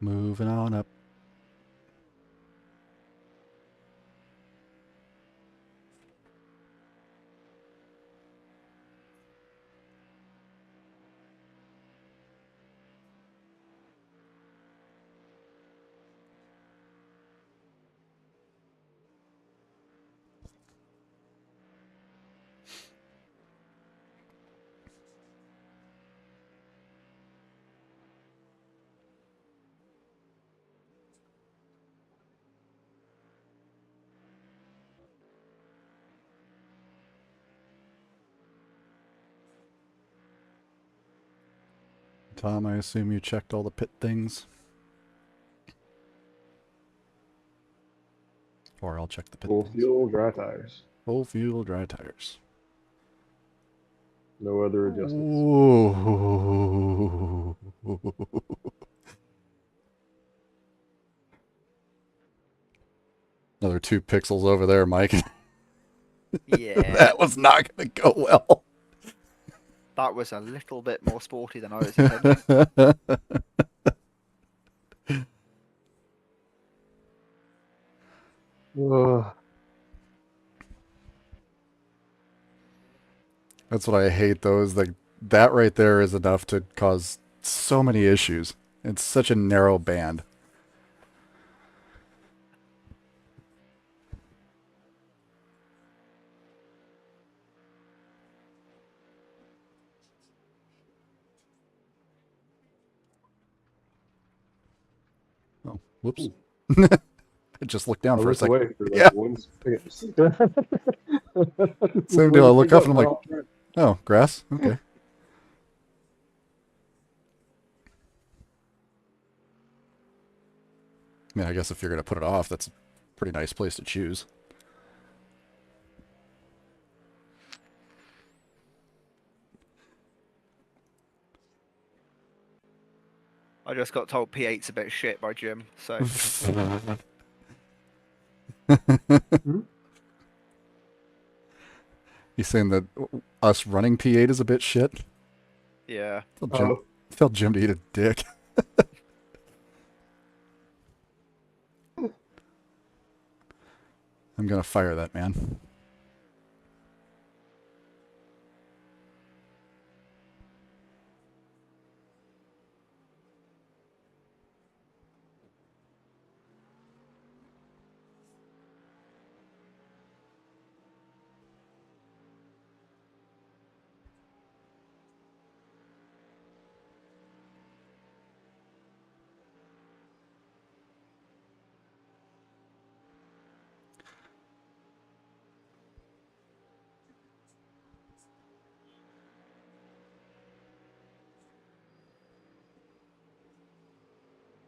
Moving on up. Tom, I assume you checked all the pit things? Or I'll check the pit Full things. fuel, dry tires. Full fuel, dry tires. No other adjustments. Ooh. Another 2 pixels over there, Mike. Yeah, That was not going to go well. that was a little bit more sporty than I was intending. That's what I hate, though, is like that right there is enough to cause so many issues. It's such a narrow band. Oh, whoops. I just looked down I for a looked second. away for like Yeah. 1 second. Same deal. I look up and I'm like, Oh, oh, grass? Okay. I mean, I guess if you're going to put it off, that's a pretty nice place to choose. I just got told P8's a bit shit by Jim, so You saying that us running P8 is a bit shit? yeah. Tell Jim to eat a dick. I'm gonna fire that man.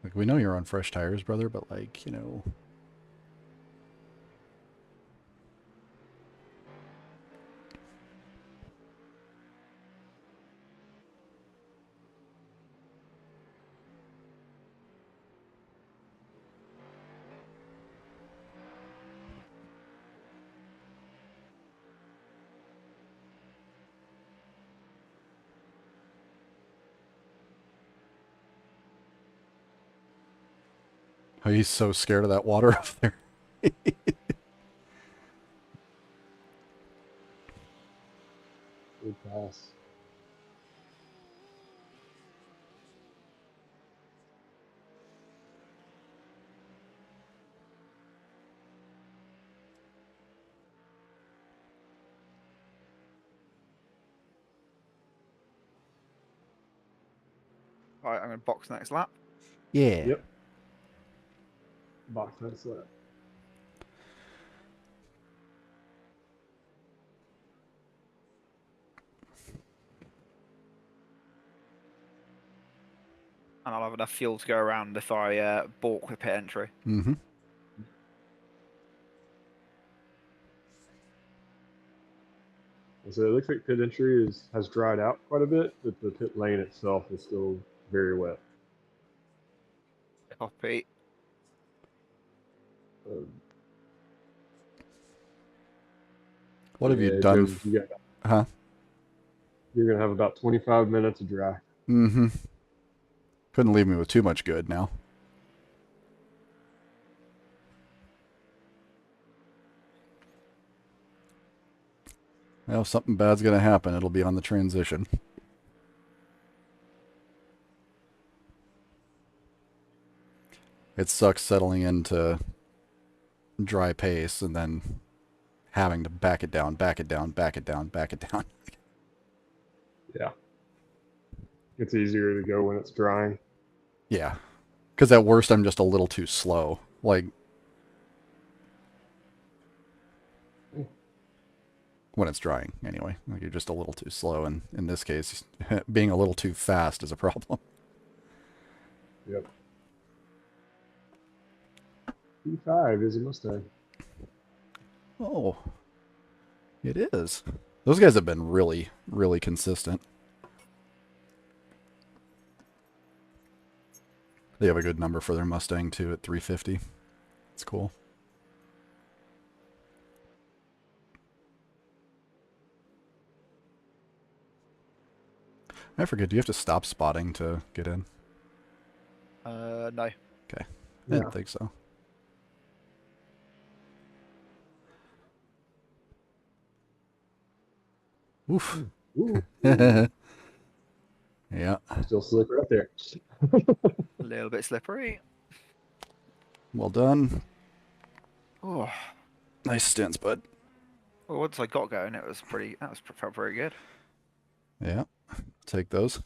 Like, we know you're on fresh tires, brother, but like, you know. Oh, he's so scared of that water up there. Good pass. Right, I'm going to box next lap. Yeah. Yep. Box that slap. And I'll have enough fuel to go around if I balk with pit entry. Mm-hmm. So it looks like pit entry has dried out quite a bit, but the pit lane itself is still very wet. Copy. Um, What have you yeah, done? Jones, you got, Huh? you're gonna have about 25 minutes of dry. Mm-hmm. Couldn't leave me with too much good now. Well, if something bad's gonna happen, it'll be on the transition. It sucks settling into dry pace and then having to back it down, back it down, back it down, back it down. Yeah. It's easier to go when it's drying. Yeah. Because at worst, I'm just a little too slow. Like, when it's drying, anyway. Like, you're just a little too slow, and in this case, being a little too fast is a problem. Yep. P5 is a Mustang. Oh. It is. Those guys have been really, really consistent. They have a good number for their Mustang, too, at 350. It's cool. I forget, do you have to stop spotting to get in? No. Okay. I Yeah. didn't think so. Oof. Ooh, Yeah. still slick right there. A little bit slippery. Well done. Oh, Nice stints, bud. well, once I got going, it was pretty. Felt very good. Yeah. Take those.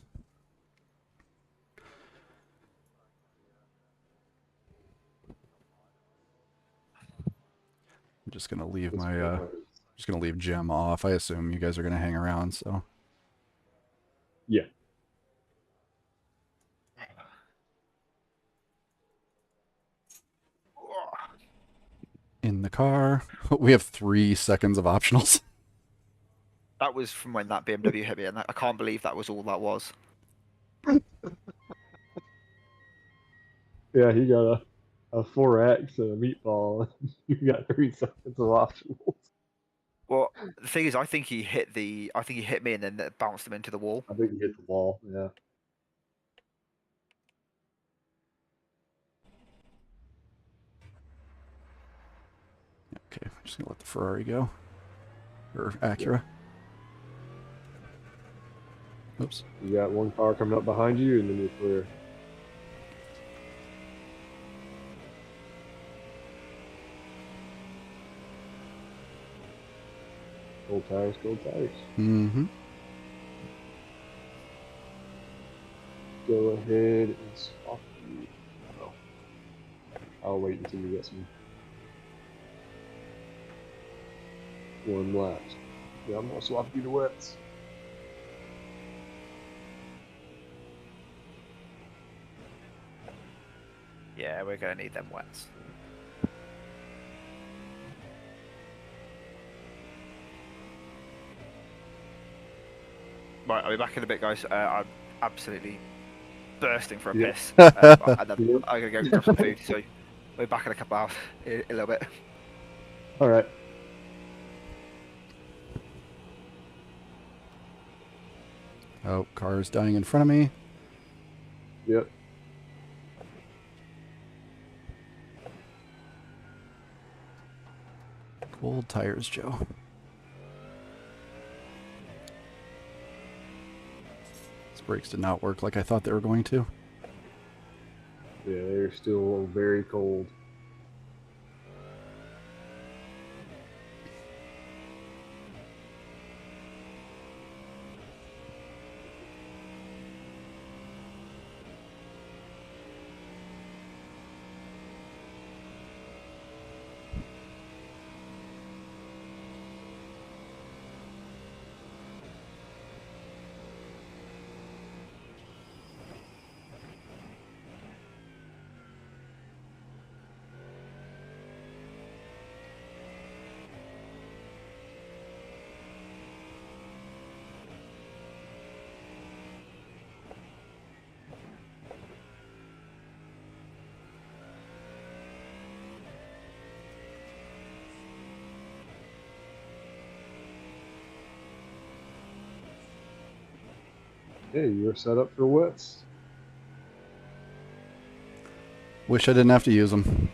I'm just gonna leave It's my cool. just gonna leave Jim off. I assume you guys are gonna hang around, so Yeah. in the car. We have 3 seconds of optionals. That was from when that BMW hit me, and I can't believe that was all that was. Yeah, he got a 4X and a meatball. You got 3 seconds of optionals. Well, the thing is, I think he hit me, and then it bounced him into the wall. I think he hit the wall. Yeah. Okay, I'm just gonna let the Ferrari go. Or Acura. Oops. You got one car coming up behind you, and then you're clear. Gold tires, gold tires. Mm-hmm. Go ahead and swap you. Oh. I'll wait until you get some. One left. Yeah, I'm gonna swap you to wets. Yeah, we're gonna need them wets. Right, I'll be back in a bit, guys. I'm absolutely bursting for a Yeah. piss. And then Yeah. I'm gonna go grab some food. So we'll be back in a couple hours, in a little bit. All right. Oh, car is dying in front of me. Yep. Cold tires, Joe. These brakes did not work like I thought they were going to. Yeah, they're still very cold. Hey, you're set up for wets. Wish I didn't have to use them.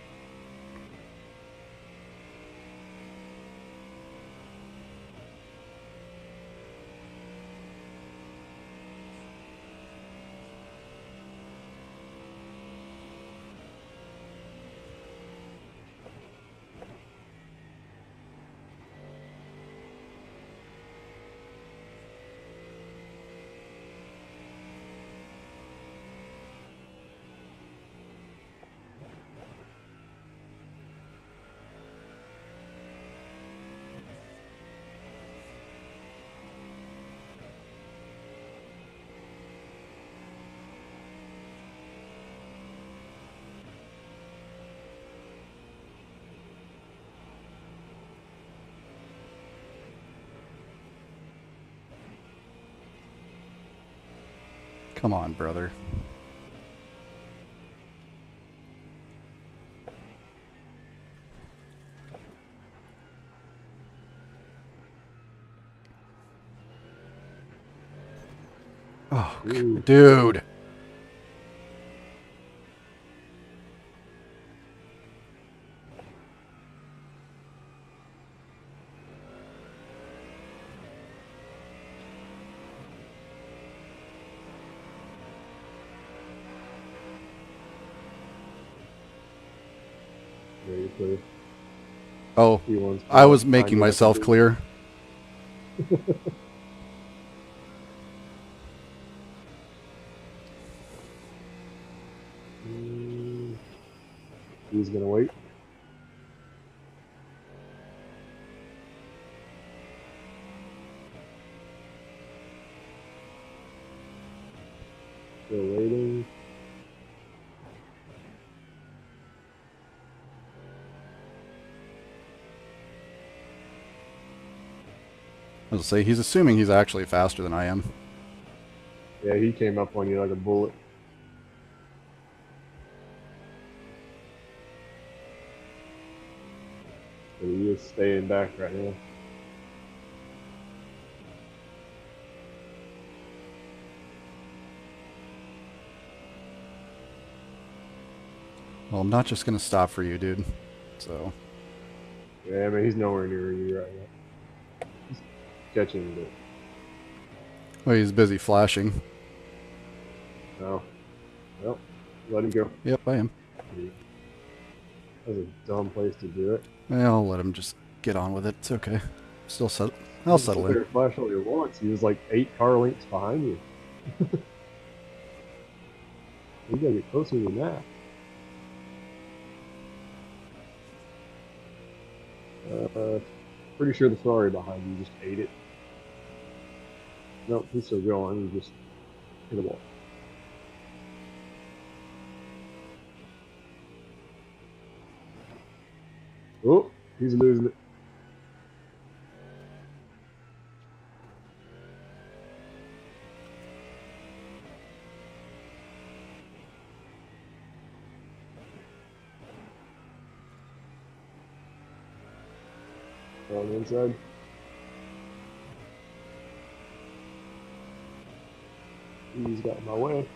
Come on, brother. Oh, Ooh. dude. Yeah, you're clear. Oh, P1's I coming was up behind making you like a myself big- clear. He's gonna wait. Still waiting. I was say he's assuming he's actually faster than I am. Yeah, he came up on you like a bullet. But he is staying back right now. Well, I'm not just gonna stop for you, dude. So, Yeah, I mean, he's nowhere near you right now. He's catching it. well, he's busy flashing. No. Well, let him go. Yep, I am. That's a dumb place to do it. Well, I'll let him just get on with it. It's okay. Still set. I'll settle Sit there in. and flash all you want. He was like 8 car lengths behind you. You gotta get closer than that. Pretty sure the Ferrari behind you just ate it. Nope, he's still going. He just hit a wall. Oh, he's losing it. On the inside. He's got in my way.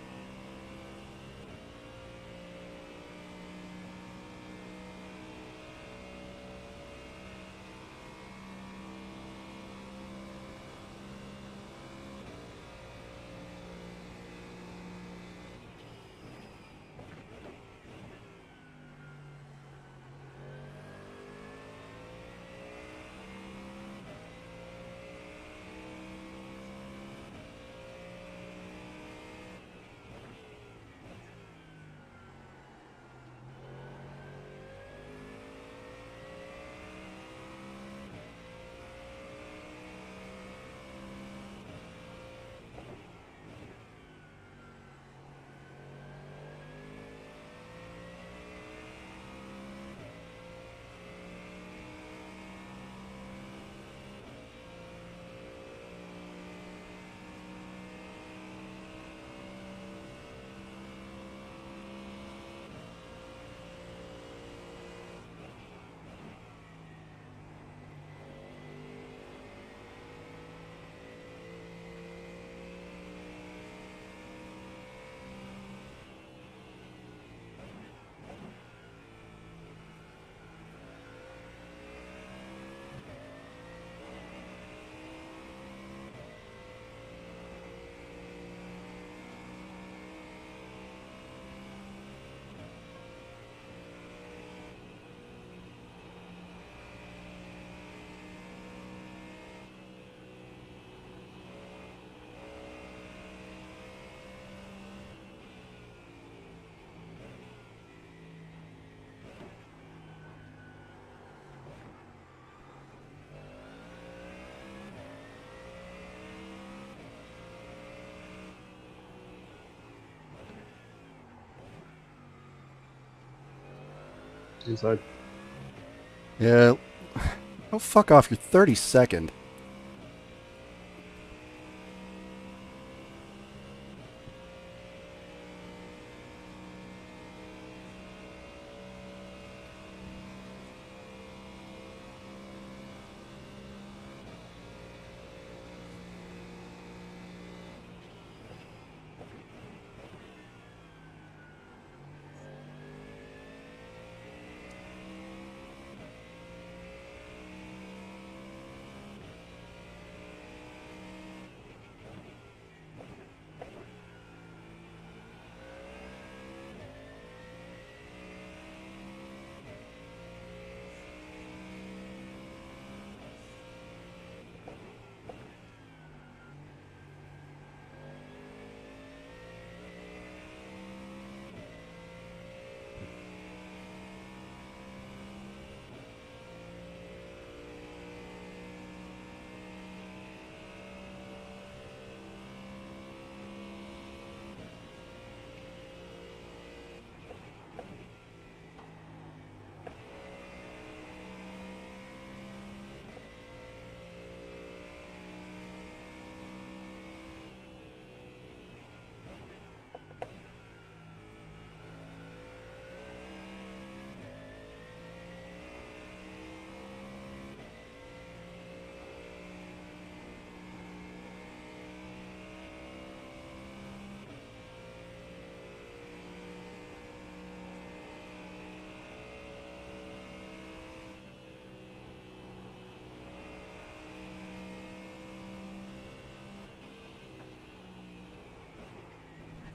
Inside. Yeah. Oh, fuck off. You're 32nd. .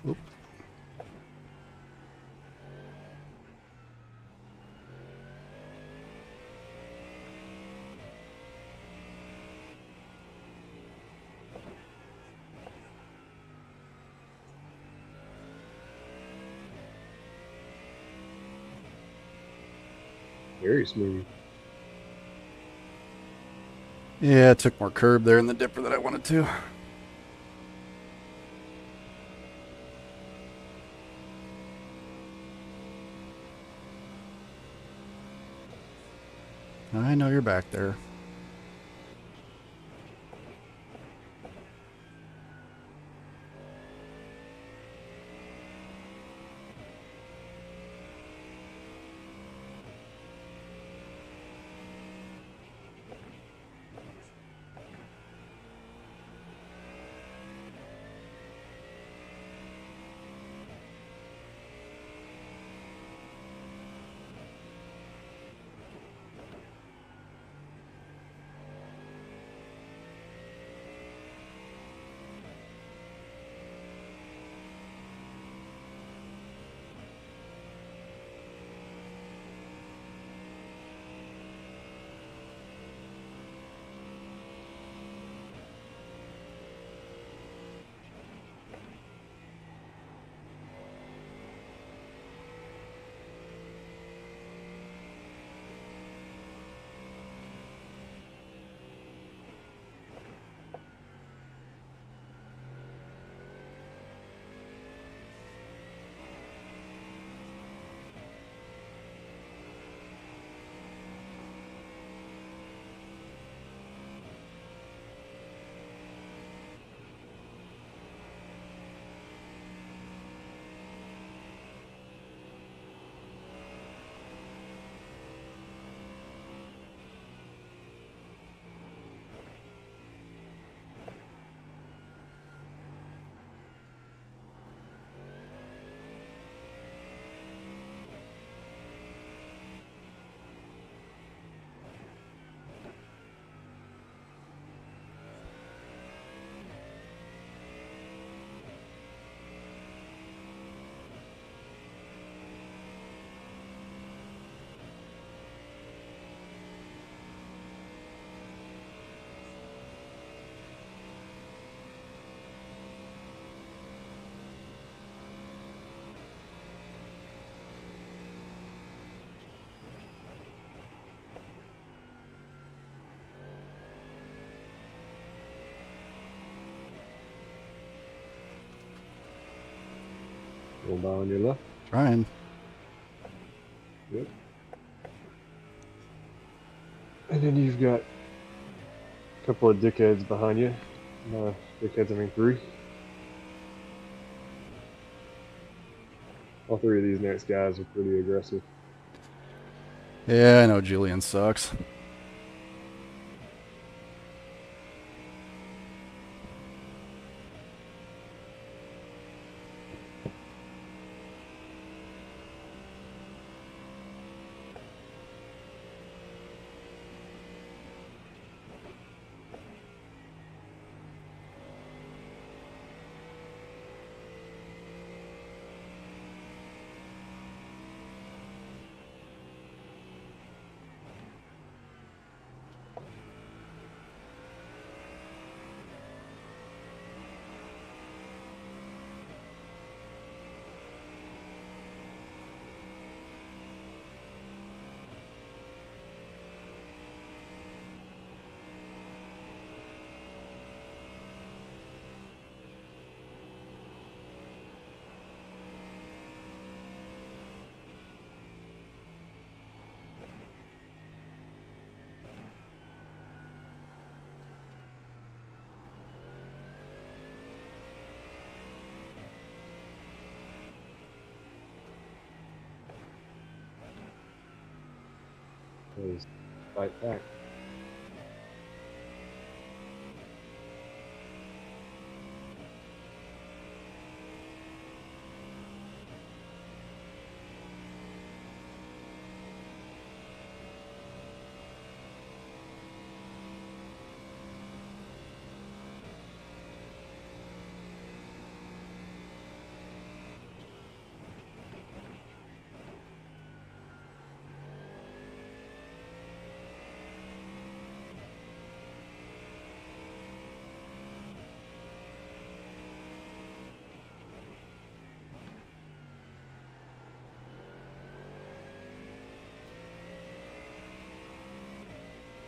Oop. Very smooth. Yeah, it took more curb there in the dipper than I wanted to. I know you're back there. Going by on your left. Trying. Yep. And then you've got a couple of dickheads behind you. Dickheads, I mean 3. All 3 of these next guys are pretty aggressive. Yeah, I know Julian sucks. Because fight back.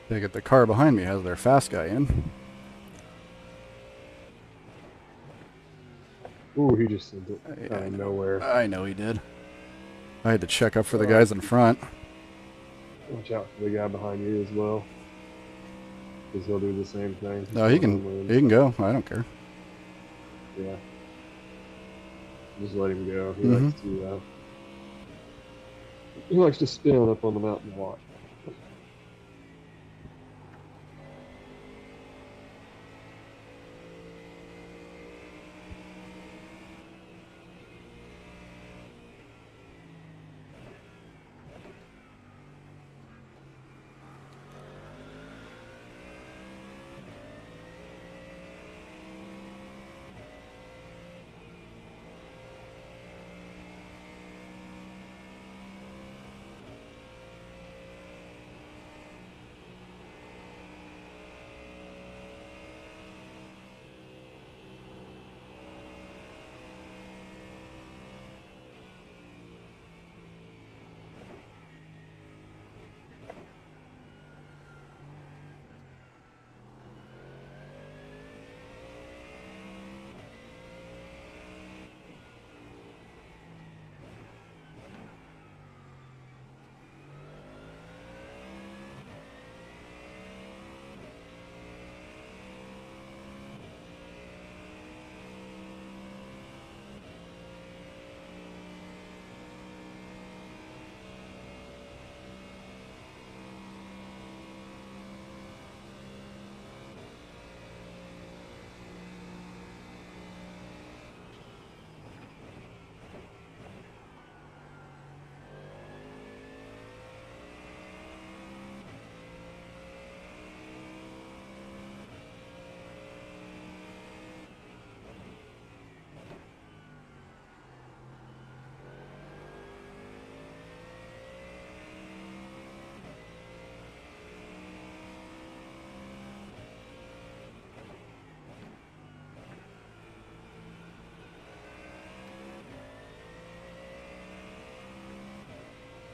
They get the car behind me has their fast guy in. Ooh, he just sent it out of nowhere. I know he did. I had to check up for the Oh. guys in front. Watch out for the guy behind you as well. Because he'll do the same thing. No, he can go. I don't care. Yeah. Just let him go. Mhm. He likes to spin up on the mountain a lot.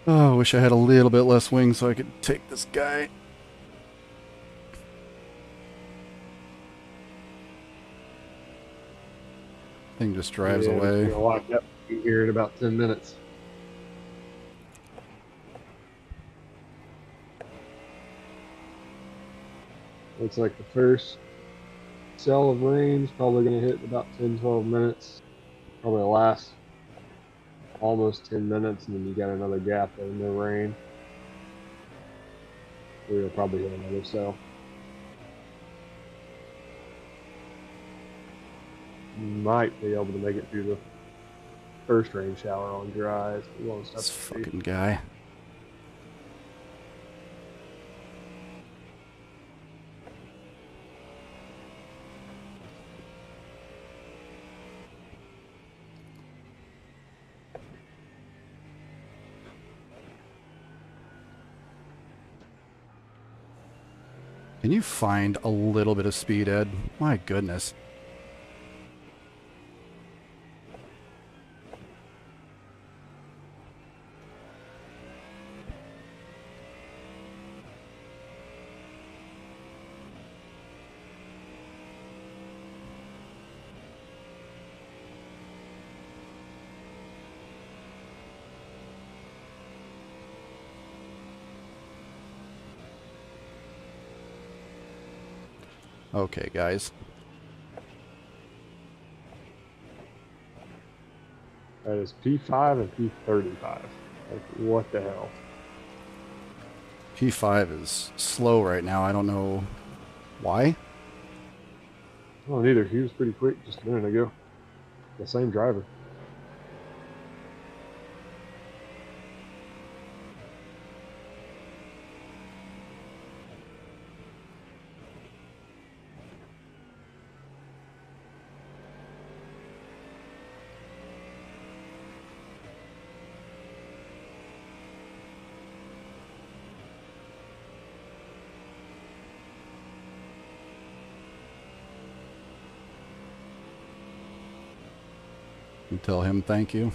Oh, I wish I had a little bit less wing so I could take this guy. Thing just drives Yeah, away. It's gonna lock up here in about 10 minutes. Looks like the first cell of rain's probably going to hit in about 10-12 minutes. Probably last almost 10 minutes, and then you got another gap of no rain. We'll probably hit another cell. Might be able to make it through the first rain shower on dry. We won't stop This to see. fucking guy. Can you find a little bit of speed, Ed? My goodness. Okay, guys. That is P5 and P35. Like, what the hell? P5 is slow right now. I don't know why. Well, neither. He was pretty quick just a minute ago. The same driver. You tell him thank you.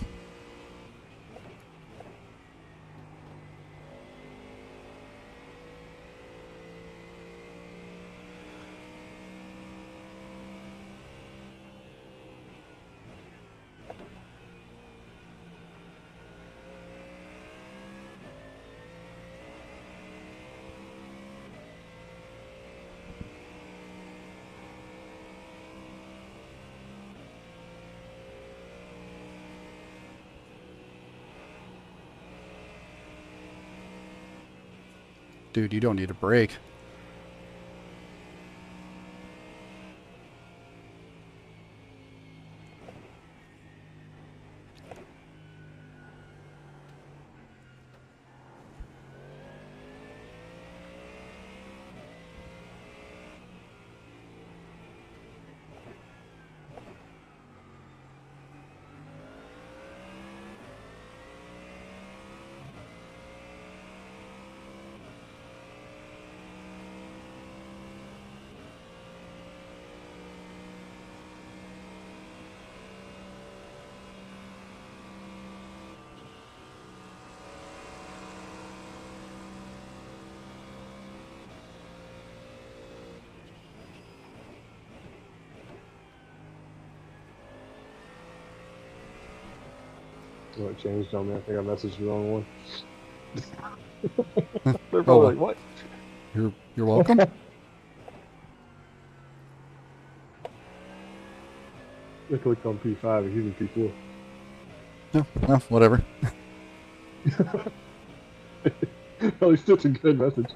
Dude, you don't need a break. Oh, it changed on me. I think I messaged the wrong one. They're Oh, probably well. like, what? You're welcome. I clicked on P5 and he's in P4. No, well, whatever. At least it's a good message.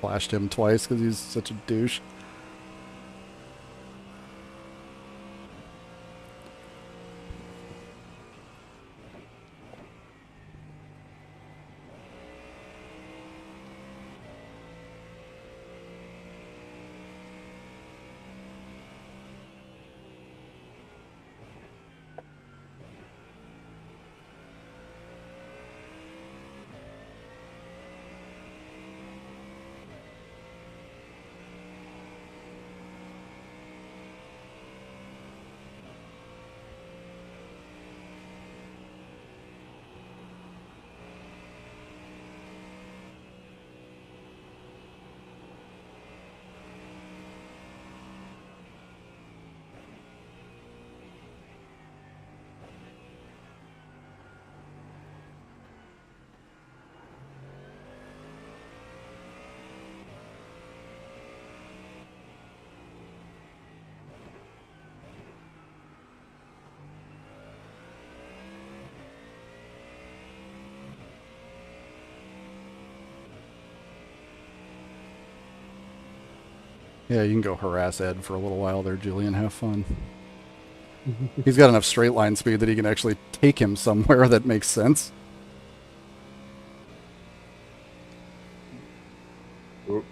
Flashed him twice because he's such a douche. Yeah, you can go harass Ed for a little while there, Julian. Have fun. He's got enough straight line speed that he can actually take him somewhere that makes sense. Oop.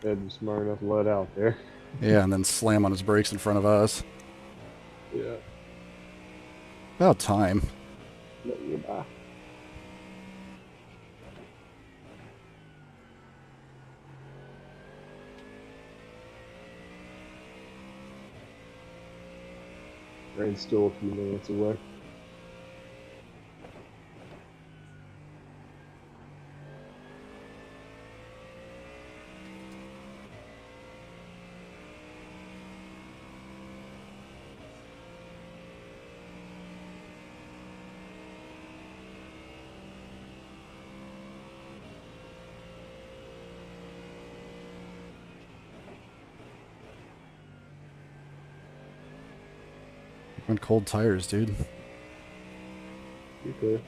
Ed was smart enough to let out there. Yeah, and then slam on his brakes in front of us. Yeah. About time. Let you by. Rain's still a few minutes away. Went cold tires, dude. You clear.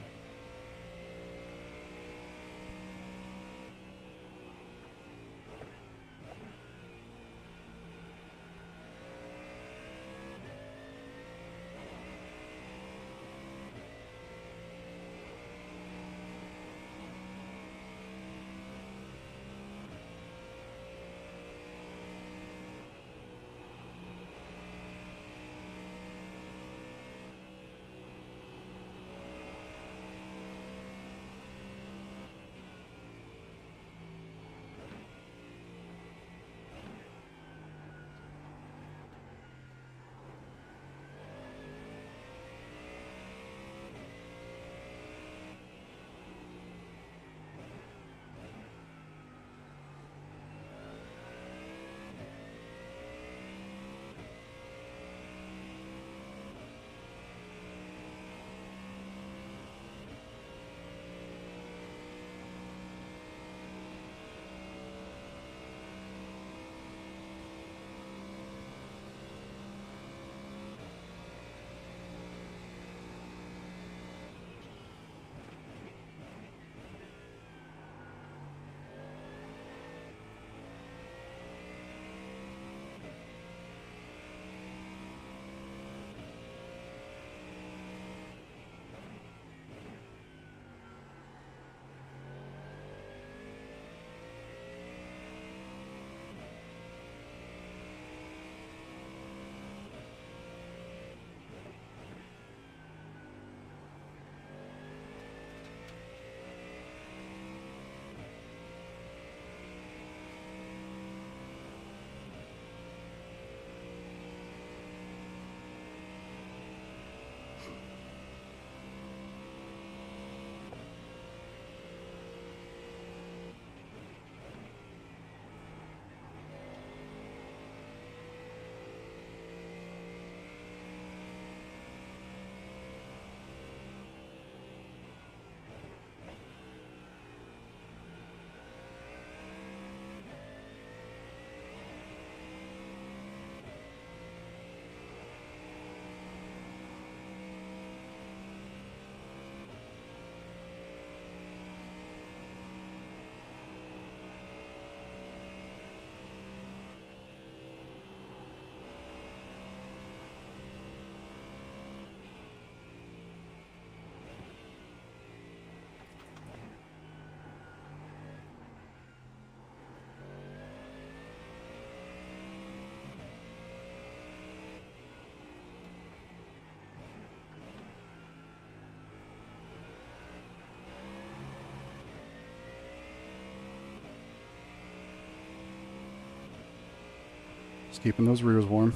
Just keeping those rears warm.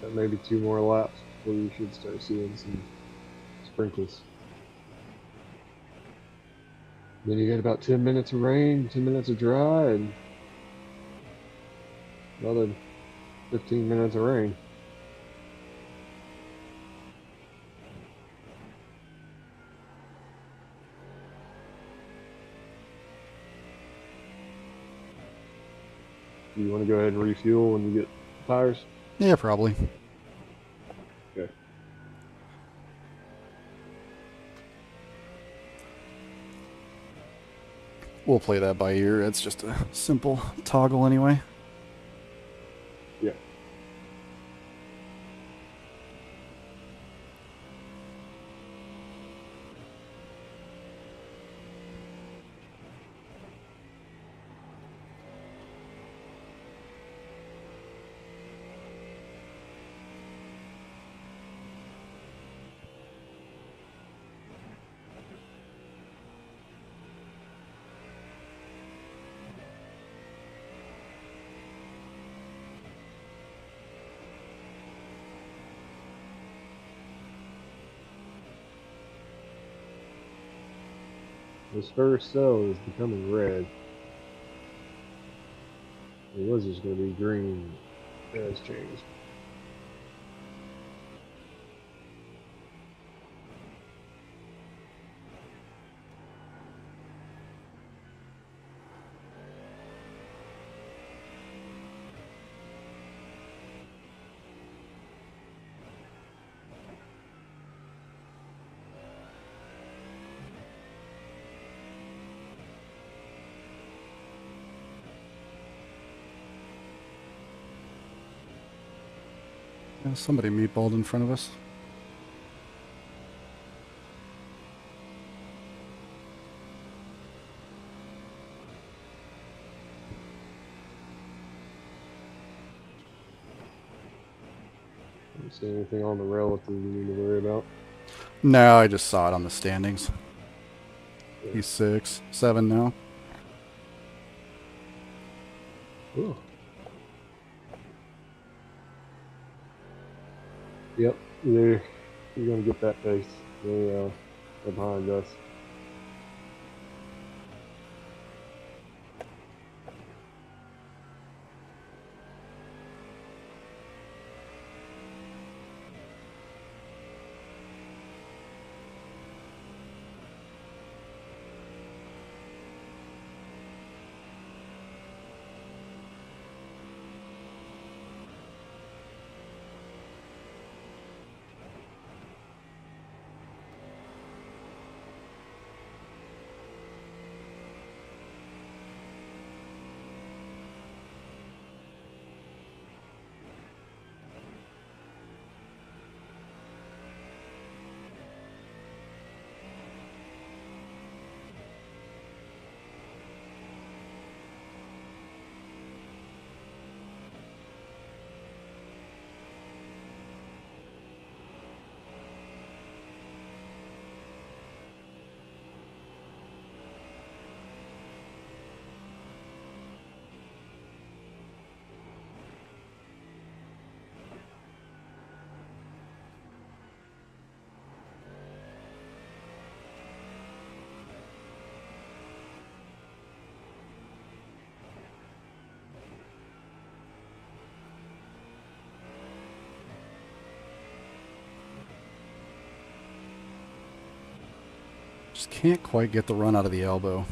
Got maybe 2 more laps before you should start seeing some sprinkles. Then you get about 10 minutes of rain, 10 minutes of dry, and another 15 minutes of rain. Do you want to go ahead and refuel when you get tires? Yeah, probably. Okay. We'll play that by ear. It's just a simple toggle anyway. Yeah. This first cell is becoming red. It was just going to be green. It has changed. Yeah, somebody meatballed in front of us. Don't see anything on the relative you need to worry about. No, I just saw it on the standings. Yeah. He's 6, 7 now. Ooh. Yep, you're going to get that pace. They're behind us. Just can't quite get the run out of the elbow.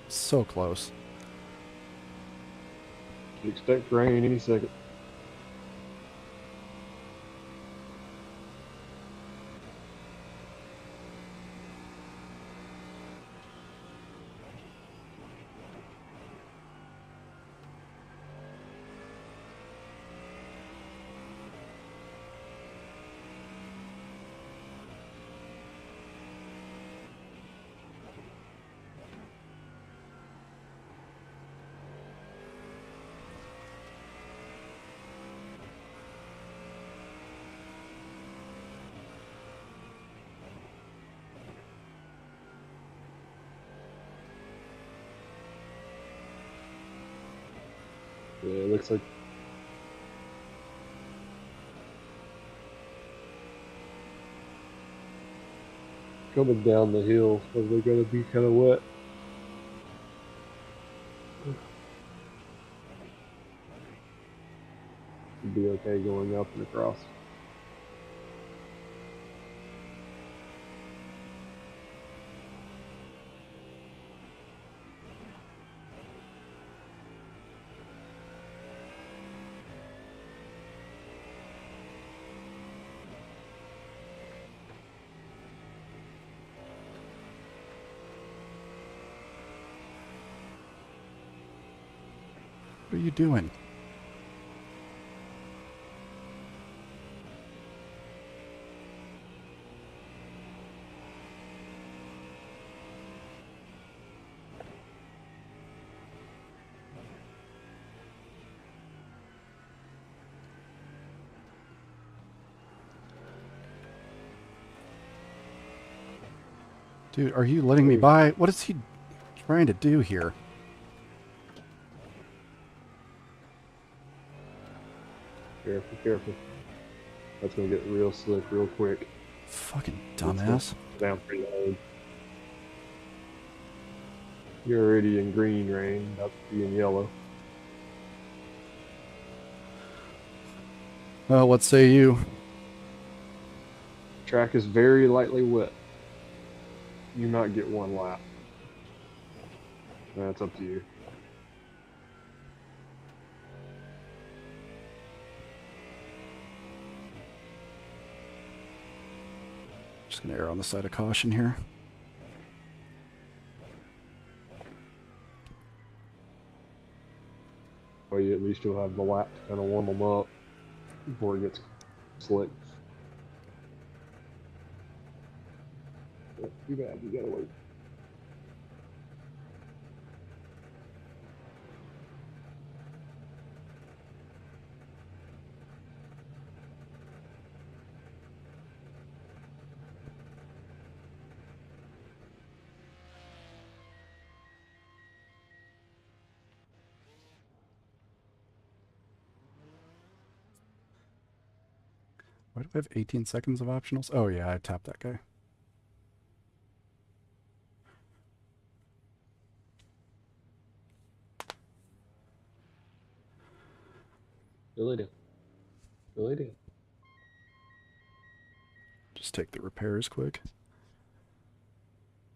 So close. You expect rain any second. Yeah, it looks like coming down the hill, probably gonna be kind of wet. Should be okay going up and across. What are you doing? Dude, are you letting me by? What is he trying to do here? Careful, careful. That's gonna get real slick real quick. Fucking dumbass. Down pretty hard. You're already in green, Rain. About to be in yellow. Well, what say you? Track is very lightly wet. You might get one lap. That's up to you. Just gonna err on the side of caution here. Or you at least you'll have the lap to kind of warm them up before it gets slick. Too bad, you gotta wait. Why do I have 18 seconds of optionals? Oh yeah, I tapped that guy. Really do. Really do. Just take the repairs quick.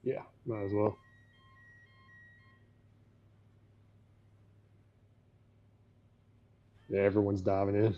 Yeah, might as well. Yeah, everyone's diving in.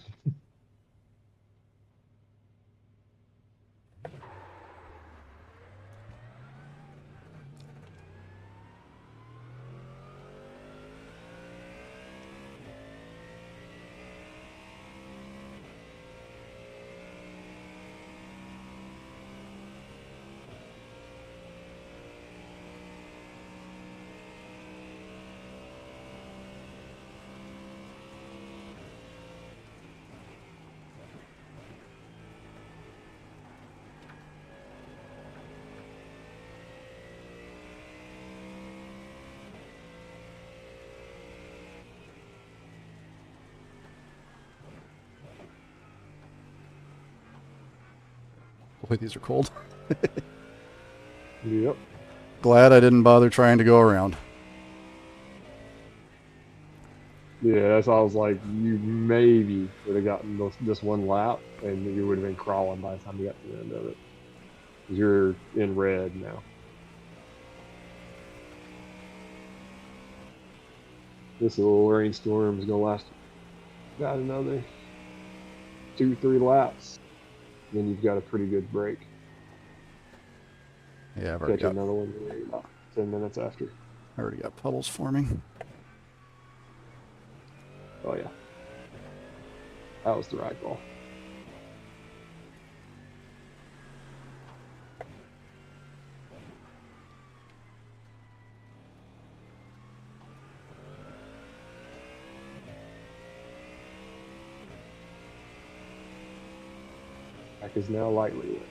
Boy, these are cold. Yep. Glad I didn't bother trying to go around. Yeah, that's why I was like, you maybe would have gotten this one lap, and you would have been crawling by the time you got to the end of it. 'Cause you're in red now. This little rainstorm is gonna last about another 2-3 laps. Then you've got a pretty good break. Yeah, I've already Catch got, another one about 10 minutes after. I already got puddles forming. Oh yeah, that was the right call. Track is now lightly wet.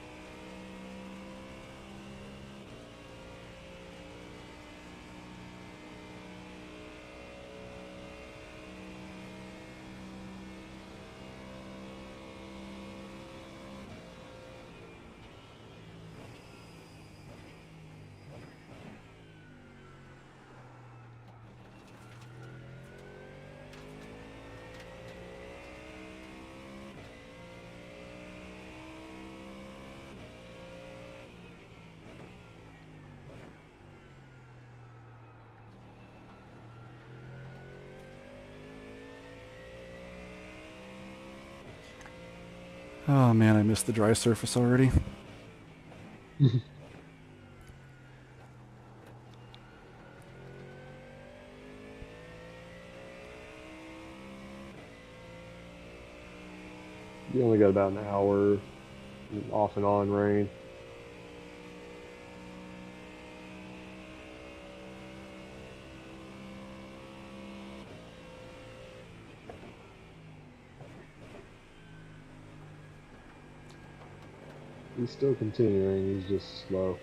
Oh man, I missed the dry surface already. You only got about an hour off and on rain. He's still continuing, he's just slow.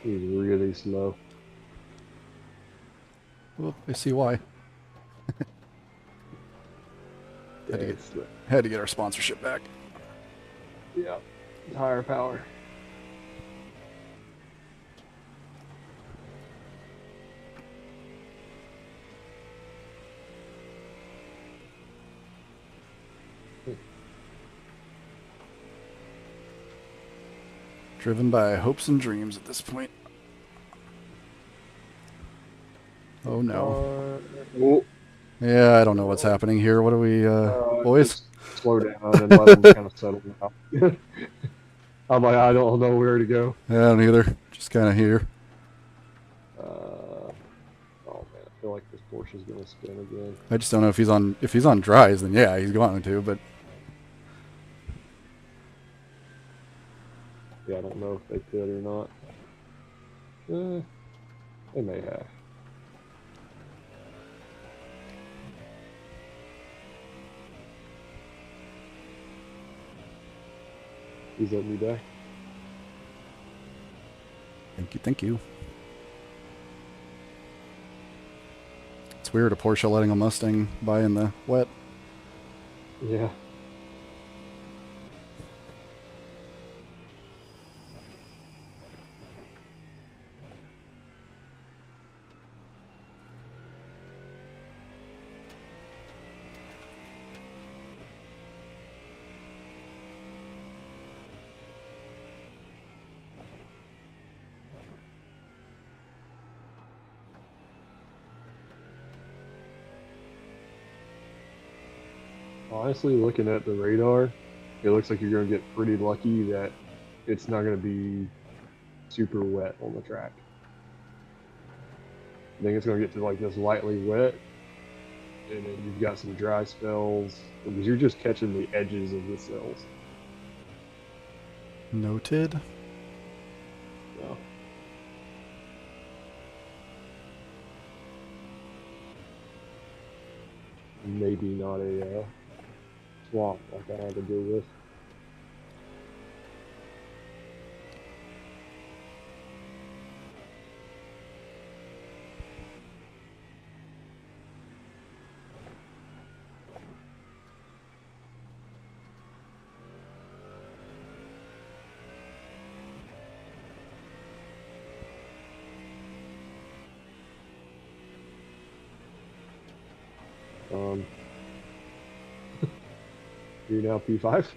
He's really slow. Well, I see why. Dead slow. Had to get our sponsorship back. Yeah, higher power. Driven by hopes and dreams at this point. Oh no. Oh, Yeah, I don't know what's happening here. What are we, boys? just slow down and let them kind of settle down. I'm like, I don't know where to go. I don't either. Just kind of here. Oh man, I feel like this Porsche's gonna spin again. I just don't know if he's on dries. Then yeah, he's going to. But Yeah, I don't know if they could or not. They may have. He's letting me die. thank you, thank you. It's weird a Porsche letting a Mustang by in the wet. Yeah. Honestly, looking at the radar, it looks like you're going to get pretty lucky that it's not going to be super wet on the track. I think it's going to get to like this lightly wet, and then you've got some dry spells, because you're just catching the edges of the cells. Noted. So. Maybe not a swamp like I had to deal with. You're now P5?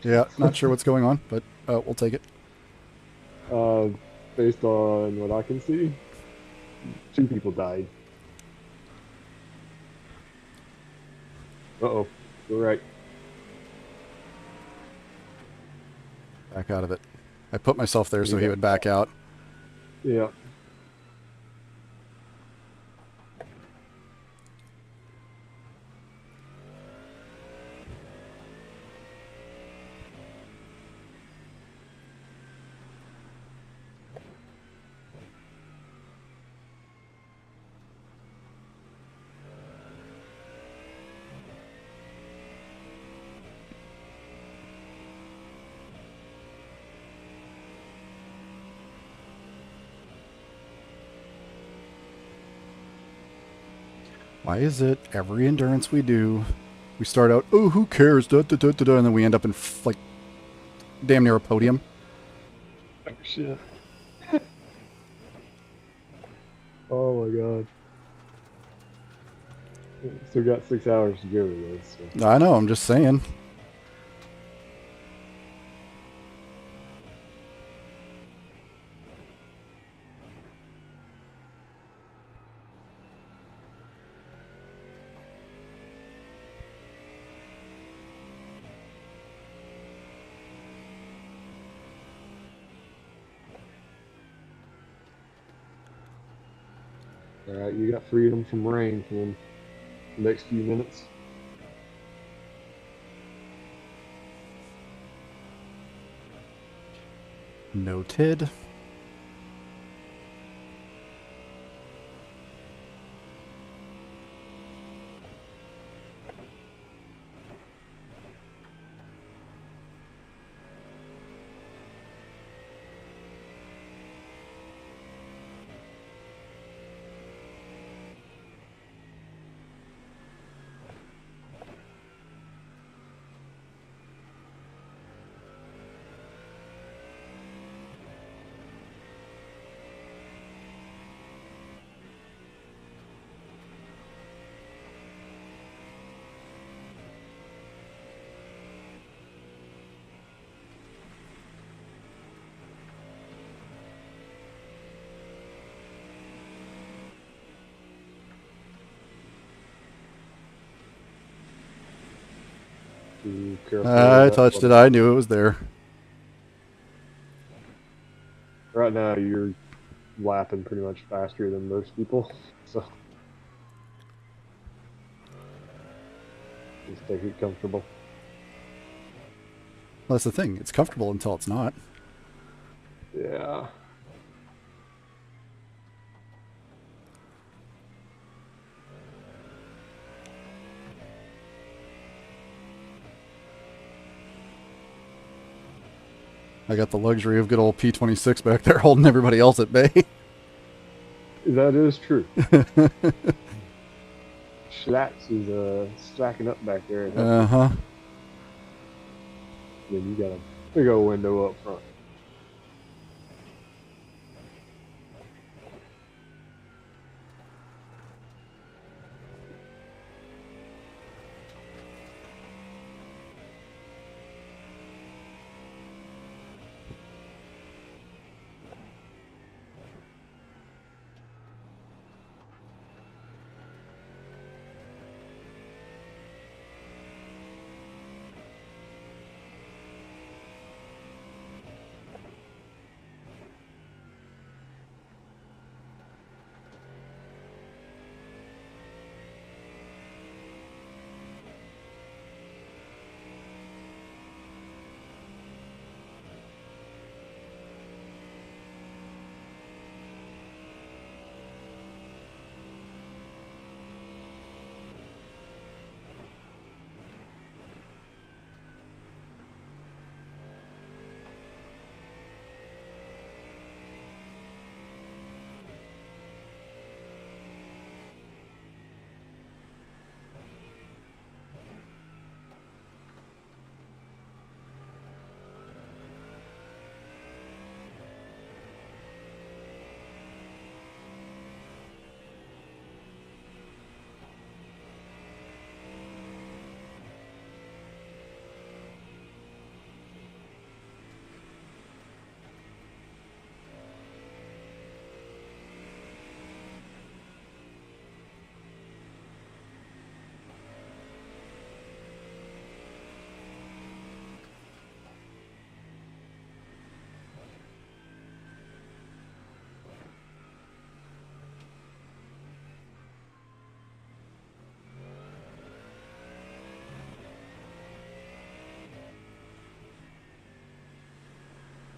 Yeah, not sure what's going on, but we'll take it. Based on what I can see, 2 people died. Uh-oh, you're right. Back out of it. I put myself there so he would back out. Yeah. Why is it every endurance we do, we start out, oh, who cares, da, da, da, da, da, and then we end up in, like, damn near a podium? Oh, shit. Oh, my God. Still got 6 hours to go to this. So. I know, I'm just saying. All right, you got freedom from rain for the next few minutes. Noted. Be careful of I that touched it. button. I knew it was there. Right now, you're lapping pretty much faster than most people, so just take it comfortable. Well, that's the thing. It's comfortable until it's not. Yeah. I got the luxury of good old P26 back there holding everybody else at bay. That is true. Schlax is stacking up back there. And Uh-huh. then you got a big old window up front.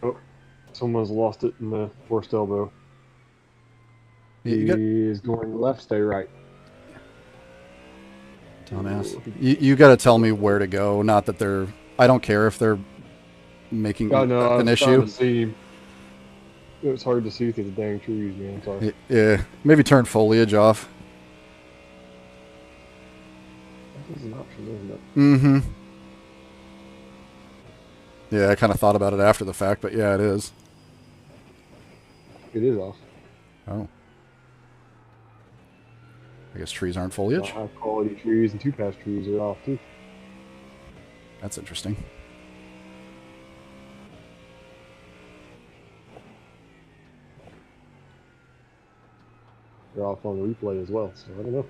Oh, someone's lost it in the worst elbow. You He got is going left, stay right. dumbass. Ooh, You got to tell me where to go. Not that they're. I don't care if they're making Oh no, I an was trying issue. to see him. It was hard to see through the dang trees, man. I'm sorry. Yeah, maybe turn foliage off. That is an option, isn't it? Mm-hmm. Yeah, I kind of thought about it after the fact, but yeah, it is. It is off. Oh. I guess trees aren't The foliage. high quality trees and two pass trees are off too. That's interesting. They're off on replay as well, so I don't know.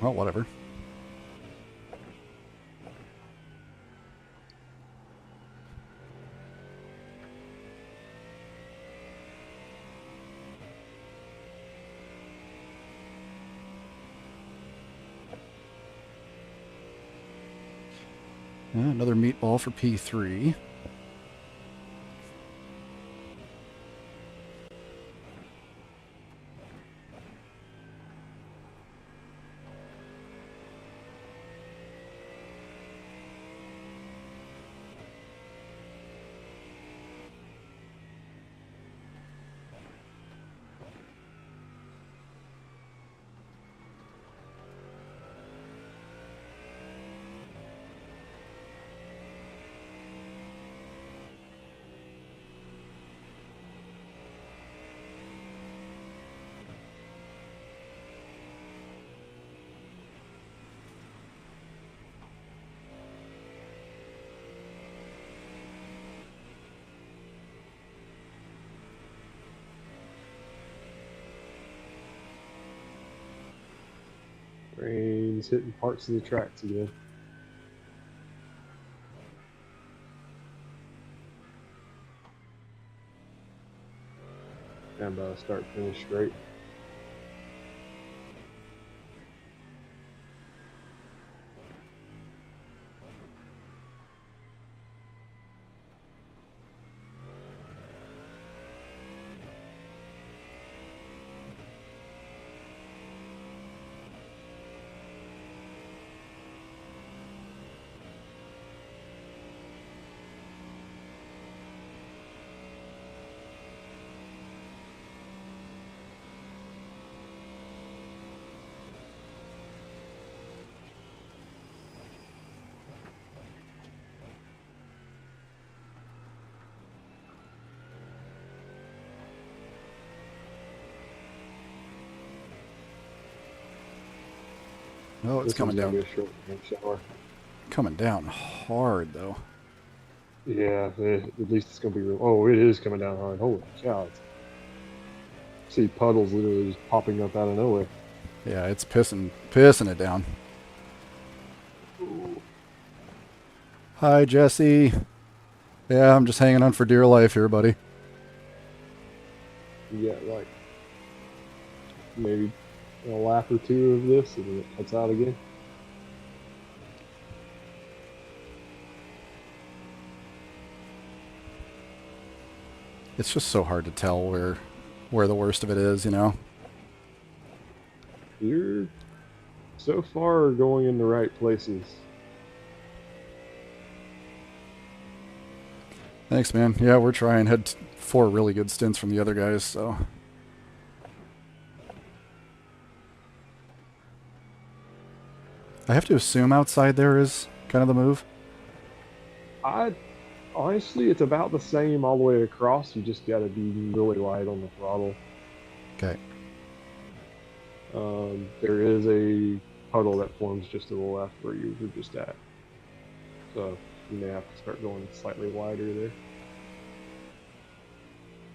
Well, whatever. Another meatball for P3. Rain's hitting parts of the tracks again. And start finish straight. Oh, it's This coming one's gonna down. be a short rain shower. Coming down hard, though. Yeah, at least it's gonna be real. Oh, it is coming down hard. Holy cow! See puddles literally just popping up out of nowhere. Yeah, it's pissing it down. Hi, Jesse. Yeah, I'm just hanging on for dear life here, buddy. You got like maybe a lap or two of this, and then it cuts out again. It's just so hard to tell where the worst of it is, you know? You're so far going in the right places. Thanks, man. Yeah, we're trying. Had 4 really good stints from the other guys, so... I have to assume outside there is kind of the move. Honestly, it's about the same all the way across. You just gotta be really light on the throttle. Okay. There is a puddle that forms just to the left where you were just at. So you may have to start going slightly wider there.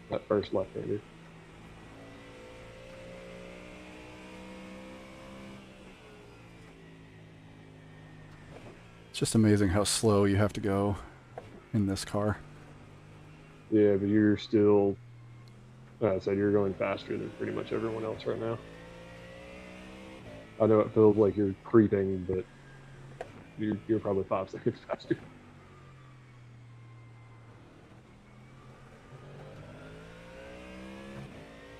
That first left-hander. It's just amazing how slow you have to go in this car. Yeah, but you're still, I said you're going faster than pretty much everyone else right now. I know it feels like you're creeping, but you're probably 5 seconds faster.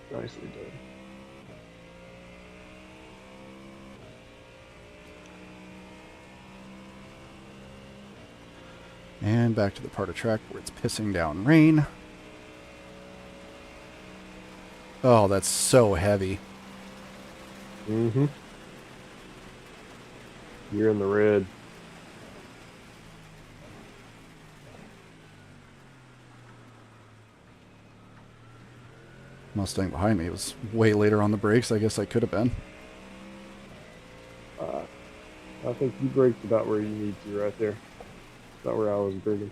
Nicely done. And back to the part of track where it's pissing down rain. Oh, that's so heavy. Mm-hmm. You're in the red. Mustang behind me was way later on the brakes. I guess I could have been. I think you braked about where you need to right there. About where I was braking.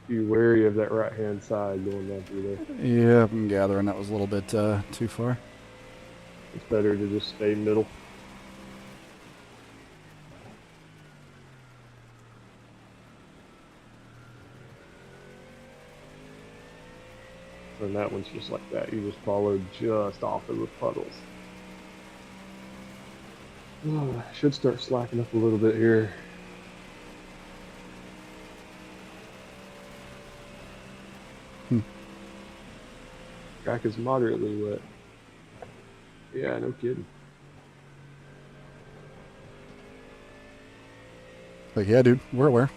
Be wary of that right-hand side going down through there. Yeah, I'm gathering that was a little bit too far. It's better to just stay middle. And that one's just like that. You just followed just off of the puddles. Oh, I should start slacking up a little bit here. Track is moderately wet. Yeah, no kidding. Like, yeah, dude, we're aware.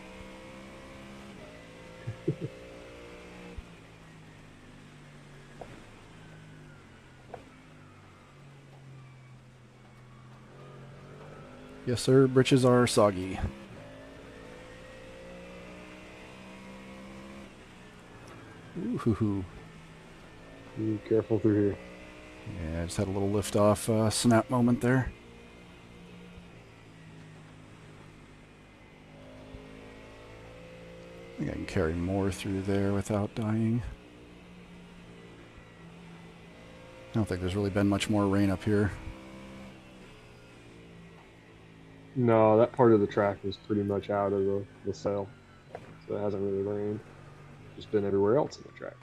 Yes, sir. Britches are soggy. Ooh-hoo-hoo. Be careful through here. Yeah, I just had a little lift-off snap moment there. I think I can carry more through there without dying. I don't think there's really been much more rain up here. No, that part of the track is pretty much out of the cell. So it hasn't really rained. Just been everywhere else in the track.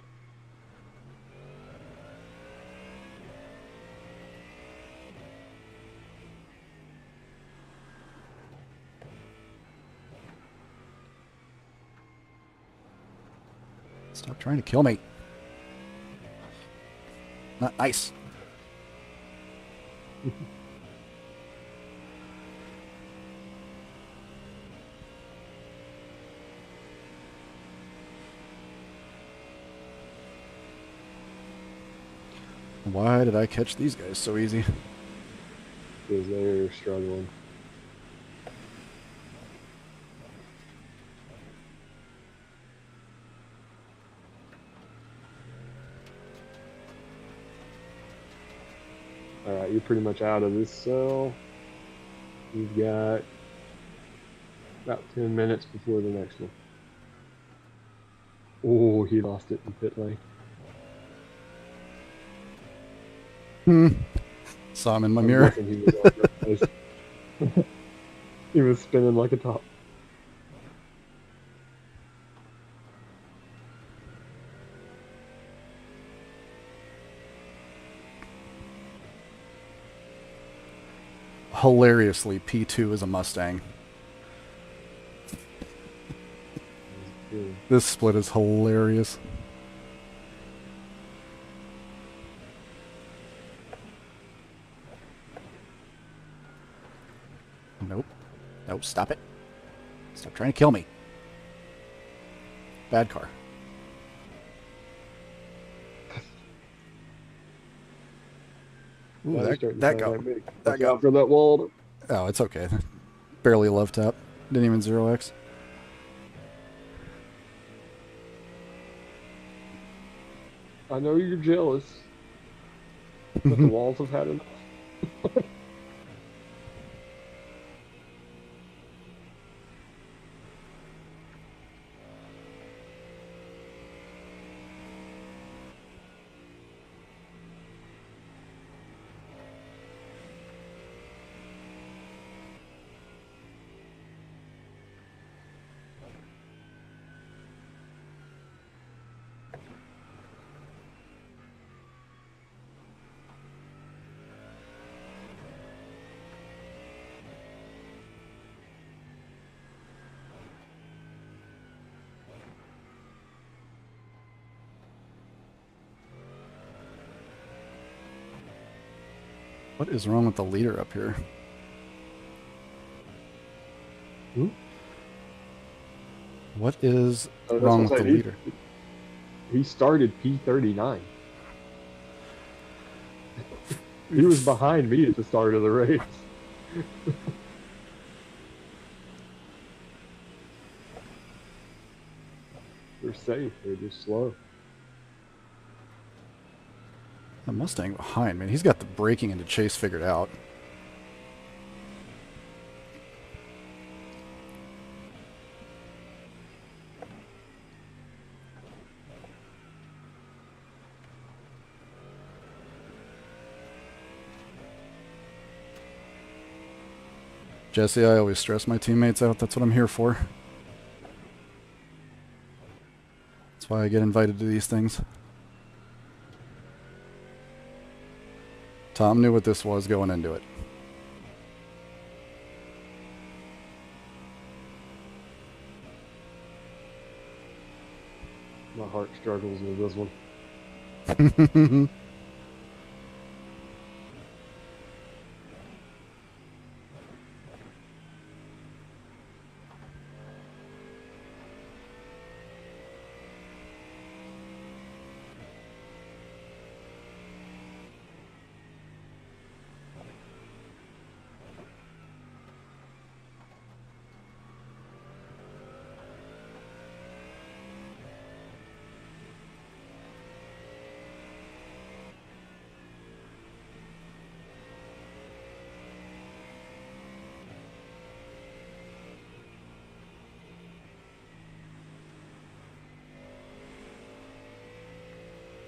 Stop trying to kill me. Not nice. Why did I catch these guys so easy? Because they're struggling. Alright, you're pretty much out of this cell. You've got about 10 minutes before the next one. Oh, he lost it in pit lane. Saw him in my I'm mirror. guessing he was on your place. He was spinning like a top. Hilariously, P2 is a Mustang. This split is hilarious. Nope. Nope, stop it. Stop trying to kill me. Bad car. Ooh, Now you're starting to that sound got... like me. that Watch got- out for that wall. Oh, it's okay. Barely love tap. Didn't even 0x. I know you're jealous, but the walls have had enough. What is wrong with the leader up here? What is That's wrong what with I'm the saying. leader? He started P39. He was behind me at the start of the race. They're safe. They're just slow. The Mustang behind, man. He's got the braking into chase figured out. Jesse, I always stress my teammates out. That's what I'm here for. That's why I get invited to these things. Tom knew what this was going into it. My heart struggles with this one.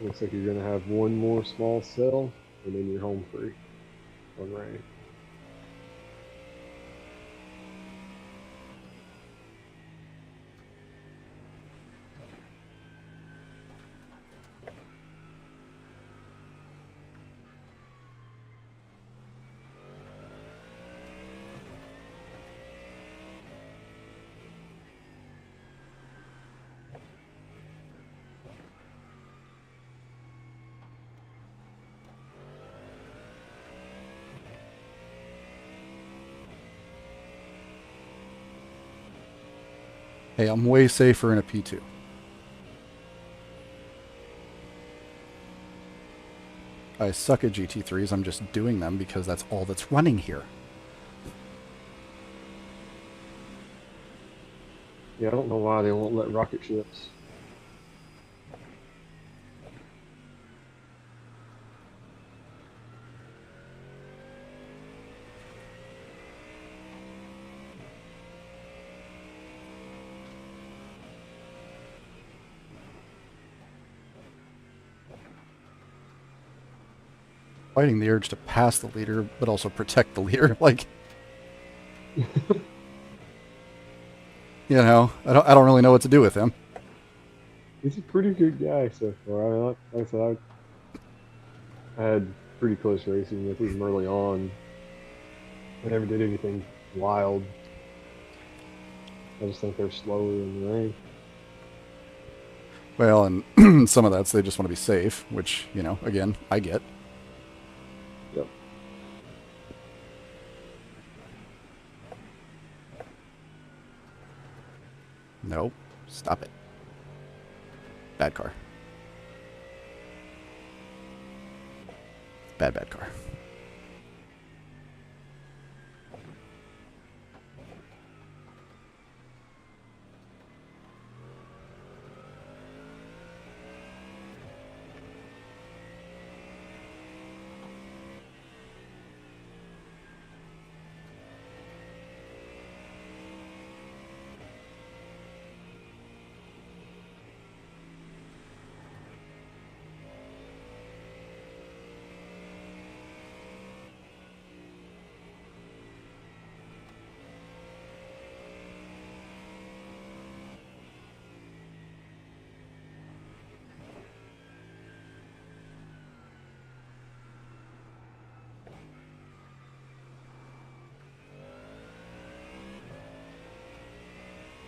Looks like you're gonna have one more small cell, and then you're home free on rain. Hey, I'm way safer in a P2. I suck at GT3s, I'm just doing them because that's all that's running here. Yeah, I don't know why they won't let rocket ships. Fighting the urge to pass the leader, but also protect the leader. Like, you know, I don't really know what to do with him. He's a pretty good guy so far. I mean, like I said, I had pretty close racing with him early on. I never did anything wild. I just think they're slower in the rain. Well, and some of that's they just want to be safe, which, you know, again, I get. Yep. No, stop it. Bad car. Bad car.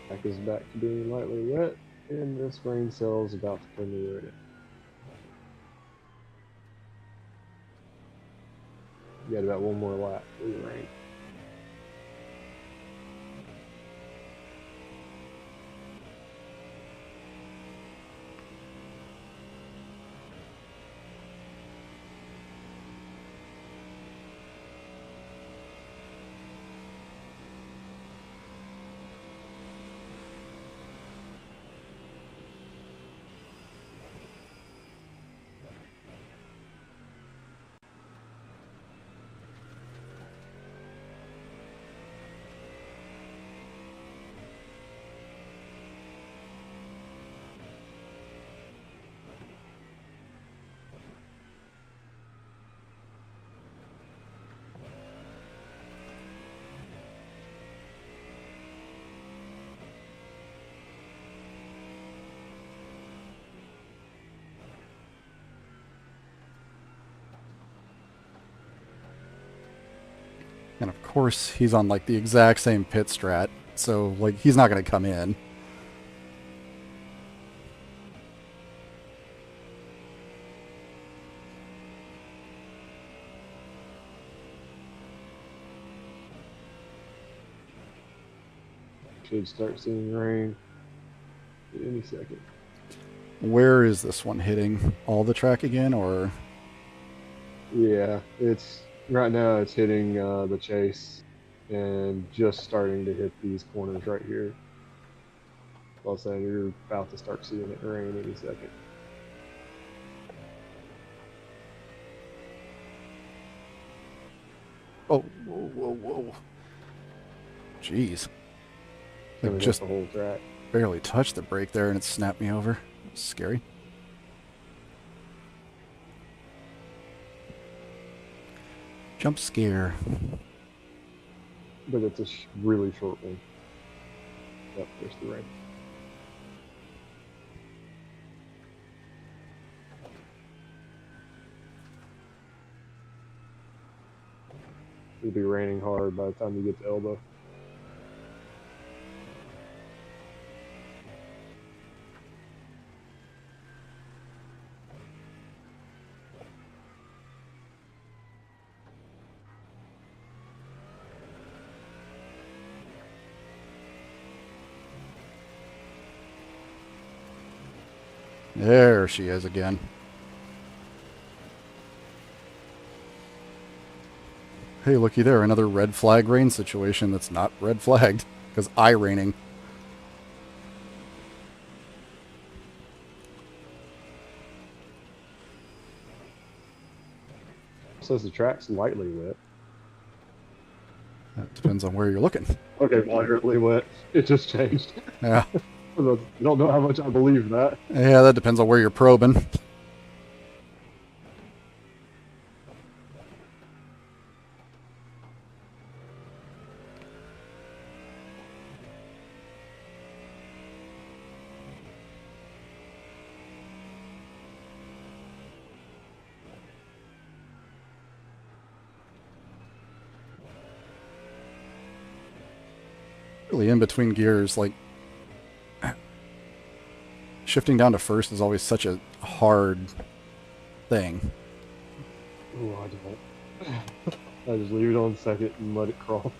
Track is back to being lightly wet, and this rain cell is about to come to ready. You got about one more lap through the rain. And of course, he's on like the exact same pit strat, so like he's not going to come in. Should start seeing rain any second. Where is this one hitting? All the track again, or? Yeah, it's right now. It's hitting the chase and just starting to hit these corners right here. So I'll say you're about to start seeing it rain any second. Oh, whoa, whoa, whoa. Jeez. I Coming just up the whole track. barely touched the brake there and it snapped me over. Scary. Jump scare. But it's a really short one. Yep, there's the rain. It'll be raining hard by the time you get to Elbow. There she is again. Hey, looky there, another red flag rain situation that's not red flagged, because raining. Says the track's lightly wet. That depends on where you're looking. Okay, moderately wet. It just changed. Yeah. I don't know how much I believe that. Yeah, that depends on where you're probing. Really in between gears, like shifting down to first is always such a hard thing. Oh, I don't. I just leave it on second and let it crawl.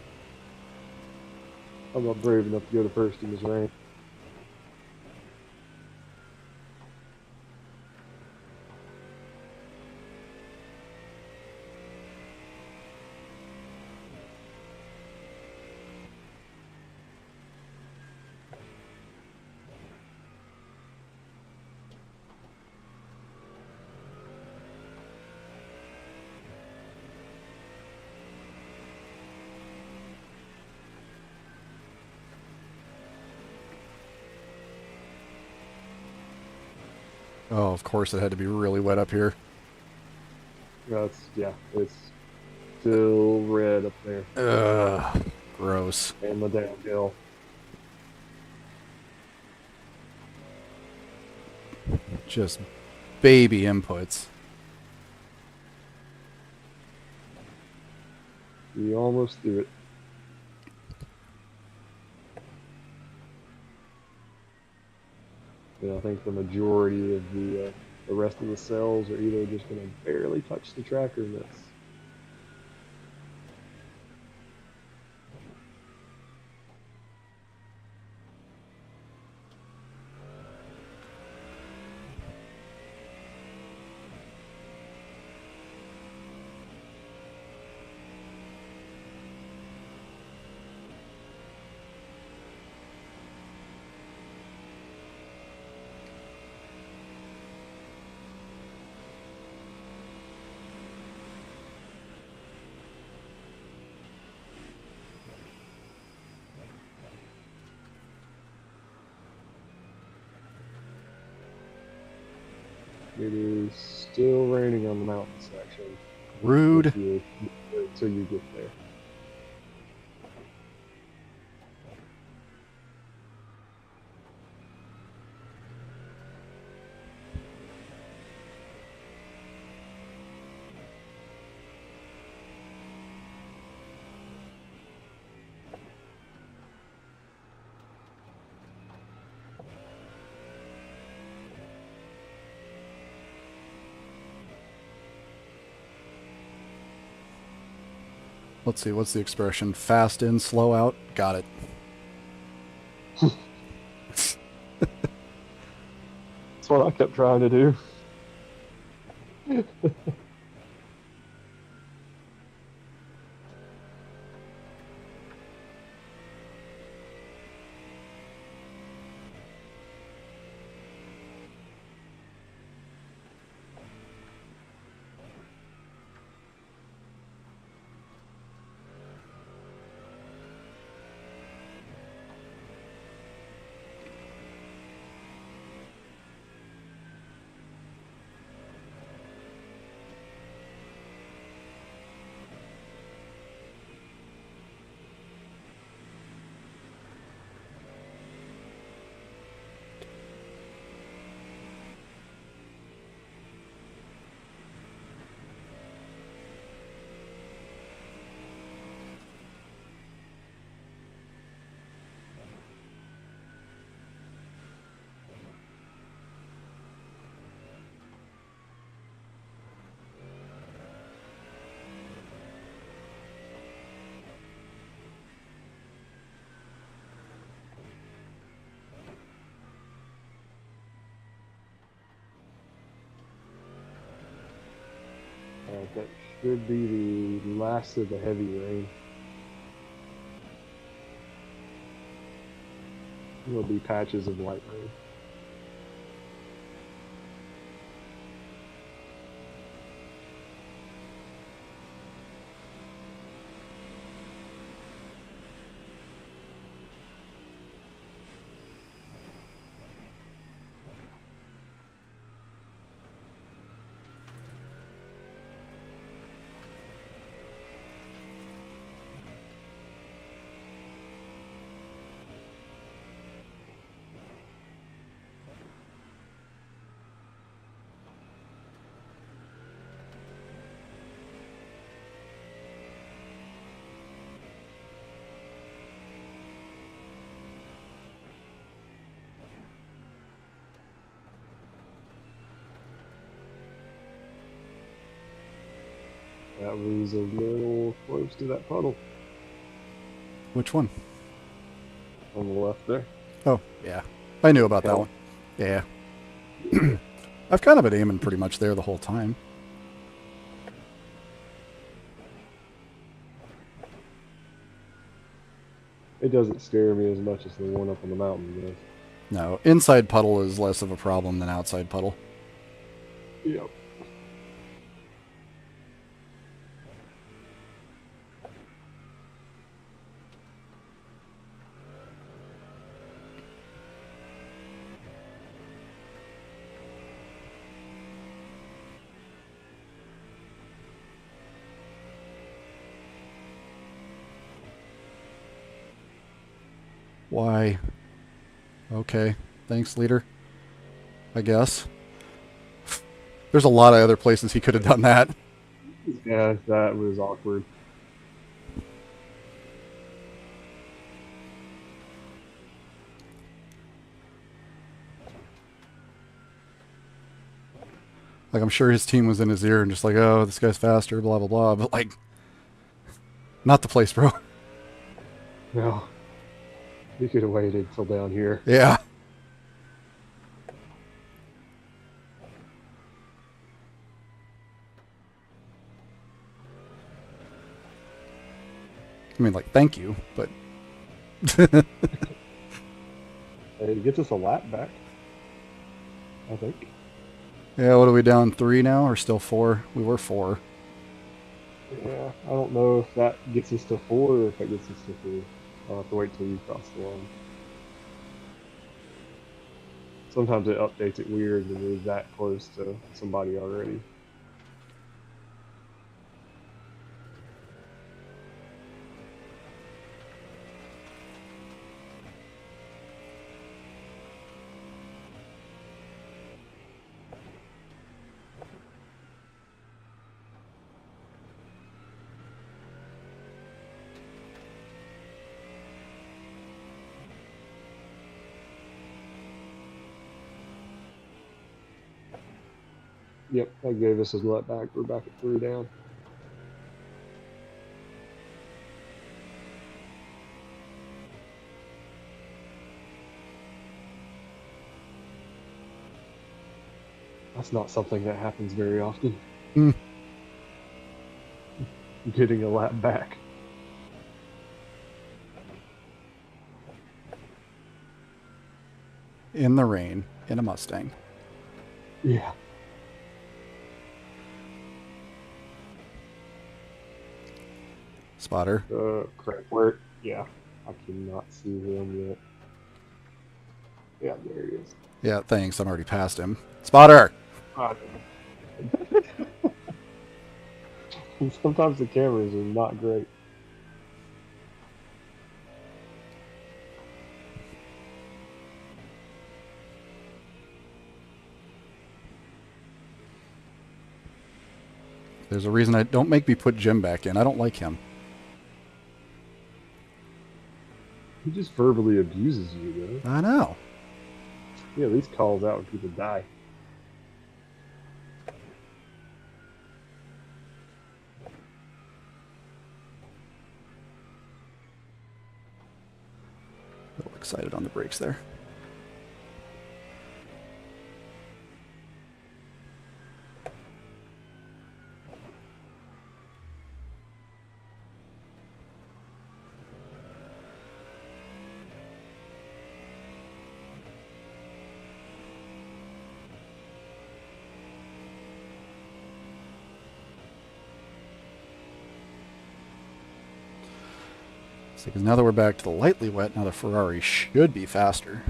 I'm not brave enough to go to first in this rain. Oh, of course it had to be really wet up here. It's still red up there. Ugh, gross. And the downhill. Just baby inputs. You almost do it. Yeah, I think the majority of the rest of the cells are either just going to barely touch the track or miss. It is still raining on the mountain section. Rude. Until you get there. Let's see, what's the expression? Fast in, slow out? Got it. That's what I kept trying to do. That should be the last of the heavy rain. There'll be patches of light rain. That was a little close to that puddle Which one? on the left there. Oh, yeah. I knew about that Hell. one. Yeah. I've kind of been aiming pretty much there the whole time. It doesn't scare me as much as the one up on the mountain does. No, inside puddle is less of a problem than outside puddle. Yep. Why? Okay. Thanks, leader. I guess. There's a lot of other places he could have done that. Yeah, that was awkward. Like, I'm sure his team was in his ear and just like, oh, this guy's faster, blah, blah, blah. But, like, not the place, bro. No. You could have waited till down here. Yeah. I mean, like, thank you, but... It gets us a lap back, I think. Yeah, what are we down? 3 now, or still 4? We were 4. Yeah, I don't know if that gets us to 4 or if that gets us to 3. I'll have to wait till you cross the line. Sometimes it updates it weird when you're that close to somebody already. Yep, that gave us a let back. We're back at 3 down. That's not something that happens very often. Hmm. Getting a lap back. In the rain, in a Mustang. Yeah. Spotter. Crap. Where? Yeah. I cannot see him yet. Yeah, there he is. Yeah, thanks. I'm already past him. Spotter! Ah, sometimes the cameras are not great. There's a reason I don't make me put Jim back in. I don't like him. He just verbally abuses you, though. I know. He at least calls out when people die. A little excited on the brakes there. Because now that we're back to the lightly wet, now the Ferrari should be faster.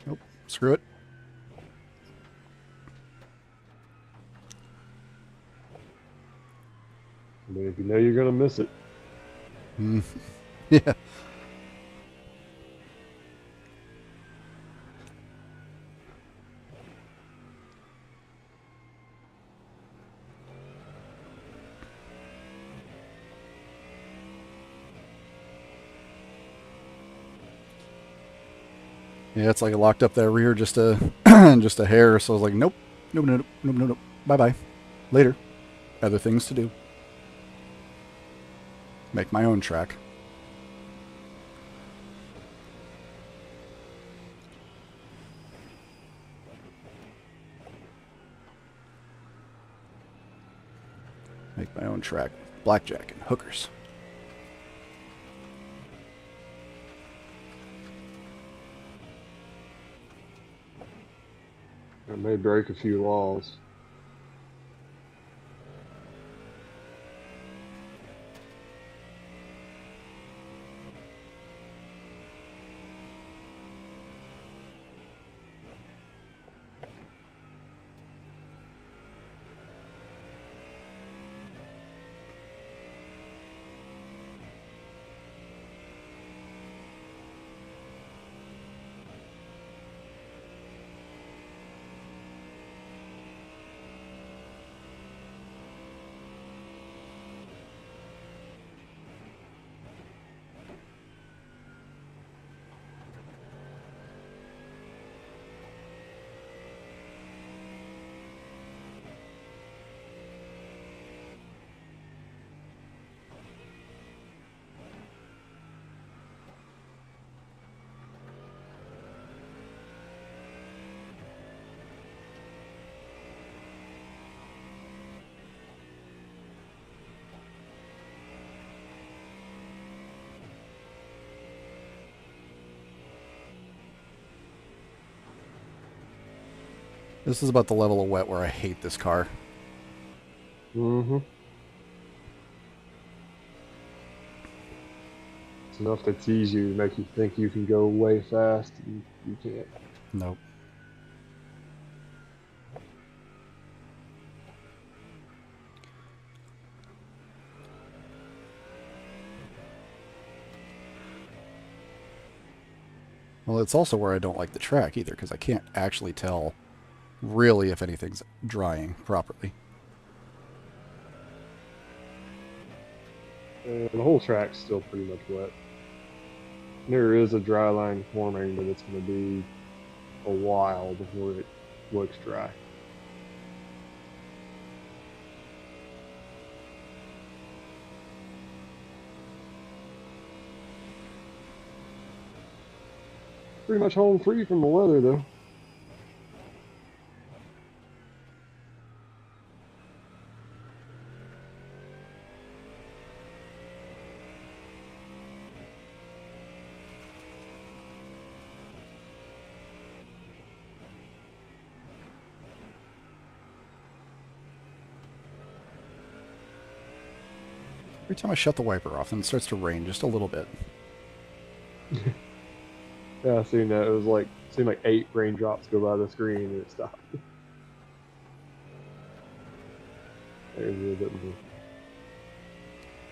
Nope. Screw it. I mean, if you know you're gonna miss it. Yeah. Yeah, it's like I locked up that rear just a just a hair, so I was like, nope, nope, nope, nope, nope, nope. Bye bye. Later. Other things to do. Make my own track. Make my own track. Blackjack and hookers. It may break a few laws. This is about the level of wet where I hate this car. Mm-hmm. It's enough to tease you, to make you think you can go way fast, and you can't. Nope. Well, it's also where I don't like the track either, because I can't actually tell really if anything's drying properly. The whole track's still pretty much wet. There is a dry line forming, but it's going to be a while before it looks dry. Pretty much home free from the weather, though. Every time I shut the wiper off, then it starts to rain just a little bit. Yeah, I seen that. It was like seemed like 8 raindrops go by the screen and it stopped. There's a little bit more.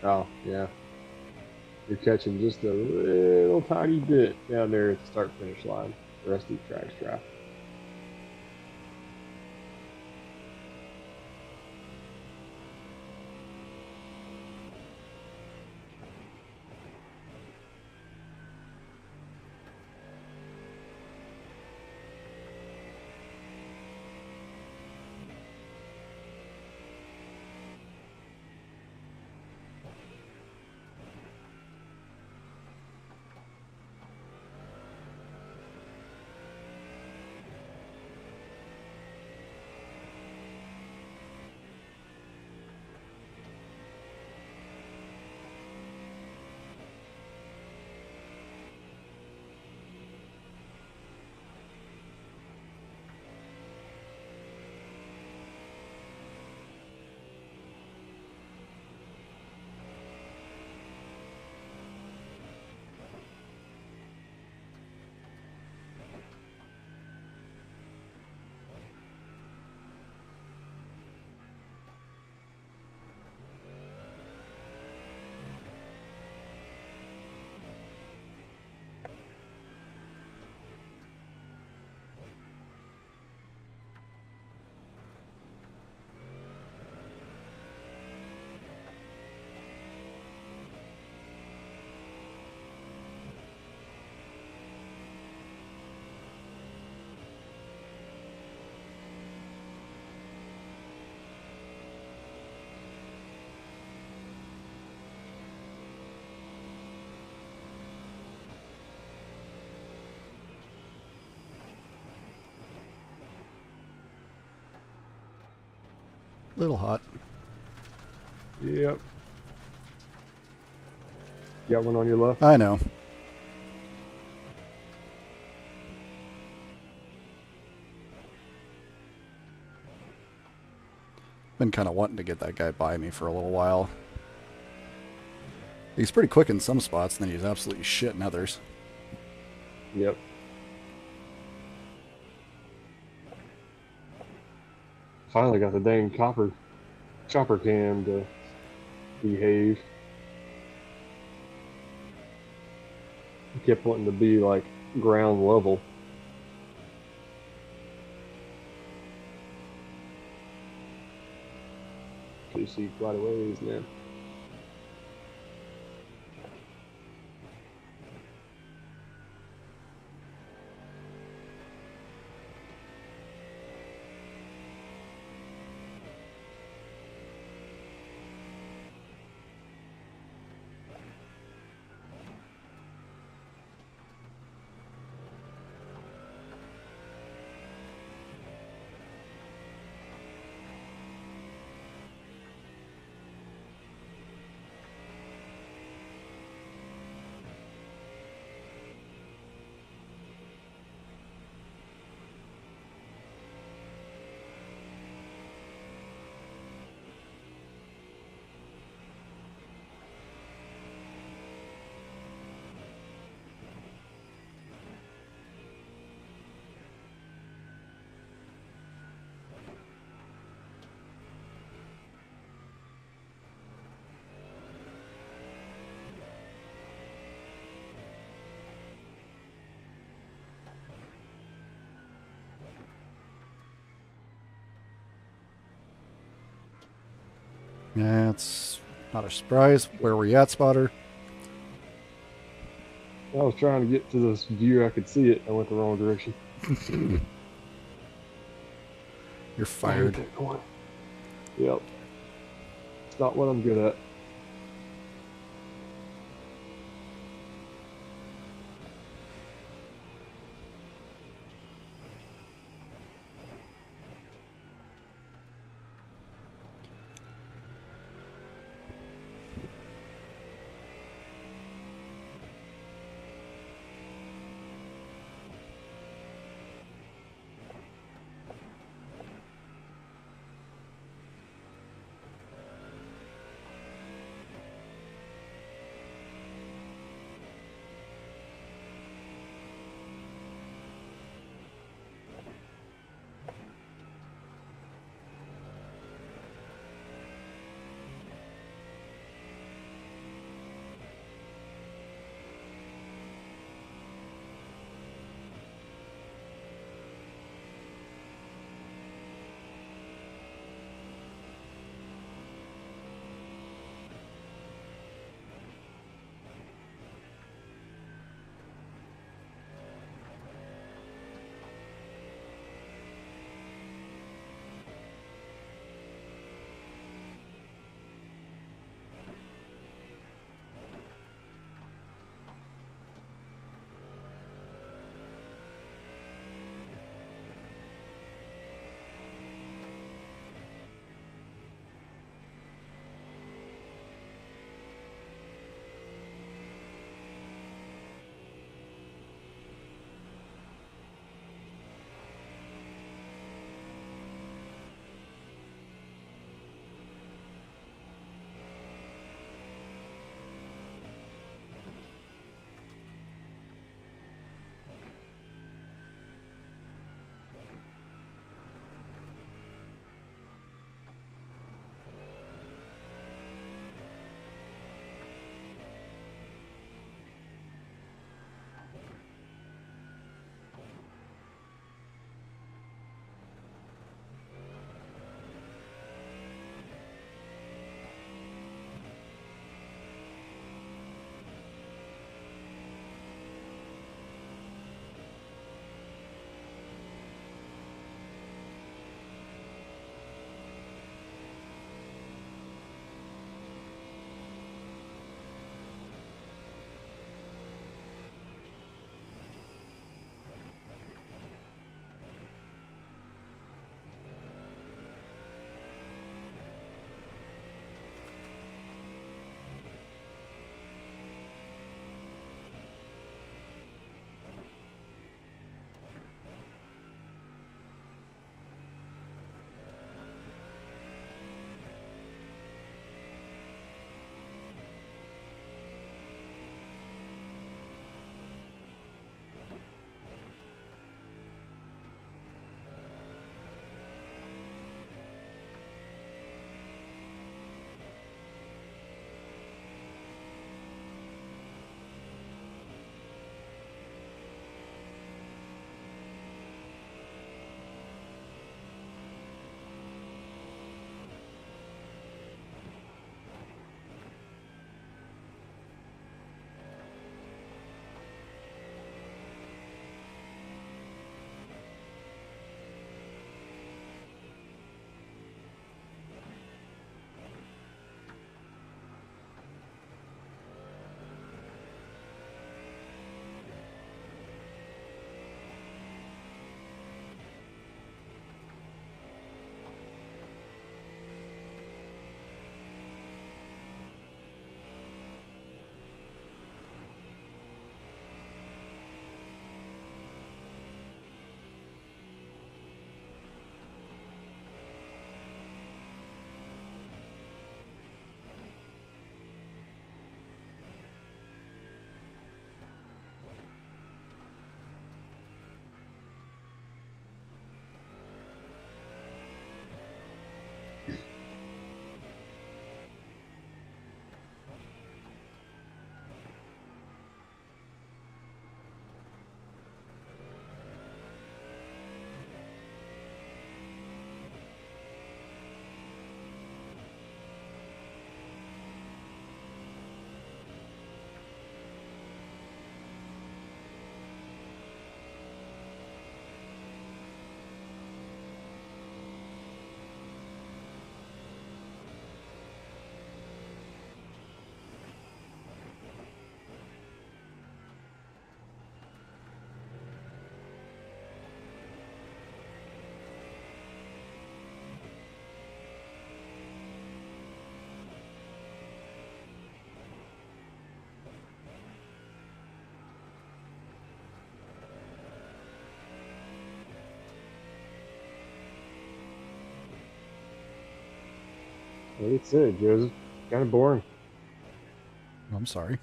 Oh, yeah. You're catching just a little tiny bit down there at the start finish line. The rest of the track's dry. Little hot. Yep. Got one on your left? I know. Been kind of wanting to get that guy by me for a little while. He's pretty quick in some spots, and then he's absolutely shit in others. Yep. Finally got the dang chopper cam to behave. He kept wanting to be like ground level. You see quite a ways now. Yeah, it's not a surprise. Where were you at, spotter? I was trying to get to this view I could see it. I went the wrong direction. You're I hate fired. that corner. Yep. It's not what I'm good at. Like I said, Joseph, kind of boring. I'm sorry.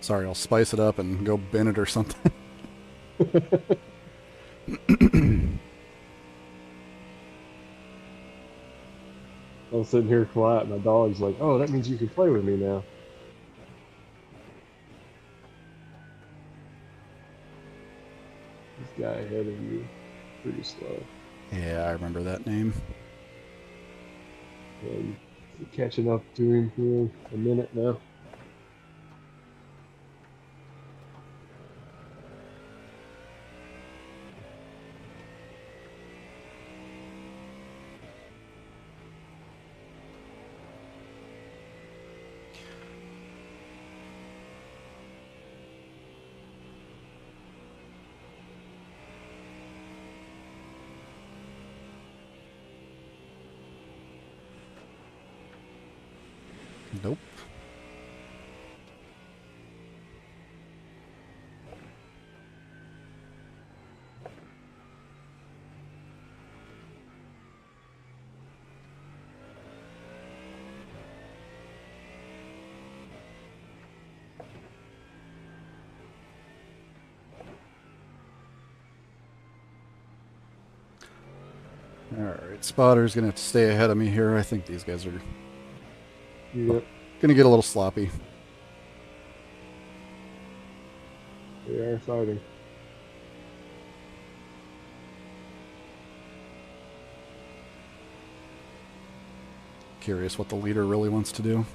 Sorry, I'll spice it up and go bin it or something. I'm sitting here quiet. My dog's like, "Oh, that means you can play with me now." This guy ahead of you, pretty slow. Yeah, I remember that name. And you're catching up to him here in a minute now. Nope. Alright, Spotter's gonna have to stay ahead of me here. I think these guys are Yep, gonna get a little sloppy. they are fighting. Curious what the leader really wants to do.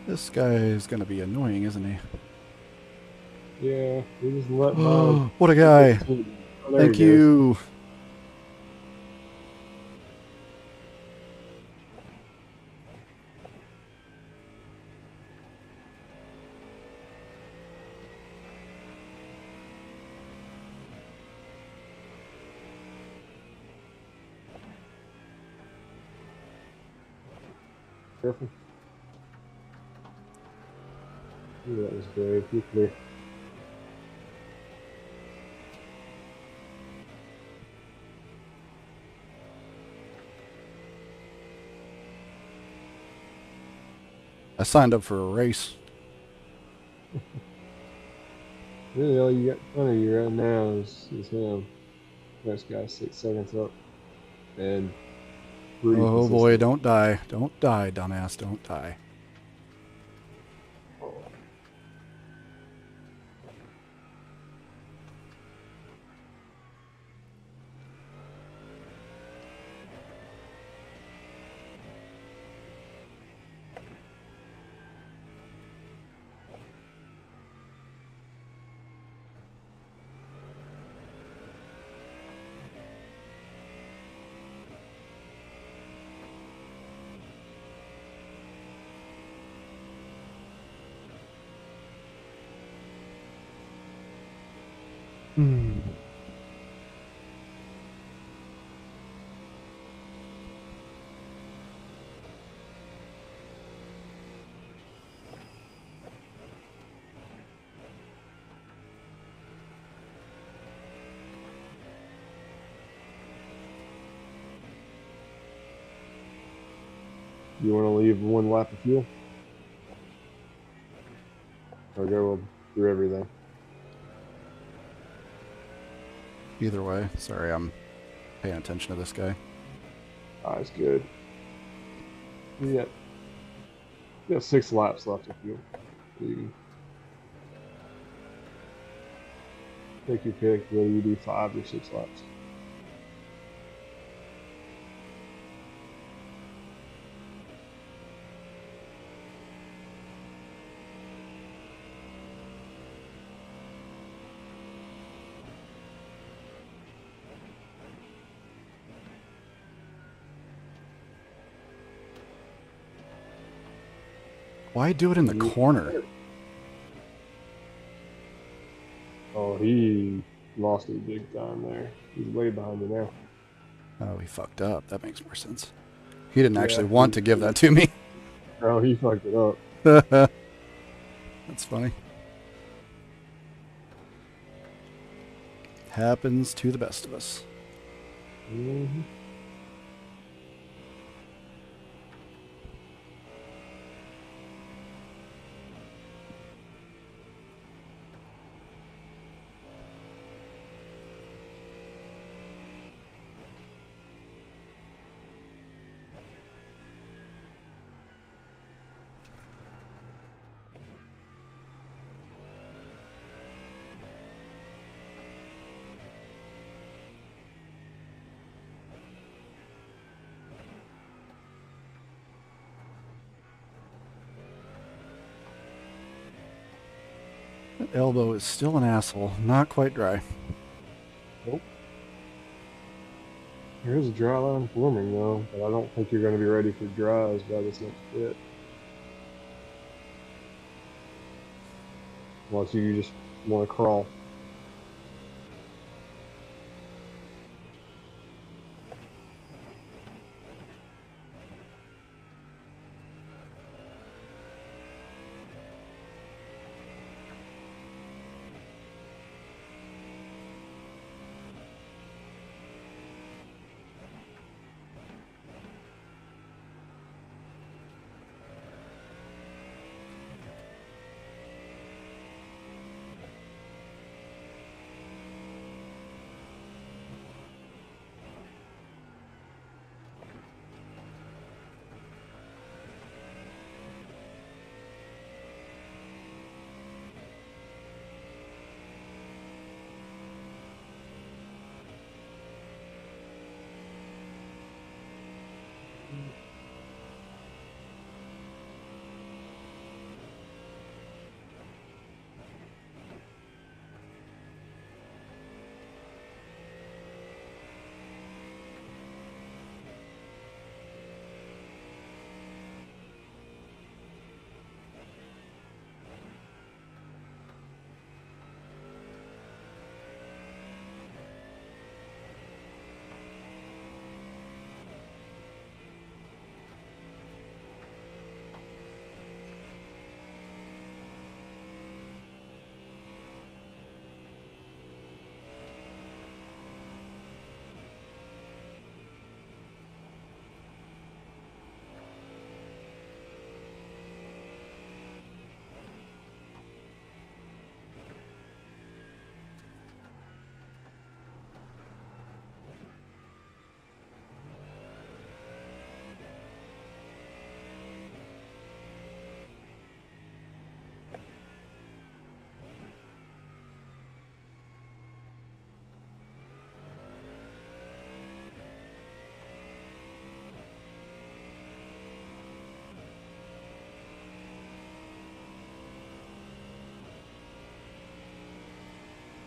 This guy is gonna be annoying, isn't he? Yeah, we just let mine. What a guy! Oh, there Thank he goes. you! Careful. Ooh, that was brave. You clear. I signed up for a race. Really, all you got in front of you right now is him. Next guy 6 seconds up. And pretty Oh boy, consistent. don't die. Don't die, dumbass, don't die. You want to leave one lap of fuel? Or go through everything? Either way, sorry, I'm paying attention to this guy. Ah, it's good. You got 6 laps left of fuel. You Take your pick, whether you do 5 or 6 laps. Why do it in the corner? Oh, he lost it big time there. He's way behind you now. Oh, he fucked up. That makes more sense. He didn't actually Yeah, want to give that to me. Oh, he fucked it up. That's funny. Happens to the best of us. Mm-hmm. That elbow is still an asshole. Not quite dry. Nope. There is a dry line forming though, but I don't think you're going to be ready for dries by this next bit. Unless you just want to crawl.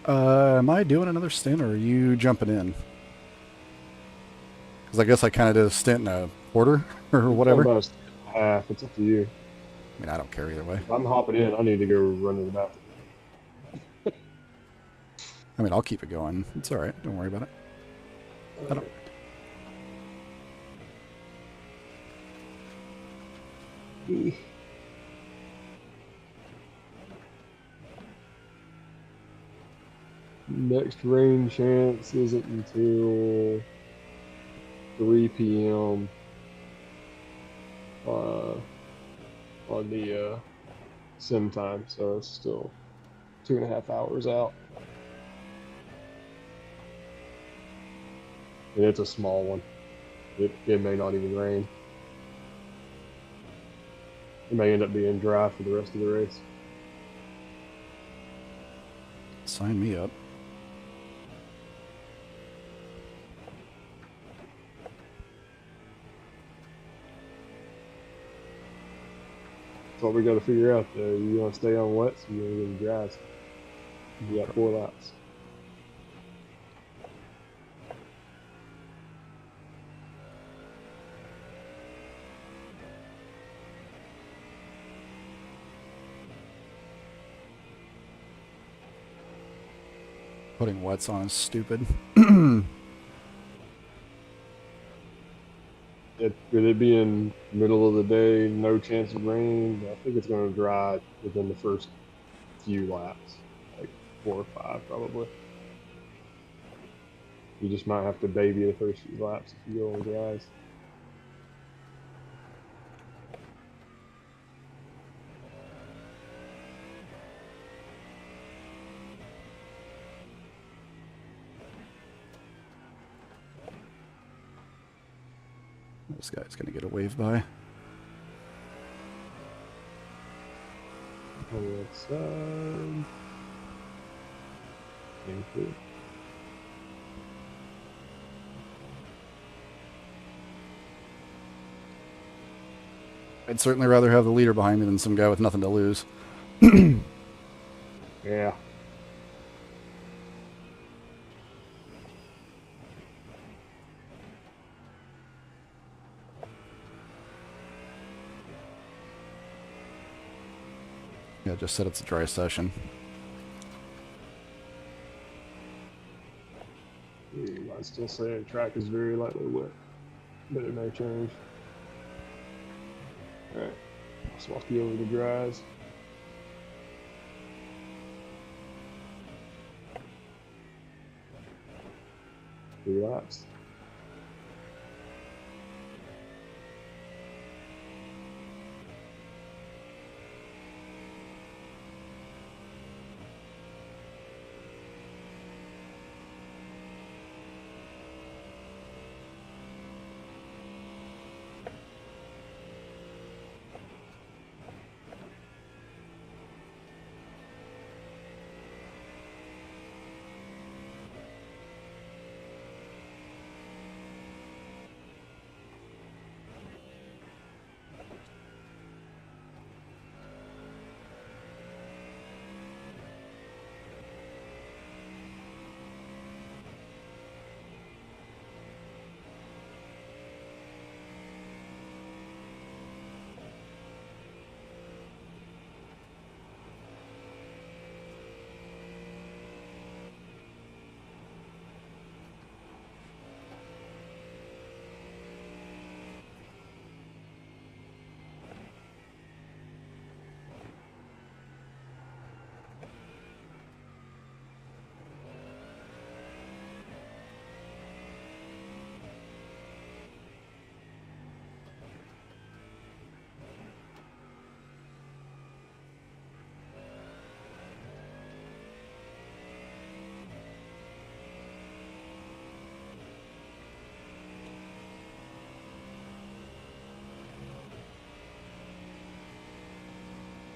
Am I doing another stint or are you jumping in? Because I guess I kind of did a stint in a quarter or whatever. About a half. It's up to you. I mean, I don't care either way. If I'm hopping in, I need to go run to the bathroom. I mean, I'll keep it going. It's all right. Don't worry about it. I don't. Next rain chance isn't until 3 p.m. On the sim time, so it's still 2.5 hours out. And it's a small one. It may not even rain. It may end up being dry for the rest of the race. Sign me up. what we got to figure out though. You want to stay on wets, or you want to get in dries? You got 4 laps. Putting wets on is stupid. With it being middle of the day, no chance of rain, I think it's going to dry within the first few laps, like 4 or 5 probably. You just might have to baby the first few laps if you go on dries. This guy's gonna get a wave by. On the outside. Thank you. I'd certainly rather have the leader behind me than some guy with nothing to lose. Yeah. Yeah, just said it's a dry session. I'd still say the track is very lightly wet, but it may change. Alright, let's walk you over the dries. Relax.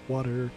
Water.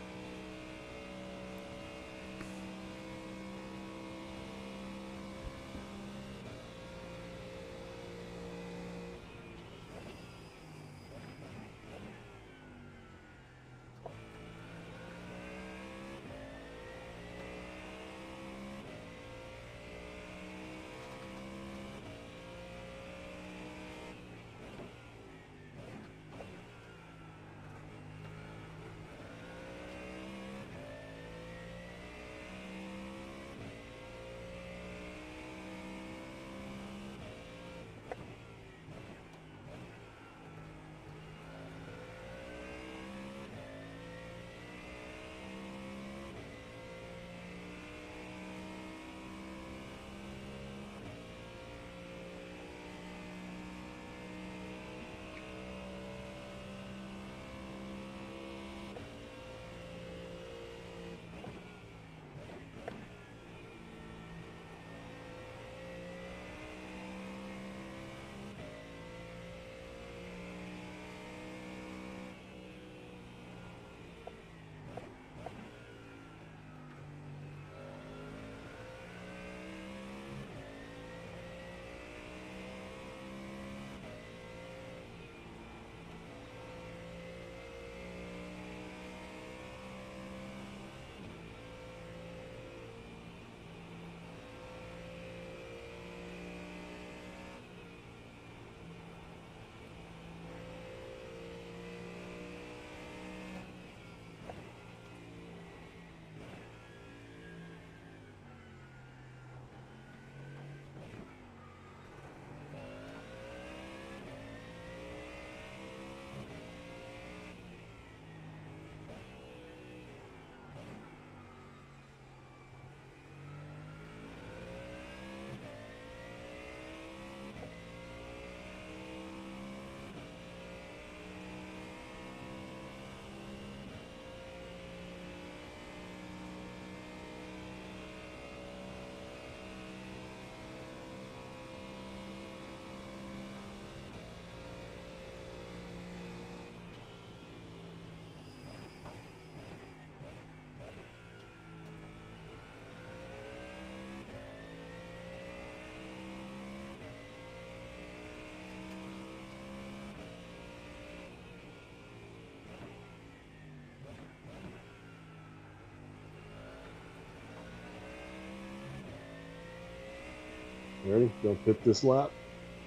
Ready? Gonna pit this lap.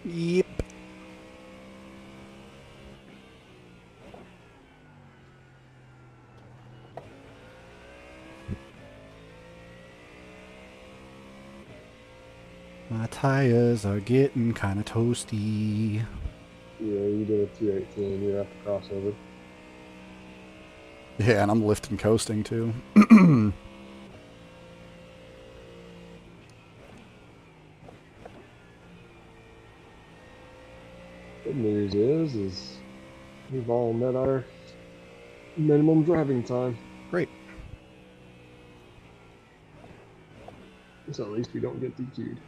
Yep. My tires are getting kind of toasty. Yeah, you did a 218. You're at the crossover. Yeah, and I'm lifting coasting too. Good news is we've all met our minimum driving time. Great. So at least we don't get DQ'd.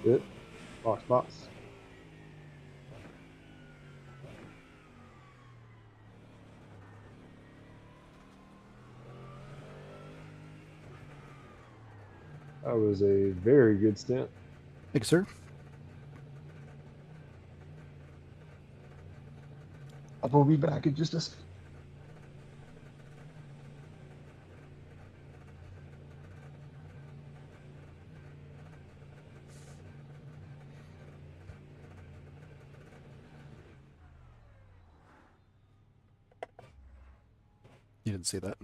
Good. Box. That was a very good stint. Thank you, sir. I will be back in just a second. You didn't see that.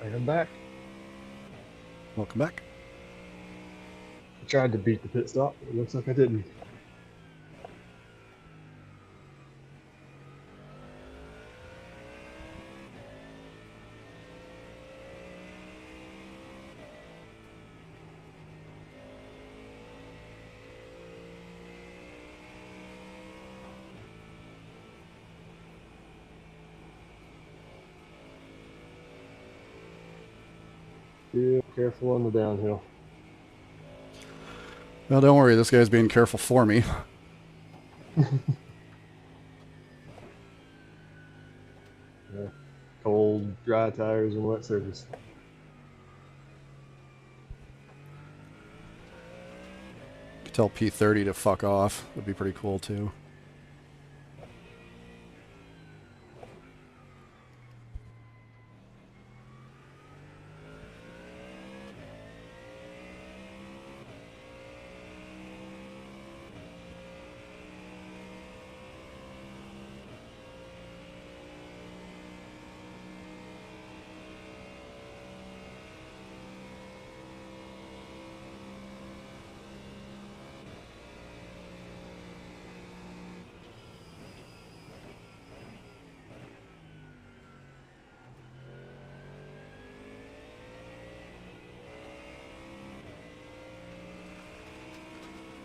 I am back. Welcome back. I tried to beat the pit stop, but it looks like I didn't. Be careful on the downhill. Well, don't worry. This guy's being careful for me. Yeah. Cold, dry tires and wet surface. Could tell P30 to fuck off. Would be pretty cool too.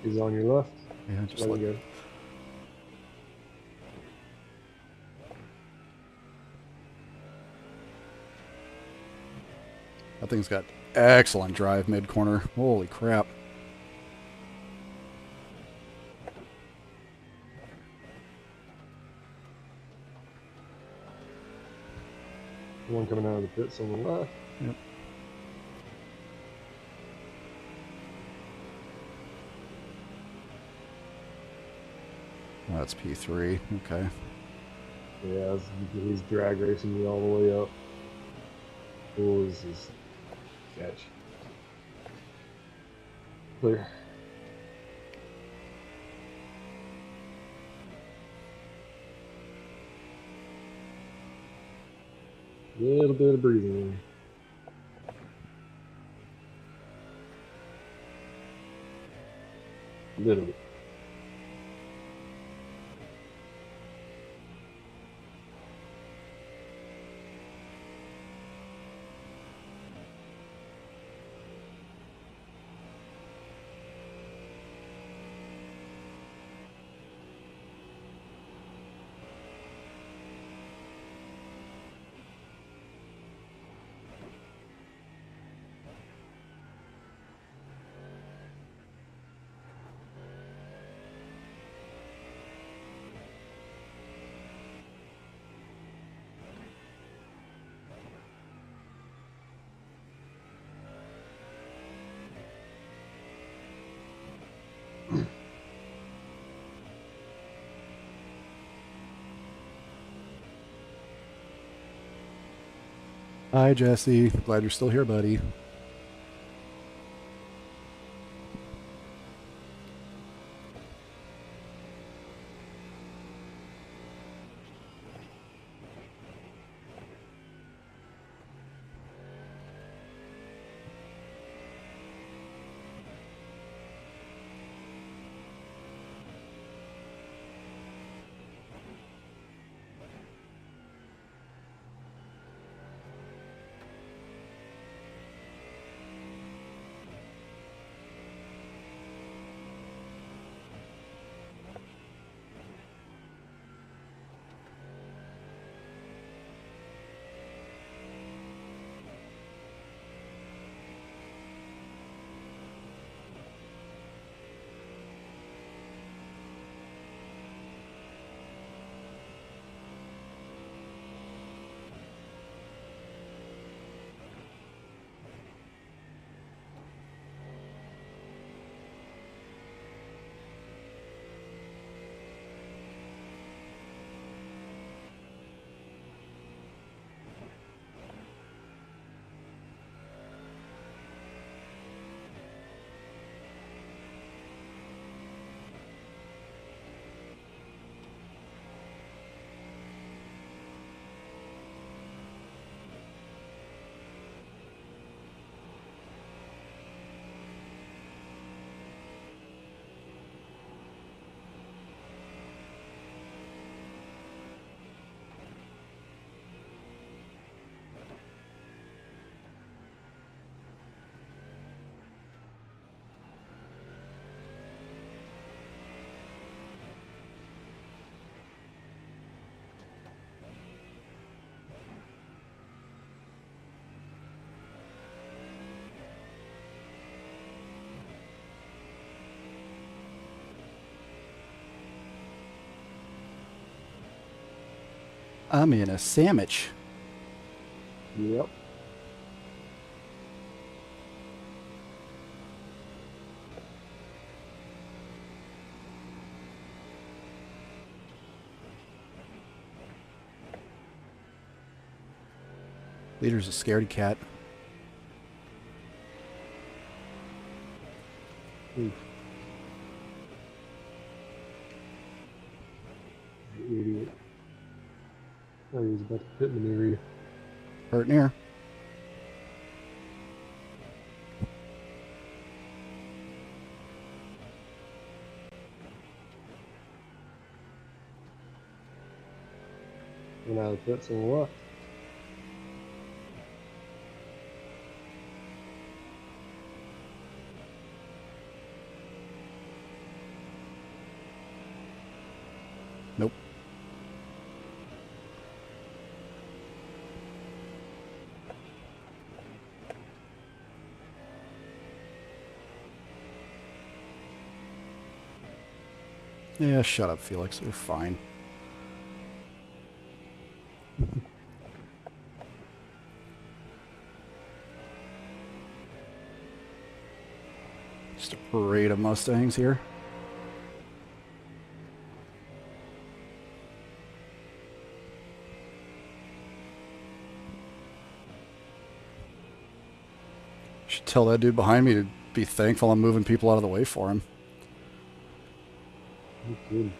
He's on your left. Yeah, just Let let him go. that thing's got excellent drive mid corner. Holy crap. One coming out of the pits on the left. Yep. Oh, that's P3. Okay. Yeah, he's drag racing you all the way up. Oh, this is catch. Clear. Little bit of breathing. Little bit. Hi, Jesse. Glad you're still here, buddy. I'm in a sandwich. Yep. Leader's a scaredy cat. Oof. Idiot. Oh, he was about to pit in the area. Hurt near. Went out of the pits on the left. Yeah, shut up, Felix. You're fine. Just a parade of Mustangs here. Should tell that dude behind me to be thankful I'm moving people out of the way for him. No kidding.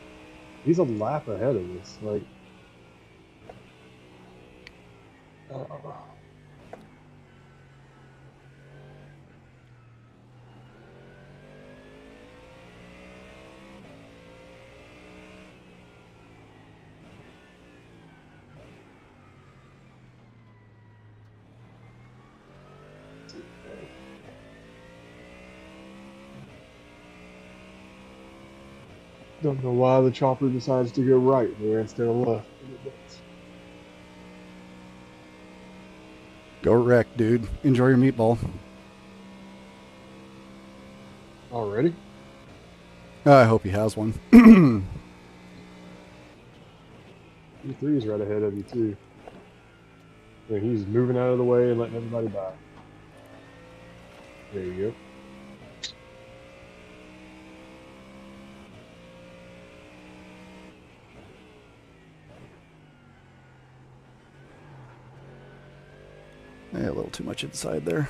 He's a lap ahead of us. Like, don't know why the chopper decides to go right there instead of left, but it does. Go wreck, dude. Enjoy your meatball. Already? I hope he has one. E3's right ahead of you, too. And he's moving out of the way and letting everybody by. There you go. Yeah, a little too much inside there.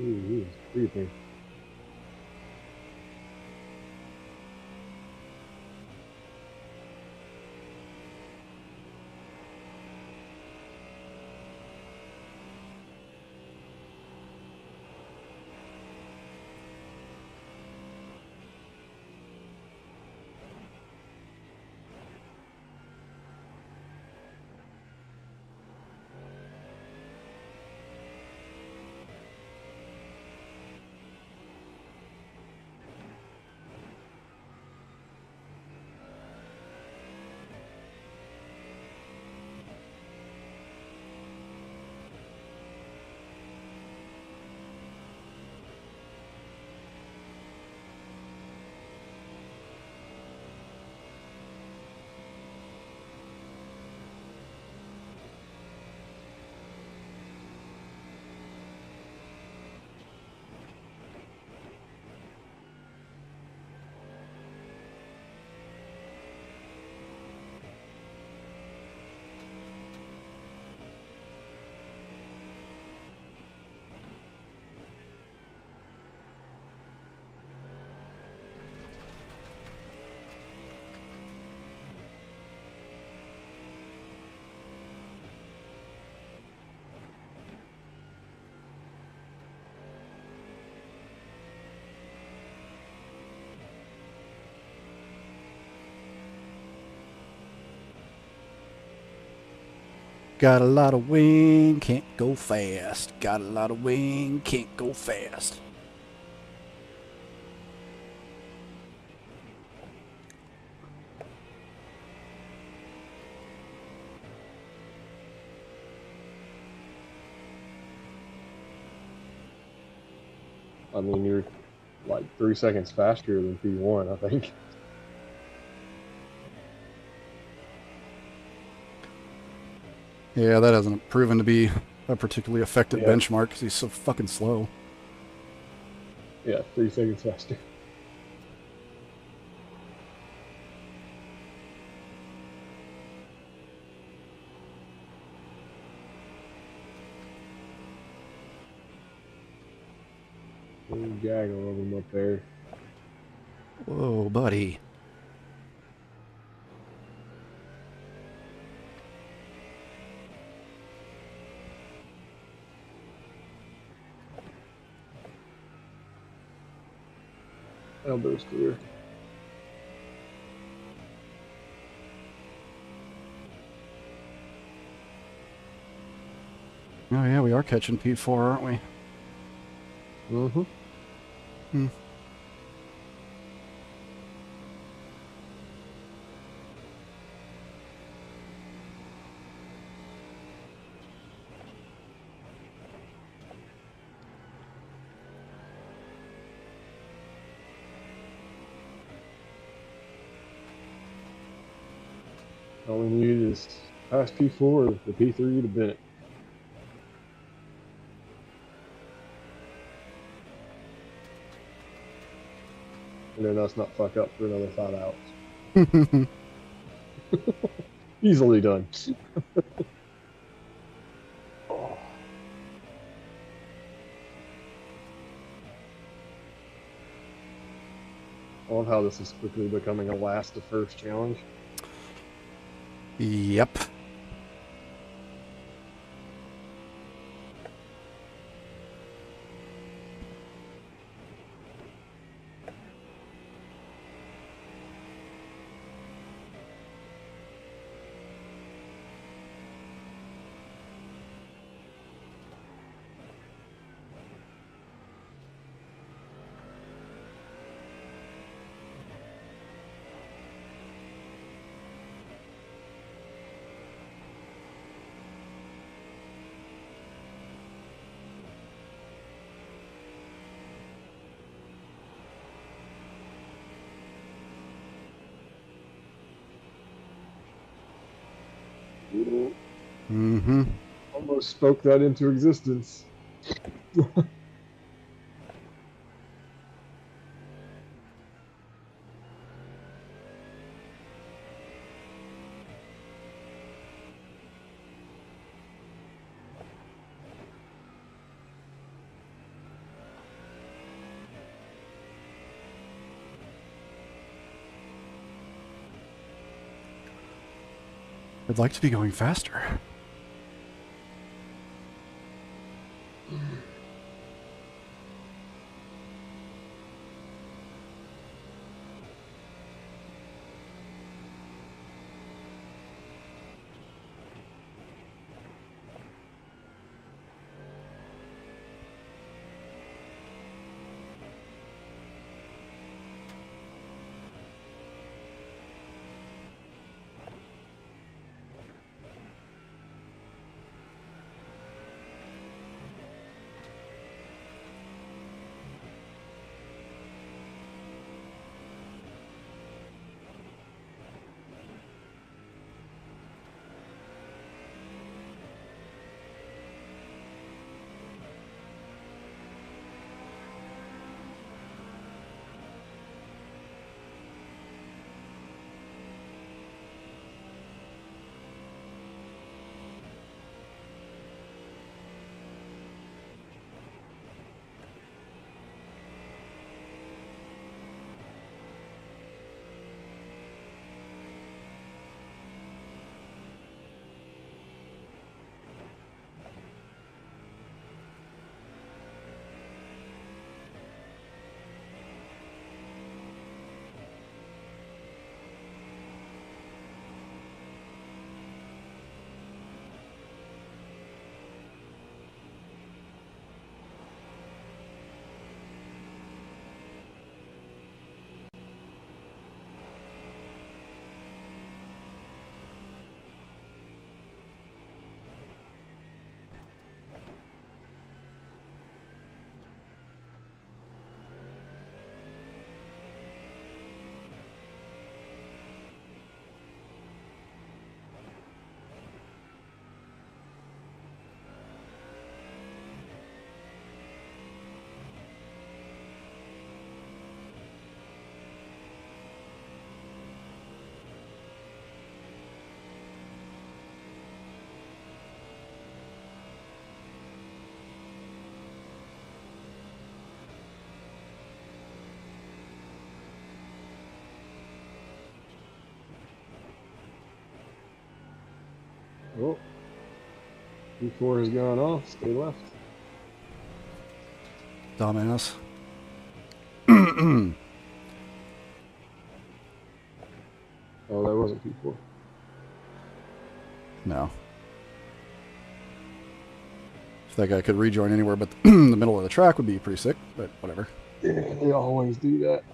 Ooh, it's creeping. Got a lot of wind, can't go fast. Got a lot of wind, can't go fast. I mean, you're like 3 seconds faster than P1, I think. Yeah, that hasn't proven to be a particularly effective Yeah. benchmark because he's so fucking slow. Yeah, 3 seconds faster. Little gaggle of them up there. Whoa, buddy. Elbow's clear. Oh yeah, we are catching P4, aren't we? Mm-hmm. Hmm. All we need is past P4 for P3 to Bennett. And then us not fuck up for another 5 hours. Easily done. Oh. I love how this is quickly becoming a last to first challenge. Yep. Mm-hmm. Almost spoke that into existence. I'd like to be going faster. Oh, P4 has gone off. Stay left. Dumbass. Oh, that wasn't P4. No. If that guy could rejoin anywhere but the middle of the track would be pretty sick, but whatever. Yeah, they always do that.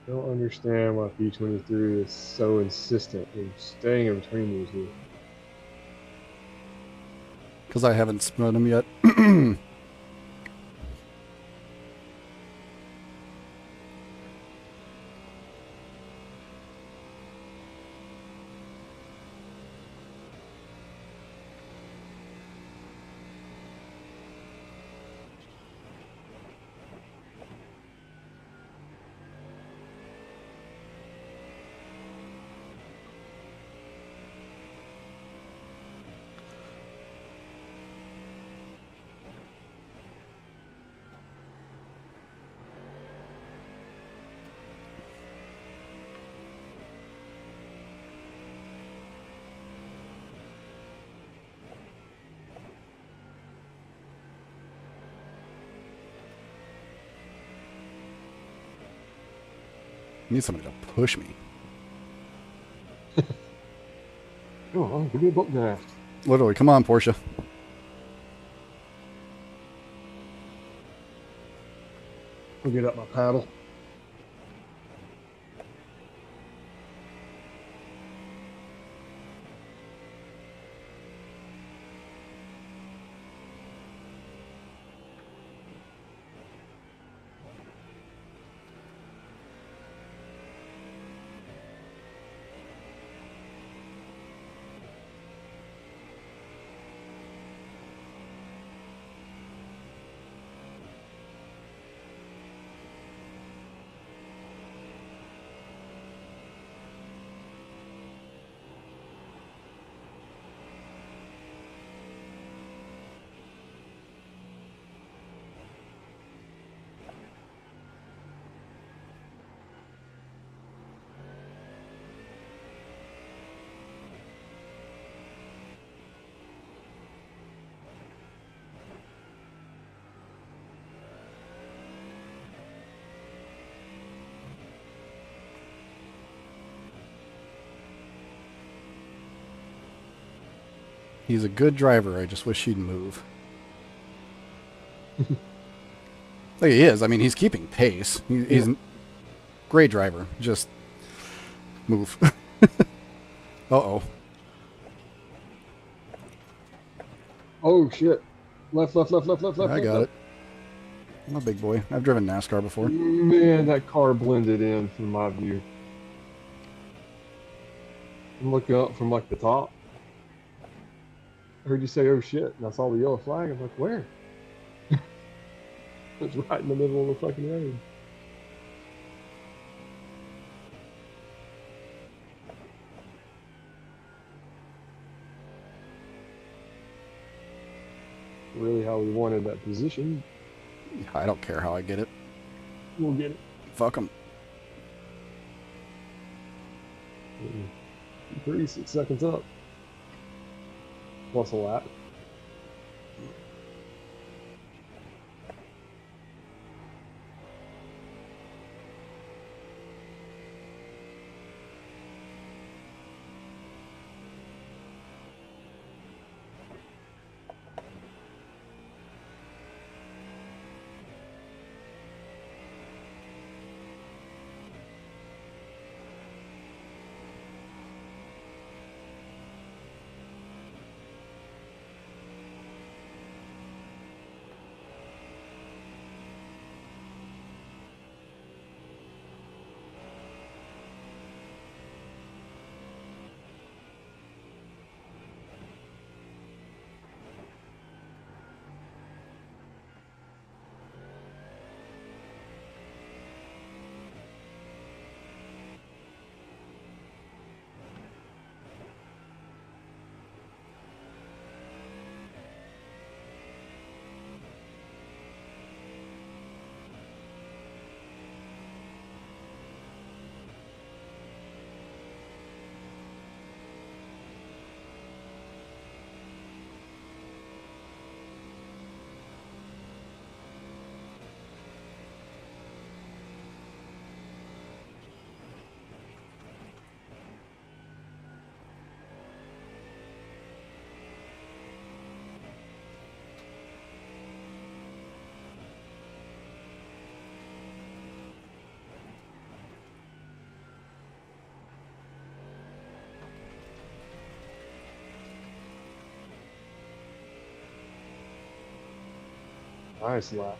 I don't understand why P23 is so insistent in staying in between these two. Because I haven't spun him yet. I need somebody to push me. Come on, give me a book draft. Literally, come on, Porsche. I'll get up my paddle. He's a good driver. I just wish he'd move. Like he is. I mean, he's keeping pace. He's a great driver. Just move. Uh-oh. Oh shit! Left. I left, got left. it. I'm a big boy. I've driven NASCAR before. Man, that car blended in from my view. I'm looking up from like the top. I heard you say, "Oh shit," and I saw the yellow flag. I'm like, where? It's right in the middle of the fucking road. Really how we wanted that position. I don't care how I get it. We'll get it. Fuck him. 36 seconds up. Plus a lap. Nice lap.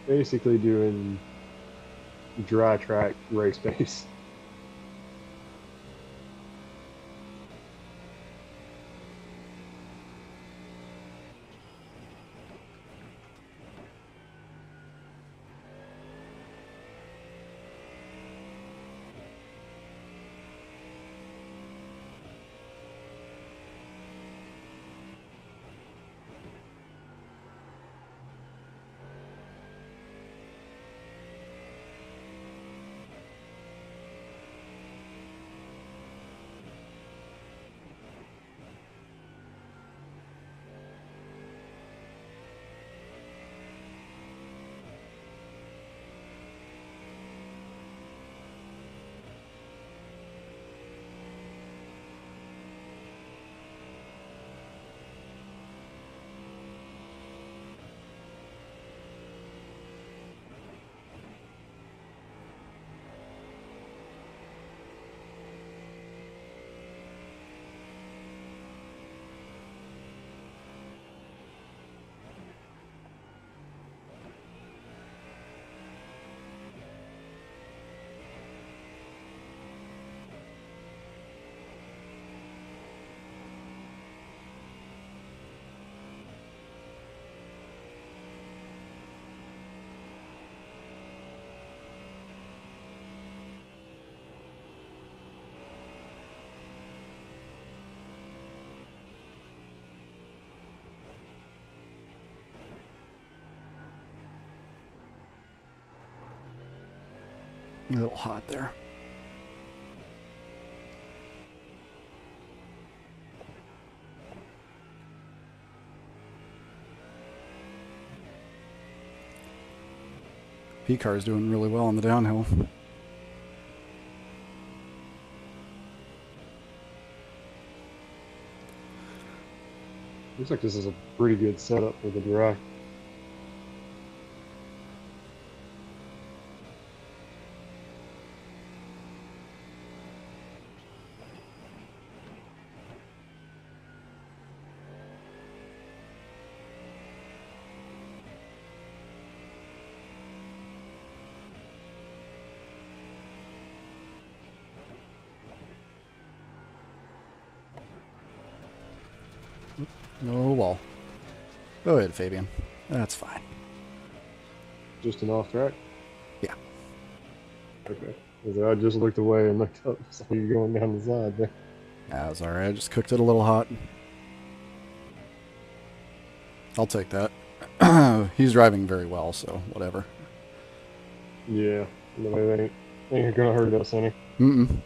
Basically doing dry track race pace. A little hot there. P-Car's doing really well on the downhill. Looks like this is a pretty good setup for the dry. No wall. Go ahead, Fabian. That's fine. Just an off track? Yeah. Okay. I just looked away and looked up, saw you going down the side there. That was alright. I just cooked it a little hot. I'll take that. He's driving very well, so whatever. Yeah. No, it ain't gonna hurt us any. Mm-mm.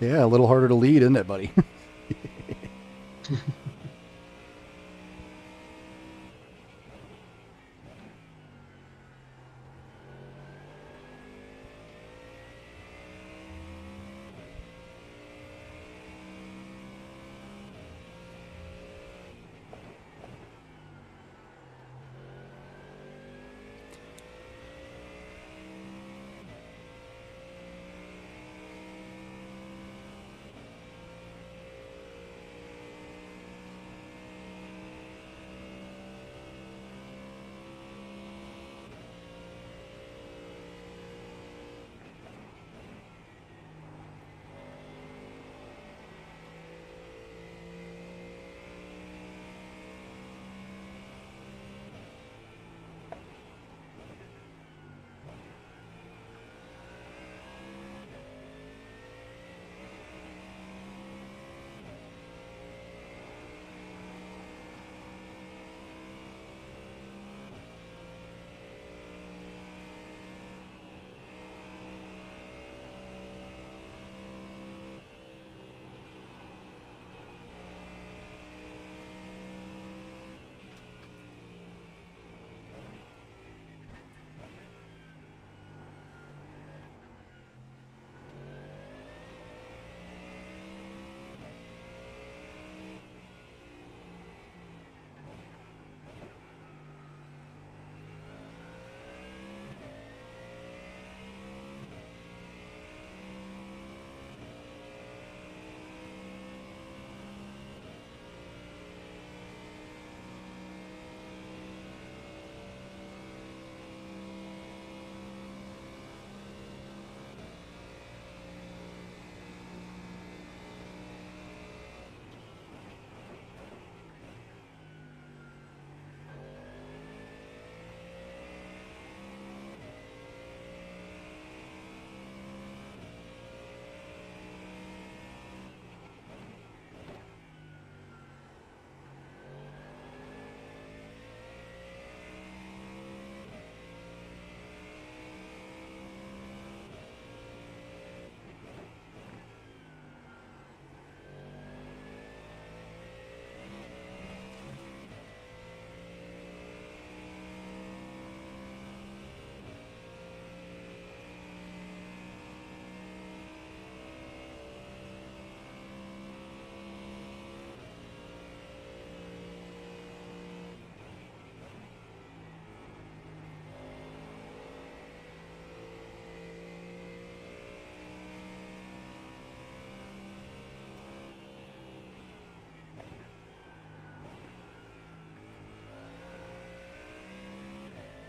Yeah, a little harder to lead, isn't it, buddy?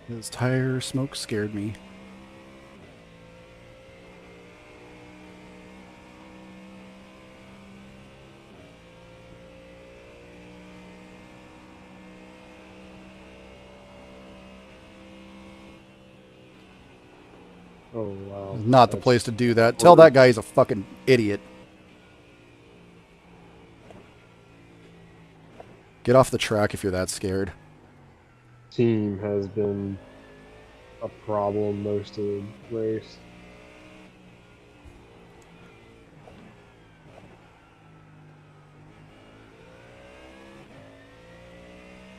This tire smoke scared me. Oh wow. Not the That's place to do that. Tell that guy he's a fucking idiot. Get off the track if you're that scared. team has been a problem most of the race.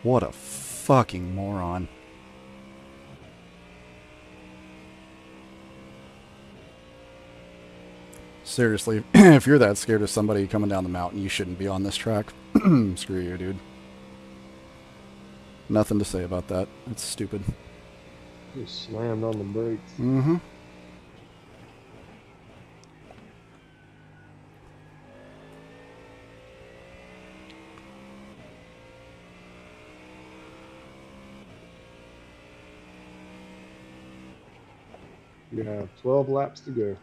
What a fucking moron. Seriously, if you're that scared of somebody coming down the mountain, you shouldn't be on this track. Screw you, dude. Nothing to say about that. It's stupid. Just slammed on the brakes. Mm-hmm. You have 12 laps to go.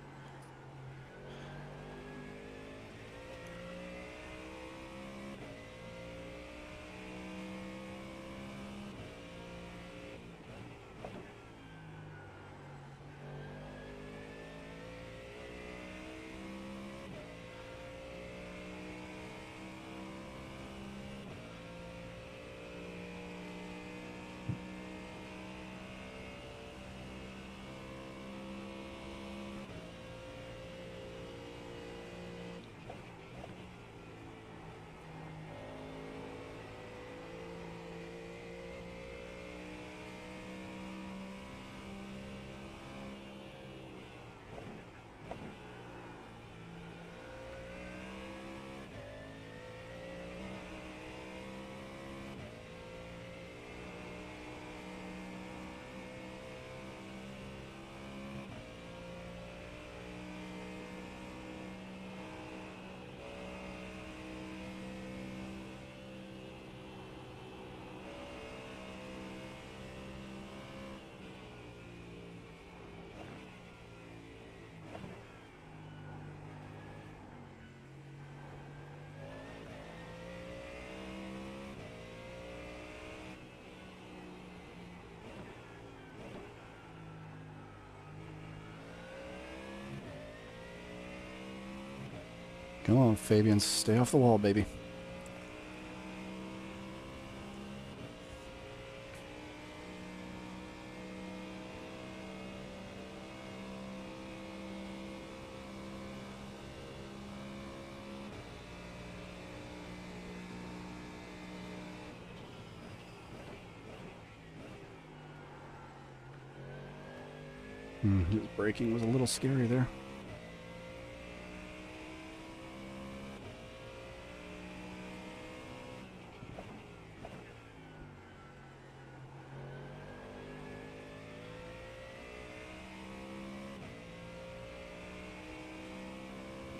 Come on, Fabian. Stay off the wall, baby. His braking was a little scary there.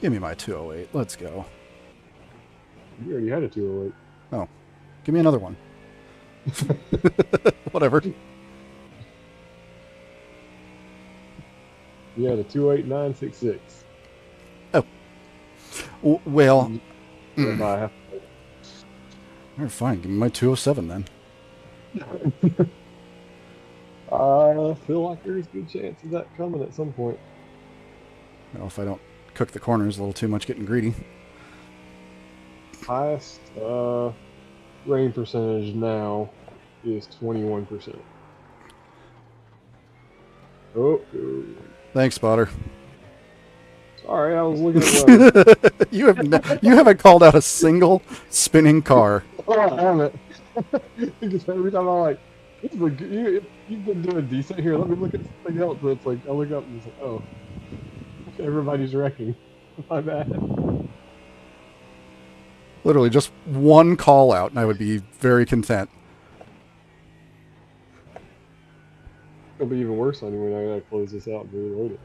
Give me my 208. Let's go. You already had a 208. Oh, give me another one. Whatever. You had a 28966. Well, Yeah, by half. all right, fine. Give me my 207 then. I feel like there's a good chance of that coming at some point. Well, if I don't cook the corners a little too much, getting greedy. Highest rain percentage now is 21%. Oh, Thanks, Spotter. sorry, I was looking at weather. you haven't called out a single spinning car. Oh, I haven't. Because every time I'm like, this is a good, you've been doing decent here. Let me look at something else. And it's like, I look up and it's like, oh, everybody's wrecking. My bad. Literally just one call out, and I would be very content. It'll be even worse on you when I gotta close this out and reload it.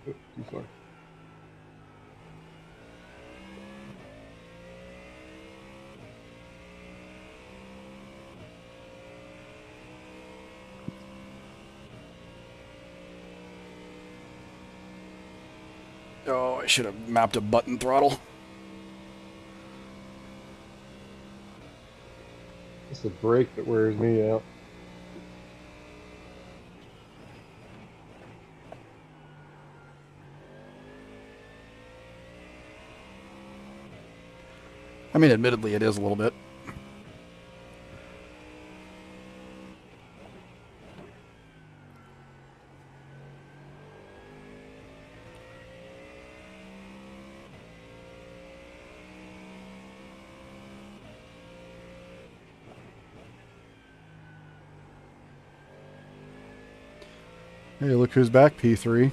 Oh, too far. Oh, I should have mapped a button throttle. It's the brake that wears me out. I mean, admittedly, it is a little bit. Hey, look who's back, P3.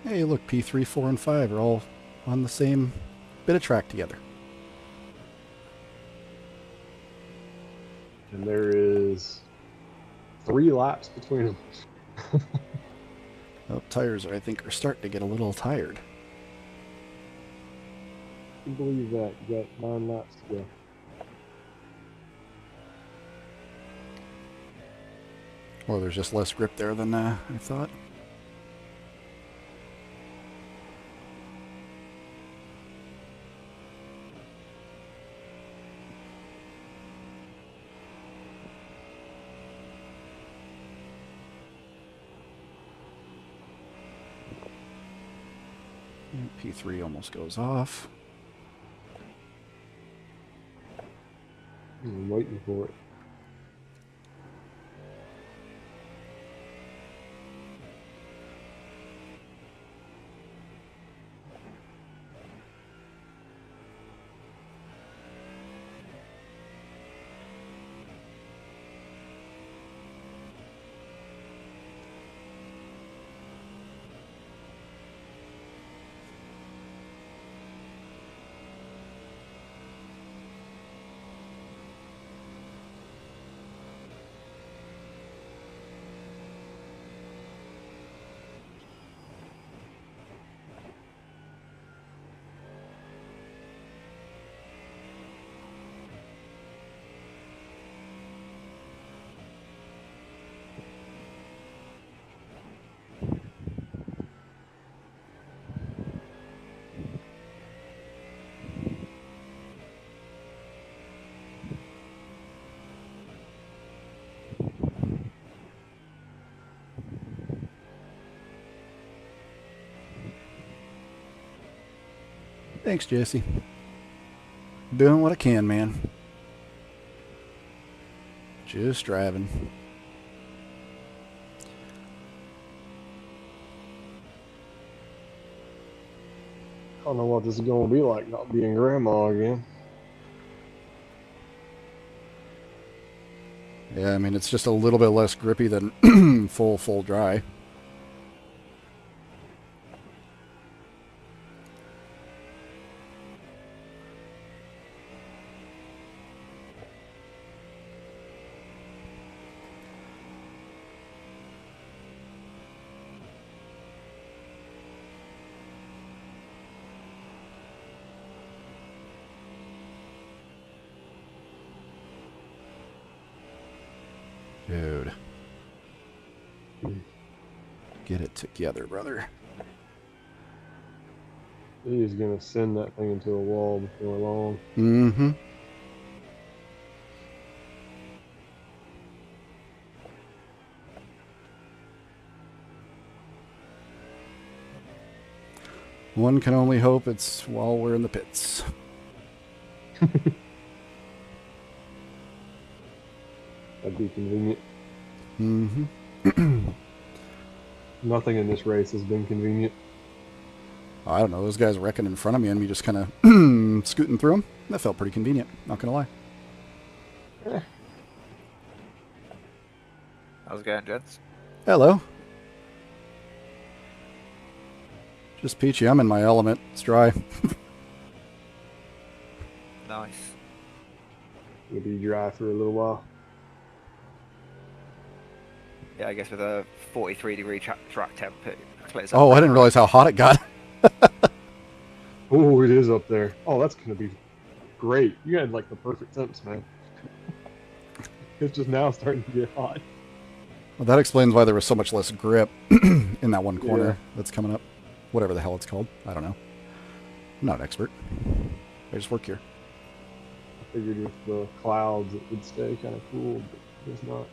Hey, look, P3, 4, and 5 are all on the same bit of track together. And there is 3 laps between them. Oh, tires, I think, are starting to get a little tired. I can believe that. You got 9 laps to go. Or there's just less grip there than I thought. P3 almost goes off. I'm waiting for it. Thanks, Jesse. Doing what I can, man. Just driving. I don't know what this is going to be like not being grandma again. Yeah, I mean, it's just a little bit less grippy than full dry. Dude. Get it together, brother. He is going to send that thing into a wall before long. Mm-hmm. One can only hope it's while we're in the pits. That'd be convenient. Mm-hmm. Nothing in this race has been convenient. I don't know, those guys wrecking in front of me and me just kind of scooting through them. That felt pretty convenient, not gonna lie. How's it going, gents? Hello. Just peachy, I'm in my element. It's dry. Nice. It'll be dry for a little while. Yeah, I guess with a 43-degree track temp, it clears up. Oh, I pretty didn't well. realize how hot it got. Oh, it is up there. Oh, that's going to be great. You had like the perfect temps, man. It's just now starting to get hot. Well, that explains why there was so much less grip in that one corner Yeah. that's coming up. Whatever the hell it's called. I don't know. I'm not an expert. I just work here. I figured with the clouds it would stay kind of cool, but it's not.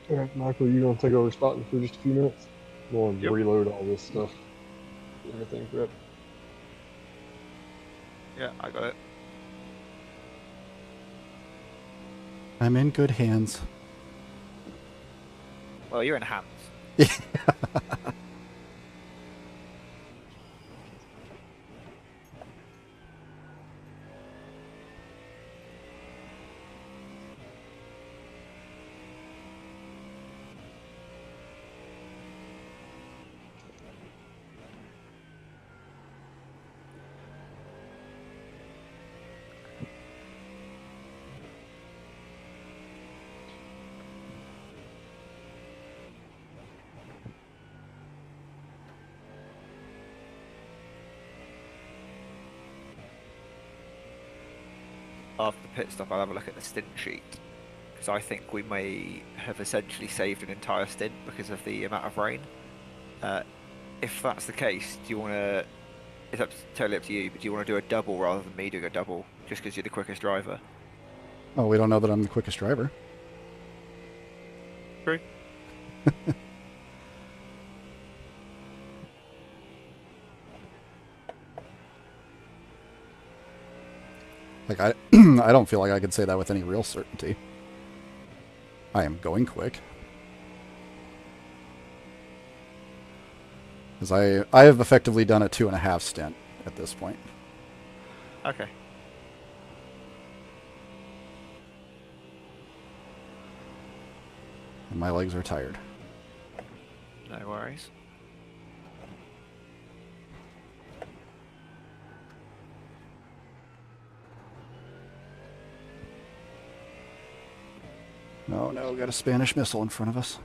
All right, Michael, you gonna take over spotting for just a few minutes? I'm going to Yep. reload all this stuff. Get everything prepped. Yeah, I got it. I'm in good hands. Well, you're in hands. After the pit stop, I'll have a look at the stint sheet, because I think we may have essentially saved an entire stint because of the amount of rain. If that's the case, do you want to? Totally up to you. But do you want to do a double rather than me doing a double, just because you're the quickest driver? Oh, we don't know that I'm the quickest driver. True. Like, I don't feel like I could say that with any real certainty. I am going quick. Because I have effectively done a 2.5 stint at this point. Okay. And my legs are tired. No worries. Oh no, got a Spanish missile in front of us.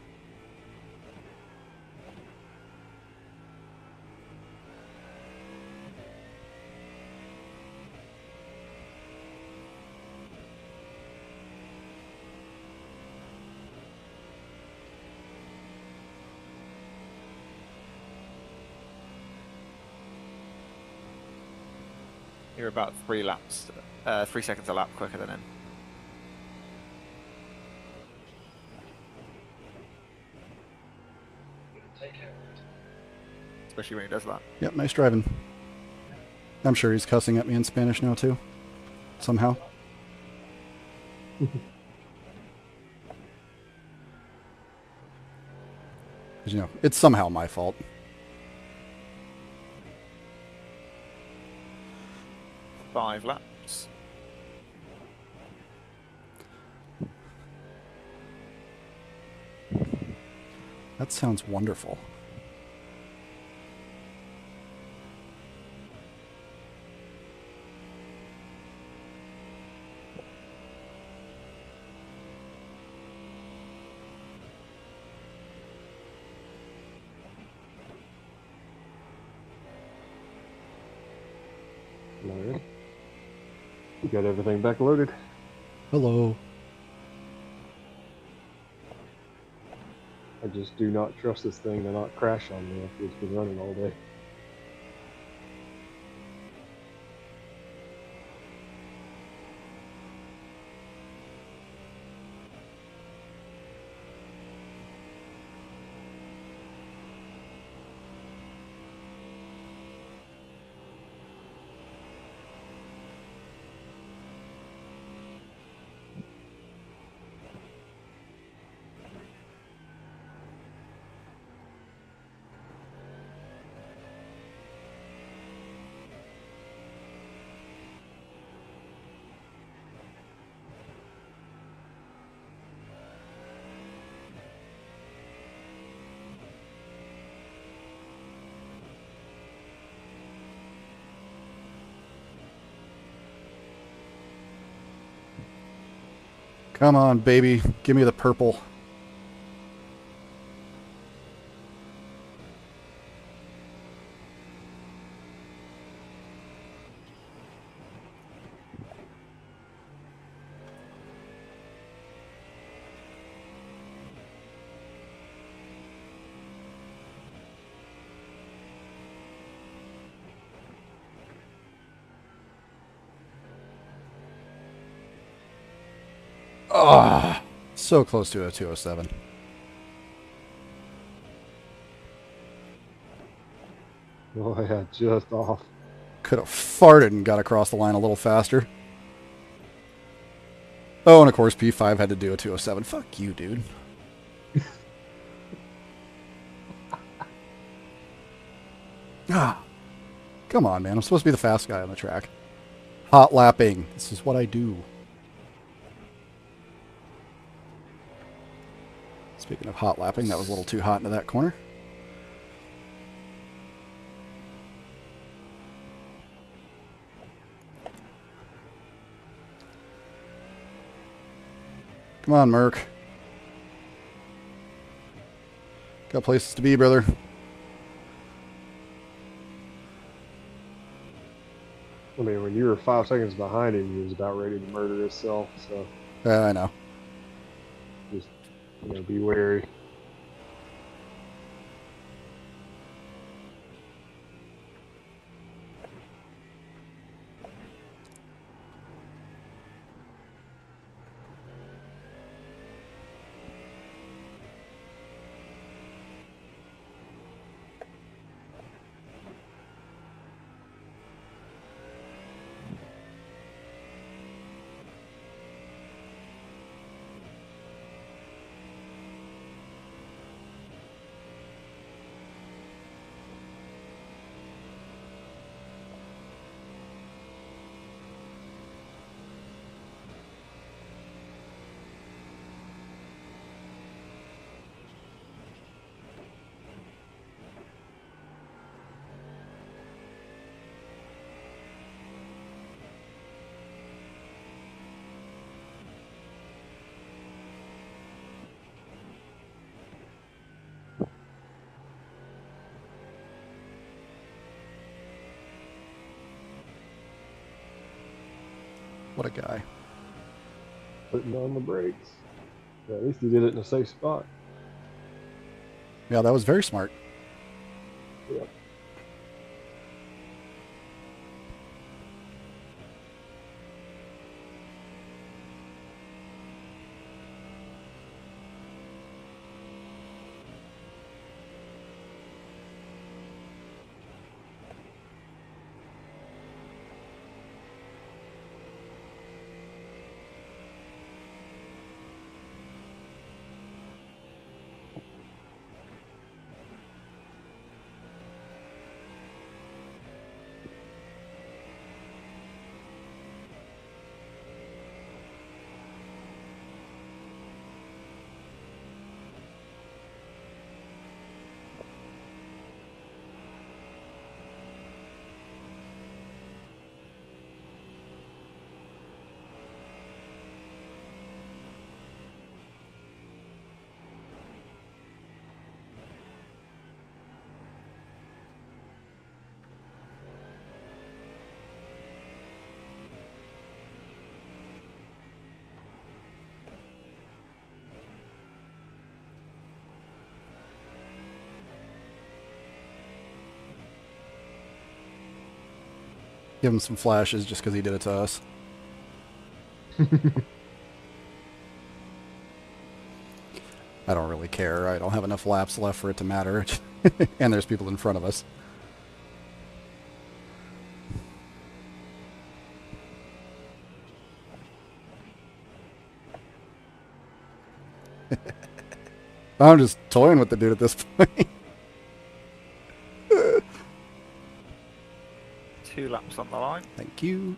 You're about 3 seconds a lap quicker than him. Especially when he does that. Yep, nice driving. I'm sure he's cussing at me in Spanish now too. Somehow. Because, you know, it's somehow my fault. Five laps. That sounds wonderful. Alright. We got everything back loaded. Hello. I just do not trust this thing to not crash on me after it's been running all day. Come on, baby. Give me the purple. Ah, so close to a 207. Oh yeah, just off. Could have farted and got across the line a little faster. Oh, and of course P5 had to do a 207. Fuck you, dude. Ah, come on, man. I'm supposed to be the fast guy on the track. Hot lapping. This is what I do. Speaking of hot lapping, that was a little too hot into that corner. Come on, Merc. Got places to be, brother. I mean, when you were 5 seconds behind him, he was about ready to murder himself. So I know. just, be wary. What a guy. Putting on the brakes. Yeah, at least he did it in a safe spot. Yeah, that was very smart. Yeah. Give him some flashes just because he did it to us. I don't really care. I don't have enough laps left for it to matter. And there's people in front of us. I'm just toying with the dude at this point. 2 laps on the line. Thank you.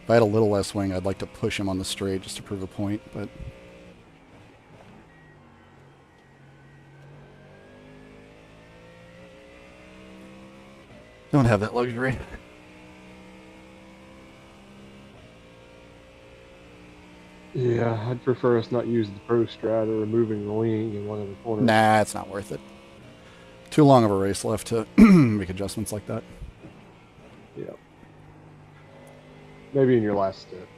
If I had a little less swing, I'd like to push him on the straight just to prove a point, but... don't have that luxury. Yeah, I'd prefer us not use the pro strat or removing the wing in one of the corners. Nah, it's not worth it. Too long of a race left to make adjustments like that. Yeah. Maybe in your last step.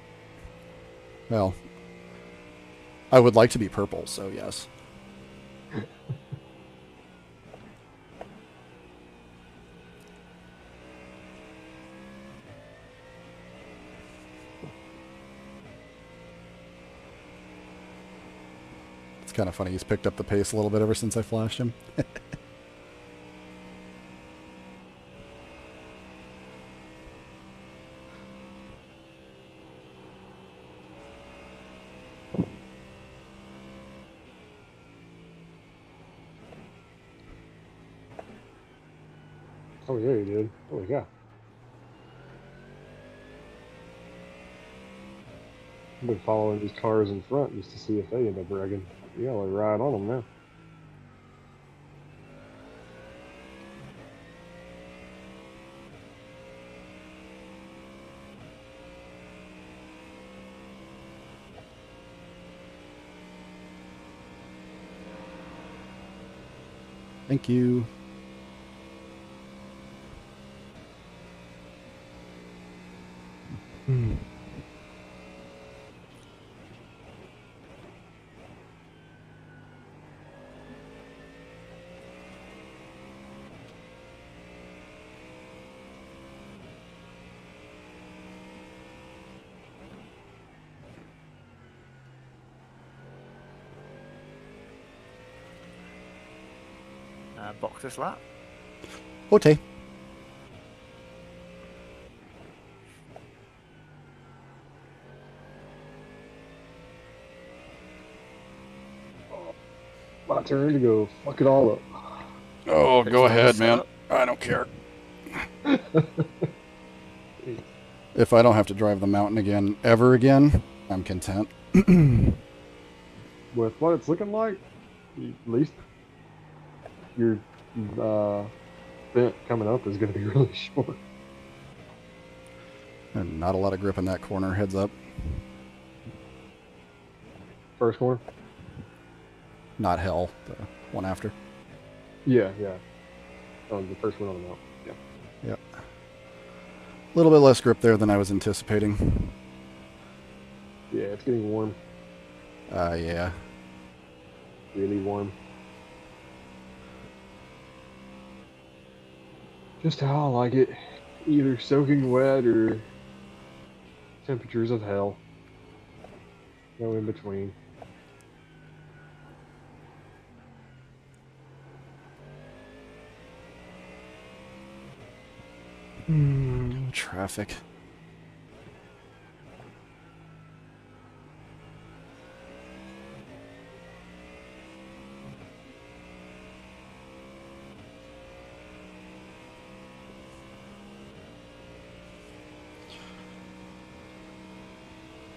Well, I would like to be purple, so yes. It's kind of funny. He's picked up the pace a little bit ever since I flashed him. Oh yeah, you did. Holy cow. I've been following these cars in front just to see if they end up wrecking. Yeah, like right on them now. Thank you. Box this lap. Okay. My turn to go fuck it all up. Oh, Fix go the ahead, setup. man. I don't care. If I don't have to drive the mountain again, ever again, I'm content. With what it's looking like, at least your vent coming up is going to be really short. And not a lot of grip in that corner, heads up. First corner. Not hell, the one after. Yeah, yeah. The first one on the mount. Yeah. Yep. A little bit less grip there than I was anticipating. Yeah, it's getting warm. Yeah. Really warm. Just how I like it. Either soaking wet or temperatures of hell. No in between. Traffic.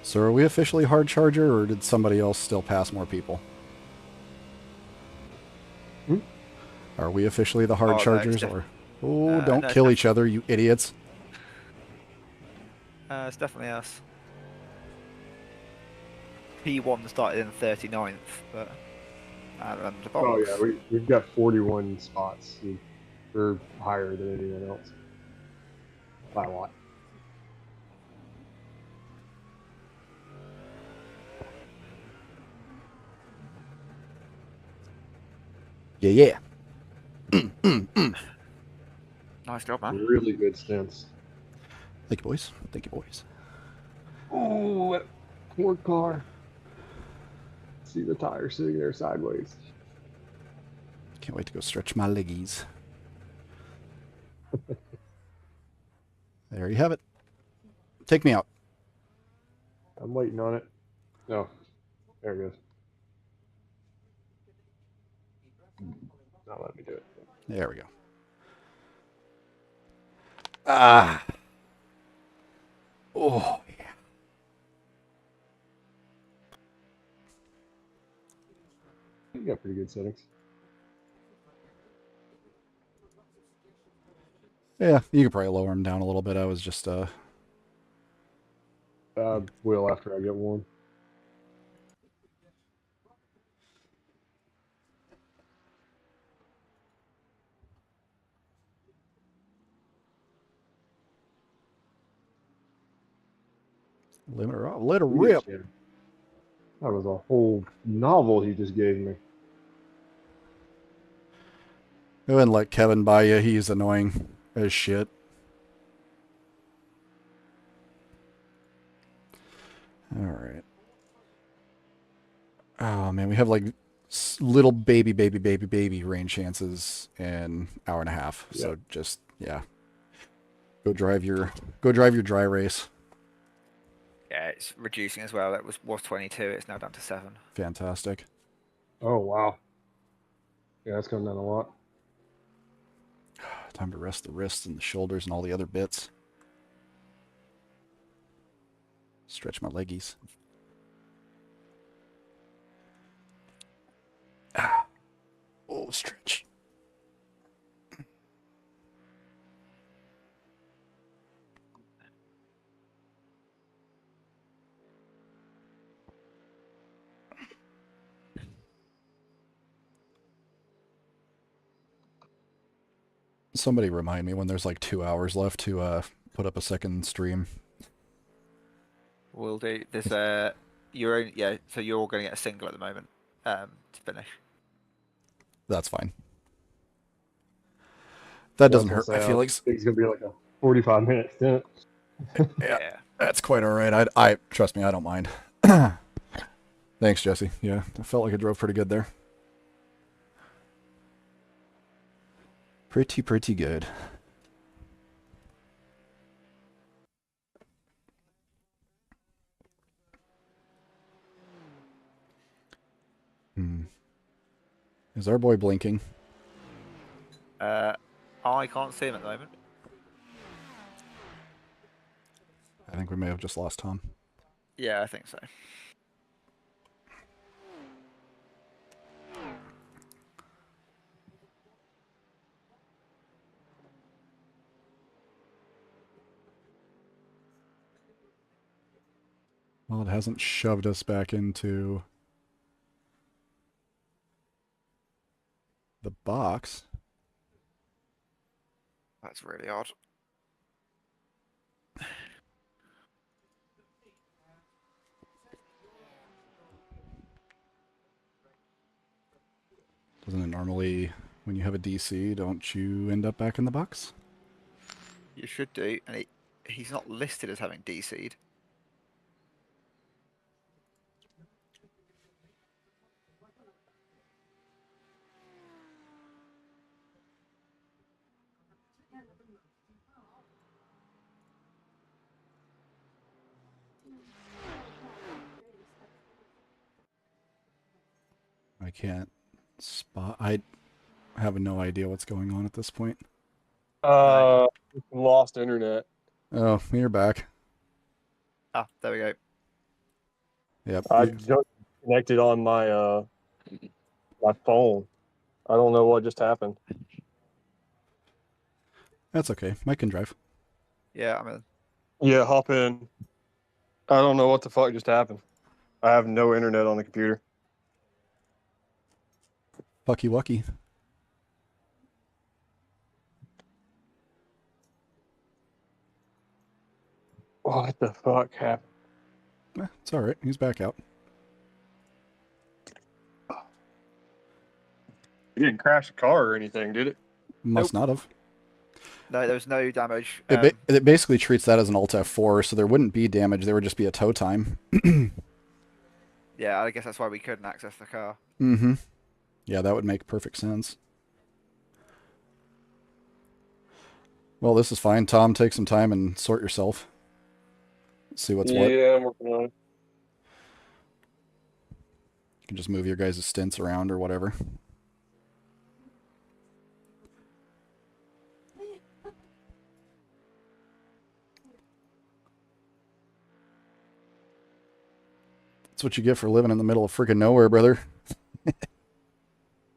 So are we officially hard charger, or did somebody else still pass more people? Hmm? Are we officially the hard Oh, no, chargers, or... Oh, don't no, kill each other, you idiots. It's definitely us. P1 started in the 39th, but the Oh box. yeah, we've got 41 spots. We're higher than anyone else by a lot. Yeah. Nice job, man. Really good stints. Thank you, boys. Thank you, boys. Oh, that poor car. See the tire sitting there sideways. Can't wait to go stretch my leggies. There you have it. Take me out. I'm waiting on it. No, there it goes. Not letting me do it. There we go. Ah. Oh, yeah. You got pretty good settings. Yeah, you could probably lower them down a little bit. I was just, Will after I get warm. let her Look at rip. Jim. That was a whole novel he just gave me. Go ahead and let Kevin buy you. He's annoying as shit. All right. Oh, man, we have like little baby rain chances in hour and a half. Yeah. So just, yeah. Go drive your dry race. Yeah, it's reducing as well. It was 22. It's now down to 7. Fantastic. Oh wow. Yeah, that's come down a lot. Time to rest the wrists and the shoulders and all the other bits. Stretch my leggies. Ah. Oh, stretch. Somebody remind me when there's like 2 hours left to put up a second stream. We'll do. There's you're only, yeah. So you're all going to get a single at the moment to finish. That's fine. That doesn't I was hurt gonna my say, I feelings. think it's gonna be like a 45-minute stint. Yeah, that's quite all right. I trust me, I don't mind. Thanks, Jesse. Yeah, I felt like I drove pretty good there. Pretty good. Is our boy blinking? I can't see him at the moment. I think we may have just lost Tom. Yeah, I think so. Well, it hasn't shoved us back into... The box. That's really odd. Doesn't it normally, when you have a DC, don't you end up back in the box? You should do, and he's not listed as having DC'd. I can't spot. I have no idea what's going on at this point. Lost internet. Oh, you're back. Ah, there we go. Yep. I just connected on my my phone. I don't know what just happened. That's okay. Mike can drive. Yeah, I'm in. Yeah, hop in. I don't know what the fuck just happened. I have no internet on the computer. Fucky wucky. What the fuck happened? It's all right. He's back out. It didn't crash the car or anything, did it? Must not have. No, there was no damage. It basically treats that as an Alt F4, so there wouldn't be damage. There would just be a tow time. Yeah, I guess that's why we couldn't access the car. Mm-hmm. Yeah, that would make perfect sense. Well, this is fine. Tom, take some time and sort yourself. See what's what. Yeah, I'm working on it. You can just move your guys' stints around or whatever. That's what you get for living in the middle of freaking nowhere, brother.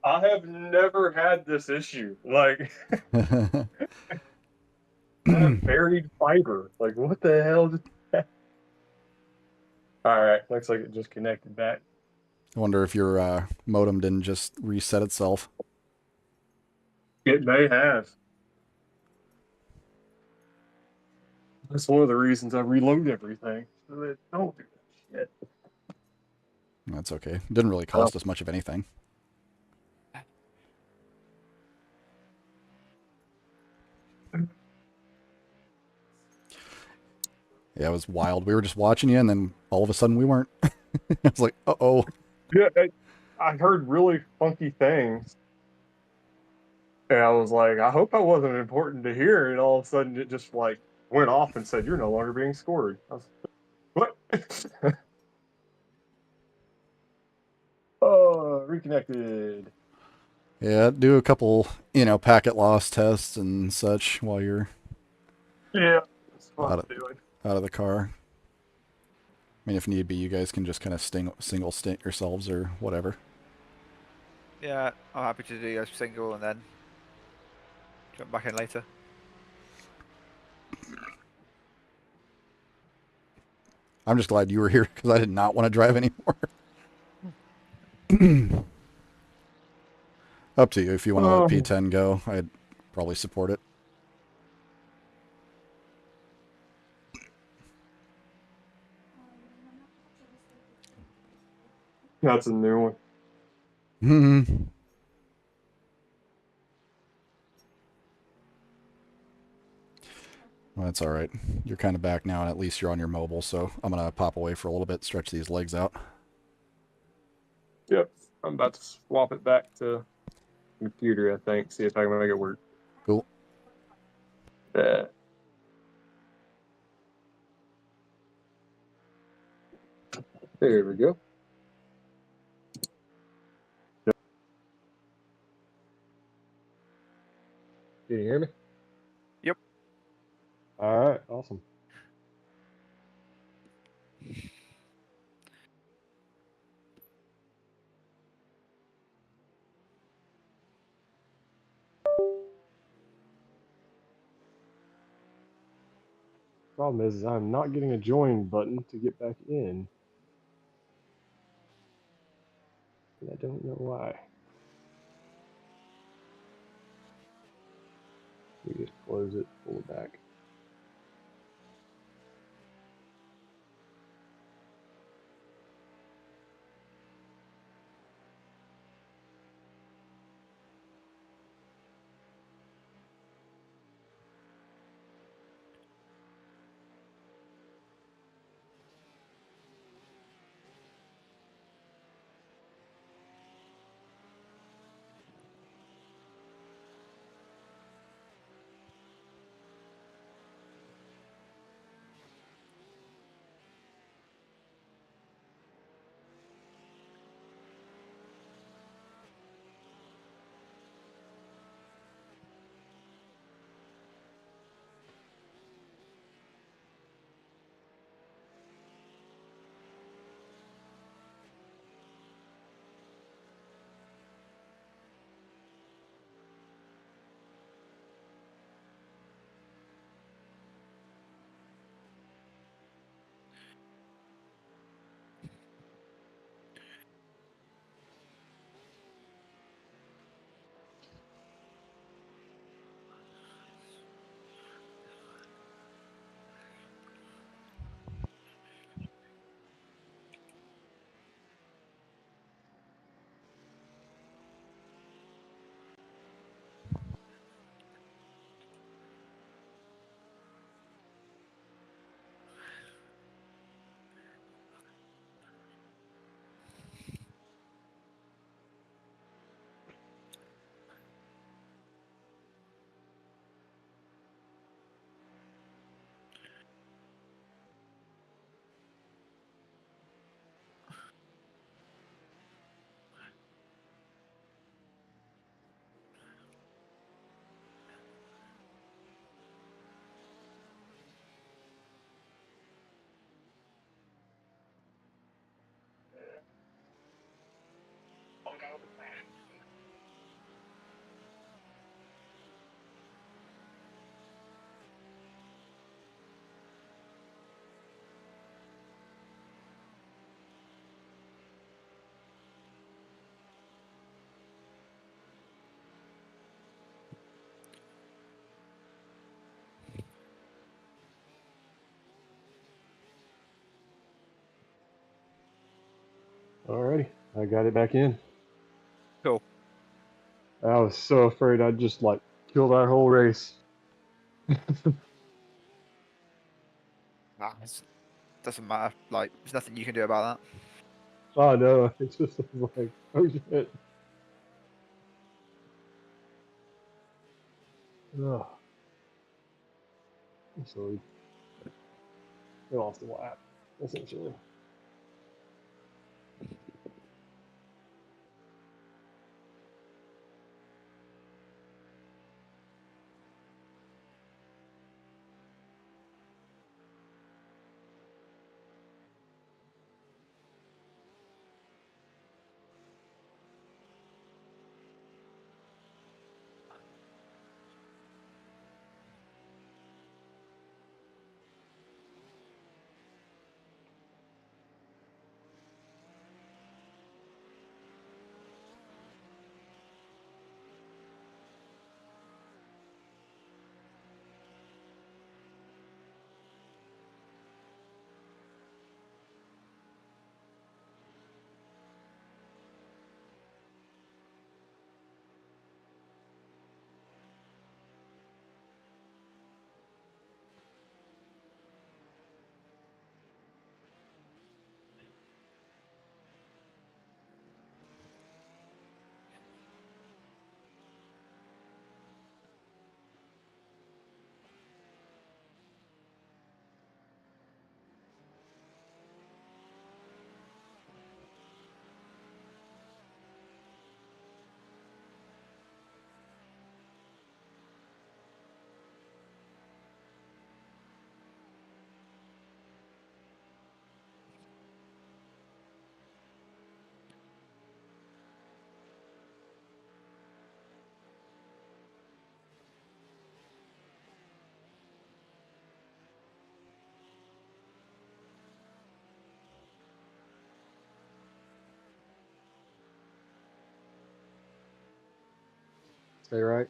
I have never had this issue. Like, I have buried fiber. Like, what the hell just happened? All right, looks like it just connected back. I wonder if your modem didn't just reset itself. It may have. That's one of the reasons I reload everything. So that don't do that shit. That's okay. It didn't really cost us much of anything. Yeah, it was wild. We were just watching you, and then all of a sudden we weren't. I was like, uh-oh. Yeah, I heard really funky things. And I was like, I hope I wasn't important to hear. And all of a sudden it just like went off and said, you're no longer being scored. I was like, what? Oh, reconnected. Yeah, do a couple, packet loss tests and such while you're Yeah, that's what out I'm doing. of the car. I mean, if need be, you guys can just kind of single stint yourselves or whatever. Yeah, I'm happy to do a single and then jump back in later. I'm just glad you were here because I did not want to drive anymore. Up to you. If you want to let P10 go, I'd probably support it. That's a new one. Hmm. Well, that's all right. You're kind of back now, and at least you're on your mobile, so I'm going to pop away for a little bit, stretch these legs out. Yep. I'm about to swap it back to computer, I think. See if I can make it work. Cool. There we go. Can you hear me? Yep. All right, awesome. Problem is I'm not getting a join button to get back in. And I don't know why. close it, pull it back. Alrighty, I got it back in. Cool. I was so afraid I'd just like kill that whole race. Doesn't matter. Like, there's nothing you can do about that. Oh no, it's just like, oh shit. Ugh. So we lost the lap, essentially. Stay right.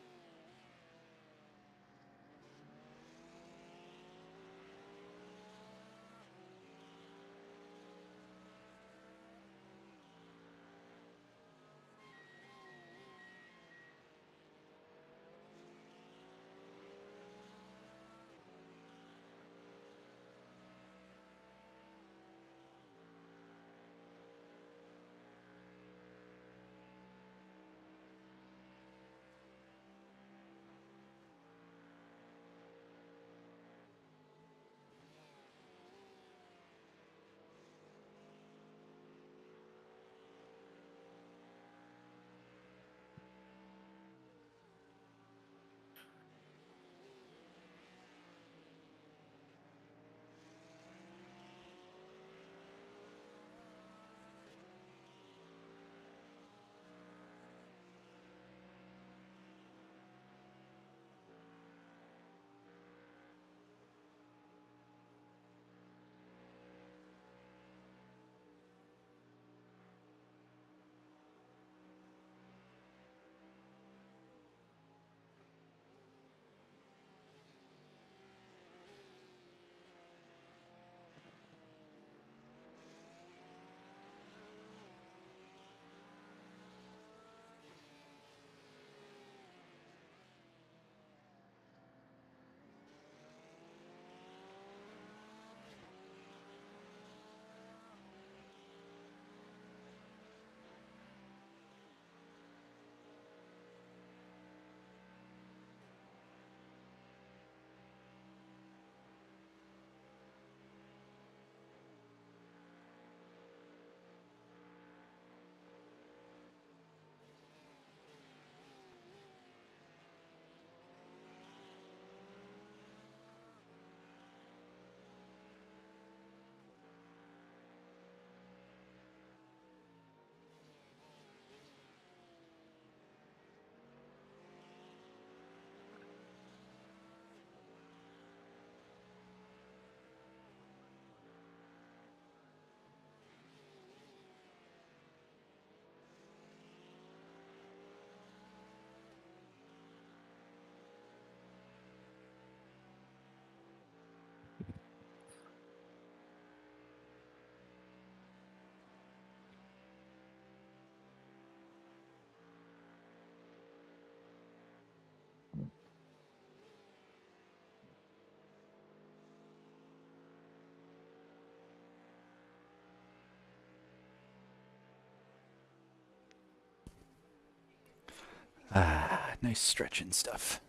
Ah, nice stretching stuff.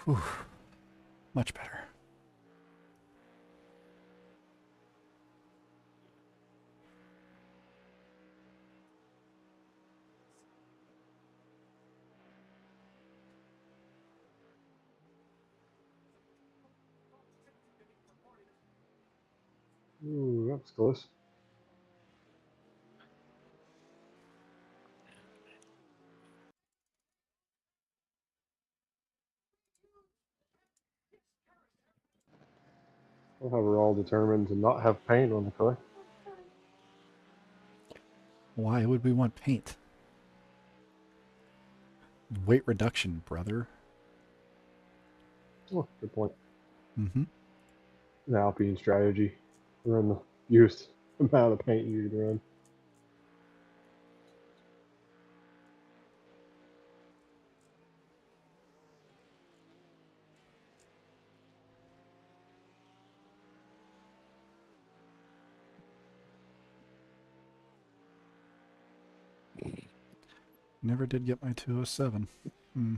Whew. Much better. Ooh, that was close. Well, how we're all determined to not have paint on the car. Why would we want paint? Weight reduction, brother. Oh, good point. Mm-hmm. The Alpine strategy. Run the fewest amount of paint you can run. Never did get my 207. Hmm.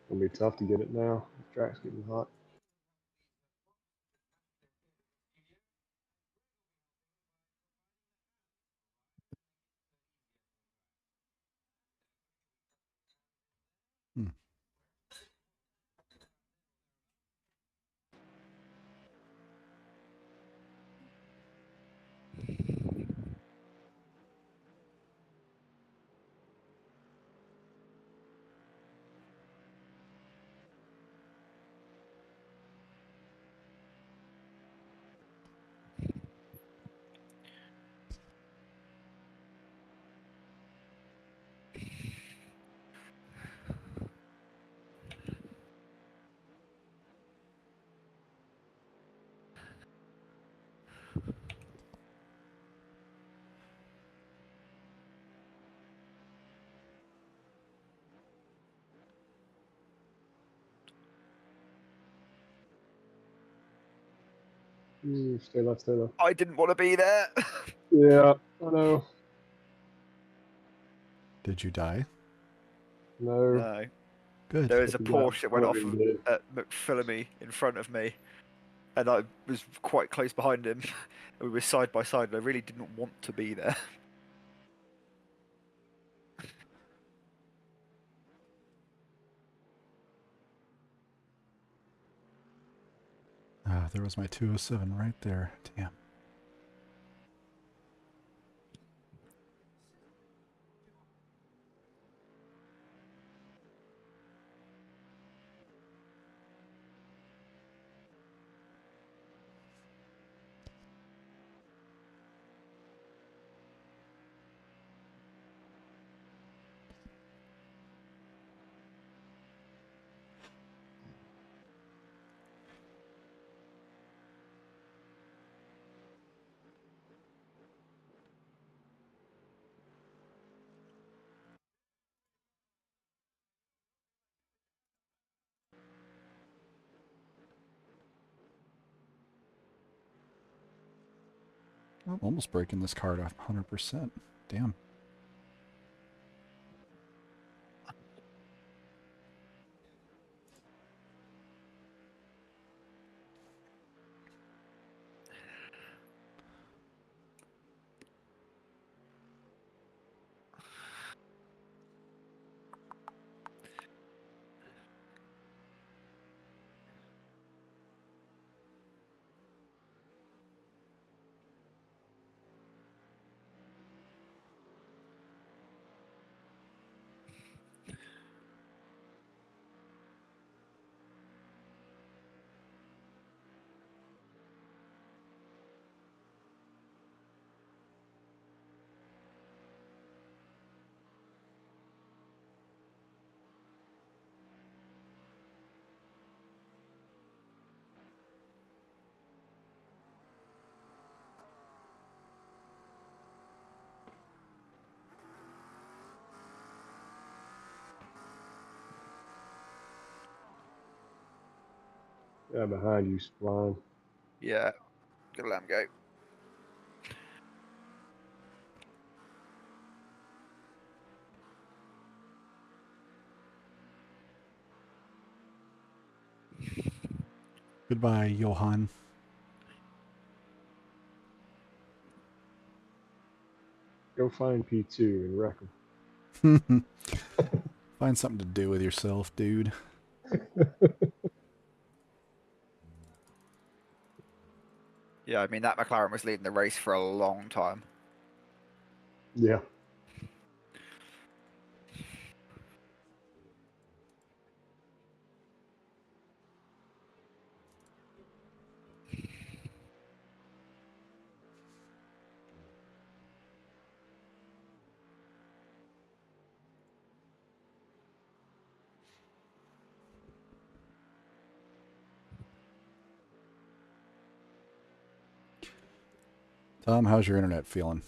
It'll be tough to get it now. The track's getting hot. Hmm. Ooh, stay left, stay left. I didn't want to be there. Yeah, I know. Did you die? No. No. Good. There was a But the guy Porsche that went off behind did. at McPhillamy in front of me, and I was quite close behind him. We were side by side, and I really didn't want to be there. Ah, there was my 207 right there. Damn. I'm almost breaking this card off 100%. Damn. Yeah, behind you, flying. Yeah, gotta let him go. Goodbye, Johan. Go find P2 and wreck him. Find something to do with yourself, dude. Yeah, I mean that McLaren was leading the race for a long time. Yeah. Tom, how's your internet feeling?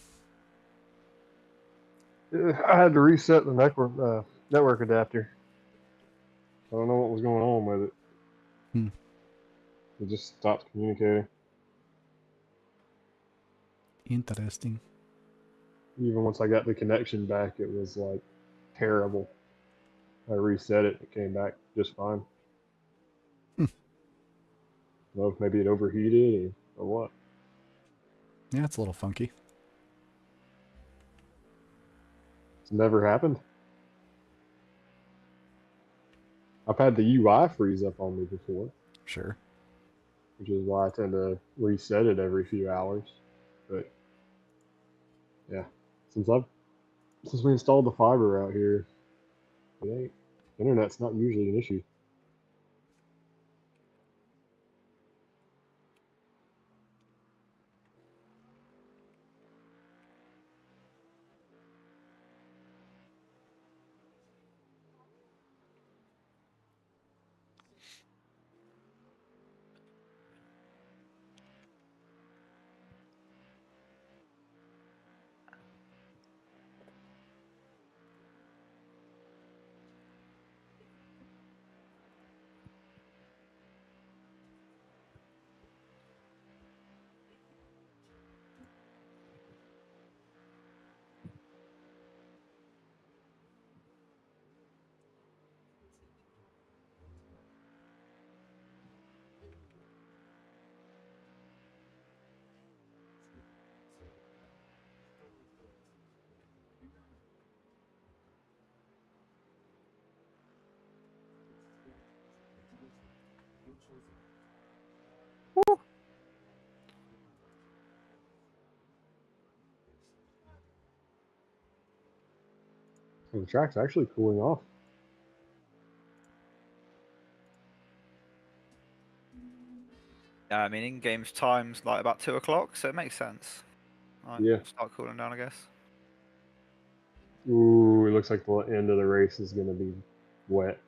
I had to reset the network adapter. I don't know what was going on with it. Hmm. It just stopped communicating. Interesting. Even once I got the connection back, it was like terrible. I reset it, it came back just fine. Hmm. I don't know if maybe it overheated or what. Yeah, it's a little funky. It's never happened. I've had the UI freeze up on me before, Sure. which is why I tend to reset it every few hours. But yeah, since we installed the fiber out here, it ain't internet's not usually an issue. So the track's actually cooling off. Yeah, I mean in games time's like about 2 o'clock, so it makes sense. Right, Yeah. start cooling down, I guess. Ooh, it looks like the end of the race is going to be wet.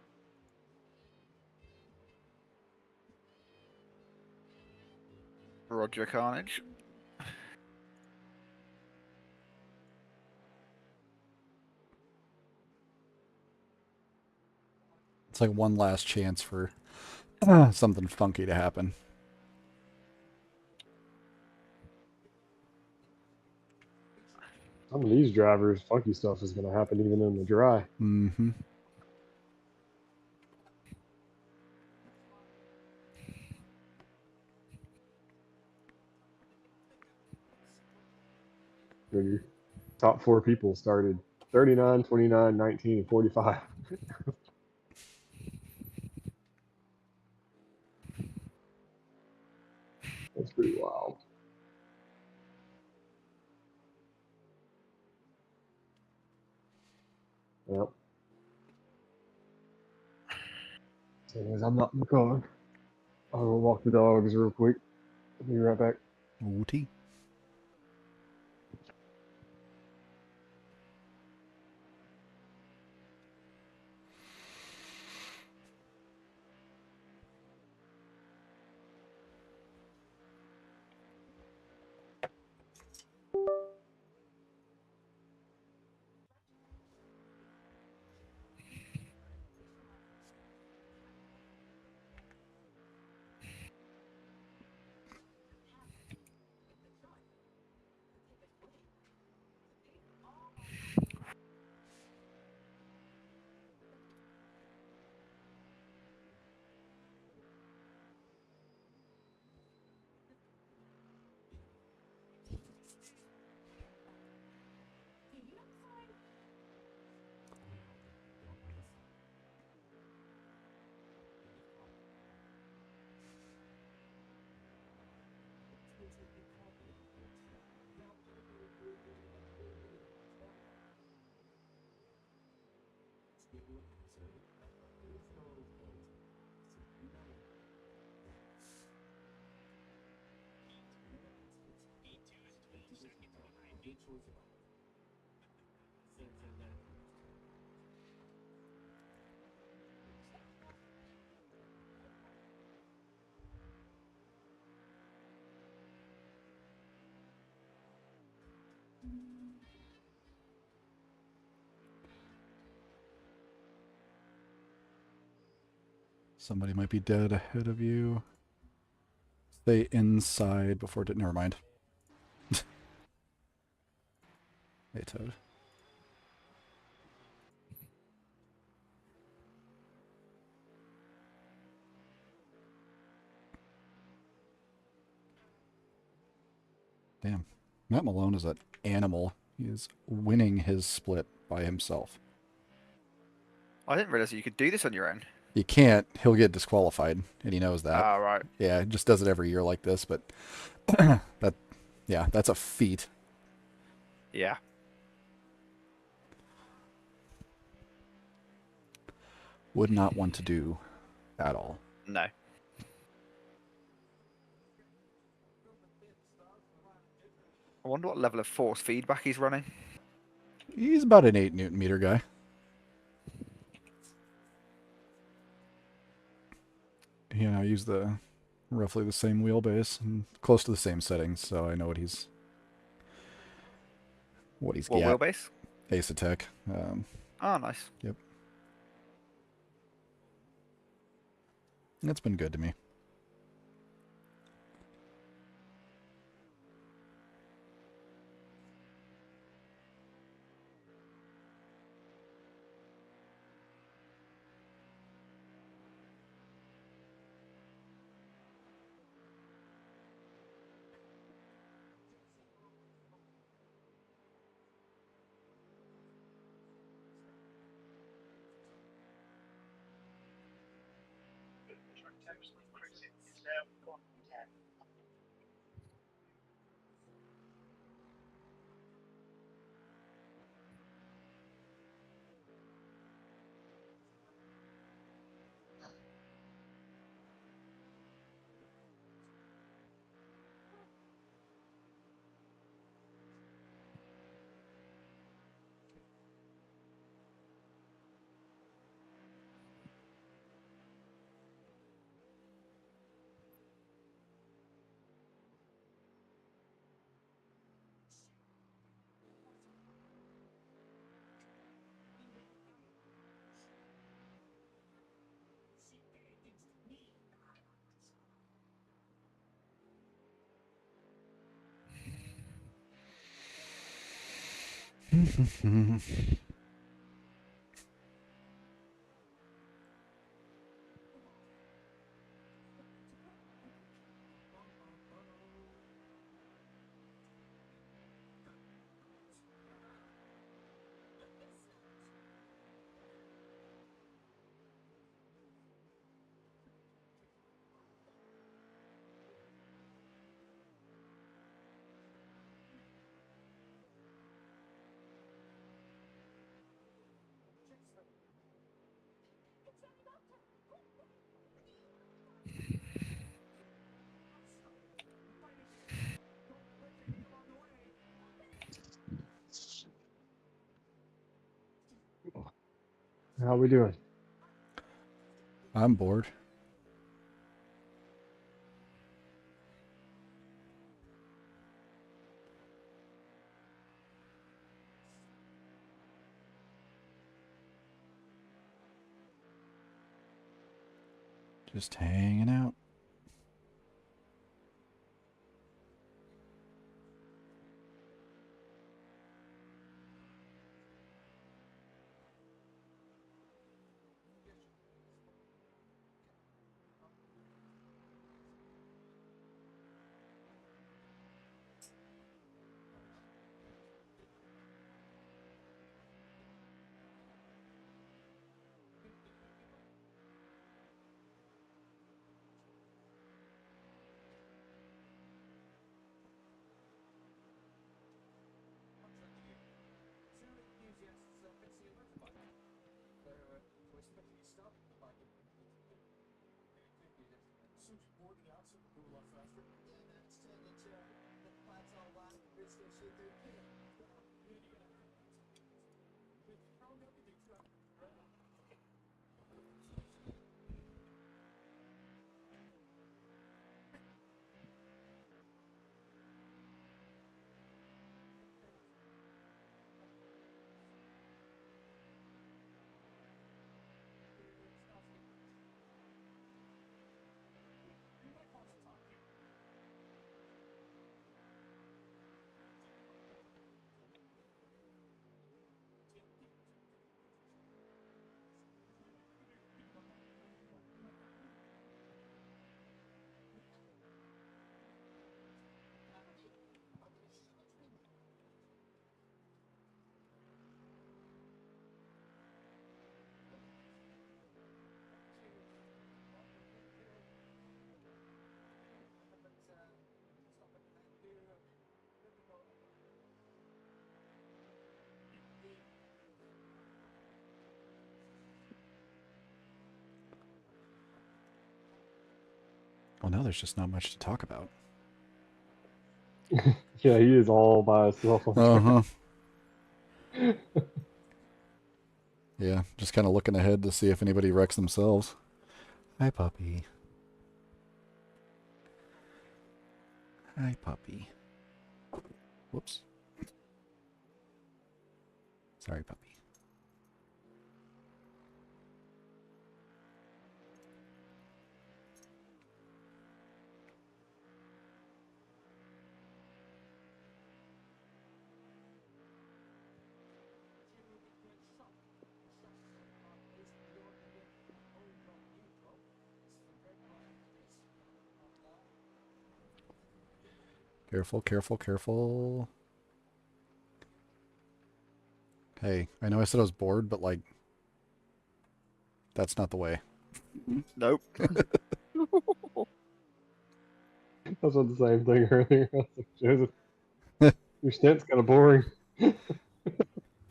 Roger Carnage. It's like one last chance for something funky to happen. Some of these drivers, funky stuff is going to happen even in the dry. Mm-hmm. Your top four people started 39, 29, 19, and 45. That's pretty wild. Yep. So anyways, I'm not in the car. I'll go walk the dogs real quick. I'll be right back. OT. Somebody might be dead ahead of you. Stay inside before... Never mind. Hey, Toad. Damn. Matt Malone is an animal. He is winning his split by himself. I didn't realize that you could do this on your own. You can't. He'll get disqualified, and he knows that. Ah, right. Yeah, he just does it every year like this, but yeah, that's a feat. Yeah. Would not want to do at all. No. I wonder what level of force feedback he's running. He's about an 8 Newton meter guy. You know, I use roughly the same wheelbase and close to the same settings, so I know what he's What got. wheelbase? Ace Attack. Oh, nice. Yep. It's been good to me. How we doing? I'm bored. Just hanging out. Well, now there's just not much to talk about. Yeah, he is all by himself on Uh track. huh. Yeah, just kind of looking ahead to see if anybody wrecks themselves. Hi, puppy. Hi, puppy. Whoops. Sorry, puppy. Careful, careful, careful. Hey, I know I said I was bored, but like, that's not the way. Nope. I said the same thing earlier. I was like, Joseph, your stint's kind of boring.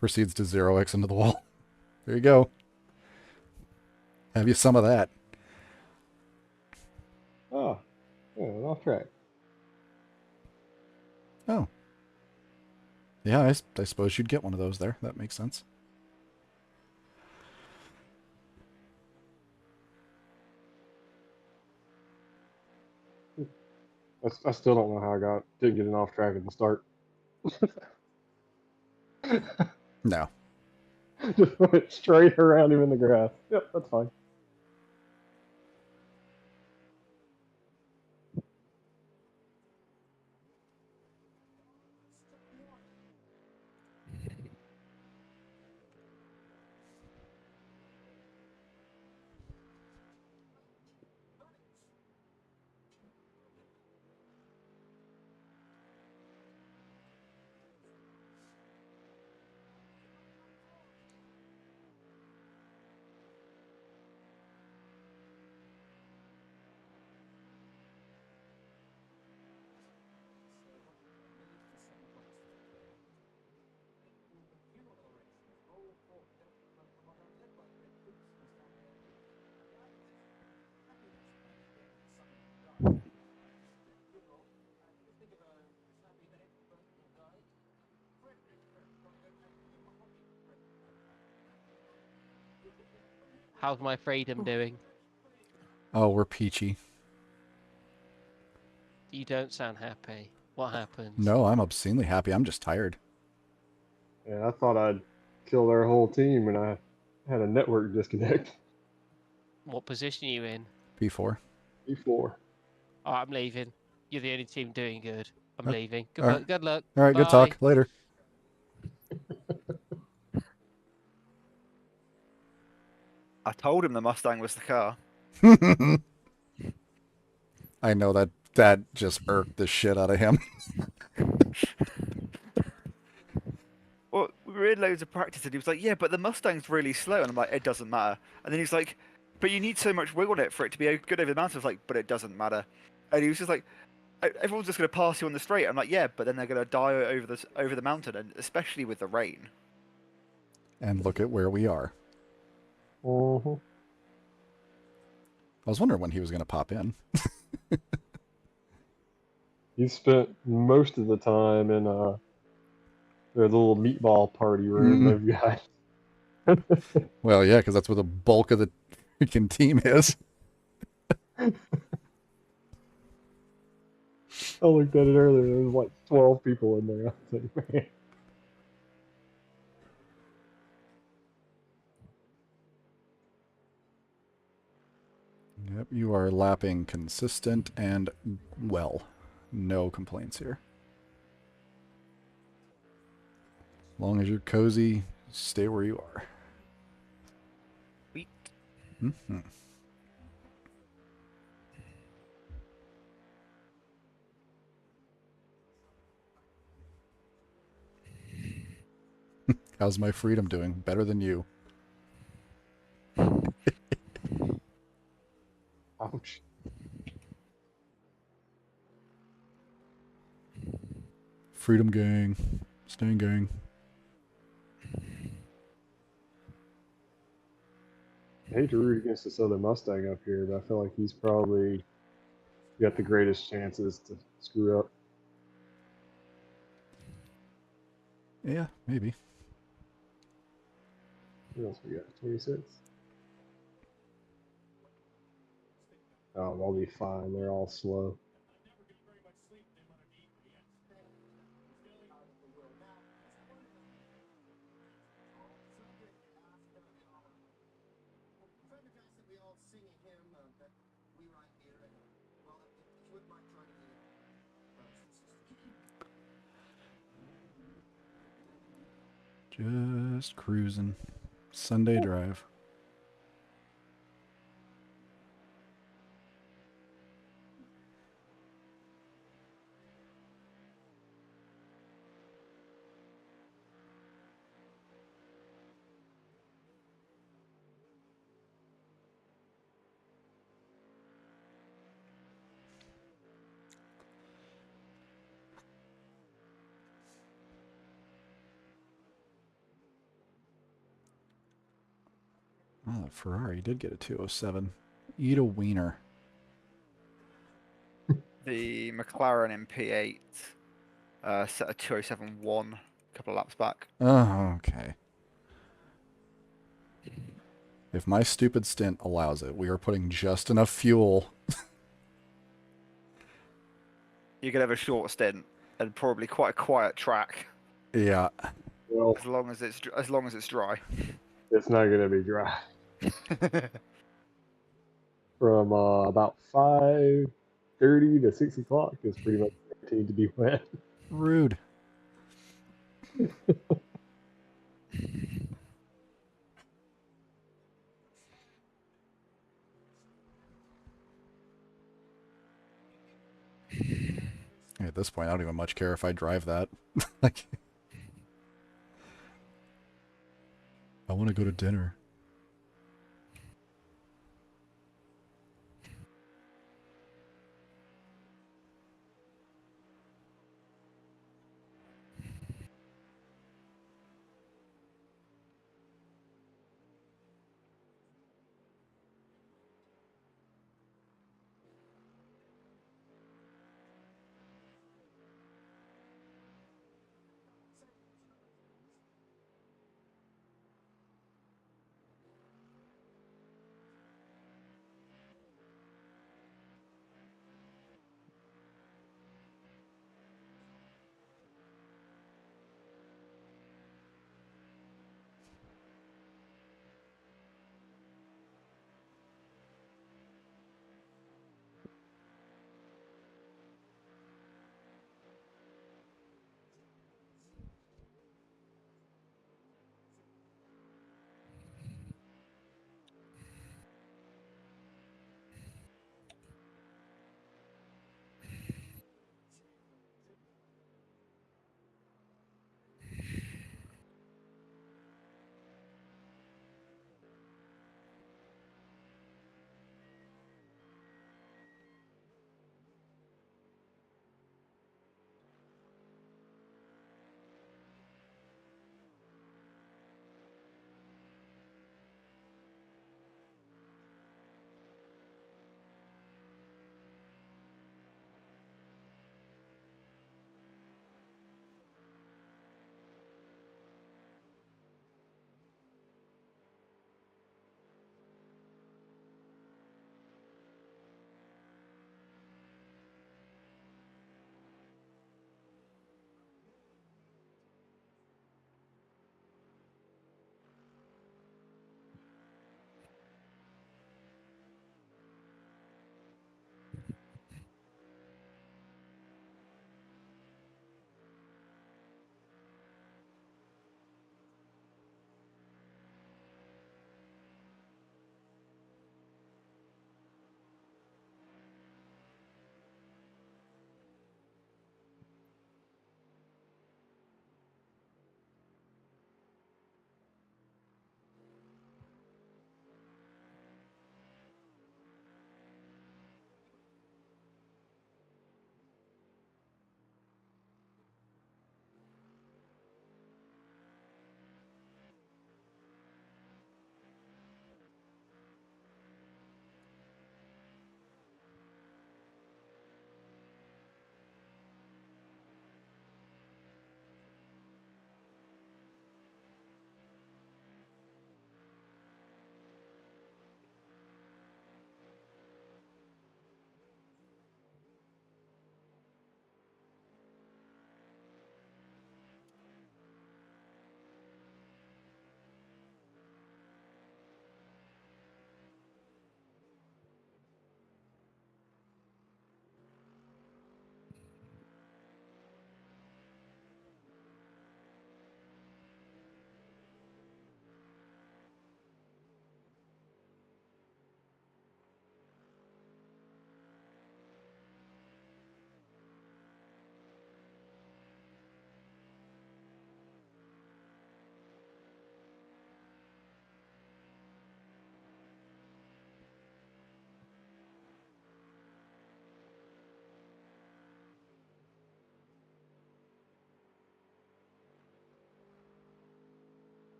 Proceeds to 0x into the wall. There you go. Have you some of that? Oh, yeah, off track. Oh. Yeah, I suppose you'd get one of those there. That makes sense. I still don't know how I didn't get an off track at the start. No. Just went straight around him in the grass. Yep, that's fine. How's my freedom doing? Oh, we're peachy. You don't sound happy. What happened? No, I'm obscenely happy. I'm just tired. Yeah, I thought I'd kill their whole team, and I had a network disconnect. What position are you in? P4. P4. Oh, I'm leaving. You're the only team doing good. I'm Okay. leaving. Good All luck. right. Good luck. All right, Bye. good talk. Later. I told him the Mustang was the car. I know that just irked the shit out of him. Well, we were in loads of practice, and he was like, "Yeah, but the Mustang's really slow," and I'm like, "It doesn't matter." And then he's like, "But you need so much wiggle on it for it to be good over the mountain." I was like, "But it doesn't matter." And he was just like, "Everyone's just going to pass you on the straight." I'm like, "Yeah, but then they're going to die over the mountain, and especially with the rain." And look at where we are. Uh-huh. I was wondering when he was going to pop in. He spent most of the time in the little meatball party room they've got. Well, yeah, because that's where the bulk of the freaking team is. I looked at it earlier. There was like 12 people in there. I was like, man. Yep, you are lapping consistent and well. No complaints here. As long as you're cozy, stay where you are. Sweet. Mm-hmm. How's my freedom doing? Better than you. Ouch. Freedom gang. Staying gang. I hate to root against this other Mustang up here, but I feel like he's probably got the greatest chances to screw up. Yeah, maybe. What else we got? 26? Oh, they'll be fine. They're all slow. Just cruising. Sunday drive. Oh, that Ferrari did get a 207. Eat a wiener. The McLaren in P8 set a 207.1 a couple of laps back. Oh, okay. If my stupid stint allows it, we are putting just enough fuel. You could have a short stint and probably quite a quiet track Yeah. Well, as long as it's dry. it's not going to be dry. From about 5:30 to 6 o'clock is pretty much guaranteed to be wet. Rude. At this point, I don't even much care if I drive that. Like, I want to go to dinner.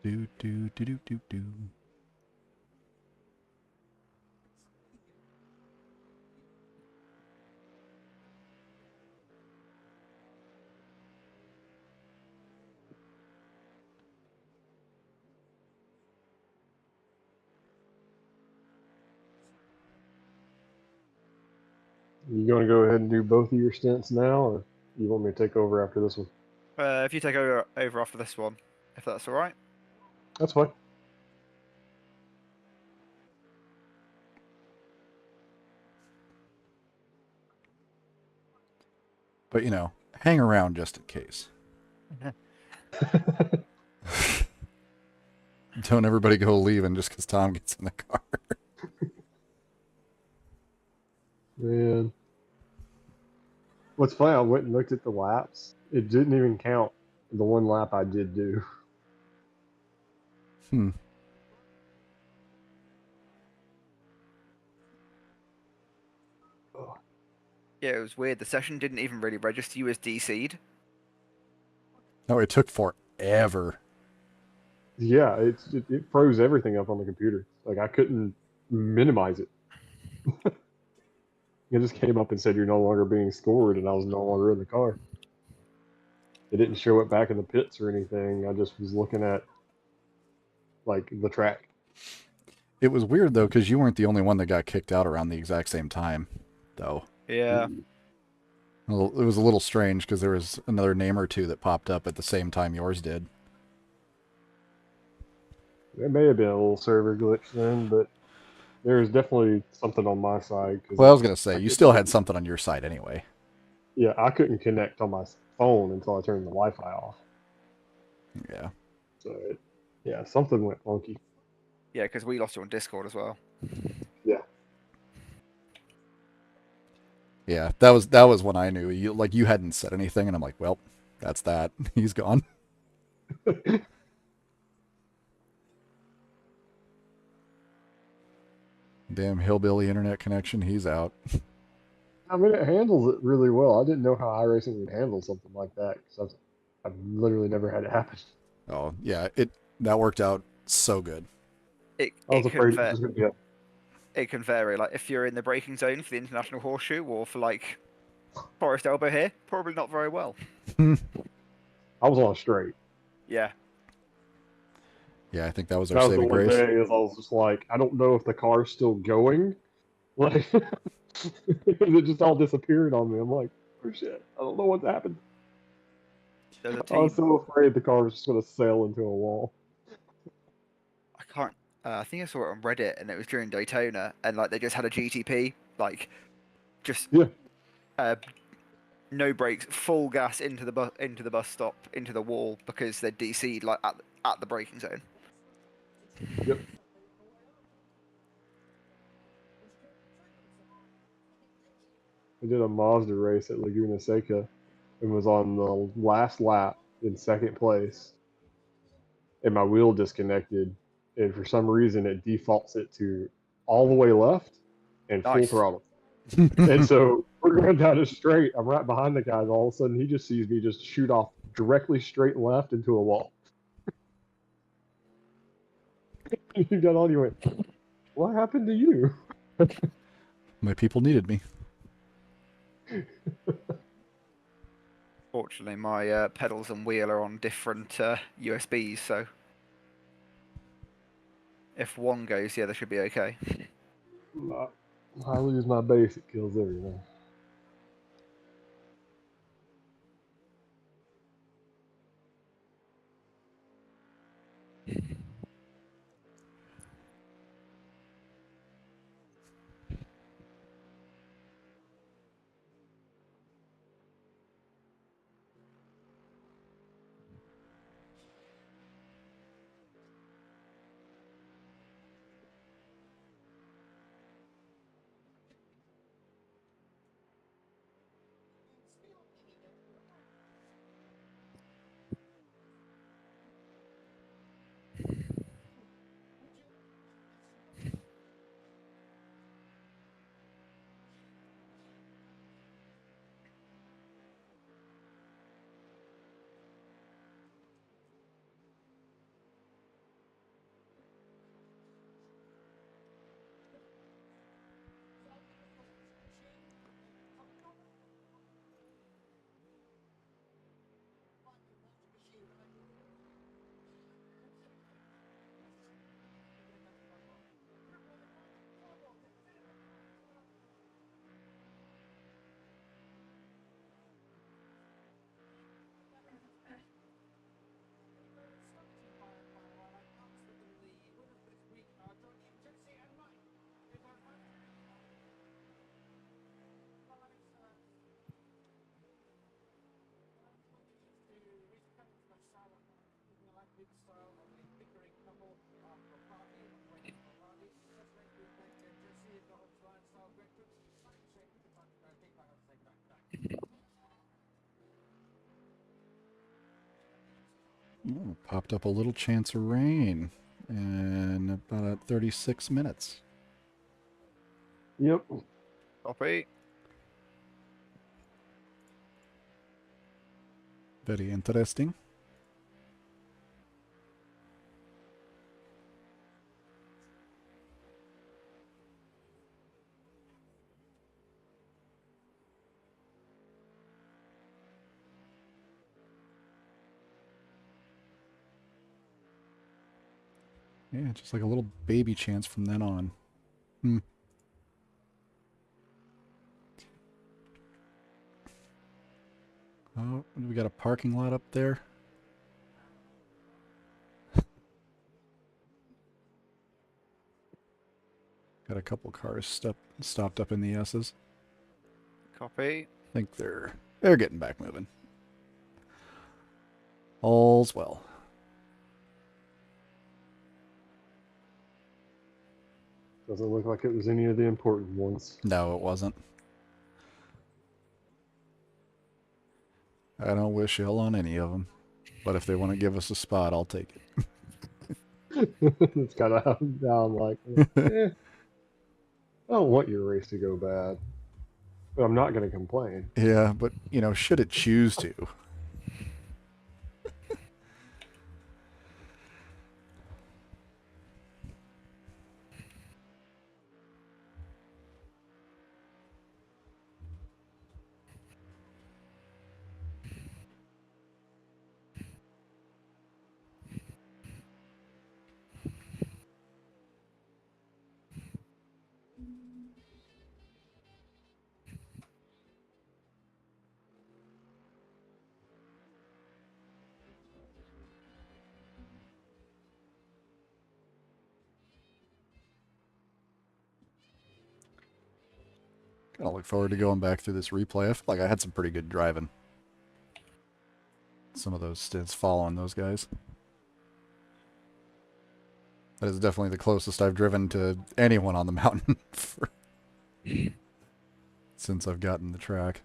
Do do do do do do. You going to go ahead and do both of your stints now, or you want me to take over after this one? If you take over after this one, if that's all right. That's fine. But you know, hang around just in case. Don't everybody go leaving just because Tom gets in the car. Man. What's funny, I went and looked at the laps. It didn't even count the one lap I did do. Hmm. Yeah, it was weird. The session didn't even really register you as DC'd. No, it took forever. Yeah, it froze everything up on the computer. Like, I couldn't minimize it. It just came up and said you're no longer being scored, and I was no longer in the car. It didn't show it back in the pits or anything. I just was looking at, like, the track. It was weird though because you weren't the only one that got kicked out around the exact same time, though. Yeah. Well, it was a little strange because there was another name or two that popped up at the same time yours did. There may have been a little server glitch then, but there was definitely something on my side. Cause Well, I was gonna say I you couldn't still get- had something on your side anyway. Yeah, I couldn't connect on my phone until I turned the Wi-Fi off. Yeah. So, yeah, something went funky. Yeah, because we lost you on Discord as well. Yeah. Yeah, that was when I knew you hadn't said anything, and I'm like, well, that's that. He's gone. Damn hillbilly internet connection. He's out. I mean, it handles it really well. I didn't know how iRacing would handle something like that because I've literally never had it happen. Oh yeah, that worked out so good. It I was it can afraid it was va- just going to be a it can vary. Like if you're in the braking zone for the international horseshoe or for like Forest Elbow here, probably not very well. I was on a straight. Yeah. Yeah, I think that was our That was the saving one grace. day is I was just like, I don't know if the car's still going. Like, it just all disappeared on me. I'm like, oh shit, I don't know what's happened. There's a I was team. so afraid the car was just going to sail into a wall. I can't. I think I saw it on Reddit, and it was during Daytona, and like they just had a GTP, like just Yeah. no brakes, full gas into the bus stop, into the wall because they're DC'd like at the braking zone. Yep. I did a Mazda race at Laguna Seca and was on the last lap in second place, and my wheel disconnected, and for some reason it defaults it to all the way left and full Nice. throttle. And so we're going down a straight. I'm right behind the guy, and all of a sudden he just sees me just shoot off directly straight and left into a wall. You got on, you went, what happened to you? My people needed me. Fortunately, my pedals and wheel are on different USBs, so if one goes, yeah, they should be okay. I lose my base, it kills everything. Popped up a little chance of rain in about 36 minutes. Yep. Copy. Very interesting. Yeah, just like a little baby chance from then on. Oh, we got a parking lot up there. Got a couple cars stopped up in the S's. Copy. I think they're getting back moving. All's well. Doesn't look like it was any of the important ones. No, it wasn't. I don't wish ill on any of them, but if they want to give us a spot, I'll take It's kind of how I'm like, I don't want your race to go bad, but I'm not going to complain. it. Yeah, but should it choose to? Kind of look forward to going back through this replay. I feel like I had some pretty good driving. Some of those stints following those guys. That is definitely the closest I've driven to anyone on the mountain since I've gotten the track.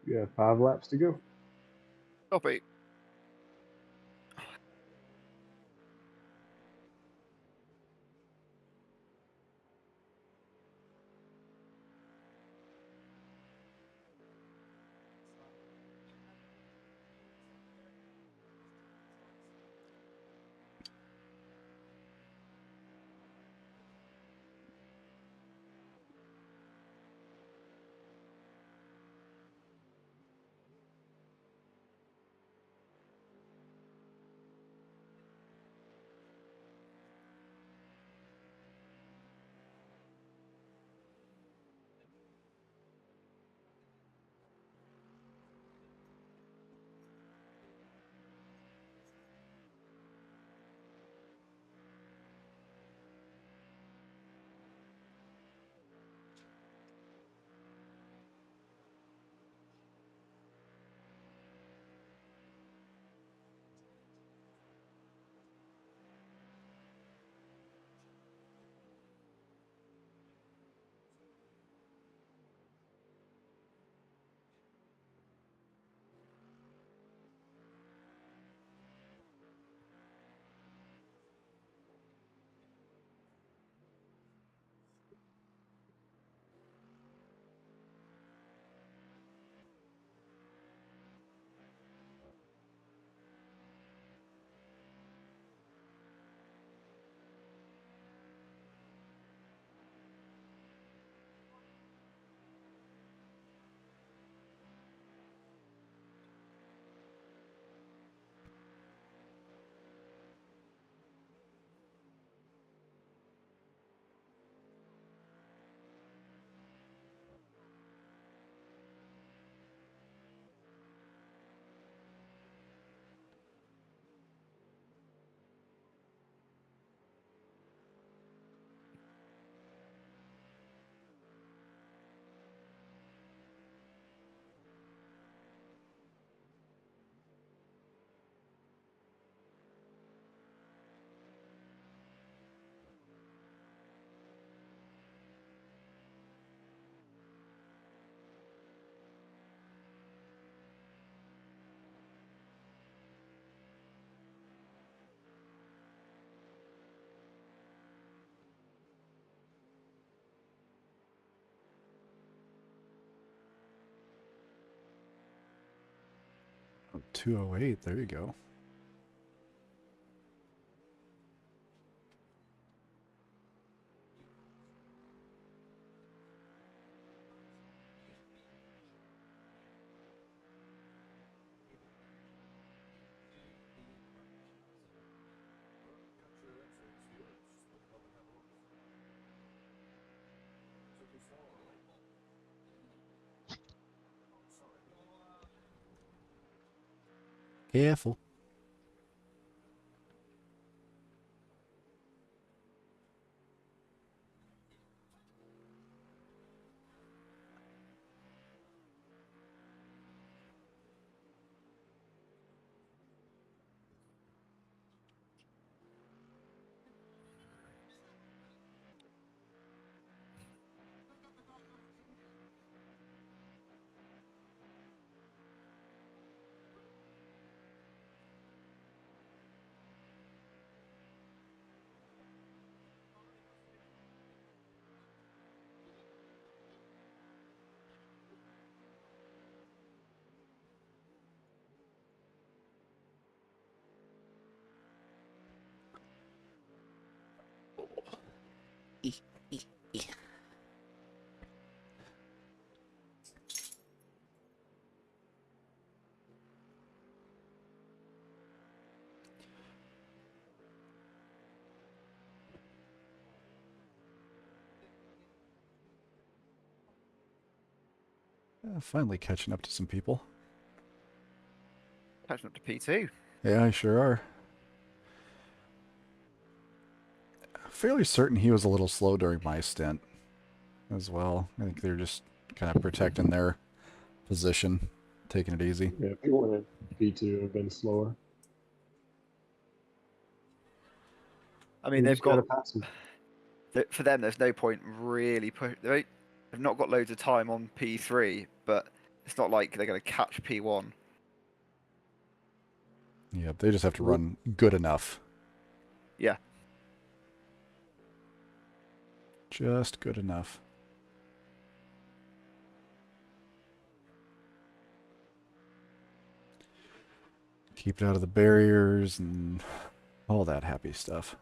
Yeah, 5 laps to go. Copy. Oh, 208, there you go. Careful. Finally catching up to some people. Catching up to P2. Yeah, I sure are. Fairly certain he was a little slow during my stint as well. I think they're just kind of protecting their position, taking it easy. Yeah, P1 and P2 have been slower. I mean, You they've just gotta got pass them. for them. There's no point really they've not got loads of time on P3, but It's not like they're going to catch P1. Yeah, they just have to run good enough. Yeah. Just good enough. Keep it out of the barriers and all that happy stuff.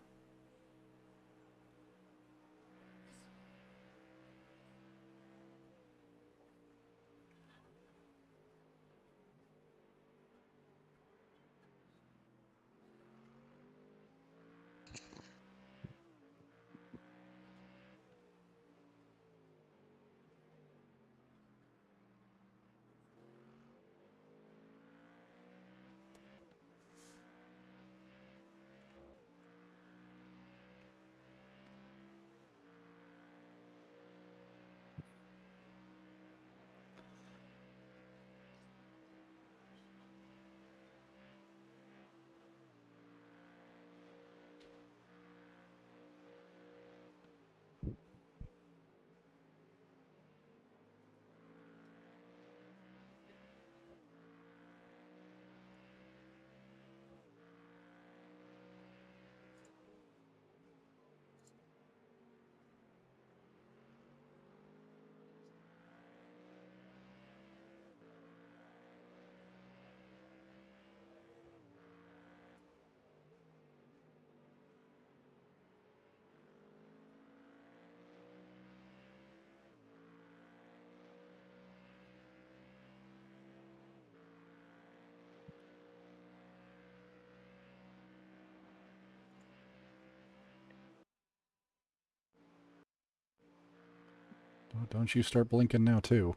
Oh, don't you start blinking now, too.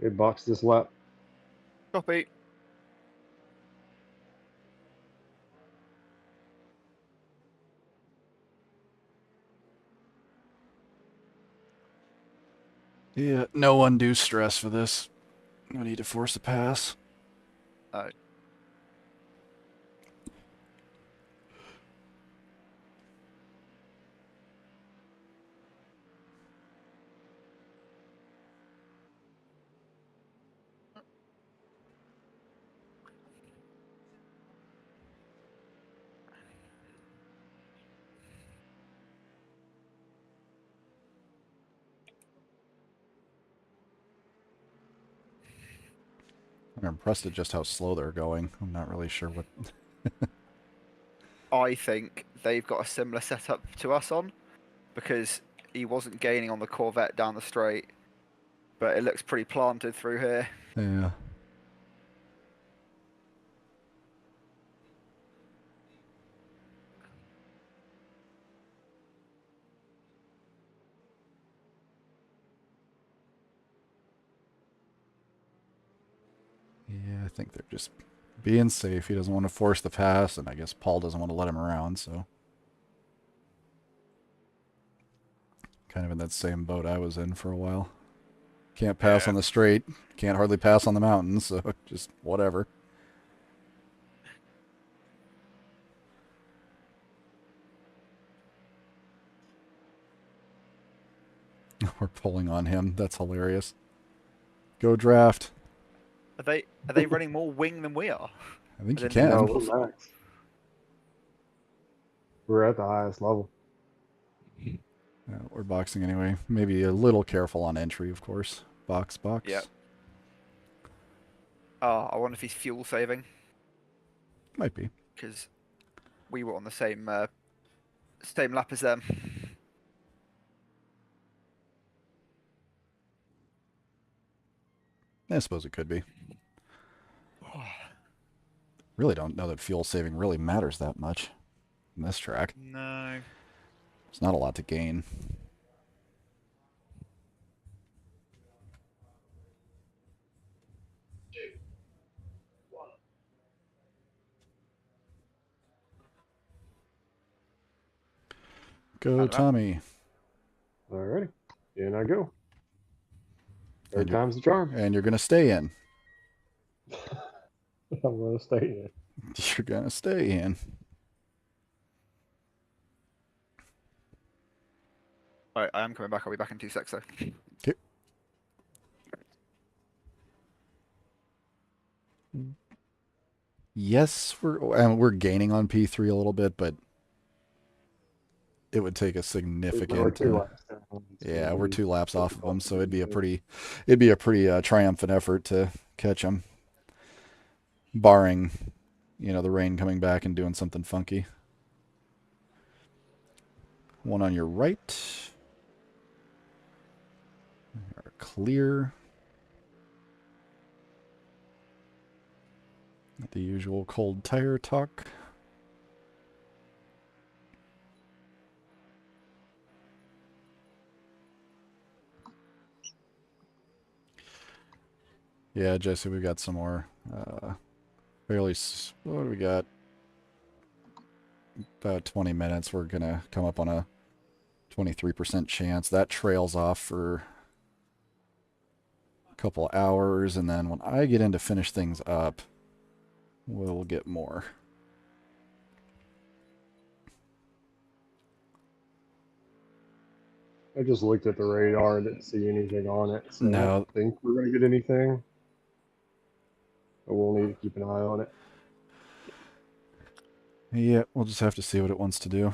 Okay, box this lap. Copy. Yeah, no undue stress for this. No need to force a pass. Oh. I'm impressed at just how slow they're going. I'm not really sure what... I think they've got a similar setup to us on, because he wasn't gaining on the Corvette down the straight, but it looks pretty planted through here. Yeah. Yeah, I think they're just being safe. He doesn't want to force the pass, and I guess Paul doesn't want to let him around, so... Kind of in that same boat I was in for a while. Can't pass Yeah. on the straight. Can't hardly pass on the mountains, so just whatever. We're pulling on him. That's hilarious. Go draft. Are they running more wing than we are? I think As you in can. No, Nichols? we're max. We're at the highest level. We're boxing anyway. Maybe a little careful on entry, of course. Box. Yep. Oh, I wonder if he's fuel saving, Might be. because we were on the same lap as them. I suppose it could be. Really don't know that fuel saving really matters that much in this track. No. There's not a lot to gain. Go, Tommy. Alrighty. In I go. Third And you're- time's the charm. And you're going to stay in. I'm going to stay in. You're going to stay in. Alright, I am coming back. I'll be back in 2 secs though. Okay. Yes, we're gaining on P3 a little bit, but it would take a significant. Yeah, we're 2 laps off of them, so it'd be a pretty triumphant effort to catch them, barring, the rain coming back and doing something funky. One on your right. Clear. The usual cold tire talk. Yeah, Jesse, we've got some more what do we got? About 20 minutes. We're going to come up on a 23% chance. That trails off for a couple hours, and then when I get in to finish things up, we'll get more. I just looked at the radar and didn't see anything on it. So I No. don't think we're going to get anything. But we'll need to keep an eye on it. Yeah, we'll just have to see what it wants to do.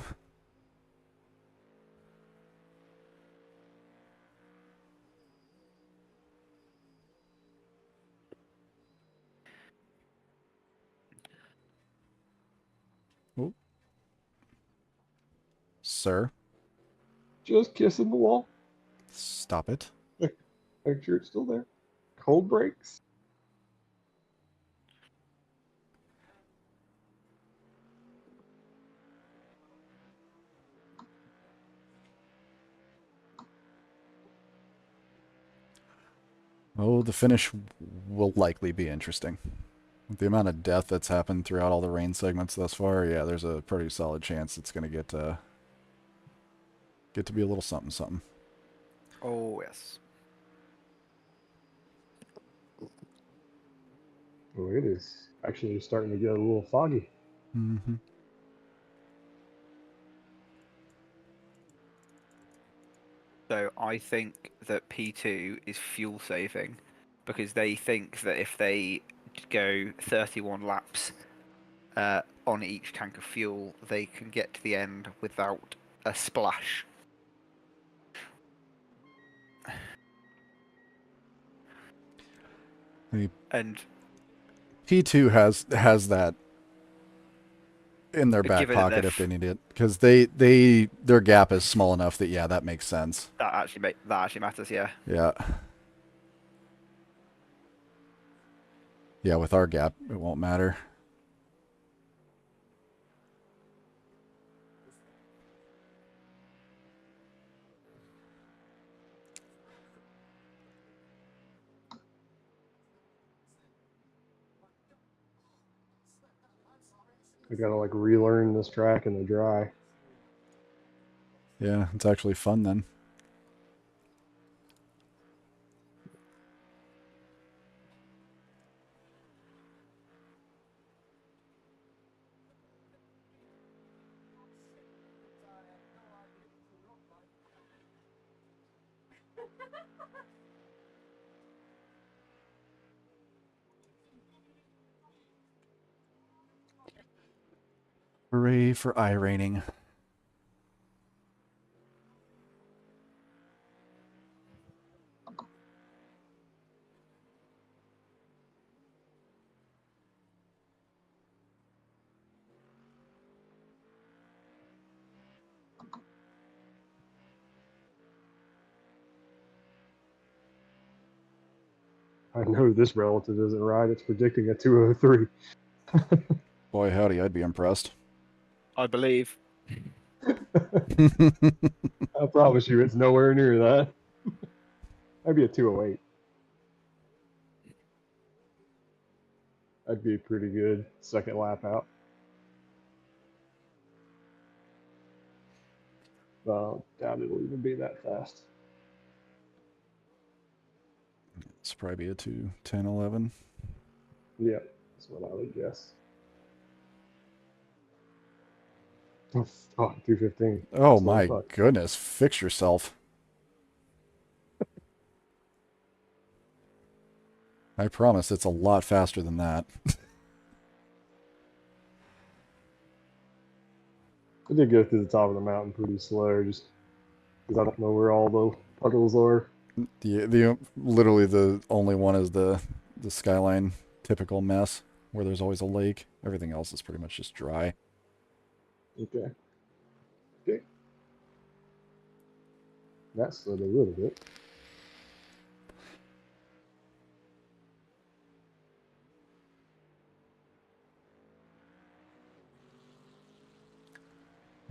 Oop. Sir, Just kissing the wall. stop it. Make sure it's still there. Cold brakes. Oh, the finish will likely be interesting. With the amount of death that's happened throughout all the rain segments thus far, yeah, there's a pretty solid chance it's going to get to be a little something something. Oh, yes. Oh, it is actually starting to get a little foggy. Mm-hmm. So I think that P2 is fuel saving because they think that if they go 31 laps on each tank of fuel, they can get to the end without a splash. And P2 has that in their But back given that pocket they're if they need it, because their gap is small enough that yeah, that makes sense. that actually matters, yeah. Yeah. Yeah, with our gap, it won't matter. I gotta like relearn this track in the dry. Yeah, it's actually fun then. Hooray for Iracing. I know this relative isn't right. It's predicting a 203. Boy, howdy, I'd be impressed. I believe. I promise you, it's nowhere near that. Maybe a 208. That'd be pretty good. Second lap out. Doubt it'll even be that fast. It's probably a 2:10, 11. Yeah, that's what I would guess. Oh, fuck, 215. Oh Slow my as fuck. goodness, fix yourself. I promise it's a lot faster than that. I did go through the top of the mountain pretty slow, just because I don't know where all the puddles are. The literally the only one is the skyline typical mess where there's always a lake. Everything else is pretty much just dry. Okay. Okay. That slid a little bit.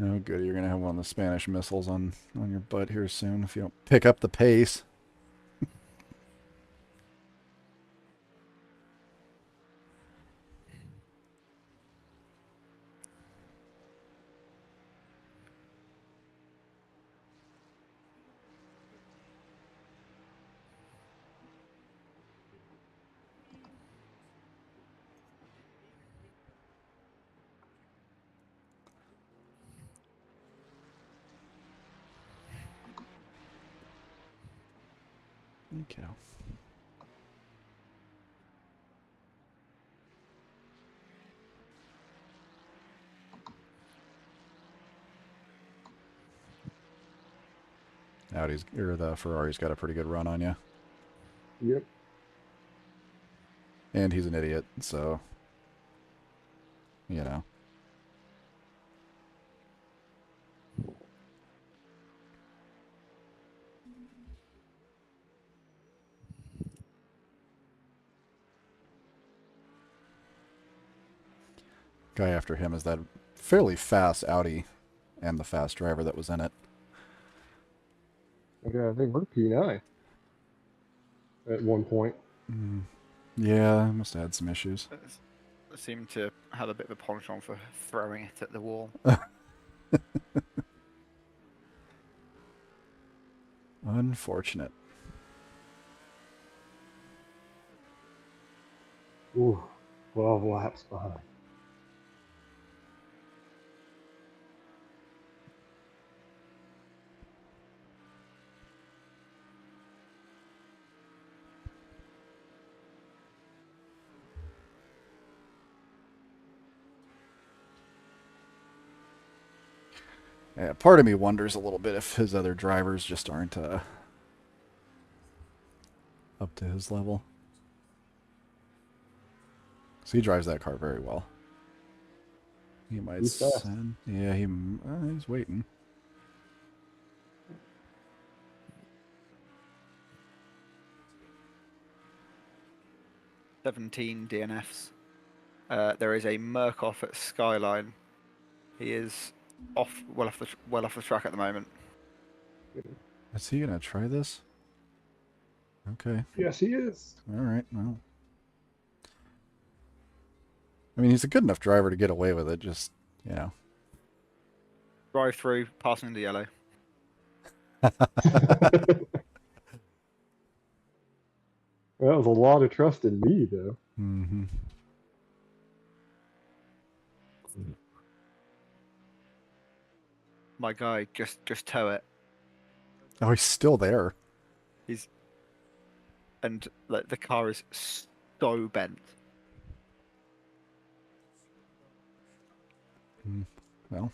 Oh, good. You're gonna have one of the Spanish missiles on your butt here soon if you don't pick up the pace. Okay. Audi's or the Ferrari's got a pretty good run on you, Yep. and he's an idiot, so you know. Guy after him is that fairly fast Audi and the fast driver that was in it. Okay, I think we're P9 at one point. Yeah, I must have had some issues. I seem to have a bit of a penchant for throwing it at the wall. Unfortunate. Ooh, 12 laps behind. Yeah, part of me wonders a little bit if his other drivers just aren't up to his level. So he drives that car very well. He might He's fast. send. Yeah, he's waiting. "17 DNFs. There is a Murkoff at Skyline. He is well off the track at the moment. Is he gonna try this? Okay. Yes, he is. All right. Well, I mean, he's a good enough driver to get away with it. Just Drive through, passing the yellow. That was a lot of trust in me, though. Mm-hmm. My guy, just tow it. Oh, he's still there. And like the car is so bent. Well,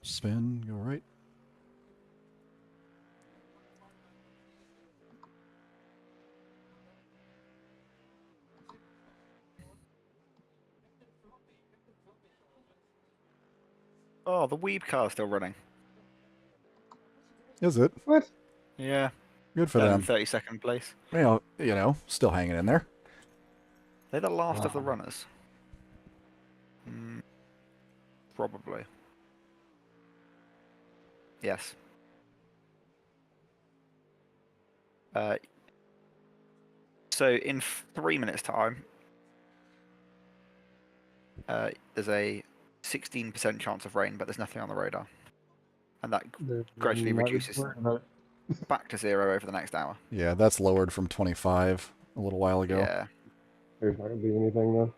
spin, go right. Oh, the Weeb car's still running. Is it? What? Yeah. Good for Down them. in 32nd place. Well, still hanging in there. They're the last of the Wow. runners. Probably. Yes. So in 3 minutes' time, there's a 16% chance of rain, but there's nothing on the radar, and that gradually Might be reduces worried about it. back to 0 over the next hour. Yeah, that's lowered from 25 a little while ago. Yeah. There's not gonna be anything though.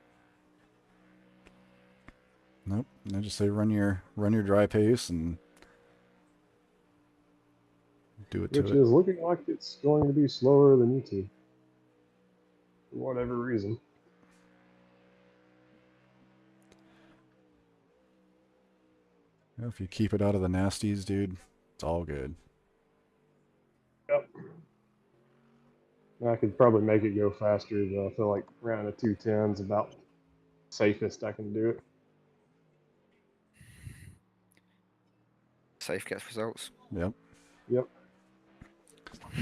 Nope. I just say run your dry pace and do it to Which it. is looking like it's going to be slower than you two. For whatever reason. If you keep it out of the nasties, dude, it's all good. Yep. I could probably make it go faster, but I feel like around a 210 is about safest I can do it. Safe gets results. Yep. Yep. I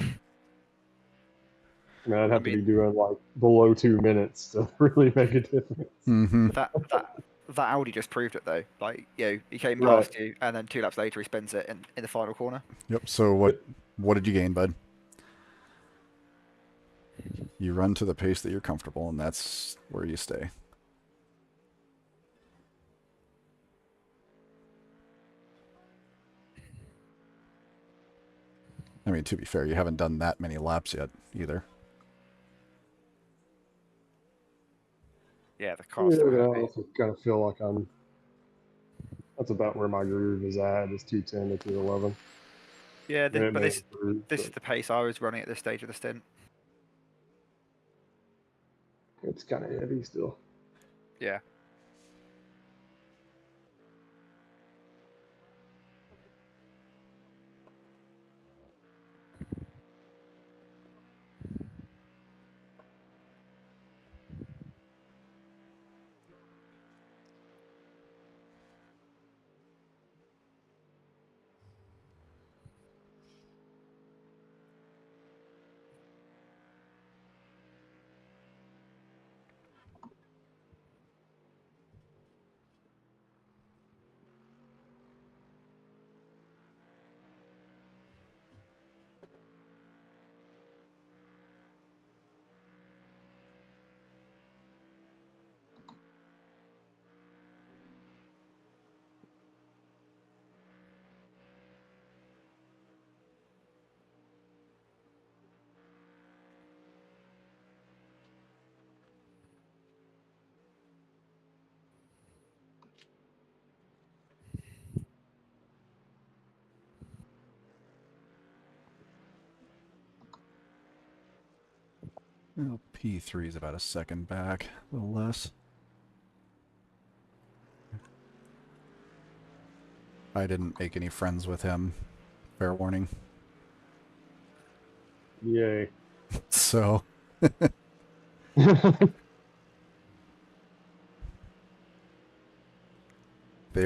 mean, I'd have to be doing like below 2 minutes to really make a difference. Mm-hmm. That Audi just proved it though. Like, he came Right. past you, and then 2 laps later he spins it in the final corner. Yep. So what did you gain, bud? You run to the pace that you're comfortable, and that's where you stay. I mean, to be fair, you haven't done that many laps yet either. Yeah, the car's Yeah, still but I heavy. also kind of feel like that's about where my groove is at, is 210 to 211. Yeah, And it but may this improve, is but the pace I was running at this stage of the stint. it's kind of heavy still. Yeah. Well, P3 is about a second back, a little less. I didn't make any friends with him. Fair warning. Yay. So, they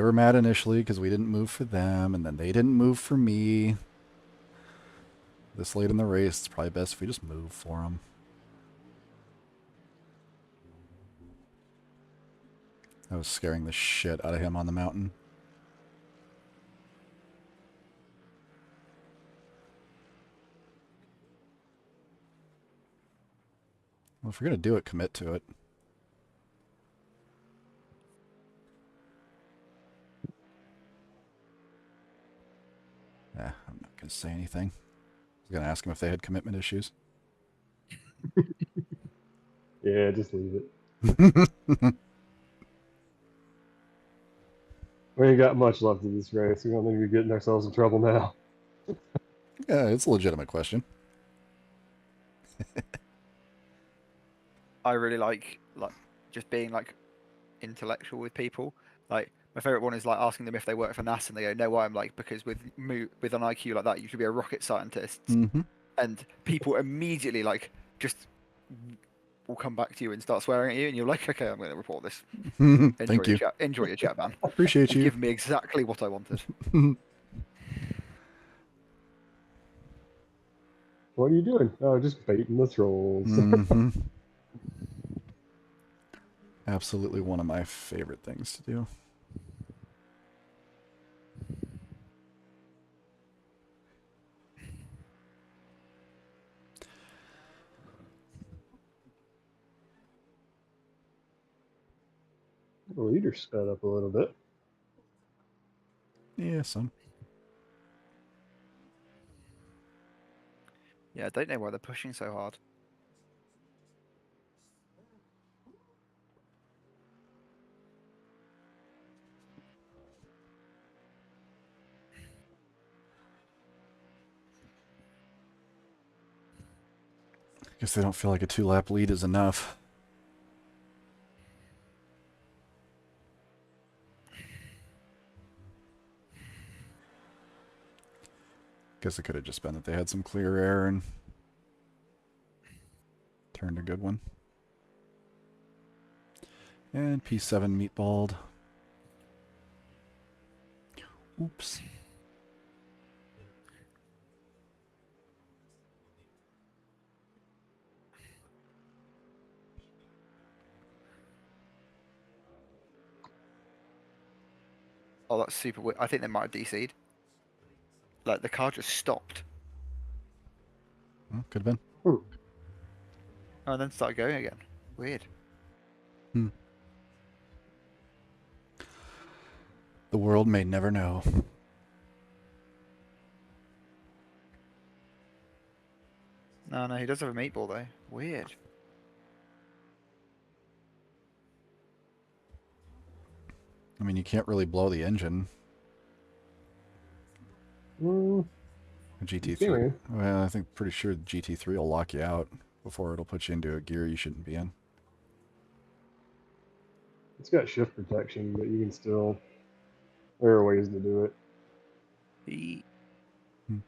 were mad initially because we didn't move for them, and then they didn't move for me. This late in the race, it's probably best if we just move for them. I was scaring the shit out of him on the mountain. Well, if you're going to do it, commit to it. I'm not going to say anything. I was going to ask him if they had commitment issues. Yeah, just leave it. We ain't got much left of this race. We don't need to be getting ourselves in trouble now. Yeah, it's a legitimate question. I really like just being like intellectual with people. Like my favorite one is like asking them if they work for NASA, and they go, "No, I'm like because with an IQ like that, you should be a rocket scientist." Mm-hmm. And people immediately like just will come back to you and start swearing at you, and you're like, "Okay, I'm going to report this." Thank you. Enjoy your chat, man. Appreciate You've you. given me exactly what I wanted. What are you doing? Oh, just baiting the trolls. Hmm. Absolutely one of my favorite things to do. The leader sped up a little bit. Yeah, son. Yeah, I don't know why they're pushing so hard. Guess they don't feel like a 2-lap lead is enough. Guess it could have just been that they had some clear air and turned a good one. And P7 meatballed. Oops. Oh, that's super weird. I think they might have DC'd. Like, the car just stopped. Well, could have been. Oh, and then started going again. Weird. The world may never know. No, he does have a meatball, though. Weird. I mean, you can't really blow the engine. Mm, GT3. can. Well, I think pretty sure GT3 will lock you out before it'll put you into a gear you shouldn't be in. It's got shift protection, but you can still. There are ways to do it. He... Hmm.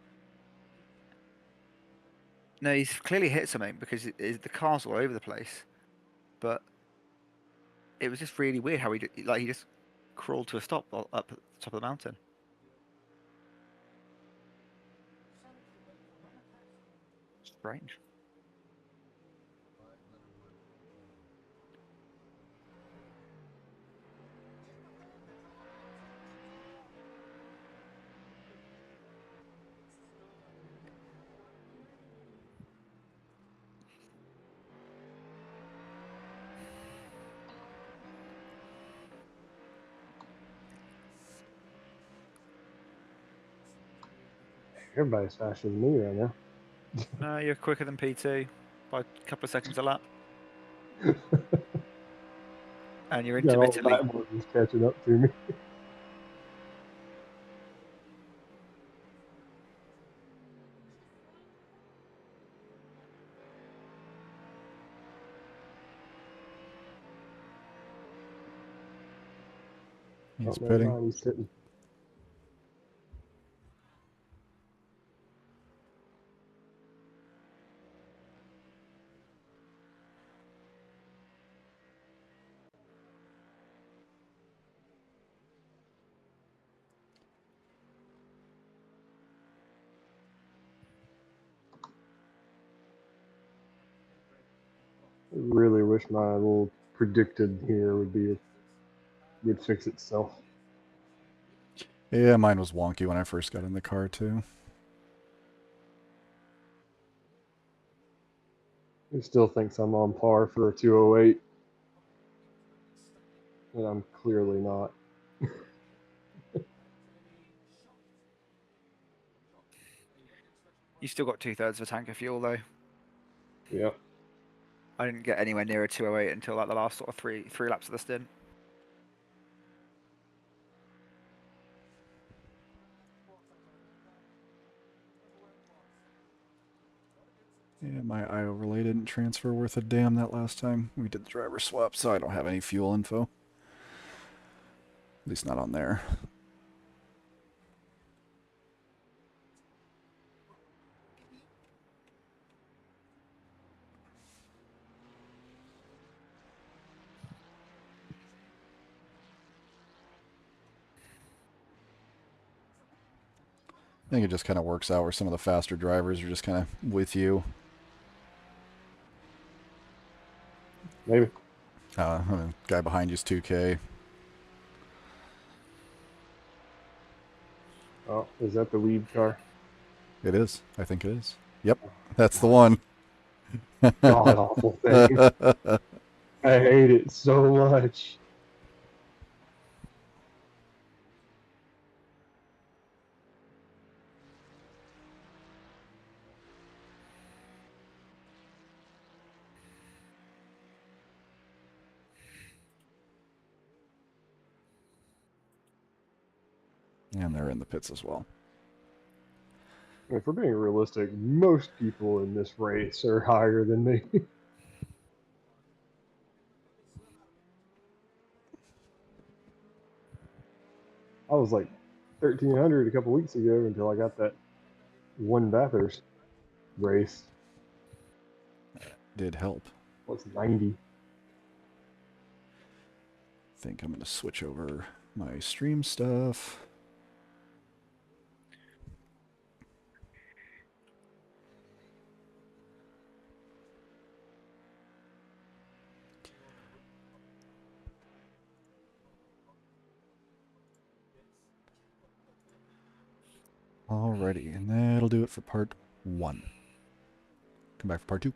No, he's clearly hit something because the car's all over the place. But it was just really weird how he just crawled to a stop up at the top of the mountain. Strange. Everybody's faster than me right now. No, you're quicker than P2 by a couple of seconds a lap. And you're Got all the intermittently... back boys catching up to me. He's Oh, never pitting. mind, he's sitting. I really wish my little predicted here would fix itself. Yeah, mine was wonky when I first got in the car, too. He still thinks I'm on par for a 208, and I'm clearly not. You still got 2/3 of a tank of fuel, though. Yeah. I didn't get anywhere near a 208 until like the last sort of three laps of the stint. Yeah, my eye overlay didn't transfer worth a damn that last time we did the driver swap, so I don't have any fuel info. At least not on there. think it just kind of works out where some of the faster drivers are just kind of with you. Maybe. I mean, guy behind you's 2K. Oh, is that the lead car? It is. I think it is. Yep, that's the one. God awful thing. I hate it so much. And they're in the pits as well. If we're being realistic, most people in this race are higher than me. I was like 1,300 a couple weeks ago until I got that one Bathurst race. Did help. Plus 90. Think I'm going to switch over my stream stuff. Alrighty, and that'll do it for part 1. Come back for part 2.